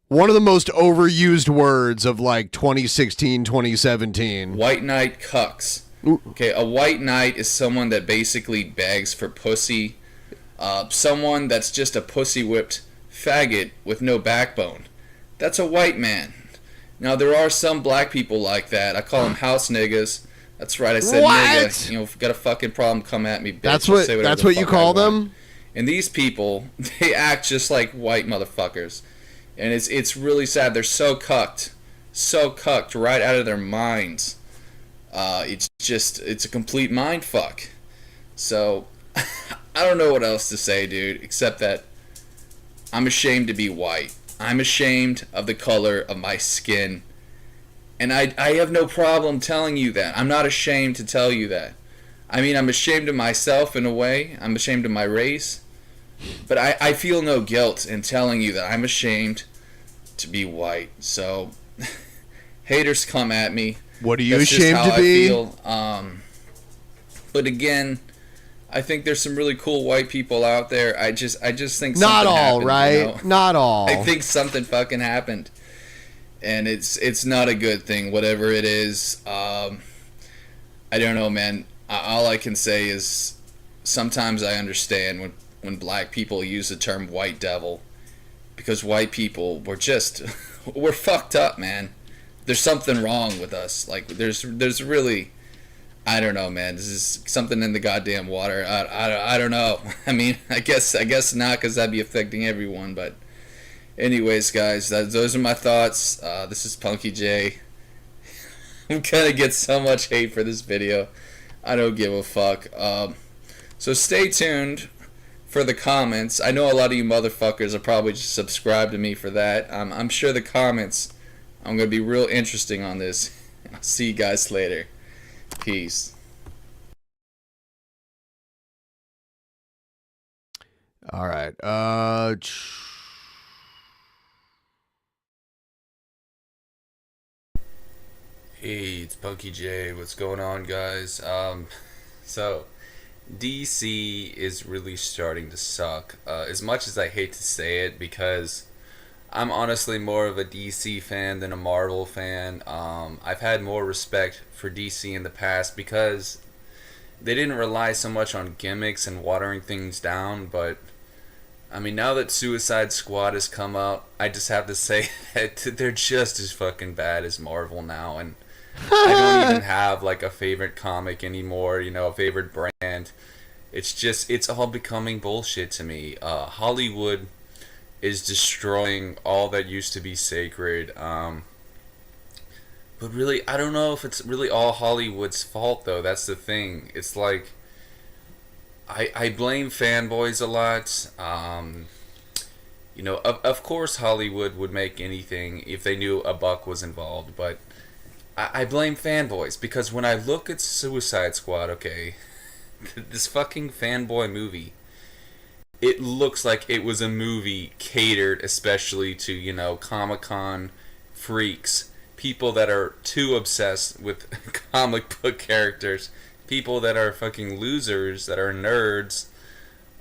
One of the most overused words of, like, 2016, 2017. White knight cucks. Okay, a white knight is someone that basically begs for pussy. Someone that's just a pussy-whipped faggot with no backbone. That's a white man. Now, there are some black people like that. I call them house niggas. That's right, I said nigga. You know, if you got a fucking problem, come at me, bitch. That's I'll what. say whatever That's the what you fuck call I want. them. And these people, they act just like white motherfuckers. And it's really sad. They're so cucked right out of their minds. It's a complete mind fuck. So, I don't know what else to say, dude, except that I'm ashamed to be white. I'm ashamed of the color of my skin. And I have no problem telling you that. I'm not ashamed to tell you that. I mean, I'm ashamed of myself in a way. I'm ashamed of my race. But I feel no guilt in telling you that I'm ashamed to be white. So, haters come at me. What are you That's just ashamed how to be? I feel. But again, I think there's some really cool white people out there. I just think Not something all, happened, right? you know? Not all. I think something fucking happened, and it's not a good thing. Whatever it is, I don't know, man. All I can say is sometimes I understand when black people use the term white devil, because white people we're fucked up, man. There's something wrong with us. Like there's really, I don't know, man. This is something in the goddamn water. I don't know. I mean, I guess not, because that'd be affecting everyone. But anyways, guys, those are my thoughts. This is Punky J. I'm gonna get so much hate for this video. I don't give a fuck. So stay tuned for the comments. I know a lot of you motherfuckers are probably just subscribed to me for that. I'm sure the comments, I'm gonna be real interesting on this. I'll see you guys later. Peace. All right. Hey, it's Punky J. What's going on, guys? So DC is really starting to suck. As much as I hate to say it, because I'm honestly more of a DC fan than a Marvel fan. I've had more respect for DC in the past because they didn't rely so much on gimmicks and watering things down, but I mean, now that Suicide Squad has come out, I just have to say that they're just as fucking bad as Marvel now, and I don't even have like a favorite comic anymore, you know, a favorite brand. It's all becoming bullshit to me. Hollywood is destroying all that used to be sacred. But really, I don't know if it's really all Hollywood's fault, though. That's the thing. It's like, I blame fanboys a lot. You know, of course Hollywood would make anything if they knew a buck was involved, but I blame fanboys, because when I look at Suicide Squad, okay, this fucking fanboy movie, it looks like it was a movie catered especially to, you know, Comic-Con freaks, people that are too obsessed with comic book characters, people that are fucking losers, that are nerds,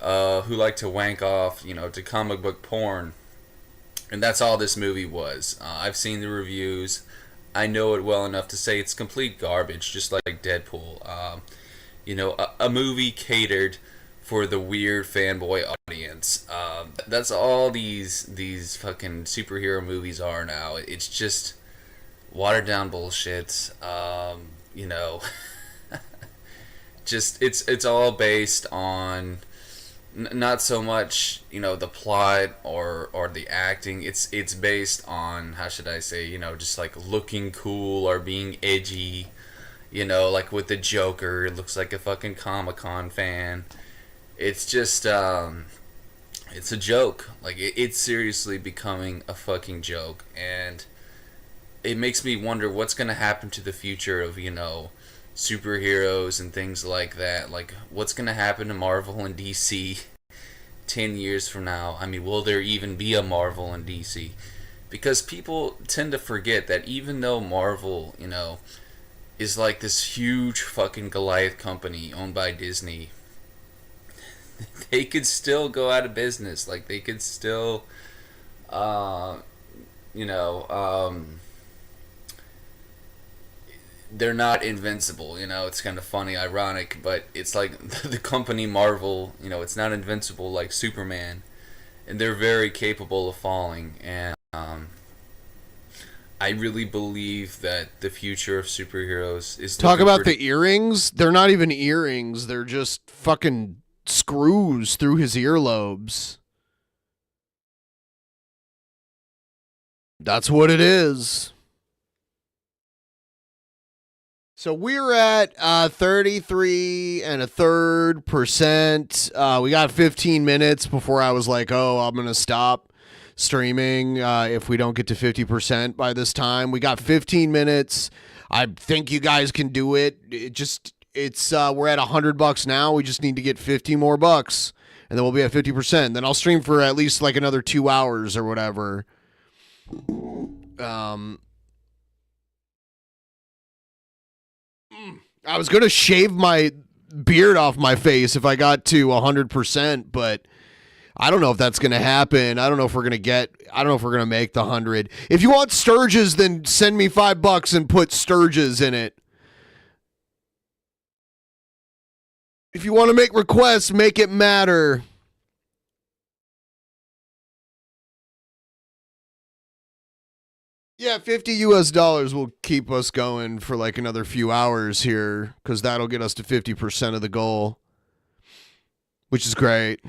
who like to wank off, you know, to comic book porn. And that's all this movie was. I've seen the reviews. I know it well enough to say it's complete garbage, just like Deadpool. You know, a movie catered for the weird fanboy audience. That's all these fucking superhero movies are now. It's just watered down bullshit. You know, just it's all based on not so much, you know, the plot or the acting. It's based on, how should I say, you know, just like looking cool or being edgy. You know, like with the Joker, it looks like a fucking Comic-Con fan. It's just, it's a joke. Like, it's seriously becoming a fucking joke. And it makes me wonder what's going to happen to the future of, you know, superheroes and things like that. Like, what's going to happen to Marvel and DC 10 years from now? I mean, will there even be a Marvel and DC? Because people tend to forget that even though Marvel, you know, is like this huge fucking Goliath company owned by Disney, they could still go out of business. Like, they could still, you know, they're not invincible. You know, it's kind of funny, ironic, but it's like the company Marvel. You know, it's not invincible like Superman, and they're very capable of falling. And I really believe that the future of superheroes is Talk looking about pretty- the earrings. They're not even earrings. They're just fucking screws through his earlobes. That's what it is. So we're at 33.33%. We got 15 minutes before I was like, oh, I'm going to stop streaming if we don't get to 50% by this time. We got 15 minutes. I think you guys can do it. We're at $100 now. We just need to get 50 more bucks, and then we'll be at 50%. Then I'll stream for at least like another 2 hours or whatever. I was gonna shave my beard off my face if I got to 100%, but I don't know if that's gonna happen. I don't know if we're gonna make the 100. If you want Sturges, then send me $5 and put Sturges in it. If you want to make requests, make it matter. Yeah, $50 will keep us going for like another few hours here, because that'll get us to 50% of the goal, which is great.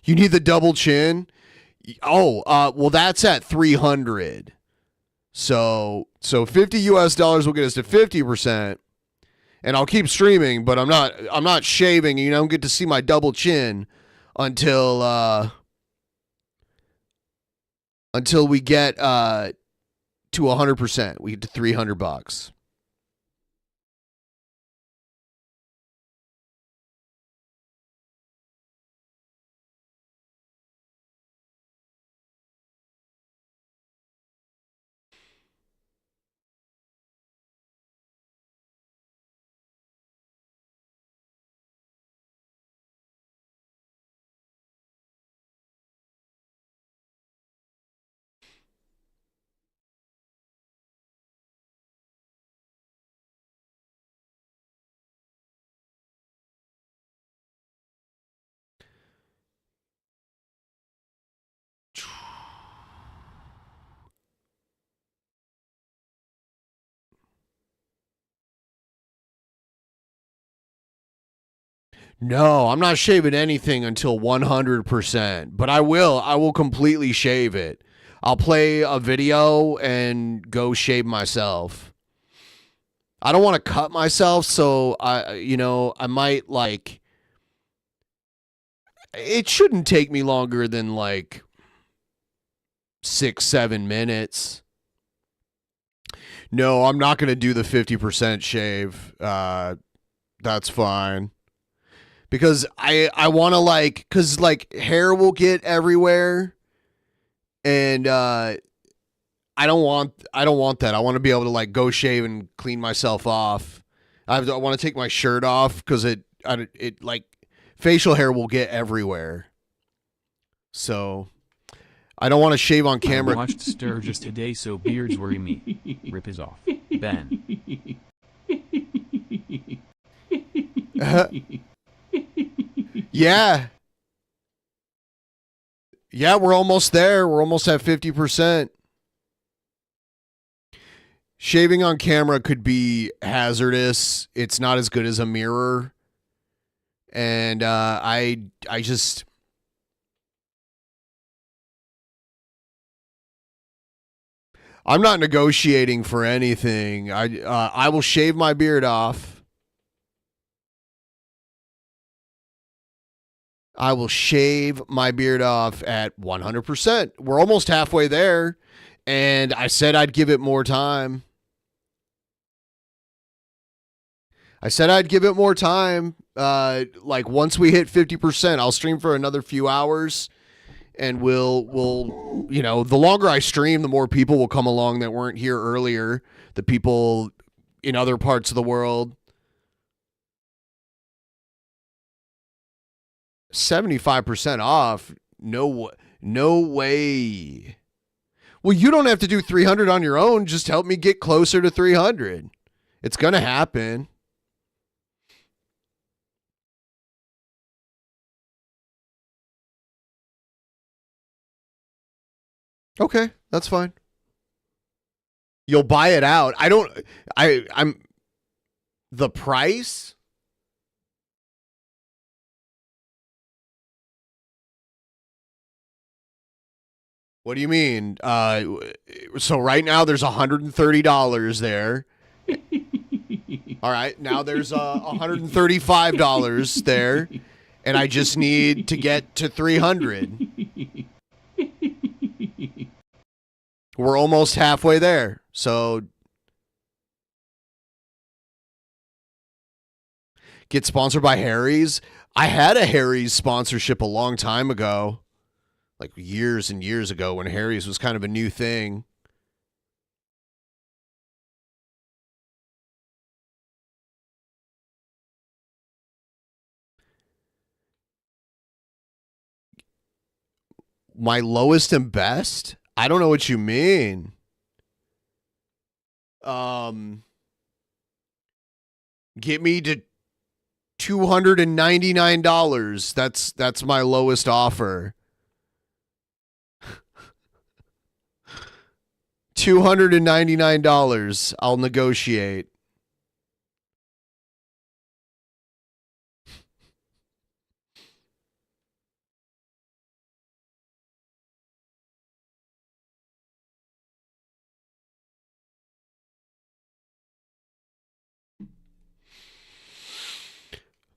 You need the double chin? Oh, well, that's at 300. So $50 will get us to 50%, and I'll keep streaming, but I'm not shaving. You don't get to see my double chin until we get to 100%. We get to $300. No, I'm not shaving anything until 100%, but I will completely shave it. I'll play a video and go shave myself. I don't want to cut myself, so I might like, it shouldn't take me longer than like 6-7 minutes. No, I'm not going to do the 50% shave. That's fine. Because I want to like, because like hair will get everywhere, and I don't want that. I want to be able to like go shave and clean myself off. I want to take my shirt off because it like facial hair will get everywhere. So I don't want to shave on camera. I watched Sturgis today, so beards worry me. Rip is off. Ben. Yeah. Yeah, we're almost there. We're almost at 50%. Shaving on camera could be hazardous. It's not as good as a mirror. And I just, I'm not negotiating for anything. I will shave my beard off. I will shave my beard off at 100%. We're almost halfway there, and I said I'd give it more time. Like once we hit 50%, I'll stream for another few hours, and we'll the longer I stream, the more people will come along that weren't here earlier. The people in other parts of the world. 75% off. No way. Well, you don't have to do 300 on your own. Just help me get closer to 300. It's going to happen. Okay, that's fine. You'll buy it out. I'm the price? What do you mean? So right now there's $130 there. All right, now there's $135 there, and I just need to get to 300. We're almost halfway there. So get sponsored by Harry's. I had a Harry's sponsorship a long time ago, like years and years ago, when Harry's was kind of a new thing. My lowest and best? I don't know what you mean. Get me to $299. That's my lowest offer. $299. I'll negotiate.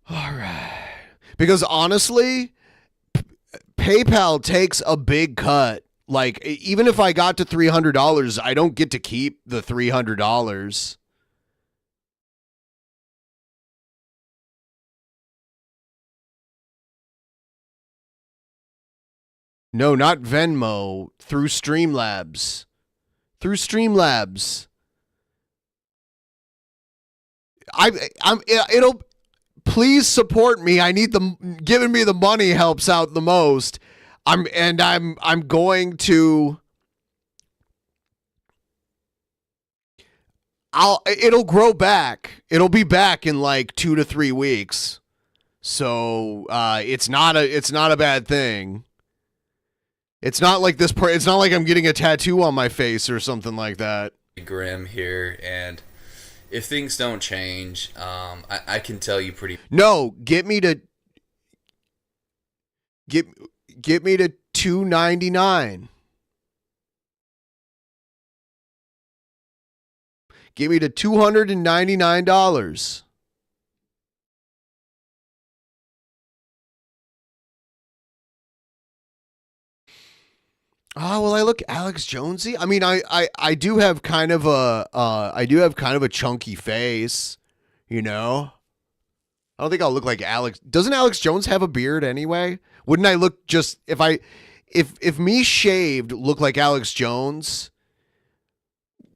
All right. Because honestly, PayPal takes a big cut. Like, even if I got to $300, I don't get to keep the $300. No, not Venmo. Through Streamlabs. Through Streamlabs. It'll... Please support me. I need giving me the money helps out the most. I'm going to. It'll grow back. It'll be back in like 2 to 3 weeks. So it's not a bad thing. It's not like it's not like I'm getting a tattoo on my face or something like that. Grim here, and if things don't change, I can tell you pretty. No, get me to $299. Get me to $299. Oh, well, I look Alex Jonesy. I mean, I do have kind of a chunky face, you know. I don't think I'll look like Alex. Doesn't Alex Jones have a beard anyway? Wouldn't I look just if me shaved look like Alex Jones?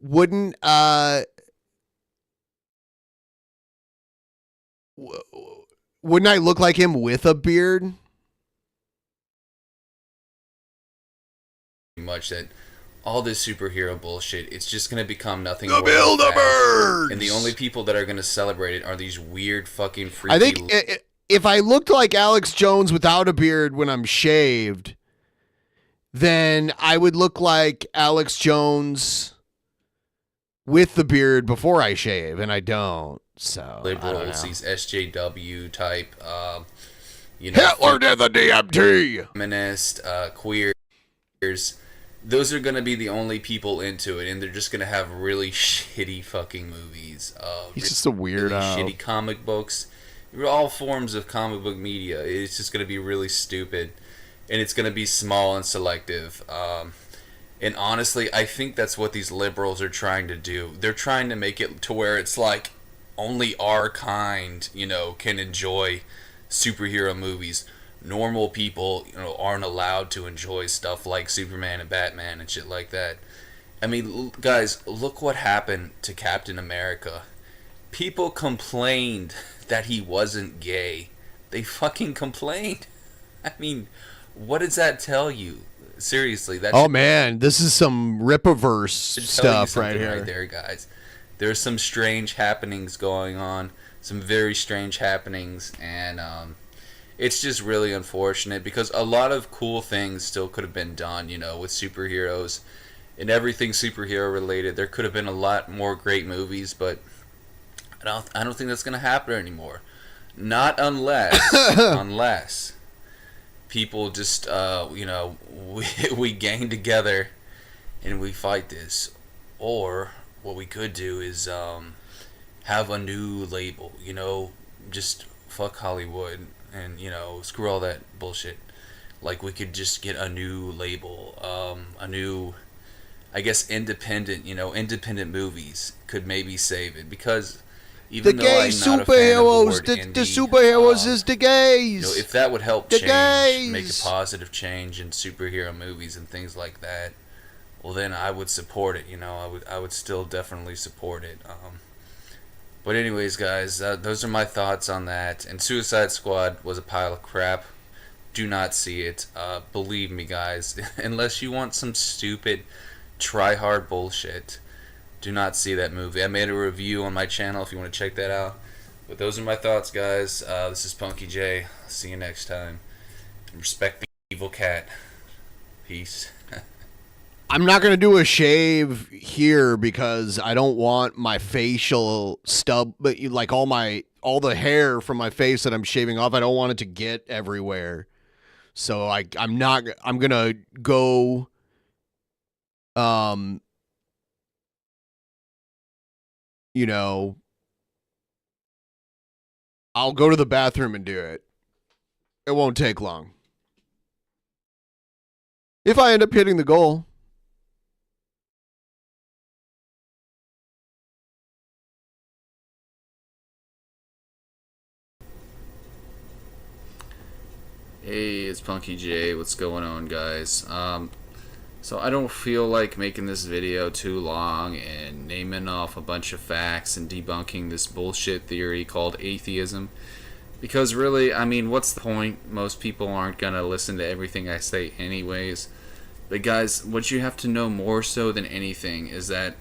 Wouldn't wouldn't I look like him with a beard? Much that all this superhero bullshit, it's just going to become nothing The more than Bilderbergs! fad. And the only people that are going to celebrate it are these weird fucking freaky... I think if I looked like Alex Jones without a beard when I'm shaved, then I would look like Alex Jones with the beard before I shave, and I don't. So liberals, these SJW type, Hitler did the DMT! Feminist, queers... Those are going to be the only people into it, and they're just going to have really shitty fucking movies. He's just a weirdo. Really shitty comic books. All forms of comic book media. It's just going to be really stupid, and it's going to be small and selective. And honestly, I think that's what these liberals are trying to do. They're trying to make it to where it's like only our kind, can enjoy superhero movies. Normal people, aren't allowed to enjoy stuff like Superman and Batman and shit like that. I mean, guys, look what happened to Captain America. People complained that he wasn't gay. They fucking complained. I mean, what does that tell you? Seriously, that's Oh man, this is some Ripaverse should tell you stuff right something here. right there, guys. There's some strange happenings going on, some very strange happenings, and it's just really unfortunate because a lot of cool things still could have been done, you know, with superheroes and everything superhero related. There could have been a lot more great movies, but I don't think that's gonna happen anymore. Not unless people just you know, we gang together and we fight this, or what we could do is have a new label, you know, just fuck Hollywood and, you know, screw all that bullshit. Like, we could just get a new label, a new, I guess, independent, you know, independent movies could maybe save it, because even The though gay I'm not a fan of the word superheroes, indie, the superheroes is the gays. you know, if that would help The change, make a gays. positive change in superhero movies and things like that, well, then I would support it. You know, I would still definitely support it. But anyways, guys, those are my thoughts on that. And Suicide Squad was a pile of crap. Do not see it. Believe me, guys. Unless you want some stupid, try-hard bullshit, do not see that movie. I made a review on my channel if you want to check that out. But those are my thoughts, guys. This is Punky J. See you next time. Respect the evil cat. Peace. I'm not going to do a shave here because I don't want my facial stub, but like all the hair from my face that I'm shaving off, I don't want it to get everywhere. So I'm going to go you know, I'll go to the bathroom and do it. It won't take long. If I end up hitting the goal. Hey, it's Punky J. What's going on, guys? So I don't feel like making this video too long and naming off a bunch of facts and debunking this bullshit theory called atheism. Because really, I mean, what's the point? Most people aren't gonna listen to everything I say anyways. But guys, what you have to know more so than anything is that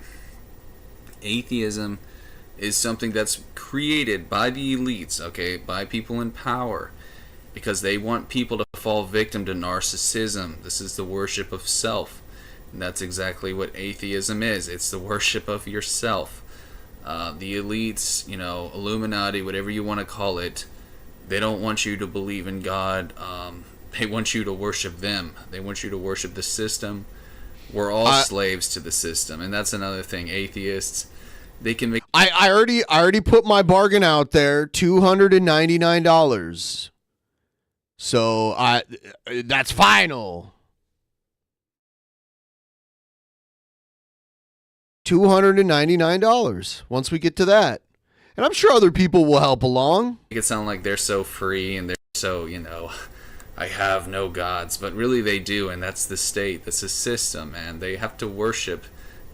atheism is something that's created by the elites, okay? By people in power. Because they want people to fall victim to narcissism. This is the worship of self. And that's exactly what atheism is. It's the worship of yourself. The elites, you know, Illuminati, whatever you want to call it, they don't want you to believe in God. They want you to worship them. They want you to worship the system. We're all slaves to the system. And that's another thing. Atheists, they can make... I already put my bargain out there, $299. So that's final. $299 once we get to that. And I'm sure other people will help along. Make it sound like they're so free and they're so, you know, I have no gods. But really they do, and that's the state. That's the system, and they have to worship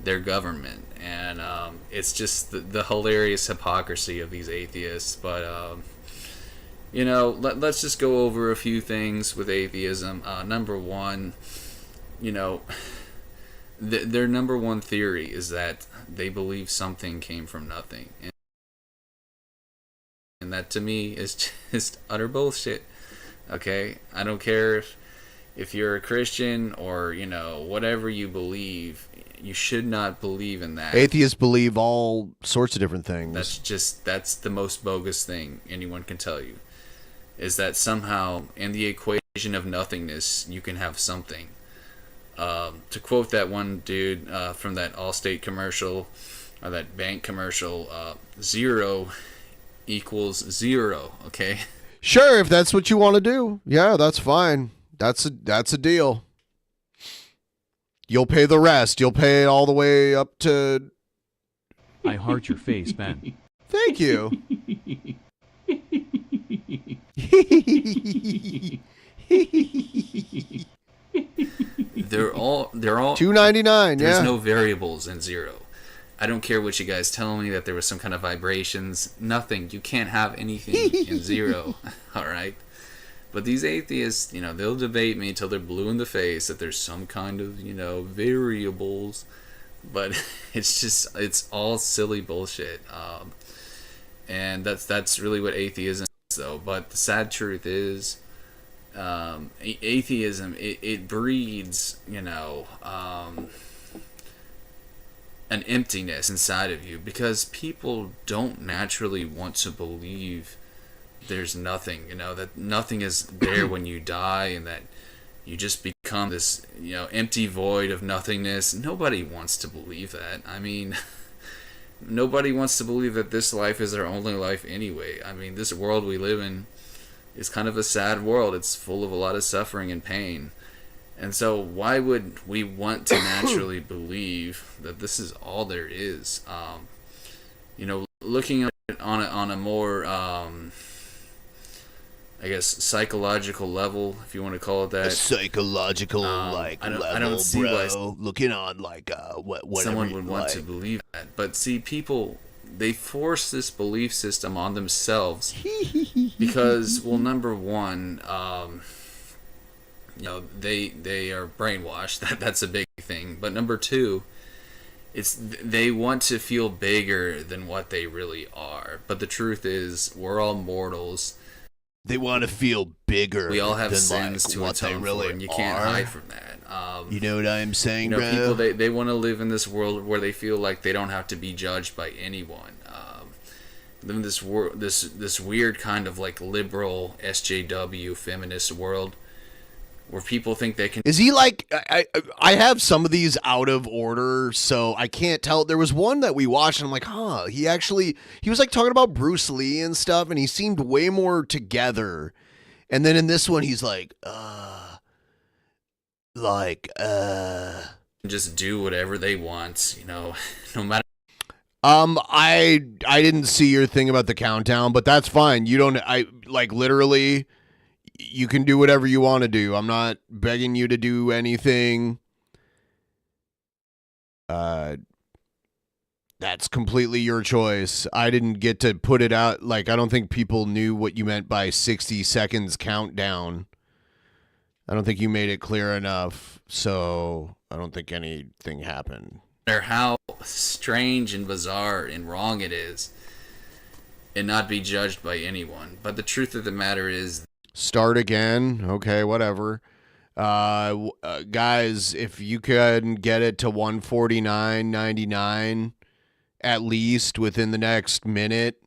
their government. And it's just the hilarious hypocrisy of these atheists. But... you know, let's just go over a few things with atheism. Number one, you know, their number one theory is that they believe something came from nothing. And that to me is just utter bullshit. Okay? I don't care if you're a Christian or, you know, whatever you believe, you should not believe in that. Atheists believe all sorts of different things. That's the most bogus thing anyone can tell you. Is that somehow in the equation of nothingness you can have something. To quote that one dude from that Allstate commercial, or that bank commercial, 0 equals 0. Okay. Sure, if that's what you want to do, yeah, that's fine. That's a deal. You'll pay the rest. You'll pay all the way up to. I heart your face, Ben. Thank you. They're all $299. There's yeah. no variables in 0. I don't care what you guys tell me that there was some kind of vibrations. Nothing. You can't have anything in 0. All right. But these atheists, you know, they'll debate me until they're blue in the face that there's some kind of, you know, variables. But it's all silly bullshit. And that's really what atheism is, though. But the sad truth is, atheism, it breeds, you know, an emptiness inside of you, because people don't naturally want to believe there's nothing, you know, that nothing is there when you die, and that you just become this, you know, empty void of nothingness. Nobody wants to believe that. I mean, nobody wants to believe that this life is our only life anyway. I mean, this world we live in is kind of a sad world. It's full of a lot of suffering and pain. And so why would we want to naturally believe that this is all there is? You know, looking at it on a more, I guess, psychological level, if you want to call it that. A psychological I level, don't see bro. why Looking on like whatever someone you would want to believe that. But see, people, they force this belief system on themselves because, well, number one, you know, they are brainwashed. That's a big thing. But number two, they want to feel bigger than what they really are. But the truth is, we're all mortals. They want to feel bigger. We all have than sins like to what they atone really for, and you can't are. hide from that. You know what I'm saying, you know, bro? people, they want to live in this world where they feel like they don't have to be judged by anyone. Live in this world, this weird kind of like liberal SJW feminist world where people think they can. Is he like, I have some of these out of order, so I can't tell. There was one that we watched, and I'm like, huh, he was like talking about Bruce Lee and stuff, and he seemed way more together. And then in this one, he's like, just do whatever they want, you know, no matter. I didn't see your thing about the countdown, but that's fine. You don't, literally, you can do whatever you want to do. I'm not begging you to do anything. That's completely your choice. I didn't get to put it out. Like, I don't think people knew what you meant by 60 seconds countdown. I don't think you made it clear enough, so I don't think anything happened. No matter how strange and bizarre and wrong it is, and not be judged by anyone. But the truth of the matter is, start again. Okay, whatever. Guys, if you can get it to 149.99 at least within the next minute,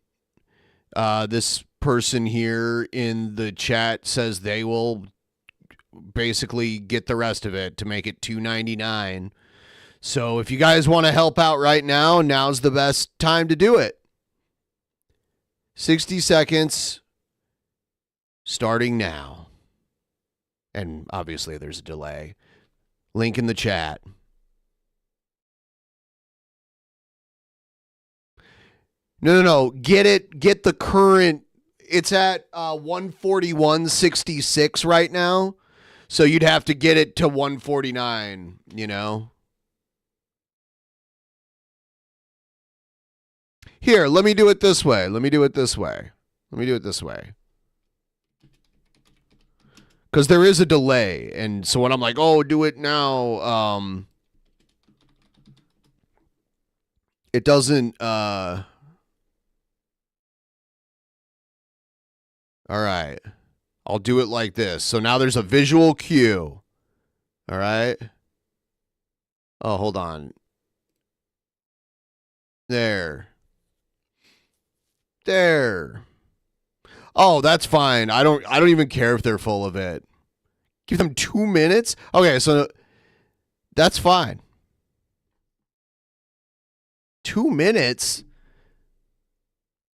this person here in the chat says they will basically get the rest of it to make it $2.99. So if you guys want to help out right now, now's the best time to do it. 60 seconds starting now. And obviously there's a delay. Link in the chat. No. Get it. Get the current. It's at 141.66 right now. So you'd have to get it to 149, you know. Here, let me do it this way. Because there is a delay. And so when I'm like, oh, do it now, it doesn't, all right. I'll do it like this. So now there's a visual cue. All right. Oh, hold on. There. Oh, that's fine. I don't even care if they're full of it. Give them 2 minutes? Okay, so that's fine. 2 minutes?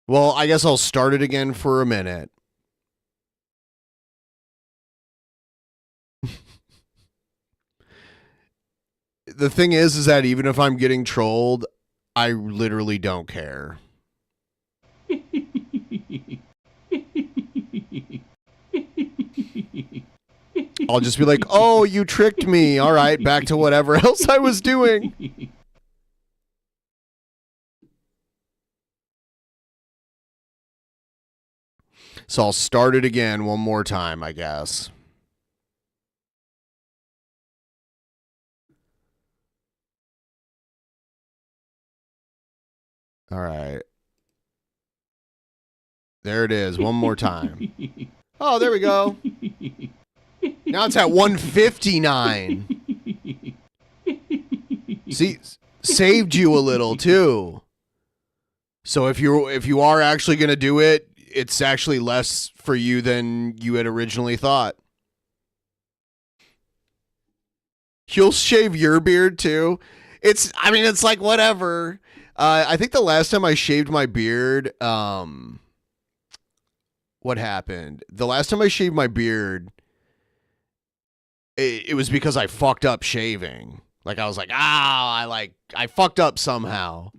Well, I guess I'll start it again for a minute. The thing is that even if I'm getting trolled, I literally don't care. I'll just be like, oh, you tricked me. All right, back to whatever else I was doing. So I'll start it again one more time, I guess. All right. There it is. One more time. Oh, there we go. Now it's at 159. See, saved you a little too. So if you are actually going to do it, it's actually less for you than you had originally thought. You'll shave your beard too. It's like whatever. I think the last time I shaved my beard, what happened? The last time I shaved my beard, it was because I fucked up shaving. Like I was like, I fucked up somehow.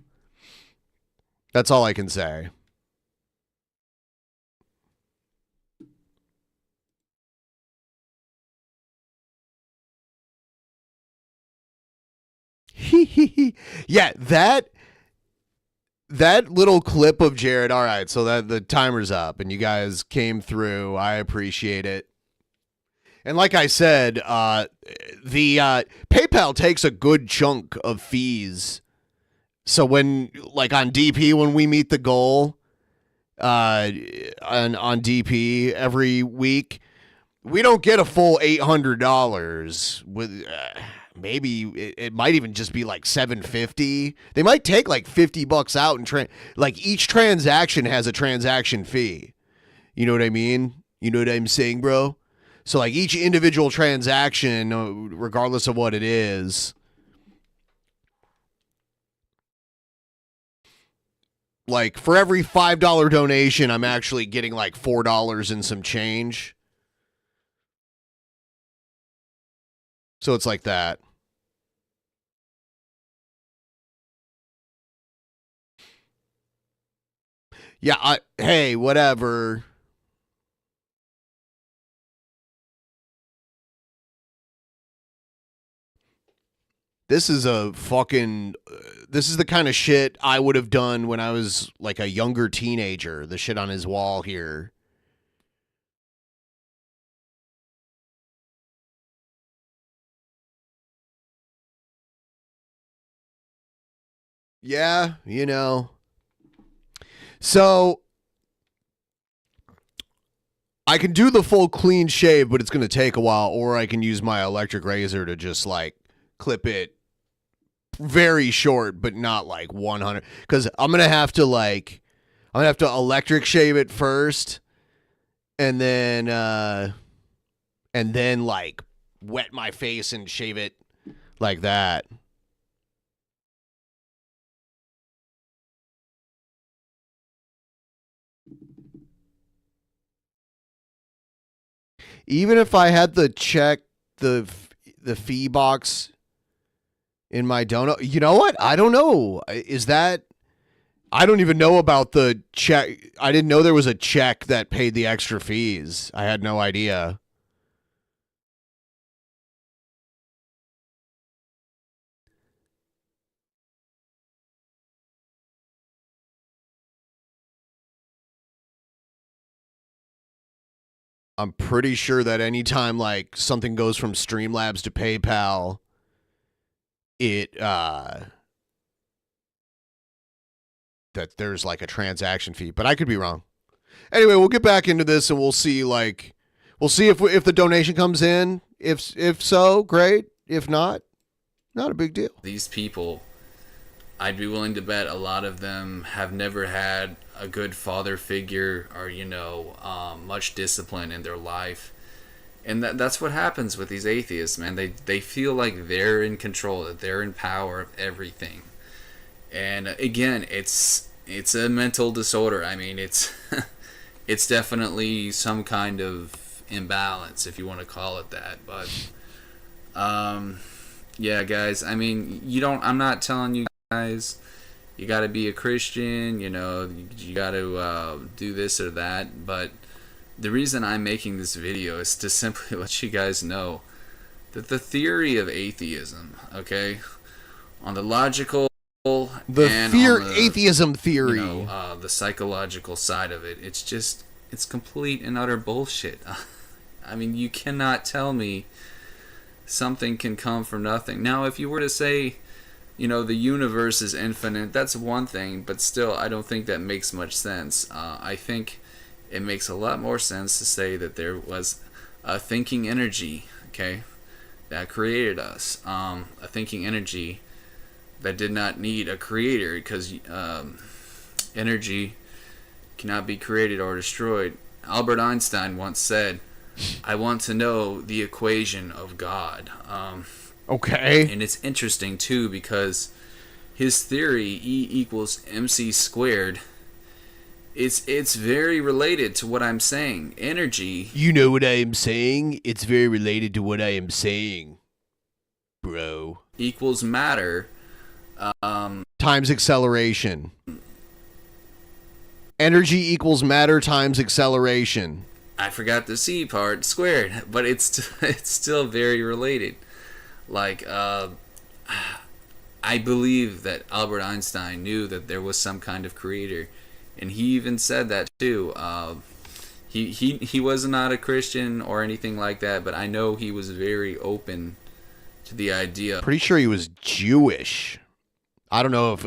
That's all I can say. Yeah, that little clip of Jared. All right, so that the timer's up and you guys came through. I appreciate it. And like I said, the PayPal takes a good chunk of fees. So when, like on DP, when we meet the goal on DP every week, we don't get a full $800. With maybe it might even just be like $750. They might take like $50 out and like each transaction has a transaction fee. You know what I mean? You know what I'm saying, bro? So like each individual transaction, regardless of what it is, like for every $5 donation, I'm actually getting like $4 and some change. So it's like that. Yeah, hey, whatever. This is a fucking... this is the kind of shit I would have done when I was like a younger teenager. The shit on his wall here. Yeah, you know. So I can do the full clean shave, but it's going to take a while, or I can use my electric razor to just like clip it very short, but not like 100, because I'm going to have to electric shave it first and then like wet my face and shave it like that. Even if I had to check the fee box in my donut, you know what? I don't know. Is that... I don't even know about the check. I didn't know there was a check that paid the extra fees. I had no idea. I'm pretty sure that anytime like something goes from Streamlabs to PayPal, it that there's like a transaction fee, but I could be wrong. Anyway, we'll get back into this and we'll see if the donation comes in. If so, great. If not, not a big deal. These people, I'd be willing to bet a lot of them have never had a good father figure or, much discipline in their life. And that's what happens with these atheists, man. They feel like they're in control, that they're in power of everything. And again, it's a mental disorder. I mean, it's it's definitely some kind of imbalance, if you want to call it that. But yeah, guys, I mean, I'm not telling you guys you got to be a Christian, you got to do this or that, but the reason I'm making this video is to simply let you guys know that the theory of atheism, okay, on the logical atheism theory, the psychological side of it, it's just It's complete and utter bullshit. I mean, you cannot tell me something can come from nothing. Now, if you were to say, you know, the universe is infinite, that's one thing, but still, I don't think that makes much sense. I think it makes a lot more sense to say that there was a thinking energy, okay, that created us. A thinking energy that did not need a creator, because energy cannot be created or destroyed. Albert Einstein once said, I want to know the equation of God. Okay. And it's interesting, too, because his theory, E equals MC squared, it's very related to what I'm saying. Energy... You know what I am saying? It's very related to what I am saying, bro. Equals matter. Times acceleration. Energy equals matter times acceleration. I forgot the C part, squared, but it's still very related. Like, I believe that Albert Einstein knew that there was some kind of creator, and he even said that too. He was not a Christian or anything like that, but I know he was very open to the idea. Pretty sure he was Jewish. I don't know if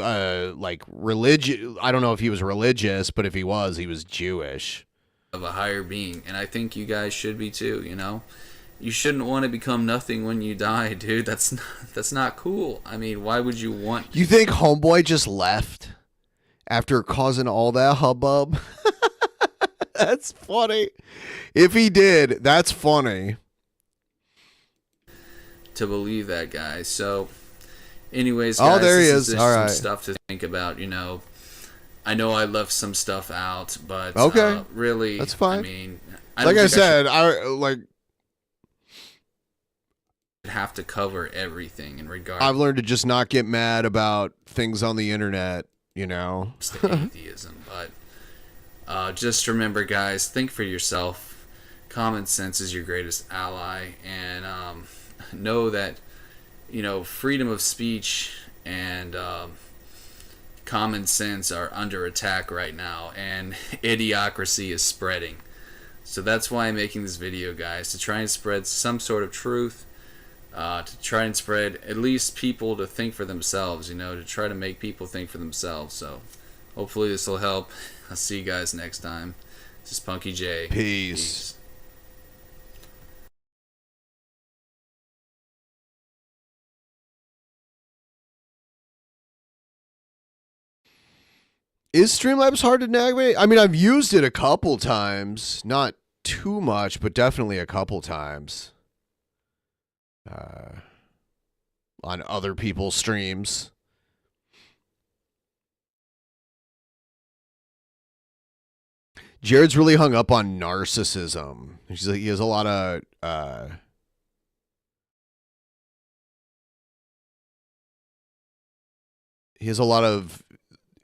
like religion. I don't know if he was religious, but if he was Jewish. Of a higher being, and I think you guys should be too. You know, you shouldn't want to become nothing when you die, dude. That's not cool. I mean, why would you want? You think Homeboy just left after causing all that hubbub? That's funny. If he did, that's funny. To believe that, guys. So, anyways, guys, there he this is. Just All some right. stuff to think about. You know, I know I left some stuff out, but Okay. really, That's fine. I mean, Like I said, I like. have to cover everything in regard I've learned to just not get mad about things on the internet. You know. to atheism, but just remember, guys, think for yourself. Common sense is your greatest ally, and know that, you know, freedom of speech and common sense are under attack right now, and idiocracy is spreading. So that's why I'm making this video, guys, to try and spread some sort of truth, to try and spread at least people to think for themselves, you know, to try to make people think for themselves. So hopefully this will help. I'll see you guys next time. This is Punky J. Peace. Is Streamlabs hard to navigate? I mean, I've used it a couple times. Not too much, but definitely a couple times. On other people's streams. Jared's really hung up on narcissism. He has a lot of... he has a lot of...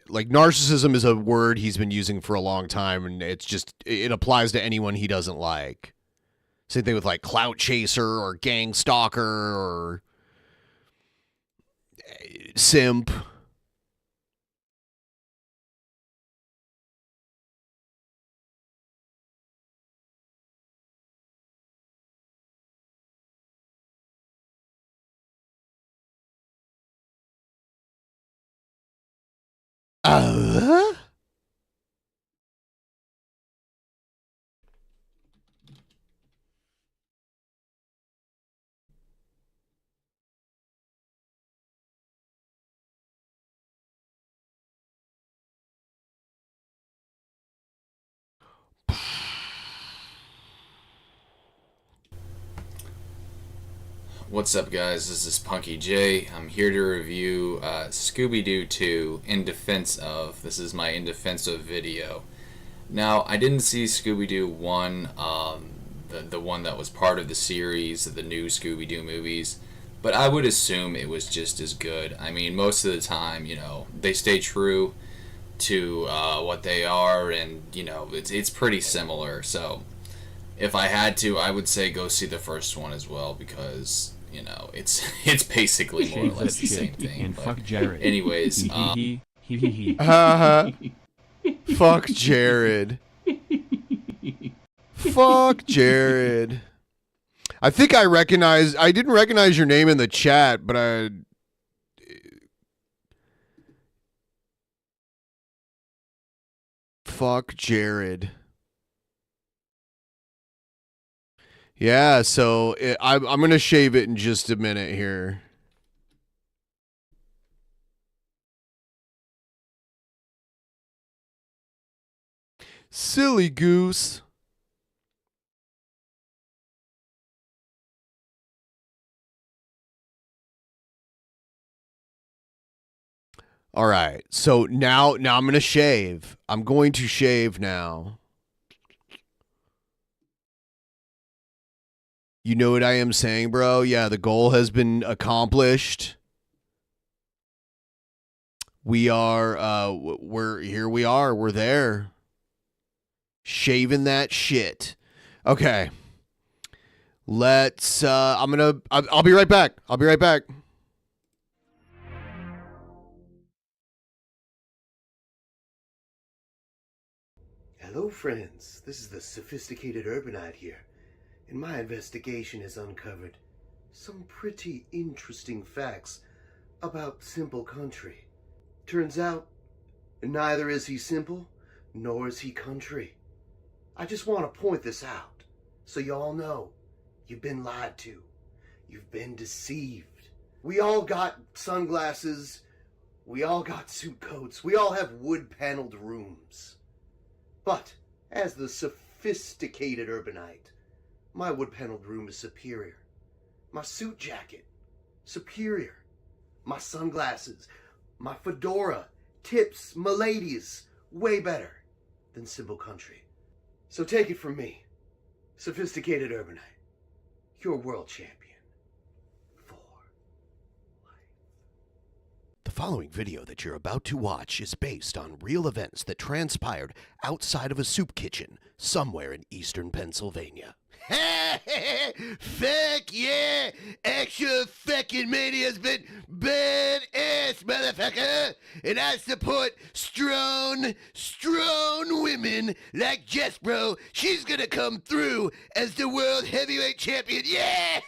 Like, narcissism is a word he's been using for a long time, and it's just... It applies to anyone he doesn't like. Same thing with, like, clout chaser or gang stalker or... simp. What's up, guys? This is Punky J. I'm here to review Scooby-Doo 2 In Defense Of. This is my In Defense Of video. Now, I didn't see Scooby-Doo 1, the one that was part of the series, the new Scooby-Doo movies, but I would assume it was just as good. I mean, most of the time, you know, they stay true to what they are, and, you know, it's pretty similar. So, if I had to, I would say go see the first one as well, because... you know, it's basically more or less the same thing. And fuck Jared. Anyways, Fuck Jared. Fuck Jared. I think I didn't recognize your name in the chat, but fuck Jared. Yeah, so I'm going to shave it in just a minute here. Silly goose. All right. So now I'm going to shave. I'm going to shave now. You know what I am saying, bro? Yeah, the goal has been accomplished. We are we're there. Shaving that shit. Okay. Let's I'll be right back. I'll be right back. Hello, friends. This is the sophisticated urbanite here, and my investigation has uncovered some pretty interesting facts about simple country. Turns out, neither is he simple, nor is he country. I just want to point this out, so y'all know you've been lied to. You've been deceived. We all got sunglasses. We all got suit coats. We all have wood-paneled rooms. But, as the sophisticated urbanite, my wood-paneled room is superior. My suit jacket, superior. My sunglasses, my fedora, tips, my ladies, way better than simple country. So take it from me, sophisticated urbanite, your world champion. The following video that you're about to watch is based on real events that transpired outside of a soup kitchen somewhere in eastern Pennsylvania. Fuck yeah! Extra fucking mania's been badass, motherfucker! And I support strong women like Jespro. She's gonna come through as the world heavyweight champion. Yeah!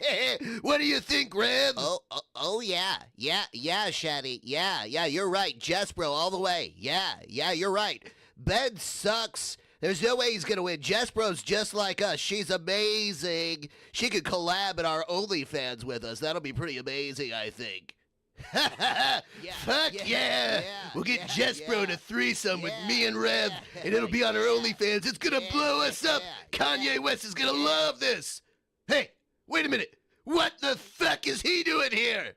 What do you think, Rev? Oh yeah. Yeah, Shaddy. Yeah, you're right. Jespro all the way. Yeah, you're right. Ben sucks. There's no way he's going to win. Jespro's just like us. She's amazing. She could collab at our OnlyFans with us. That'll be pretty amazing, I think. Fuck yeah. We'll get Jespro in a threesome with me and Rev, and it'll be on our OnlyFans. It's going to blow us up. Kanye West is going to love this. Hey, wait a minute. What the fuck is he doing here?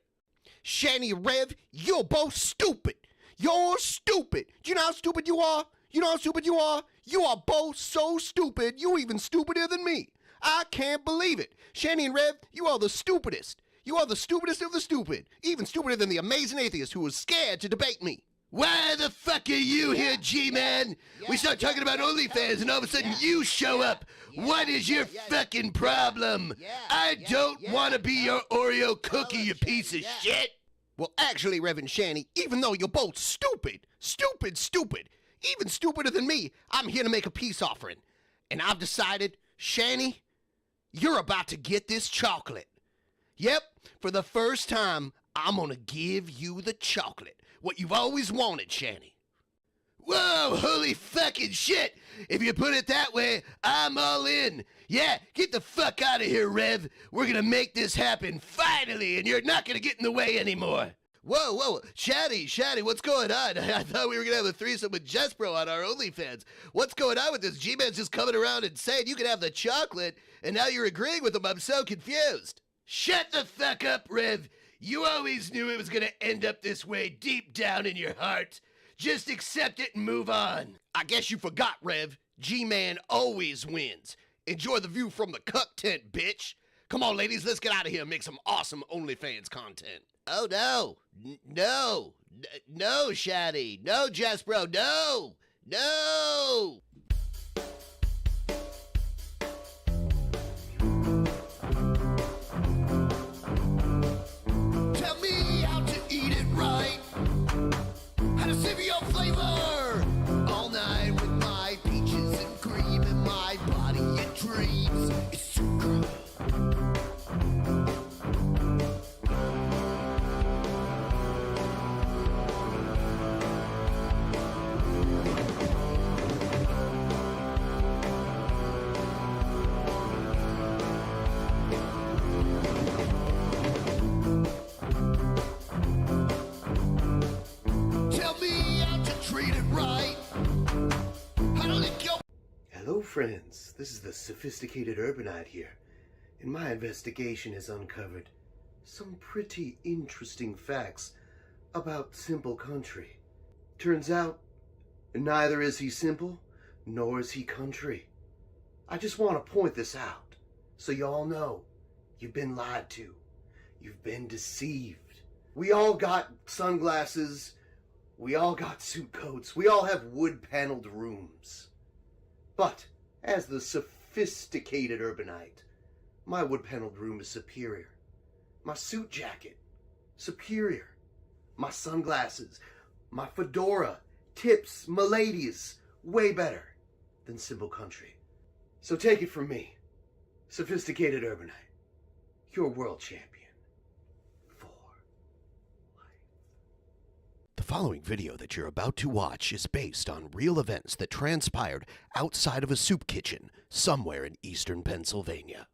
Shani and Rev, you're both stupid. You're stupid. Do you know how stupid you are? You know how stupid you are? You are both so stupid, you're even stupider than me. I can't believe it. Shani and Rev, you are the stupidest. You are the stupidest of the stupid. Even stupider than the amazing atheist who was scared to debate me. Why the fuck are you here, G-Man? We start talking about OnlyFans and all of a sudden you show up. What is your fucking problem? I don't want to be your Oreo cookie, you piece of shit. Well, actually, Rev and Shani, even though you're both stupid, even stupider than me, I'm here to make a peace offering. And I've decided, Shani, you're about to get this chocolate. Yep, for the first time, I'm gonna give you the chocolate. What you've always wanted, Shani. Whoa, holy fucking shit! If you put it that way, I'm all in. Yeah, get the fuck out of here, Rev. We're gonna make this happen, finally, and you're not gonna get in the way anymore. Whoa, Shaddy, what's going on? I thought we were going to have a threesome with Jespro on our OnlyFans. What's going on with this? G-Man's just coming around and saying you can have the chocolate, and now you're agreeing with him. I'm so confused. Shut the fuck up, Rev. You always knew it was going to end up this way deep down in your heart. Just accept it and move on. I guess you forgot, Rev. G-Man always wins. Enjoy the view from the cuck tent, bitch. Come on, ladies, let's get out of here and make some awesome OnlyFans content. Oh, no. No, Shaddy. No, Jespro. No. Tell me how to eat it right. How to save your flavor. All night with my peaches and cream in my bowl. friends. This is the sophisticated urbanite here, and my investigation has uncovered some pretty interesting facts about simple country. Turns out, neither is he simple, nor is he country. I just want to point this out, so you all know you've been lied to. You've been deceived. We all got sunglasses. We all got suit coats. We all have wood-paneled rooms. But, as the sophisticated urbanite, my wood-paneled room is superior. My suit jacket, superior. My sunglasses, my fedora, tips, my ladies, way better than simple country. So take it from me, sophisticated urbanite, your world champion. The following video that you're about to watch is based on real events that transpired outside of a soup kitchen somewhere in eastern Pennsylvania.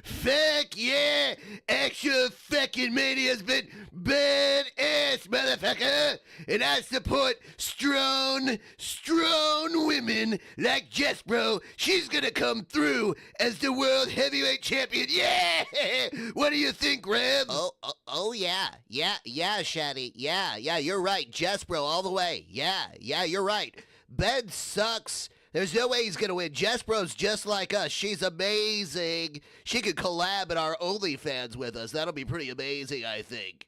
Fuck yeah! Extra fucking mania's been badass, motherfucker! And I support strong women like Jespro. She's gonna come through as the world heavyweight champion. Yeah! What do you think, Rev? Oh yeah, Shaddy. Yeah, you're right. Jespro all the way. Yeah, you're right. Bed sucks. There's no way he's going to win. Jespro's just like us. She's amazing. She could collab at our OnlyFans with us. That'll be pretty amazing, I think.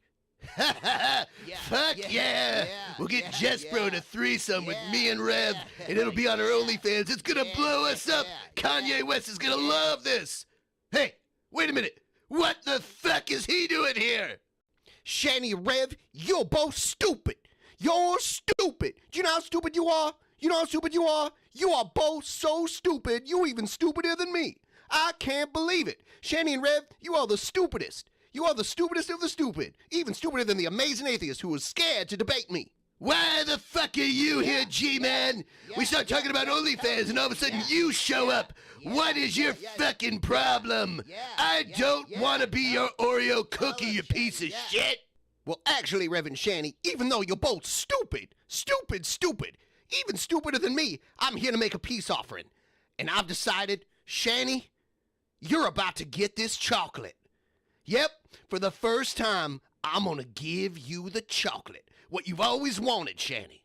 Fuck yeah! We'll get Jespro in a threesome with me and Rev, and it'll be on our OnlyFans. It's gonna blow us up. Kanye West is gonna love this. Hey, wait a minute. What the fuck is he doing here? Shani, Rev, you're both stupid. You're stupid. Do you know how stupid you are? You know how stupid you are? You are both so stupid, you're even stupider than me. I can't believe it. Shani and Rev, you are the stupidest. You are the stupidest of the stupid. Even stupider than the amazing atheist who was scared to debate me. Why the fuck are you here, G-Man? We start talking about OnlyFans and all of a sudden you show up. What is your fucking problem? I don't want to be your Oreo cookie, you piece of shit. Well, actually, Reverend Shani, even though you're both stupid, even stupider than me, I'm here to make a peace offering. And I've decided, Shani, you're about to get this chocolate. Yep, for the first time, I'm gonna give you the chocolate. What you've always wanted, Shani.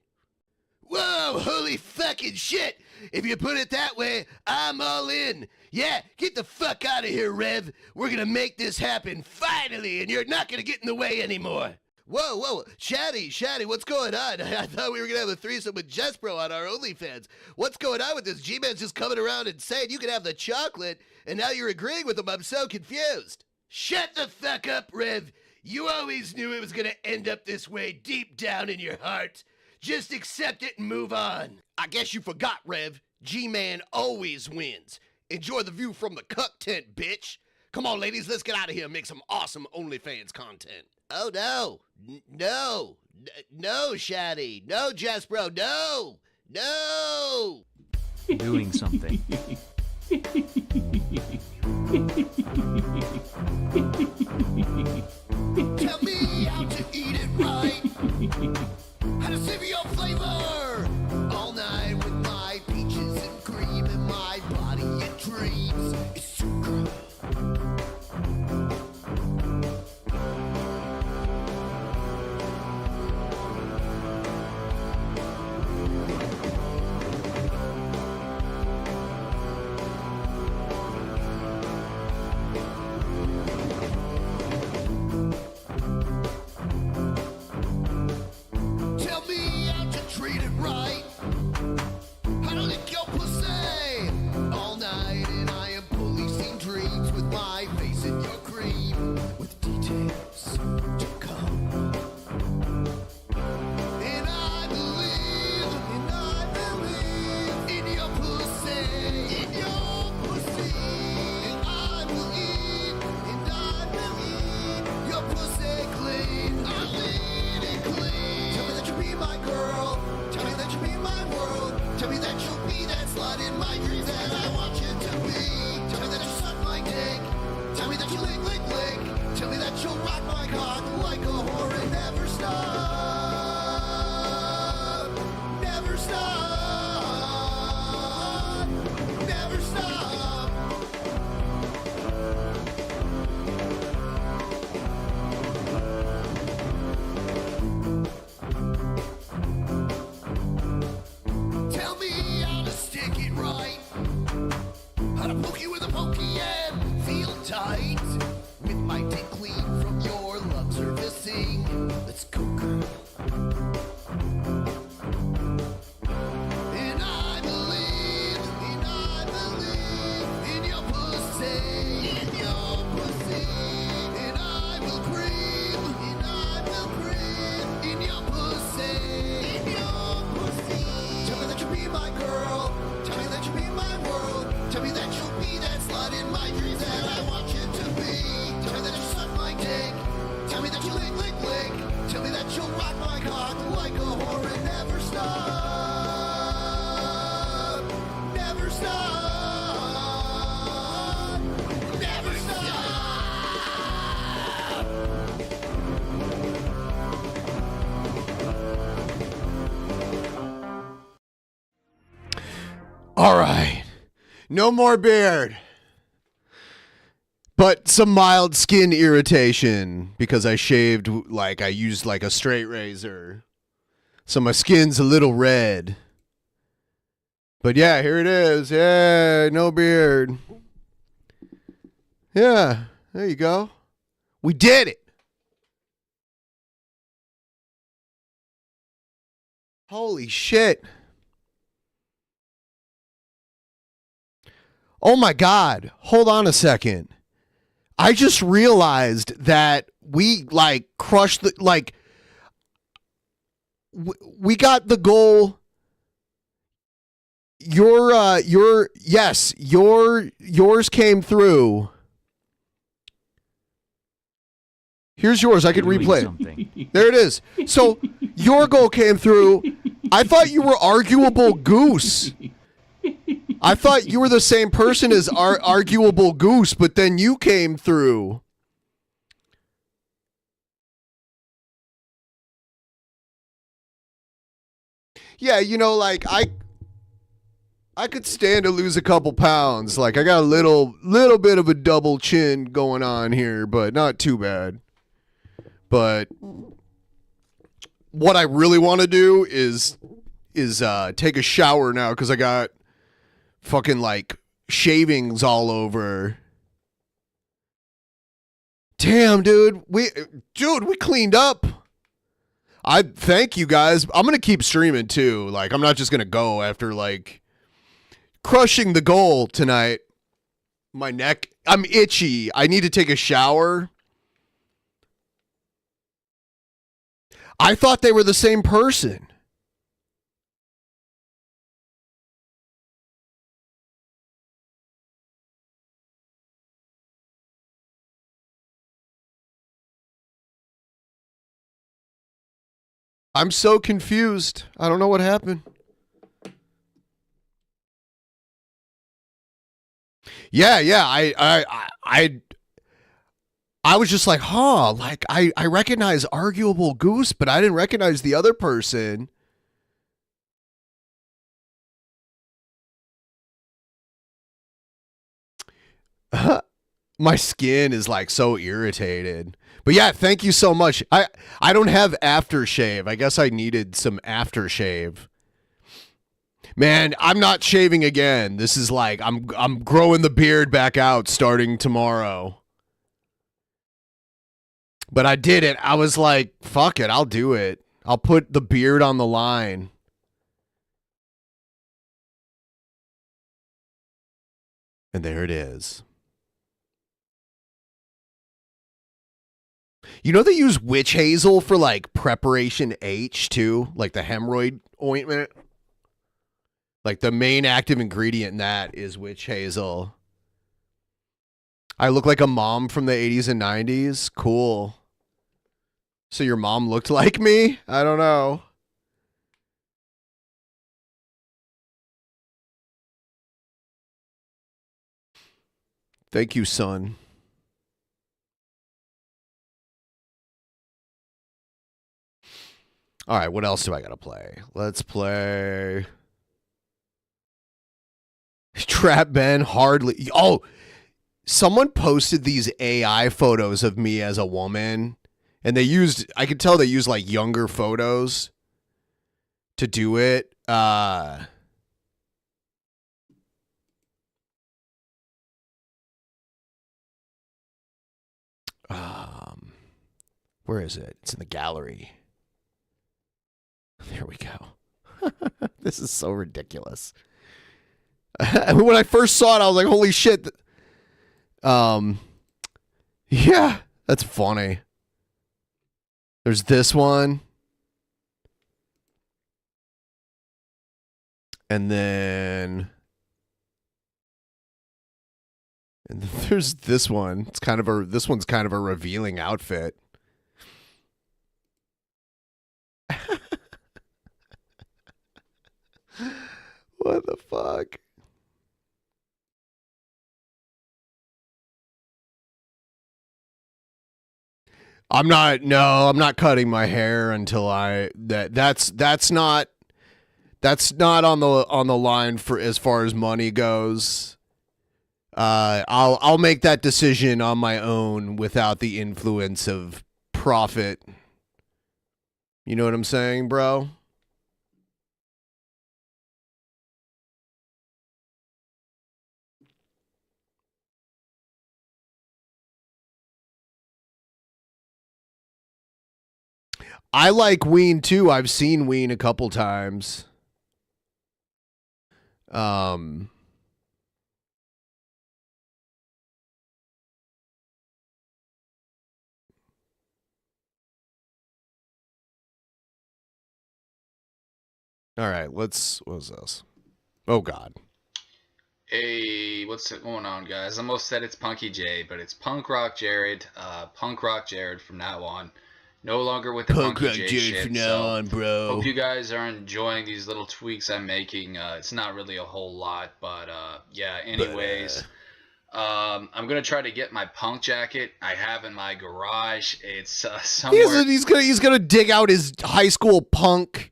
Whoa, holy fucking shit! If you put it that way, I'm all in. Yeah, get the fuck out of here, Rev. We're gonna make this happen, finally, and you're not gonna get in the way anymore. Whoa, Shaddy, what's going on? I thought we were gonna have a threesome with Jespro on our OnlyFans. What's going on with this? G-Man's just coming around and saying you can have the chocolate, and now you're agreeing with him. I'm so confused. Shut the fuck up, Rev. You always knew it was gonna end up this way deep down in your heart. Just accept it and move on. I guess you forgot, Rev. G-Man always wins. Enjoy the view from the cuck tent, bitch. Come on, ladies, let's get out of here and make some awesome OnlyFans content. Oh, no, Shaddy. No, Jespro, no. Doing something. Tell me how to eat it right. How to savor your flavor. All night with my peaches and cream and my body it dreams. It's so good. Never stop. Never stop. All right. No more beard. But some mild skin irritation because I shaved, like, I used like a straight razor. So my skin's a little red. But yeah, here it is. Yeah, no beard. Yeah, there you go. We did it. Holy shit. Oh my God. Hold on a second. I just realized that we like crushed the, like, we got the goal. Yours came through. Here's yours. I could replay it. There it is. So your goal came through. I thought you were Arguable Goose. I thought you were the same person as Arguable Goose, but then you came through. Yeah, you know, like I could stand to lose a couple pounds. Like I got a little bit of a double chin going on here, but not too bad. But what I really want to do is take a shower now because I got fucking like shavings all over. Damn, dude. We cleaned up. I thank you guys. I'm going to keep streaming too. Like I'm not just going to go after like crushing the goal tonight. My neck, I'm itchy. I need to take a shower. I thought they were the same person. I'm so confused. I don't know what happened. Yeah. I was just like, huh, like I recognize Arguable Goose, but I didn't recognize the other person. My skin is like so irritated. But yeah, thank you so much. I don't have aftershave. I guess I needed some aftershave. Man, I'm not shaving again. This is like I'm growing the beard back out starting tomorrow. But I did it. I was like, fuck it, I'll do it. I'll put the beard on the line. And there it is. You know they use witch hazel for like preparation H too, like the hemorrhoid ointment. Like the main active ingredient in that is witch hazel. I look like a mom from the 80s and 90s. Cool. So your mom looked like me? I don't know. Thank you, son. All right, what else do I got to play? Let's play Trap Ben hardly. Oh, someone posted these AI photos of me as a woman, and I could tell they used like younger photos to do it. Where is it? It's in the gallery. There we go. This is so ridiculous. When I first saw it, I was like, holy shit. Yeah, that's funny. There's this one. And then there's this one. This one's kind of a revealing outfit. What the fuck? I'm not cutting my hair until that's not on the line for as far as money goes. I'll make that decision on my own without the influence of profit. You know what I'm saying, bro? I like Ween too. I've seen Ween a couple times. All right, what was this? Oh God. Hey, what's going on, guys? I almost said it's Punky J, but it's Punk Rock Jared. Punk Rock Jared from now on. No longer with the Punk Punky Rock J Jared shit. from now So on, bro. hope you guys are enjoying these little tweaks I'm making. It's not really a whole lot, but yeah. Anyways, I'm gonna try to get my punk jacket I have in my garage. It's somewhere He's gonna dig out his high school punk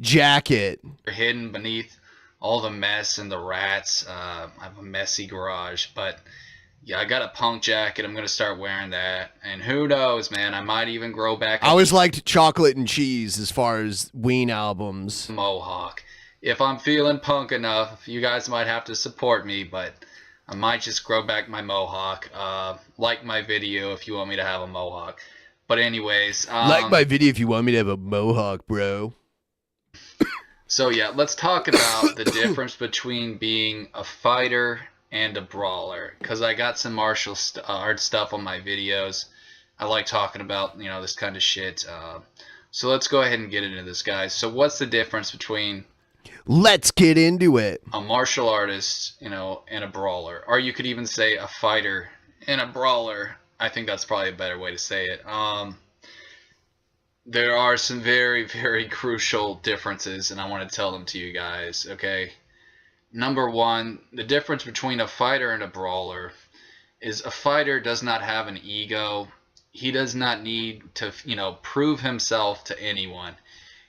jacket. hidden beneath all the mess and the rats. I have a messy garage, but yeah, I got a punk jacket. I'm gonna start wearing that, and who knows, man? I might even grow back. I always liked Chocolate and Cheese as far as Ween albums. Mohawk. If I'm feeling punk enough, you guys might have to support me, but I might just grow back my mohawk. Like my video if you want me to have a mohawk. But anyways, Like my video if you want me to have a mohawk, bro. So yeah, let's talk about the difference between being a fighter and a brawler, because I got some martial art stuff on my videos. I like talking about, you know, this kind of shit. So let's go ahead and get into this, guys. So what's the difference between Let's get into it. a martial artist, you know, and a brawler? Or you could even say a fighter and a brawler. I think that's probably a better way to say it. There are some very, very crucial differences, and I want to tell them to you guys, okay? Number one, the difference between a fighter and a brawler is a fighter does not have an ego. He does not need to, you know, prove himself to anyone.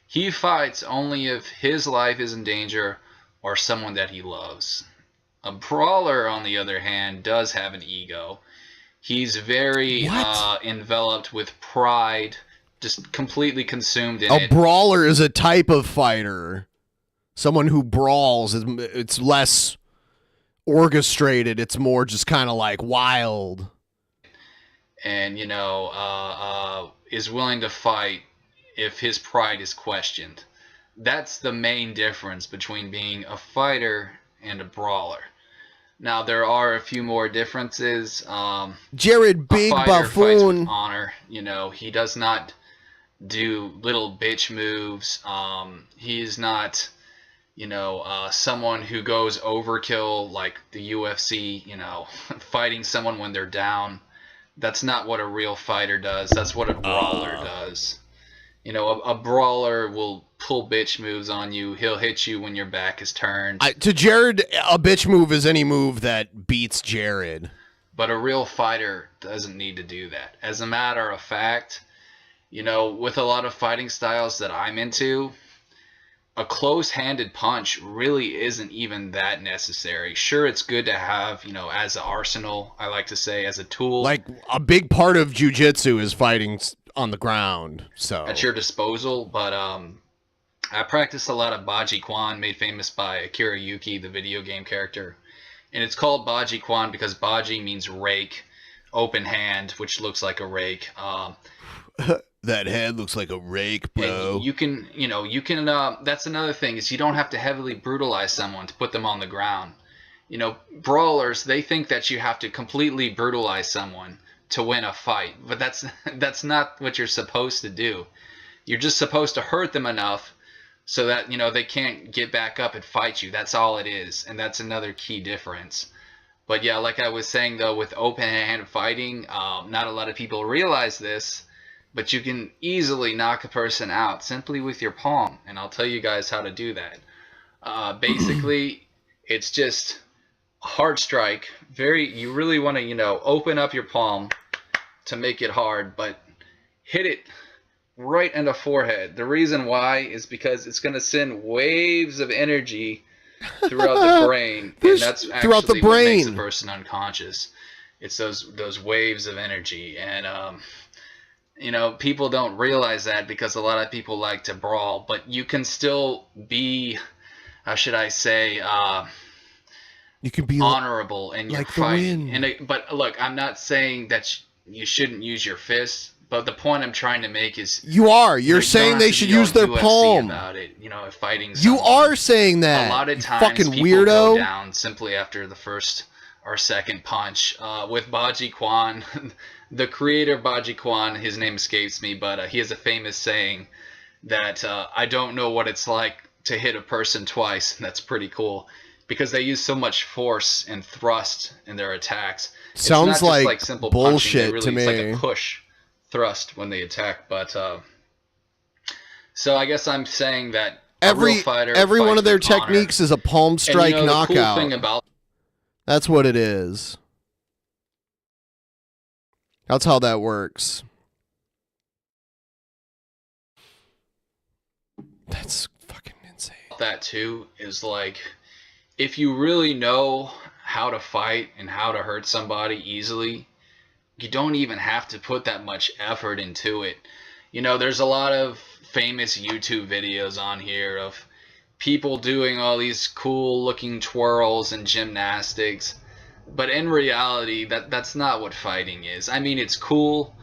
He fights only if his life is in danger or someone that he loves. A brawler, on the other hand, does have an ego. He's very enveloped with pride, just completely consumed in A it. brawler is a type of fighter. Someone who brawls, it's less orchestrated. It's more just kind of like wild. And, you know, is willing to fight if his pride is questioned. That's the main difference between being a fighter and a brawler. Now, there are a few more differences. Jared, big a fighter fights with buffoon. honor. You know, he does not do little bitch moves. He's not, you know, someone who goes overkill like the UFC, you know, fighting someone when they're down. That's not what a real fighter does. That's what a brawler does. You know, a brawler will pull bitch moves on you. He'll hit you when your back is turned. To Jared, a bitch move is any move that beats Jared. But a real fighter doesn't need to do that. As a matter of fact, you know, with a lot of fighting styles that I'm into, a close-handed punch really isn't even that necessary. Sure, it's good to have, you know, as an arsenal, I like to say, as a tool. Like, a big part of jiu-jitsu is fighting on the ground, so. At your disposal, but I practice a lot of Baji Kwan, made famous by Akira Yuki, the video game character. And it's called Baji Kwan because Baji means rake, open hand, which looks like a rake. That head looks like a rake, bro. And you can, that's another thing, is you don't have to heavily brutalize someone to put them on the ground. You know, brawlers, they think that you have to completely brutalize someone to win a fight, but that's not what you're supposed to do. You're just supposed to hurt them enough so that, you know, they can't get back up and fight you. That's all it is, and that's another key difference. But yeah, like I was saying though, with open hand fighting, not a lot of people realize this, but you can easily knock a person out simply with your palm, and I'll tell you guys how to do that. Basically, it's just a hard strike. You really want to, you know, open up your palm to make it hard, but hit it right in the forehead. The reason why is because it's going to send waves of energy throughout the brain, and that's throughout the actually what makes a brain. person unconscious. It's those waves of energy, and you know, people don't realize that because a lot of people like to brawl, but you can still be, how should I say, you can be honorable in your like the fighting. wind. But look, I'm not saying that you shouldn't use your fists, but the point I'm trying to make is You are. You're you don't saying have they to should be all use their UFC palm. about it, you know, if fighting You someone. are saying that. A lot of you times fucking people go weirdo. down simply after the first or second punch. With Baji Kwan, the creator of Baji Kwan, his name escapes me, but he has a famous saying that I don't know what it's like to hit a person twice. That's pretty cool because they use so much force and thrust in their attacks. Sounds it's not just like simple bullshit punching. to It's like me. a push thrust when they attack. But so I guess I'm saying that a real fighter Every one fights of their with honor. techniques is a palm strike and, you know, knockout. The cool thing about That's what it is. That's how that works. That's fucking insane. that too is like, if you really know how to fight and how to hurt somebody easily, you don't even have to put that much effort into it. You know, there's a lot of famous YouTube videos on here of people doing all these cool looking twirls and gymnastics, but in reality that's not what fighting is. I mean, it's cool,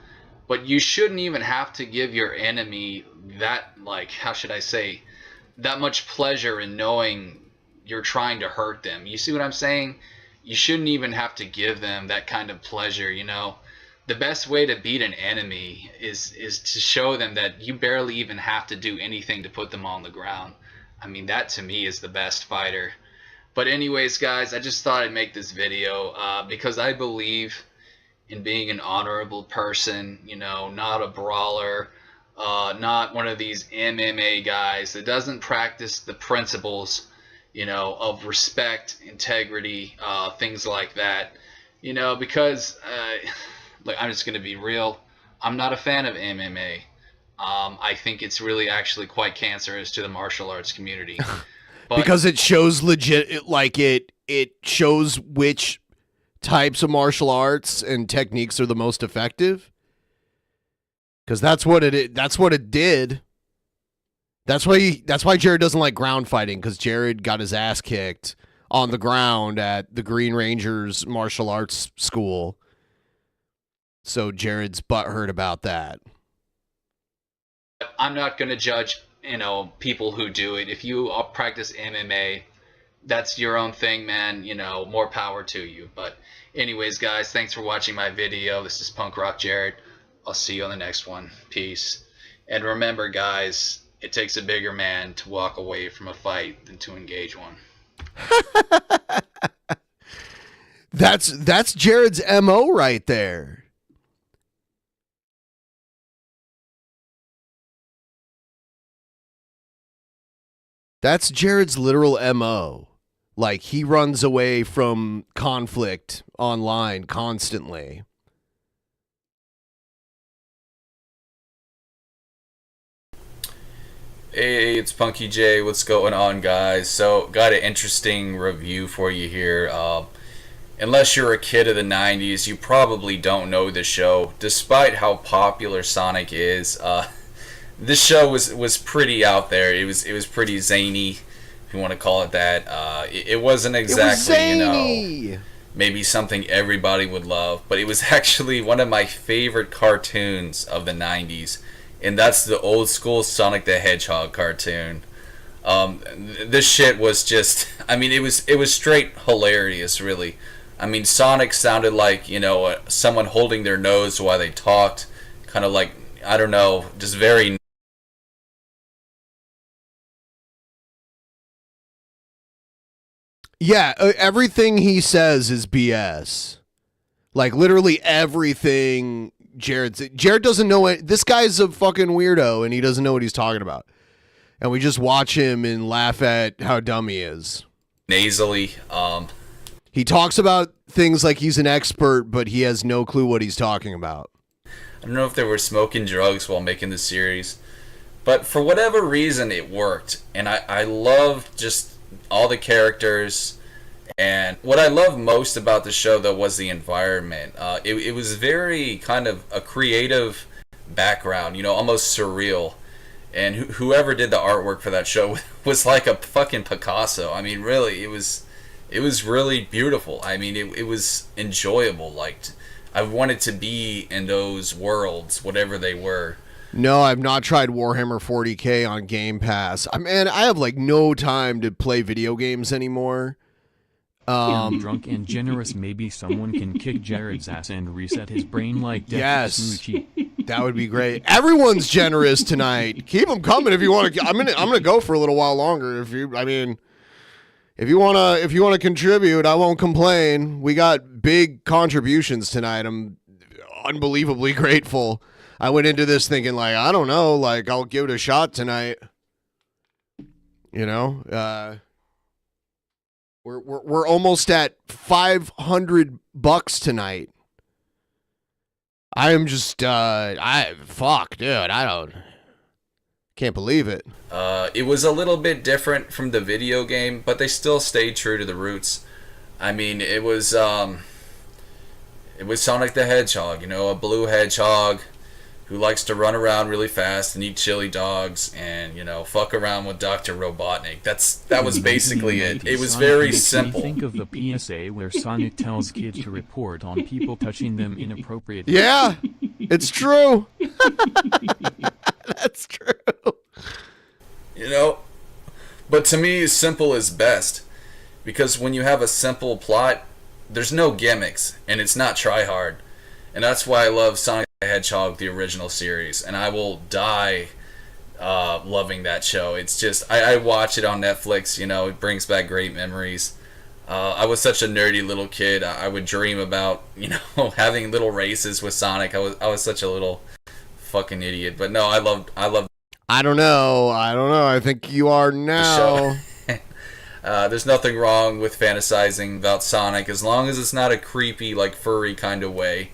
but you shouldn't even have to give your enemy that, like, how should I say, that much pleasure in knowing you're trying to hurt them. You see what I'm saying? You shouldn't even have to give them that kind of pleasure, you know. The best way to beat an enemy is to show them that you barely even have to do anything to put them on the ground. I mean, that to me is the best fighter. But anyways, guys, I just thought I'd make this video because I believe in being an honorable person, you know, not a brawler, not one of these MMA guys that doesn't practice the principles, you know, of respect, integrity, things like that. You know, because look, I'm just going to be real. I'm not a fan of MMA. I think it's really actually quite cancerous to the martial arts community. But Because it shows legit, like it shows which types of martial arts and techniques are the most effective. Because that's what it did. That's why Jared doesn't like ground fighting, because Jared got his ass kicked on the ground at the Green Rangers martial arts school. So Jared's butthurt about that. I'm not going to judge, you know, people who do it. If you practice MMA, that's your own thing, man. You know, more power to you. But anyways, guys, thanks for watching my video. This is Punk Rock Jared. I'll see you on the next one. Peace. And remember, guys, it takes a bigger man to walk away from a fight than to engage one. That's Jared's MO right there. That's Jared's literal MO. Like, he runs away from conflict online constantly. Hey, it's Punky J. What's going on, guys? So, got an interesting review for you here. Unless you're a kid of the 90s, you probably don't know the show. Despite how popular Sonic is, this show was pretty out there. It was pretty zany, if you want to call it that. It wasn't exactly, you know, maybe something everybody would love, but it was actually one of my favorite cartoons of the 90s. And that's the old school Sonic the Hedgehog cartoon. This shit was just, I mean, it was straight hilarious, really. I mean, Sonic sounded like, you know, someone holding their nose while they talked. Kind of like, I don't know, just very... Yeah, everything he says is BS. Like, literally everything Jared doesn't know it. This guy's a fucking weirdo, and he doesn't know what he's talking about. And we just watch him and laugh at how dumb he is. nasally. He talks about things like he's an expert, but he has no clue what he's talking about. don't know if they were smoking drugs while making the series, but for whatever reason it worked, and I loved just all the characters. And what I loved most about the show, though, was the environment. It was very kind of a creative background, almost surreal. And whoever did the artwork for that show was like a fucking Picasso. I mean, really, it was really beautiful. I mean, it was enjoyable. Like, I wanted to be in those worlds, whatever they were. No, I've not tried Warhammer 40K on Game Pass. I have like no time to play video games anymore. Drunk and generous, maybe someone can kick Jared's ass and reset his brain like Death Yes. Smoochie. That would be great. Everyone's generous tonight. Keep them coming if you want to. I'm gonna go for a little while longer. If you wanna contribute, I won't complain. We got big contributions tonight. I'm unbelievably grateful. I went into this thinking like, I don't know, like I'll give it a shot tonight. We're almost at $500 tonight. I am just dude, I can't believe it. It was a little bit different from the video game, but they still stayed true to the roots. I mean, it was Sonic the Hedgehog, a blue hedgehog who likes to run around really fast and eat chili dogs and, fuck around with Dr. Robotnik. That was basically it. It was very simple. Think of the PSA where Sonic tells kids to report on people touching them inappropriately. Yeah, it's true. That's true. But to me, simple is best. Because when you have a simple plot, there's no gimmicks, and it's not try hard. And that's why I love Sonic the Hedgehog, the original series, and I will die loving that show. It's just, I watch it on Netflix, it brings back great memories. I was such a nerdy little kid. I would dream about, having little races with Sonic. I was such a little fucking idiot. But no, I loved I don't know. I think you are now. There's nothing wrong with fantasizing about Sonic as long as it's not a creepy, like, furry kind of way.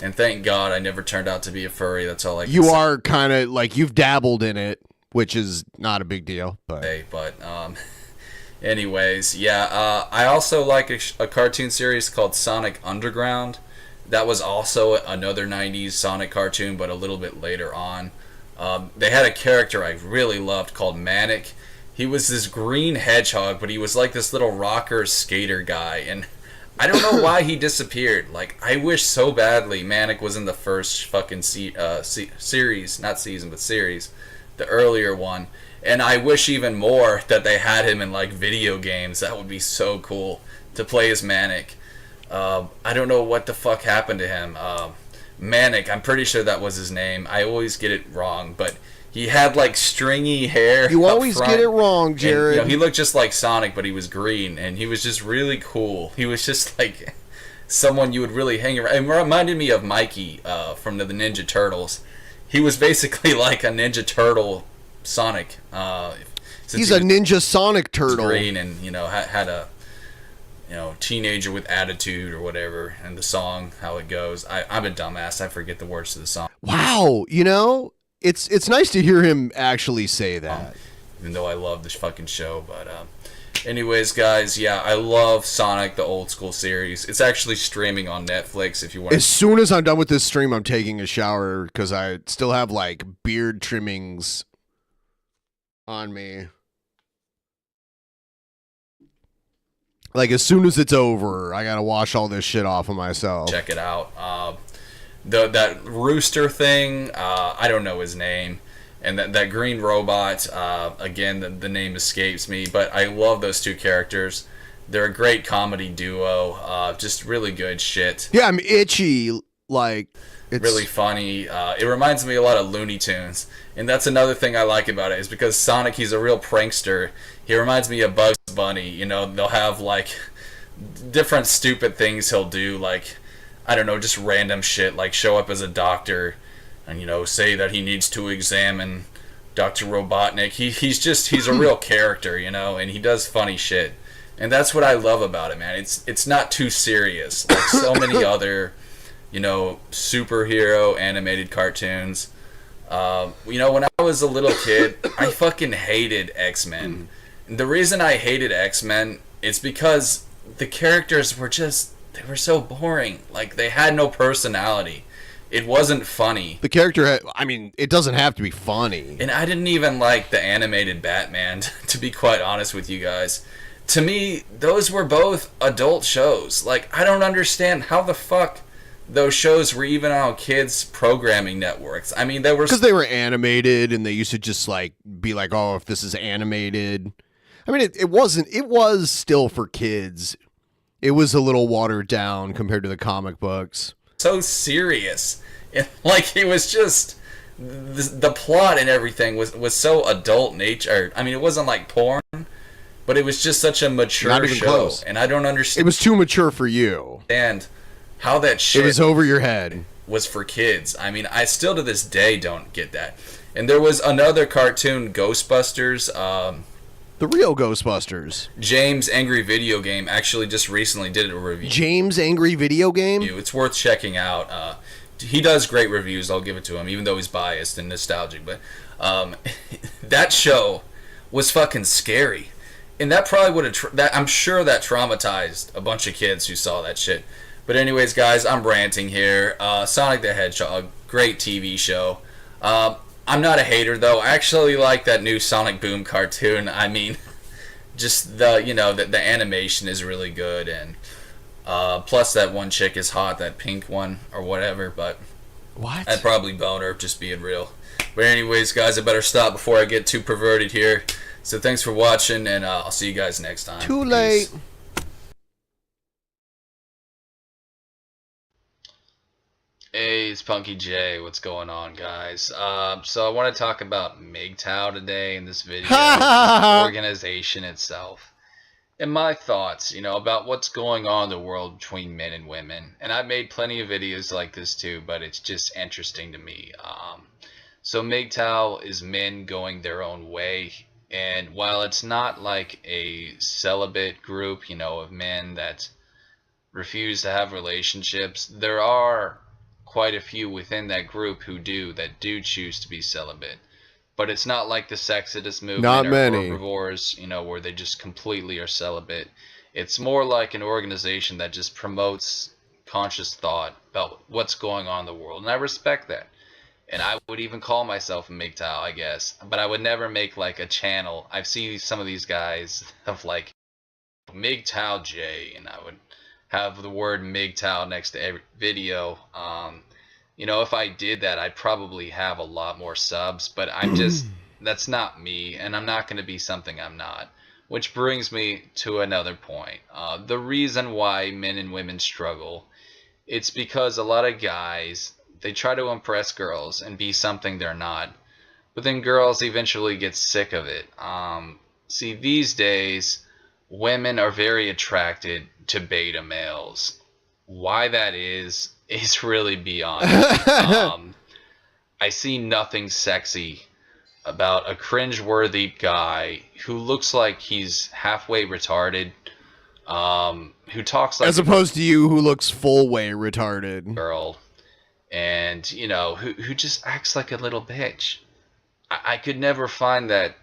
And thank God I never turned out to be a furry. That's all I can say. You are kind of like, you've dabbled in it, which is not a big deal. But anyways, yeah. I also like a cartoon series called Sonic Underground. That was also another 90s Sonic cartoon, but a little bit later on. They had a character I really loved called Manic. He was this green hedgehog, but he was like this little rocker skater guy. And I don't know why he disappeared. Like, I wish so badly Manic was in the first fucking series, not season, but series, the earlier one. And I wish even more that they had him in, like, video games. That would be so cool to play as Manic. I don't know what the fuck happened to him. Manic, I'm pretty sure that was his name. I always get it wrong, but he had, like, stringy hair. You up always front. get it wrong, Jared. And, he looked just like Sonic, but he was green, and he was just really cool. He was just, like, someone you would really hang around. It reminded me of Mikey from the Ninja Turtles. He was basically like a Ninja Turtle Sonic. He's a Ninja Sonic turtle. Green and, had a teenager with attitude or whatever, and the song, how it goes. I'm a dumbass. I forget the words to the song. Wow, it's nice to hear him actually say that. Even though I love this fucking show, but anyways, guys, yeah, I love Sonic the old school series. It's actually streaming on Netflix if you want. As soon as I'm done with this stream, I'm taking a shower because I still have like beard trimmings on me. Like, as soon as it's over, I gotta wash all this shit off of myself. Check it out. That rooster thing, I don't know his name. And that green robot, again, the name escapes me. But I love those two characters. They're a great comedy duo. Just really good shit. Yeah, I'm itchy. Like, it's really funny. It reminds me a lot of Looney Tunes. And that's another thing I like about it, is because Sonic, he's a real prankster. He reminds me of Bugs Bunny. They'll have, like, different stupid things he'll do, like, I don't know, just random shit, like show up as a doctor and, say that he needs to examine Dr. Robotnik. He's a real character, and he does funny shit. And that's what I love about it, man. It's not too serious, like so many other you know, superhero animated cartoons. You know, when I was a little kid, I fucking hated X-Men. The reason I hated X-Men is because the characters were just, they were so boring. Like, they had no personality. It wasn't funny. The character, I mean, it doesn't have to be funny. And I didn't even like the animated Batman, to be quite honest with you guys. To me, those were both adult shows. Like, I don't understand how the fuck those shows were even on kids' programming networks. I mean, they were... Because they were animated, and they used to just, like, be like, oh, if this is animated... I mean, it wasn't... It was still for kids. It was a little watered down compared to the comic books. So serious. Like, it was just... The plot and everything was so adult nature. I mean, it wasn't like porn, but it was just such a mature show. Close. And I don't understand... It was too mature for you. And how that shit... It was over your head. ...was for kids. I mean, I still to this day don't get that. And there was another cartoon, Ghostbusters... The real Ghostbusters. James Angry Video Game actually just recently did a review. James Angry Video Game? It's worth checking out. He does great reviews, I'll give it to him, even though he's biased and nostalgic. But that show was fucking scary. And that probably would have... I'm sure that traumatized a bunch of kids who saw that shit. But anyways, guys, I'm ranting here. Sonic the Hedgehog, great TV show. I'm not a hater, though. I actually like that new Sonic Boom cartoon. I mean, just the, you know, the animation is really good, and plus that one chick is hot, that pink one or whatever. But what? I'd probably bone her, just being real. But anyways, guys, I better stop before I get too perverted here. So thanks for watching, and I'll see you guys next time. Too late. Peace. Hey, it's Punky J. What's going on, guys? So I want to talk about MGTOW today in this video, the organization itself, and my thoughts, you know, about what's going on in the world between men and women. And I've made plenty of videos like this too, but it's just interesting to me. So MGTOW is men going their own way, and while it's not like a celibate group, you know, of men that refuse to have relationships, there are quite a few within that group who do choose to be celibate. But it's not like the Sexodus movement Not or many. Herbivores, you know, where they just completely are celibate. It's more like an organization that just promotes conscious thought about what's going on in the world, and I respect that. And I would even call myself a MGTOW, I guess, but I would never make like a channel. I've seen some of these guys of like MGTOW J, and I would have the word MGTOW next to every video. You know, if I did that, I'd probably have a lot more subs, but I'm just, that's not me, and I'm not going to be something I'm not. Which brings me to another point. The reason why men and women struggle, it's because a lot of guys, they try to impress girls and be something they're not, but then girls eventually get sick of it. See, these days, women are very attracted to beta males. Why that is really beyond me. I see nothing sexy about a cringeworthy guy who looks like he's halfway retarded, who talks like as opposed to you, who looks full way retarded. Girl, and you know, who just acts like a little bitch. I could never find that.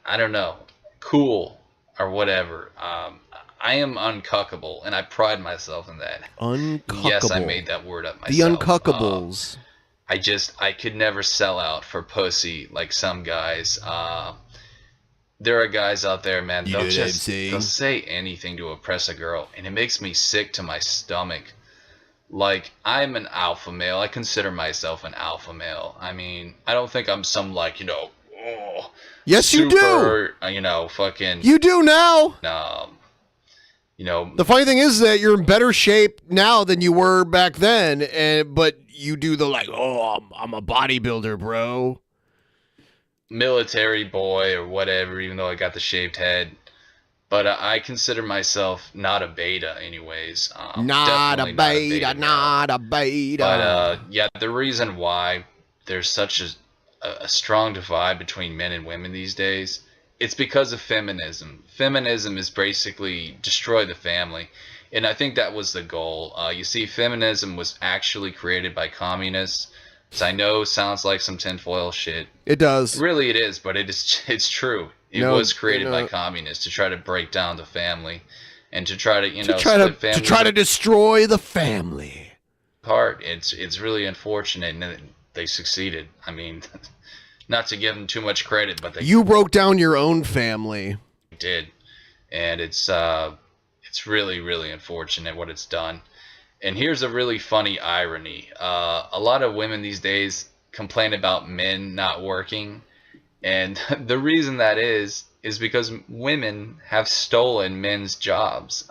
I don't know, cool or whatever. I am uncuckable, and I pride myself in that. Uncuckable. Yes, I made that word up myself. The uncuckables. I could never sell out for pussy like some guys. There are guys out there, man, they'll say anything to impress a girl, and it makes me sick to my stomach. Like, I'm an alpha male. I consider myself an alpha male. I mean, I don't think I'm some, like, you know, yes, super, you do. You know, fucking. You do now. You know, the funny thing is that you're in better shape now than you were back then, but you do the like, oh, I'm a bodybuilder, bro. Military boy or whatever, even though I got the shaved head. But I consider myself not a beta anyways. Not a beta, not a beta. But yeah, the reason why there's such a strong divide between men and women these days, it's because of feminism. Feminism is basically destroy the family. And I think that was the goal. You see, feminism was actually created by communists. So I know sounds like some tinfoil shit. It does. Really, it is, but it's true. It No, was created by no. communists to try to break down the family, and to try to To try to destroy the family. apart. It's really unfortunate, and they succeeded. I mean, not to give them too much credit, but they You broke down your own family. did, and it's really, really unfortunate what it's done. And here's a really funny irony. A lot of women these days complain about men not working, and the reason that is because women have stolen men's jobs.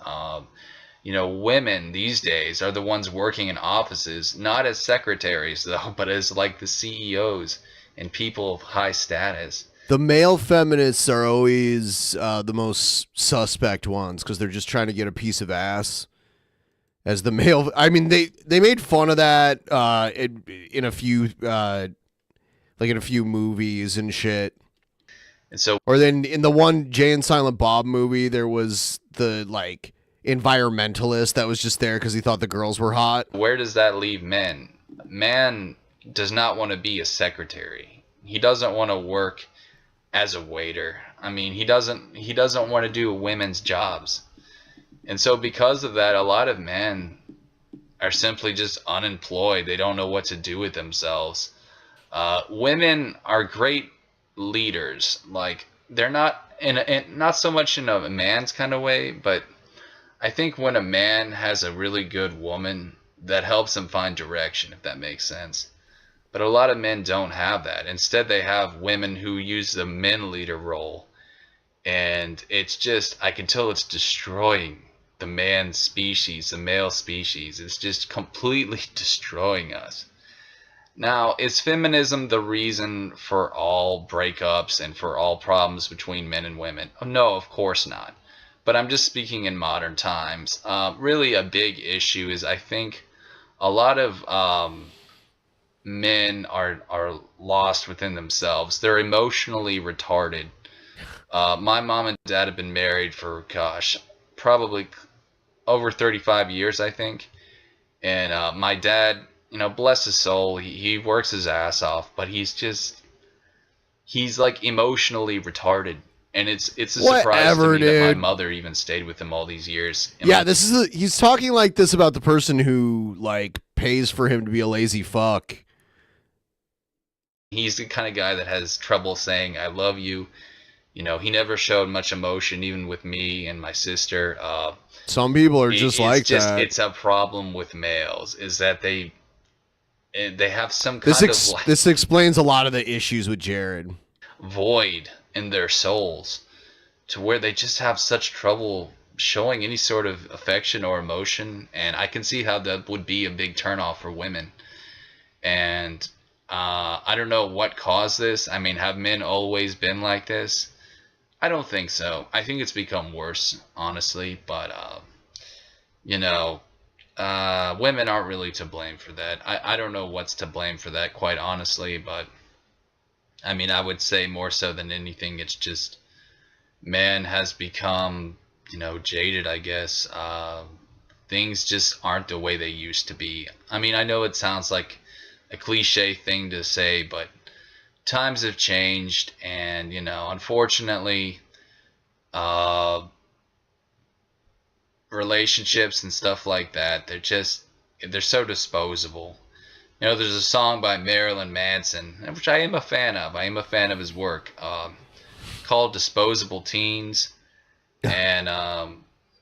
Women these days are the ones working in offices, not as secretaries though, but as like the CEOs and people of high status. The male feminists are always the most suspect ones because they're just trying to get a piece of ass. As the male, I mean, they made fun of that in a few in a few movies and shit. And so, or then in the one Jay and Silent Bob movie, there was the environmentalist that was just there because he thought the girls were hot. Where does that leave men? Man does not want to be a secretary. He doesn't want to work as a waiter. I mean, he doesn't want to do women's jobs. And so because of that, a lot of men are simply just unemployed. They don't know what to do with themselves. Women are great leaders. Like, they're not not so much in a man's kind of way, but I think when a man has a really good woman, that helps him find direction, if that makes sense. But a lot of men don't have that. Instead, they have women who use the men leader role. And it's just, I can tell it's destroying the man species, the male species. It's just completely destroying us. Now, is feminism the reason for all breakups and for all problems between men and women? Oh, no, of course not. But I'm just speaking in modern times. Really a big issue is, I think a lot of men are lost within themselves. They're emotionally retarded. My mom and dad have been married for, gosh, probably over 35 years, I think. And my dad, bless his soul, he works his ass off, but he's like emotionally retarded. And it's a surprise to me that my mother even stayed with him all these years. Yeah, he's talking like this about the person who pays for him to be a lazy fuck. He's the kind of guy that has trouble saying I love you. He never showed much emotion, even with me and my sister. Some people are just like that. It's a problem with males, is that they have some kind of This explains a lot of the issues with Jared. Void in their souls, to where they just have such trouble showing any sort of affection or emotion. And I can see how that would be a big turnoff for women. And I don't know what caused this. I mean, have men always been like this? I don't think so. I think it's become worse, honestly. But women aren't really to blame for that. I don't know what's to blame for that, quite honestly. But I mean, I would say more so than anything, it's just man has become, jaded, I guess. Things just aren't the way they used to be. I mean, I know it sounds like a cliche thing to say, but times have changed, and unfortunately, relationships and stuff like that, they're so disposable. There's a song by Marilyn Manson, which I am a fan of. I am a fan of his work, called Disposable Teens. And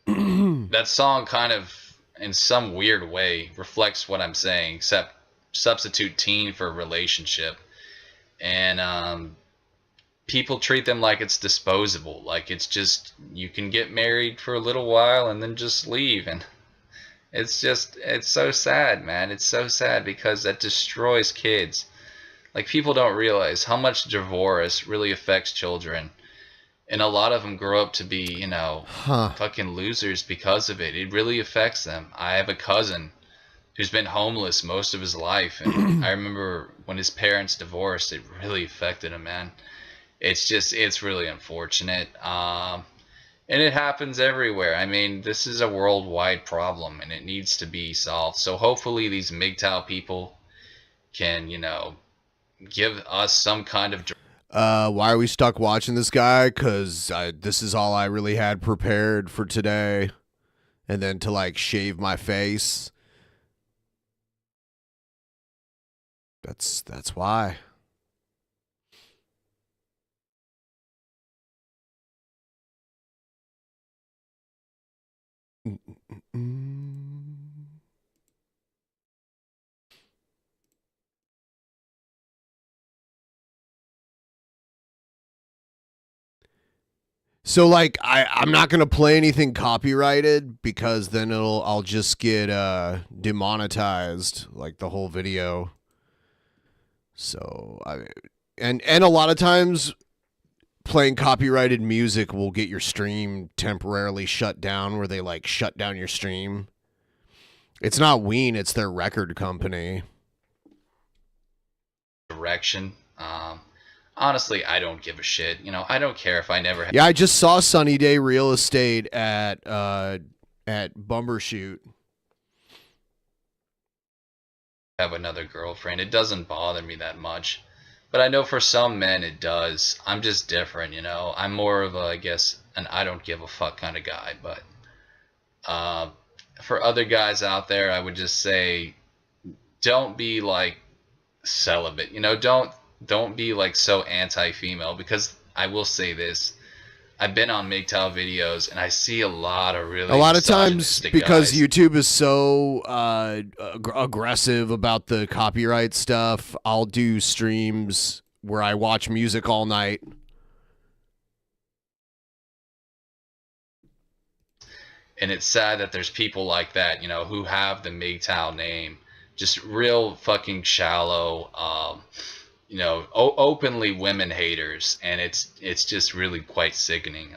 that song kind of, in some weird way, reflects what I'm saying, except substitute teen for relationship. And people treat them like it's disposable. Like it's just, you can get married for a little while and then just leave. And it's so sad, man. It's so sad because that destroys kids. Like, people don't realize how much divorce really affects children. And a lot of them grow up to be, fucking losers because of it. It really affects them. I have a cousin who's been homeless most of his life. And I remember when his parents divorced, it really affected him, man. It's really unfortunate. And And it happens everywhere. I mean, this is a worldwide problem and it needs to be solved. So hopefully these MGTOW people can, you know, give us some kind of Why are we stuck watching this guy? Because this is all I really had prepared for today. And then to, like, shave my face. That's why. So, like, I'm not gonna play anything copyrighted because then I'll just get demonetized, like the whole video. So and a lot of times playing copyrighted music will get your stream temporarily shut down, where they like shut down your stream. It's not Ween, it's their record company. direction. Honestly, I don't give a shit. You know, I don't care if I never Yeah, I just saw Sunny Day Real Estate at Bumbershoot. have another girlfriend. It doesn't bother me that much. But I know for some men it does. I'm just different, you know. I'm more of a, I guess, an I don't give a fuck kind of guy. But for other guys out there, I would just say, don't be like celibate. You know, don't be like so anti-female, because I will say this. I've been on MGTOW videos and I see a lot of times misogynistic because guys. YouTube is so aggressive about the copyright stuff, I'll do streams where I watch music all night. And it's sad that there's people like that, you know, who have the MGTOW name, just real fucking shallow, you know, openly women haters, and it's just really quite sickening.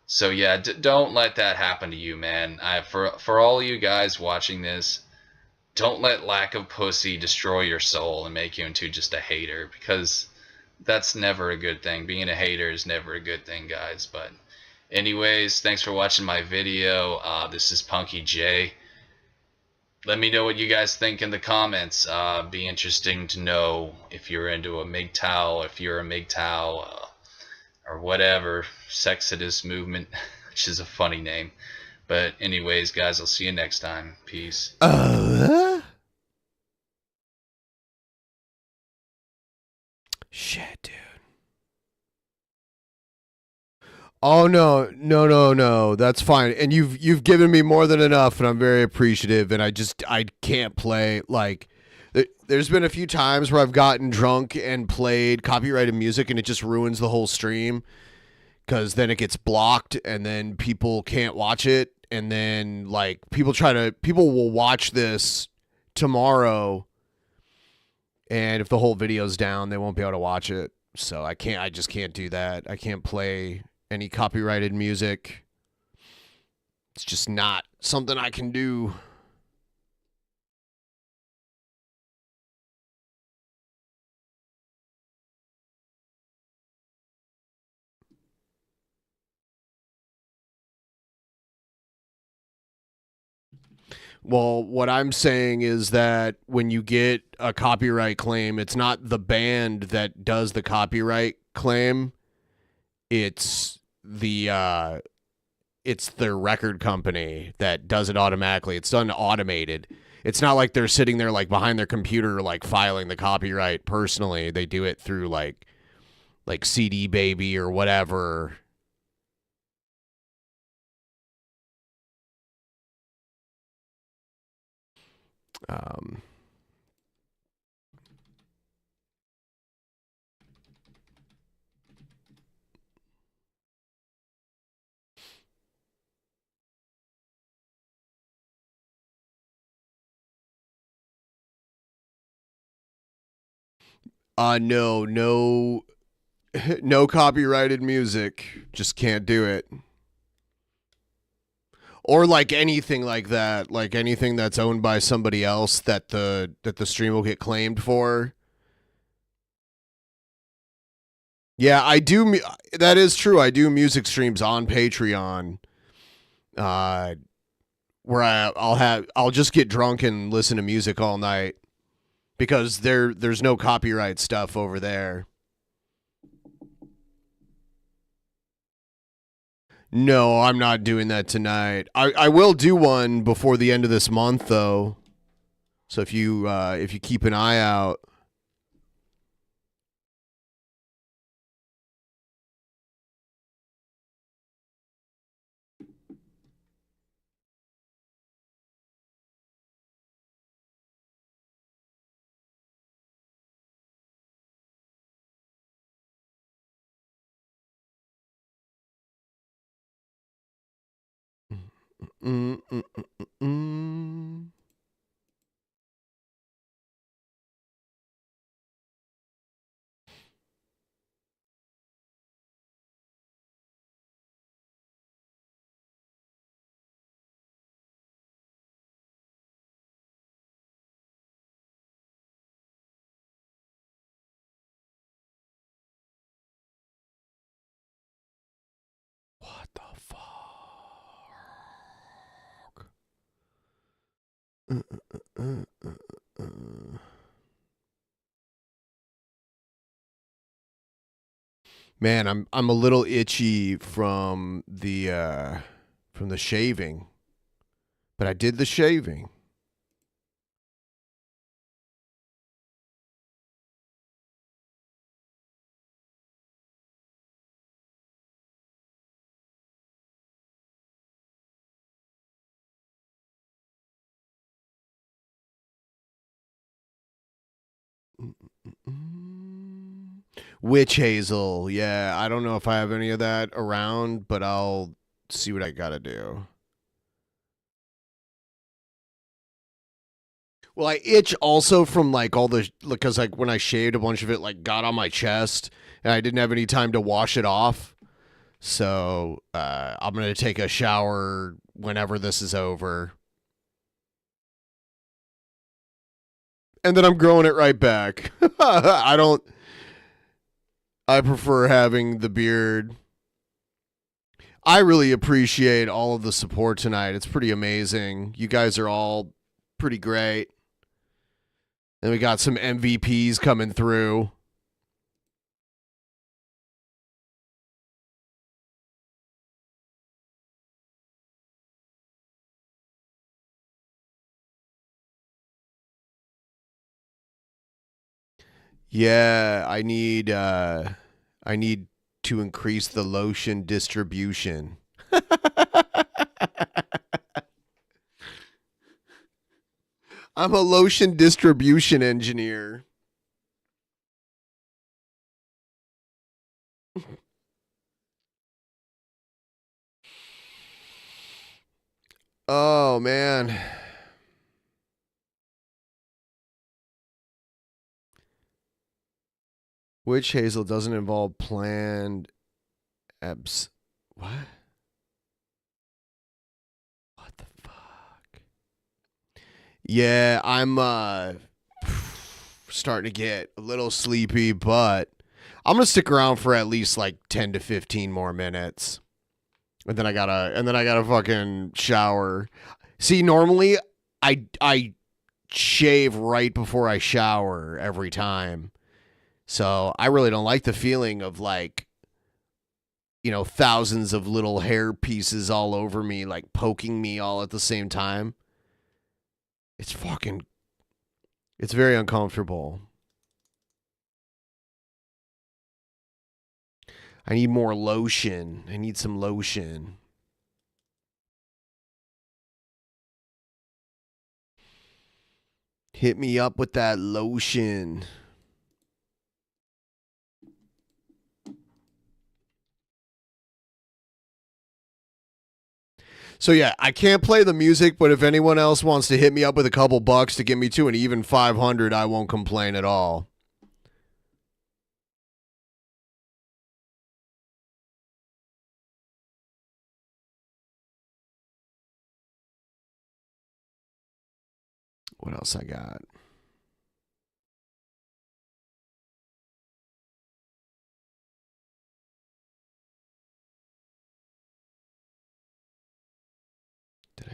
So yeah, don't let that happen to you, man. For all you guys watching this, don't let lack of pussy destroy your soul and make you into just a hater, because that's never a good thing. Being a hater is never a good thing, guys. But anyways, thanks for watching my video. This is Punky J. Let me know what you guys think in the comments. Be interesting to know if you're into a MGTOW, if you're a MGTOW, or whatever, Sexodus movement, which is a funny name. But anyways, guys, I'll see you next time. Peace. Shit, dude. Oh no, that's fine. And you've given me more than enough, and I'm very appreciative. And I can't play, like, there's been a few times where I've gotten drunk and played copyrighted music, and it just ruins the whole stream, because then it gets blocked, and then people can't watch it, and then like people will watch this tomorrow, and if the whole video's down, they won't be able to watch it. So I just can't do that. I can't play any copyrighted music. It's just not something I can do. Well, what I'm saying is that when you get a copyright claim, it's not the band that does the copyright claim. It's their record company that does it automatically. It's done automated. It's not like they're sitting there like behind their computer like filing the copyright personally. They do it through like CD Baby or whatever. No no copyrighted music. Just can't do it. Or like anything like that, like anything that's owned by somebody else that the stream will get claimed for. Yeah, I do. That is true. I do music streams on Patreon, where I'll just get drunk and listen to music all night because there's no copyright stuff over there. No, I'm not doing that tonight. I will do one before the end of this month though. So if you keep an eye out. Mm, mm, mm, mm, mm. What the fuck? Man, I'm a little itchy from the shaving. But I did the shaving. Witch hazel. Yeah, I don't know if I have any of that around, but I'll see what I gotta do. Well, I itch also from like all the because like when I shaved a bunch of it like got on my chest and I didn't have any time to wash it off. So I'm gonna take a shower whenever this is over. And then I'm growing it right back. I prefer having the beard. I really appreciate all of the support tonight. It's pretty amazing. You guys are all pretty great. And we got some MVPs coming through. Yeah, I need to increase the lotion distribution. I'm a lotion distribution engineer. Oh man. Witch hazel doesn't involve planned abs. What? What the fuck? Yeah, I'm starting to get a little sleepy, but I'm gonna stick around for at least like 10 to 15 more minutes. And then I gotta fucking shower. See, normally I shave right before I shower every time. So I really don't like the feeling of like, you know, thousands of little hair pieces all over me, like poking me all at the same time. It's very uncomfortable. I need more lotion. I need some lotion. Hit me up with that lotion. So yeah, I can't play the music, but if anyone else wants to hit me up with a couple bucks to get me to an even 500, I won't complain at all. What else I got?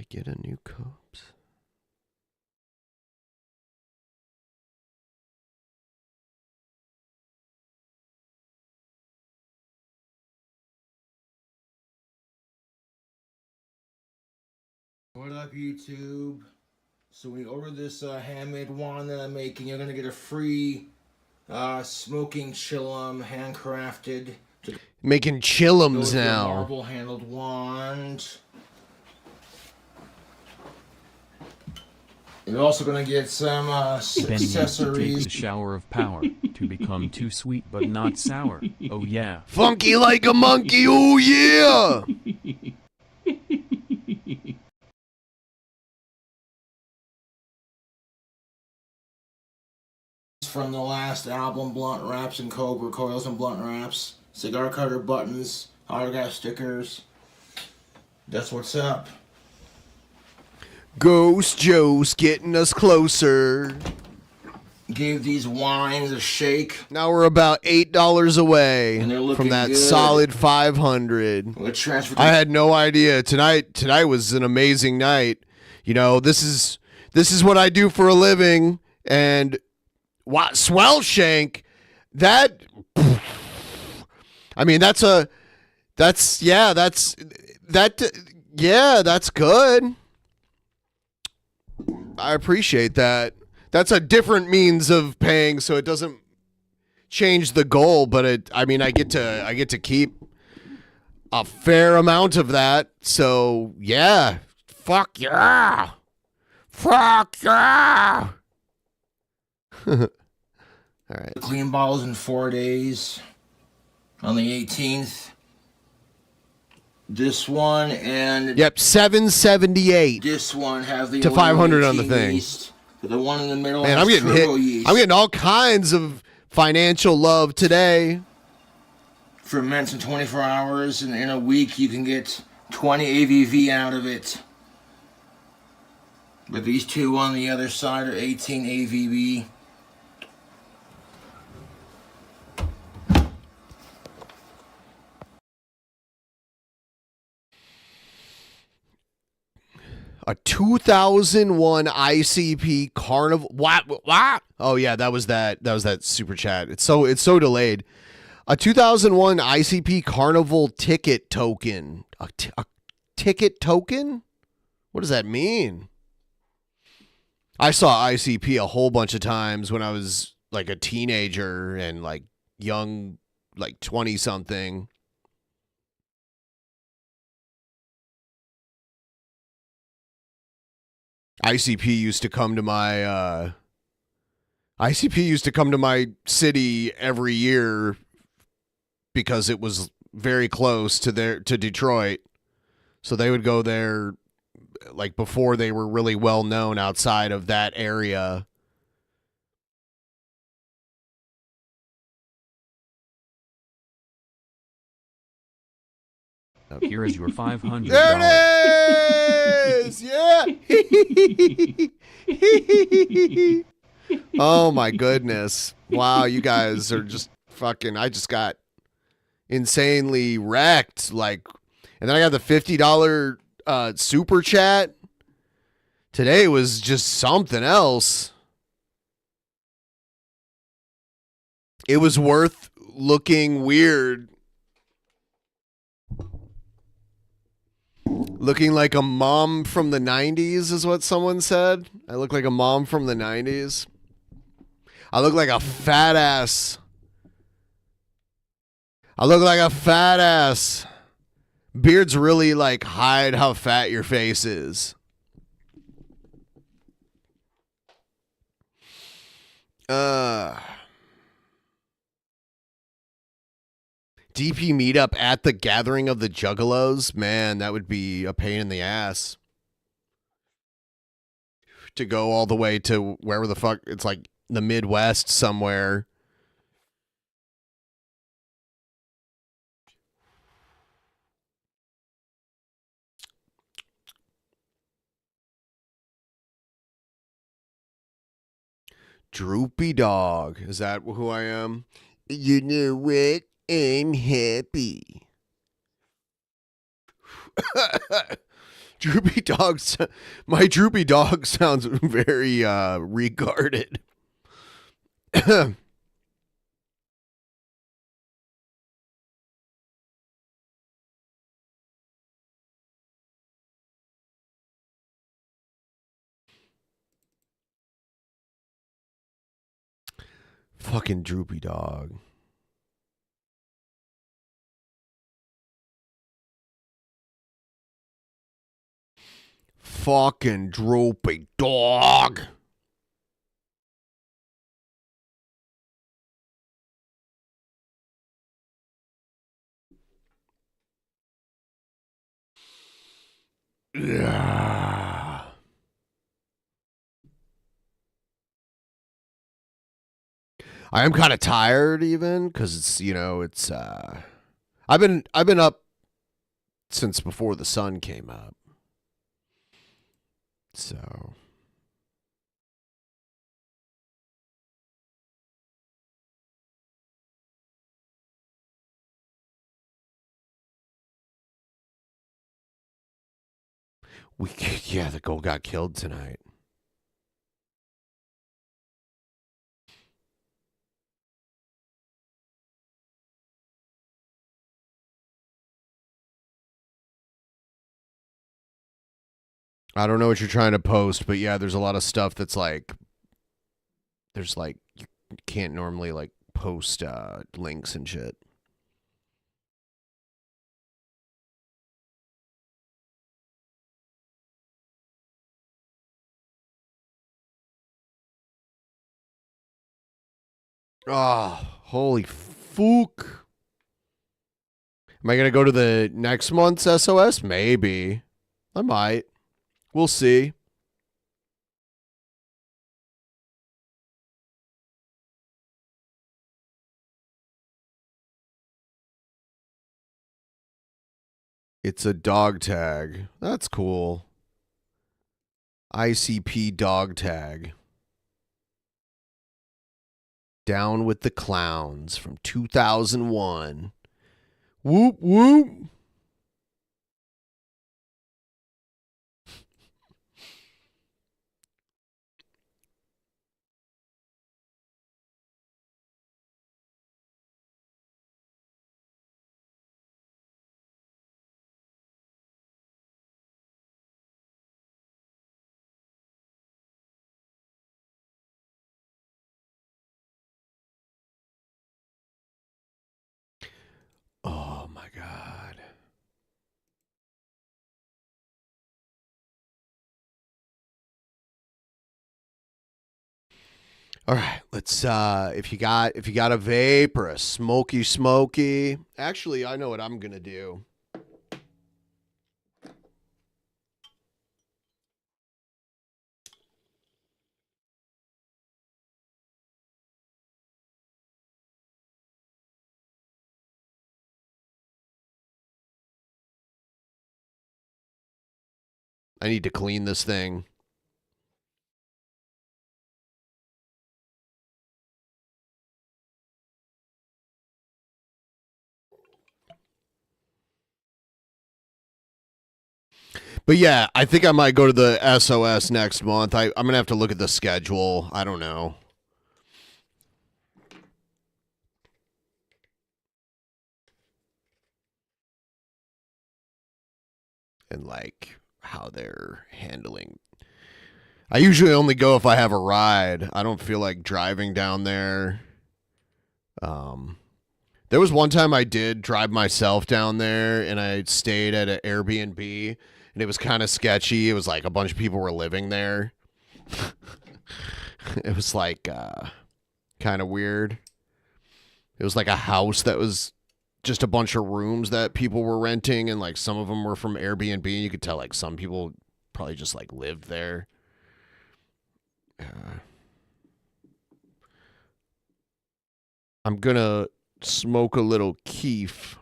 I get a new cups? What up, YouTube? So when you order this handmade wand that I'm making, you're gonna get a free smoking chillum, handcrafted. Making Goes chillums with your now. marble handled wand. You're also gonna get some Ben needs to take accessories. the shower of power to become too sweet but not sour. Oh yeah. Funky like a monkey, oh yeah! From the last album, Blunt Wraps and Cobra Coils and Blunt Wraps. Cigar cutter buttons, autograph stickers. That's what's up. Ghost Joe's getting us closer. Gave these wines a shake. Now we're about $8 away And they're looking from that good. solid 500. We'll transfer I had no idea. Tonight was an amazing night. You know, this is what I do for a living. And what swell shank, that I mean that's good. I appreciate that. That's a different means of paying, so it doesn't change the goal, but I get to keep a fair amount of that. So yeah. Fuck yeah. Fuck yeah. All right. Clean bottles in 4 days on the 18th. This one and Yep, 778 this one have the to 500 on the original thing. yeast. The one in the middle Man, has I'm getting turbo hit. yeast. I'm getting all kinds of financial love today. Ferments in 24 hours, and in a week you can get 20 ABV out of it. But these two on the other side are 18 ABV. A 2001 ICP Carnival. What? Oh yeah, that was that super chat. It's so delayed. A 2001 ICP Carnival ticket token. A ticket token? What does that mean? I saw ICP a whole bunch of times when I was like a teenager and like young, like 20 something. ICP used to come to my city every year because it was very close to Detroit. So they would go there like before they were really well known outside of that area. Here is your $500. There it is! Yeah! Oh my goodness. Wow, you guys are just fucking, I just got insanely wrecked. Like, and then I got the $50 super chat. Today was just something else. It was worth looking weird. Looking like a mom from the 90s is what someone said. I look like a mom from the 90s. I look like a fat ass. I look like a fat ass. Beards really like hide how fat your face is. DP meetup at the Gathering of the Juggalos. Man, that would be a pain in the ass. To go all the way to wherever the fuck, it's like the Midwest somewhere. Droopy Dog. Is that who I am? You know what? I'm happy. Droopy dogs. My droopy dog sounds very regarded. Fucking droopy dog. Fucking droopy dog. Yeah. I am kind of tired even because it's it's I've been up since before the sun came up. So the goal got killed tonight. I don't know what you're trying to post, but yeah, there's a lot of stuff that's like you can't normally like post links and shit. Oh, holy fuck. Am I going to go to the next month's SOS? Maybe. I might. We'll see. It's a dog tag. That's cool. ICP dog tag. Down with the Clowns from 2001. Whoop, whoop. Oh my God. All right, let's if you got a vape or a smoky. Actually, I know what I'm going to do. I need to clean this thing. But yeah, I think I might go to the SOS next month. I'm going to have to look at the schedule. I don't know. And like how they're handling. I usually only go if I have a ride. I don't feel like driving down there. There was one time I did drive myself down there and I stayed at an Airbnb and it was kind of sketchy. It was like a bunch of people were living there. It was like kind of weird. It was like a house that was just a bunch of rooms that people were renting and like some of them were from Airbnb. You could tell like some people probably just like lived there. I'm gonna smoke a little keef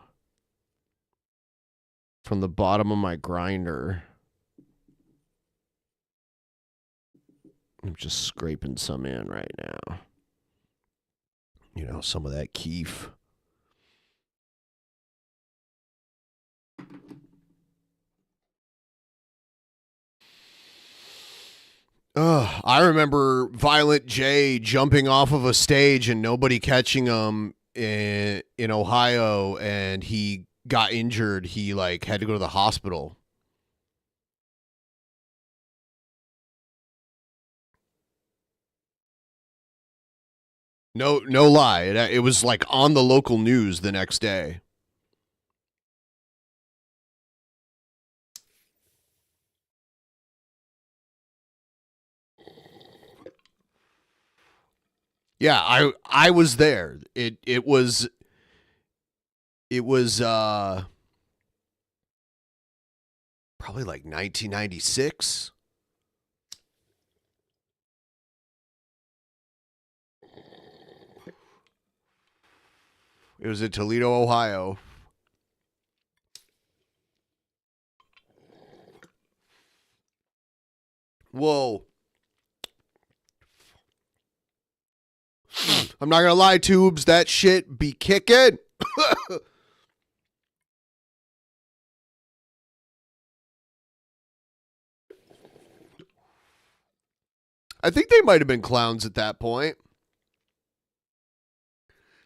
from the bottom of my grinder. I'm just scraping some in right now. You know, some of that keef. I remember Violent J jumping off of a stage and nobody catching him in Ohio, and he got injured. He like had to go to the hospital. No lie. It was like on the local news the next day. Yeah, I was there. It was probably like 1996. It was in Toledo, Ohio. Whoa. I'm not gonna lie, Tubes, that shit be kicking. I think they might have been clowns at that point.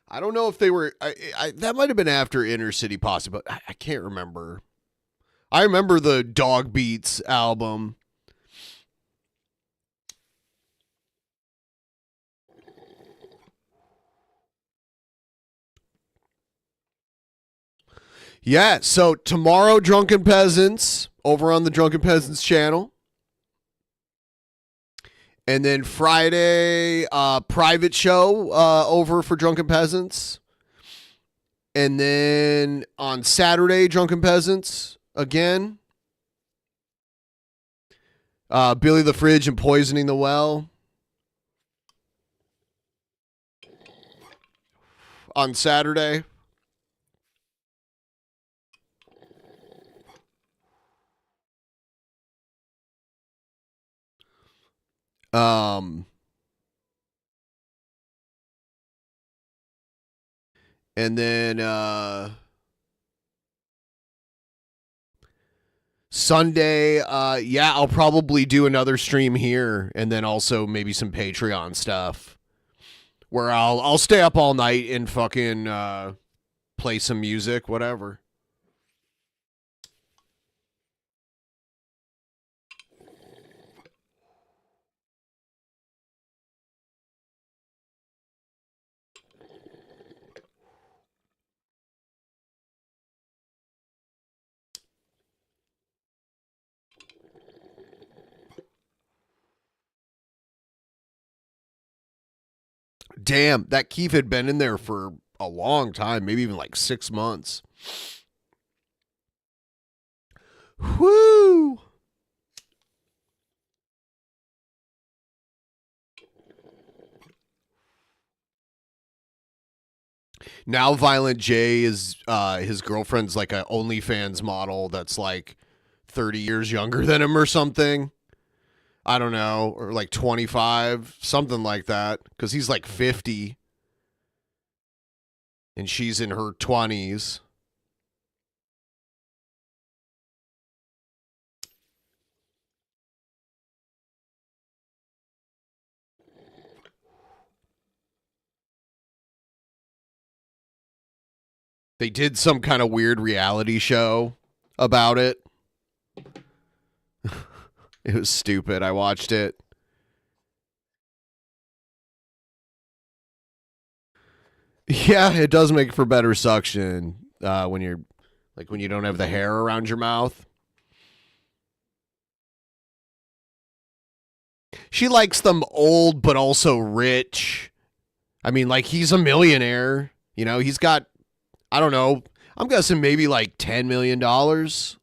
I don't know if they were. That might have been after Inner City Posse, but I can't remember. I remember the Dog Beats album. Yeah, so tomorrow, Drunken Peasants, over on the Drunken Peasants channel. And then Friday, private show over for Drunken Peasants. And then on Saturday, Drunken Peasants again. Billy the Fridge and Poisoning the Well. On Saturday. And then Sunday, yeah, I'll probably do another stream here, and then also maybe some Patreon stuff where I'll stay up all night and fucking play some music, whatever. Damn, that Keith had been in there for a long time, maybe even like 6 months. Whoo! Now Violent J is his girlfriend's like a OnlyFans model that's like 30 years younger than him or something. I don't know, or like 25, something like that, because he's like 50 and she's in her 20s. They did some kind of weird reality show about it. It was stupid. I watched it. Yeah, it does make for better suction when you're like when you don't have the hair around your mouth. She likes them old but also rich. I mean, like he's a millionaire. You know, he's got, I don't know, I'm guessing maybe like $10 million.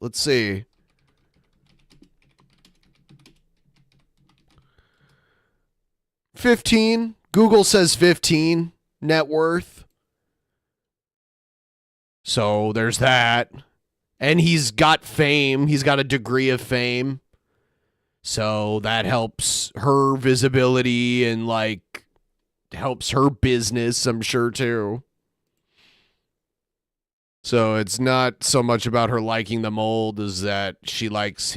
Let's see. $15. Google says 15 net worth. So there's that. And he's got fame. He's got a degree of fame. So that helps her visibility and like helps her business, I'm sure too. So it's not so much about her liking them old as that she likes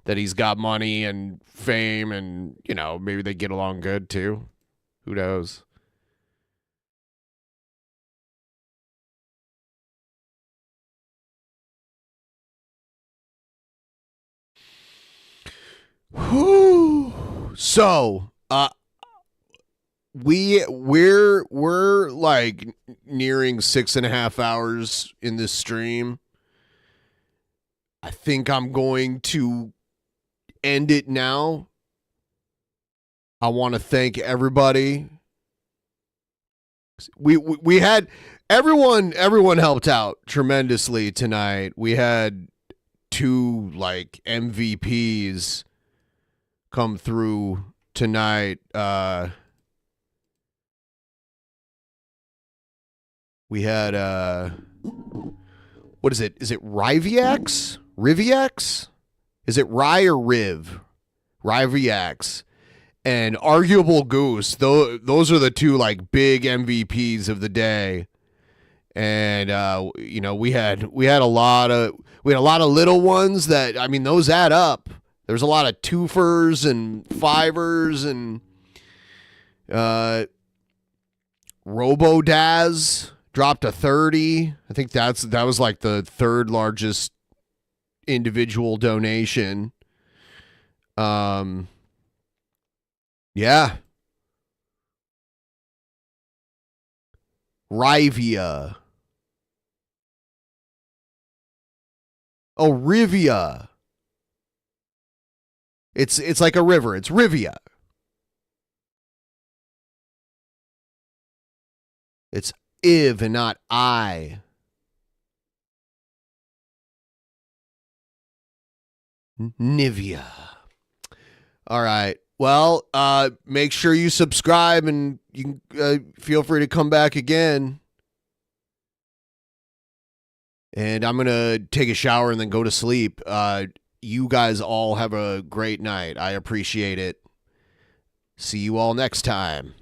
that he's got money and fame, and maybe they get along good too. Who knows? Whew. So, we're like nearing 6.5 hours in this stream. I think I'm going to end it now. I want to thank everybody. We had everyone helped out tremendously tonight. We had 2 like MVPs come through tonight. We had what is it? Is it Riviax? Riviax? Is it Rye or Riv? Riviax and Arguable Goose. Those are the 2 like big MVPs of the day. And we had a lot of little ones that, I mean, those add up. There's a lot of twofers and fivers and RoboDaz dropped a 30. I think that was like the 3rd largest individual donation. Yeah. Rivia. Oh, Rivia. It's like a river. It's Rivia. It's Iv and not I. Nivea. All right. Well, make sure you subscribe, and you can feel free to come back again. And I'm going to take a shower and then go to sleep. You guys all have a great night. I appreciate it. See you all next time.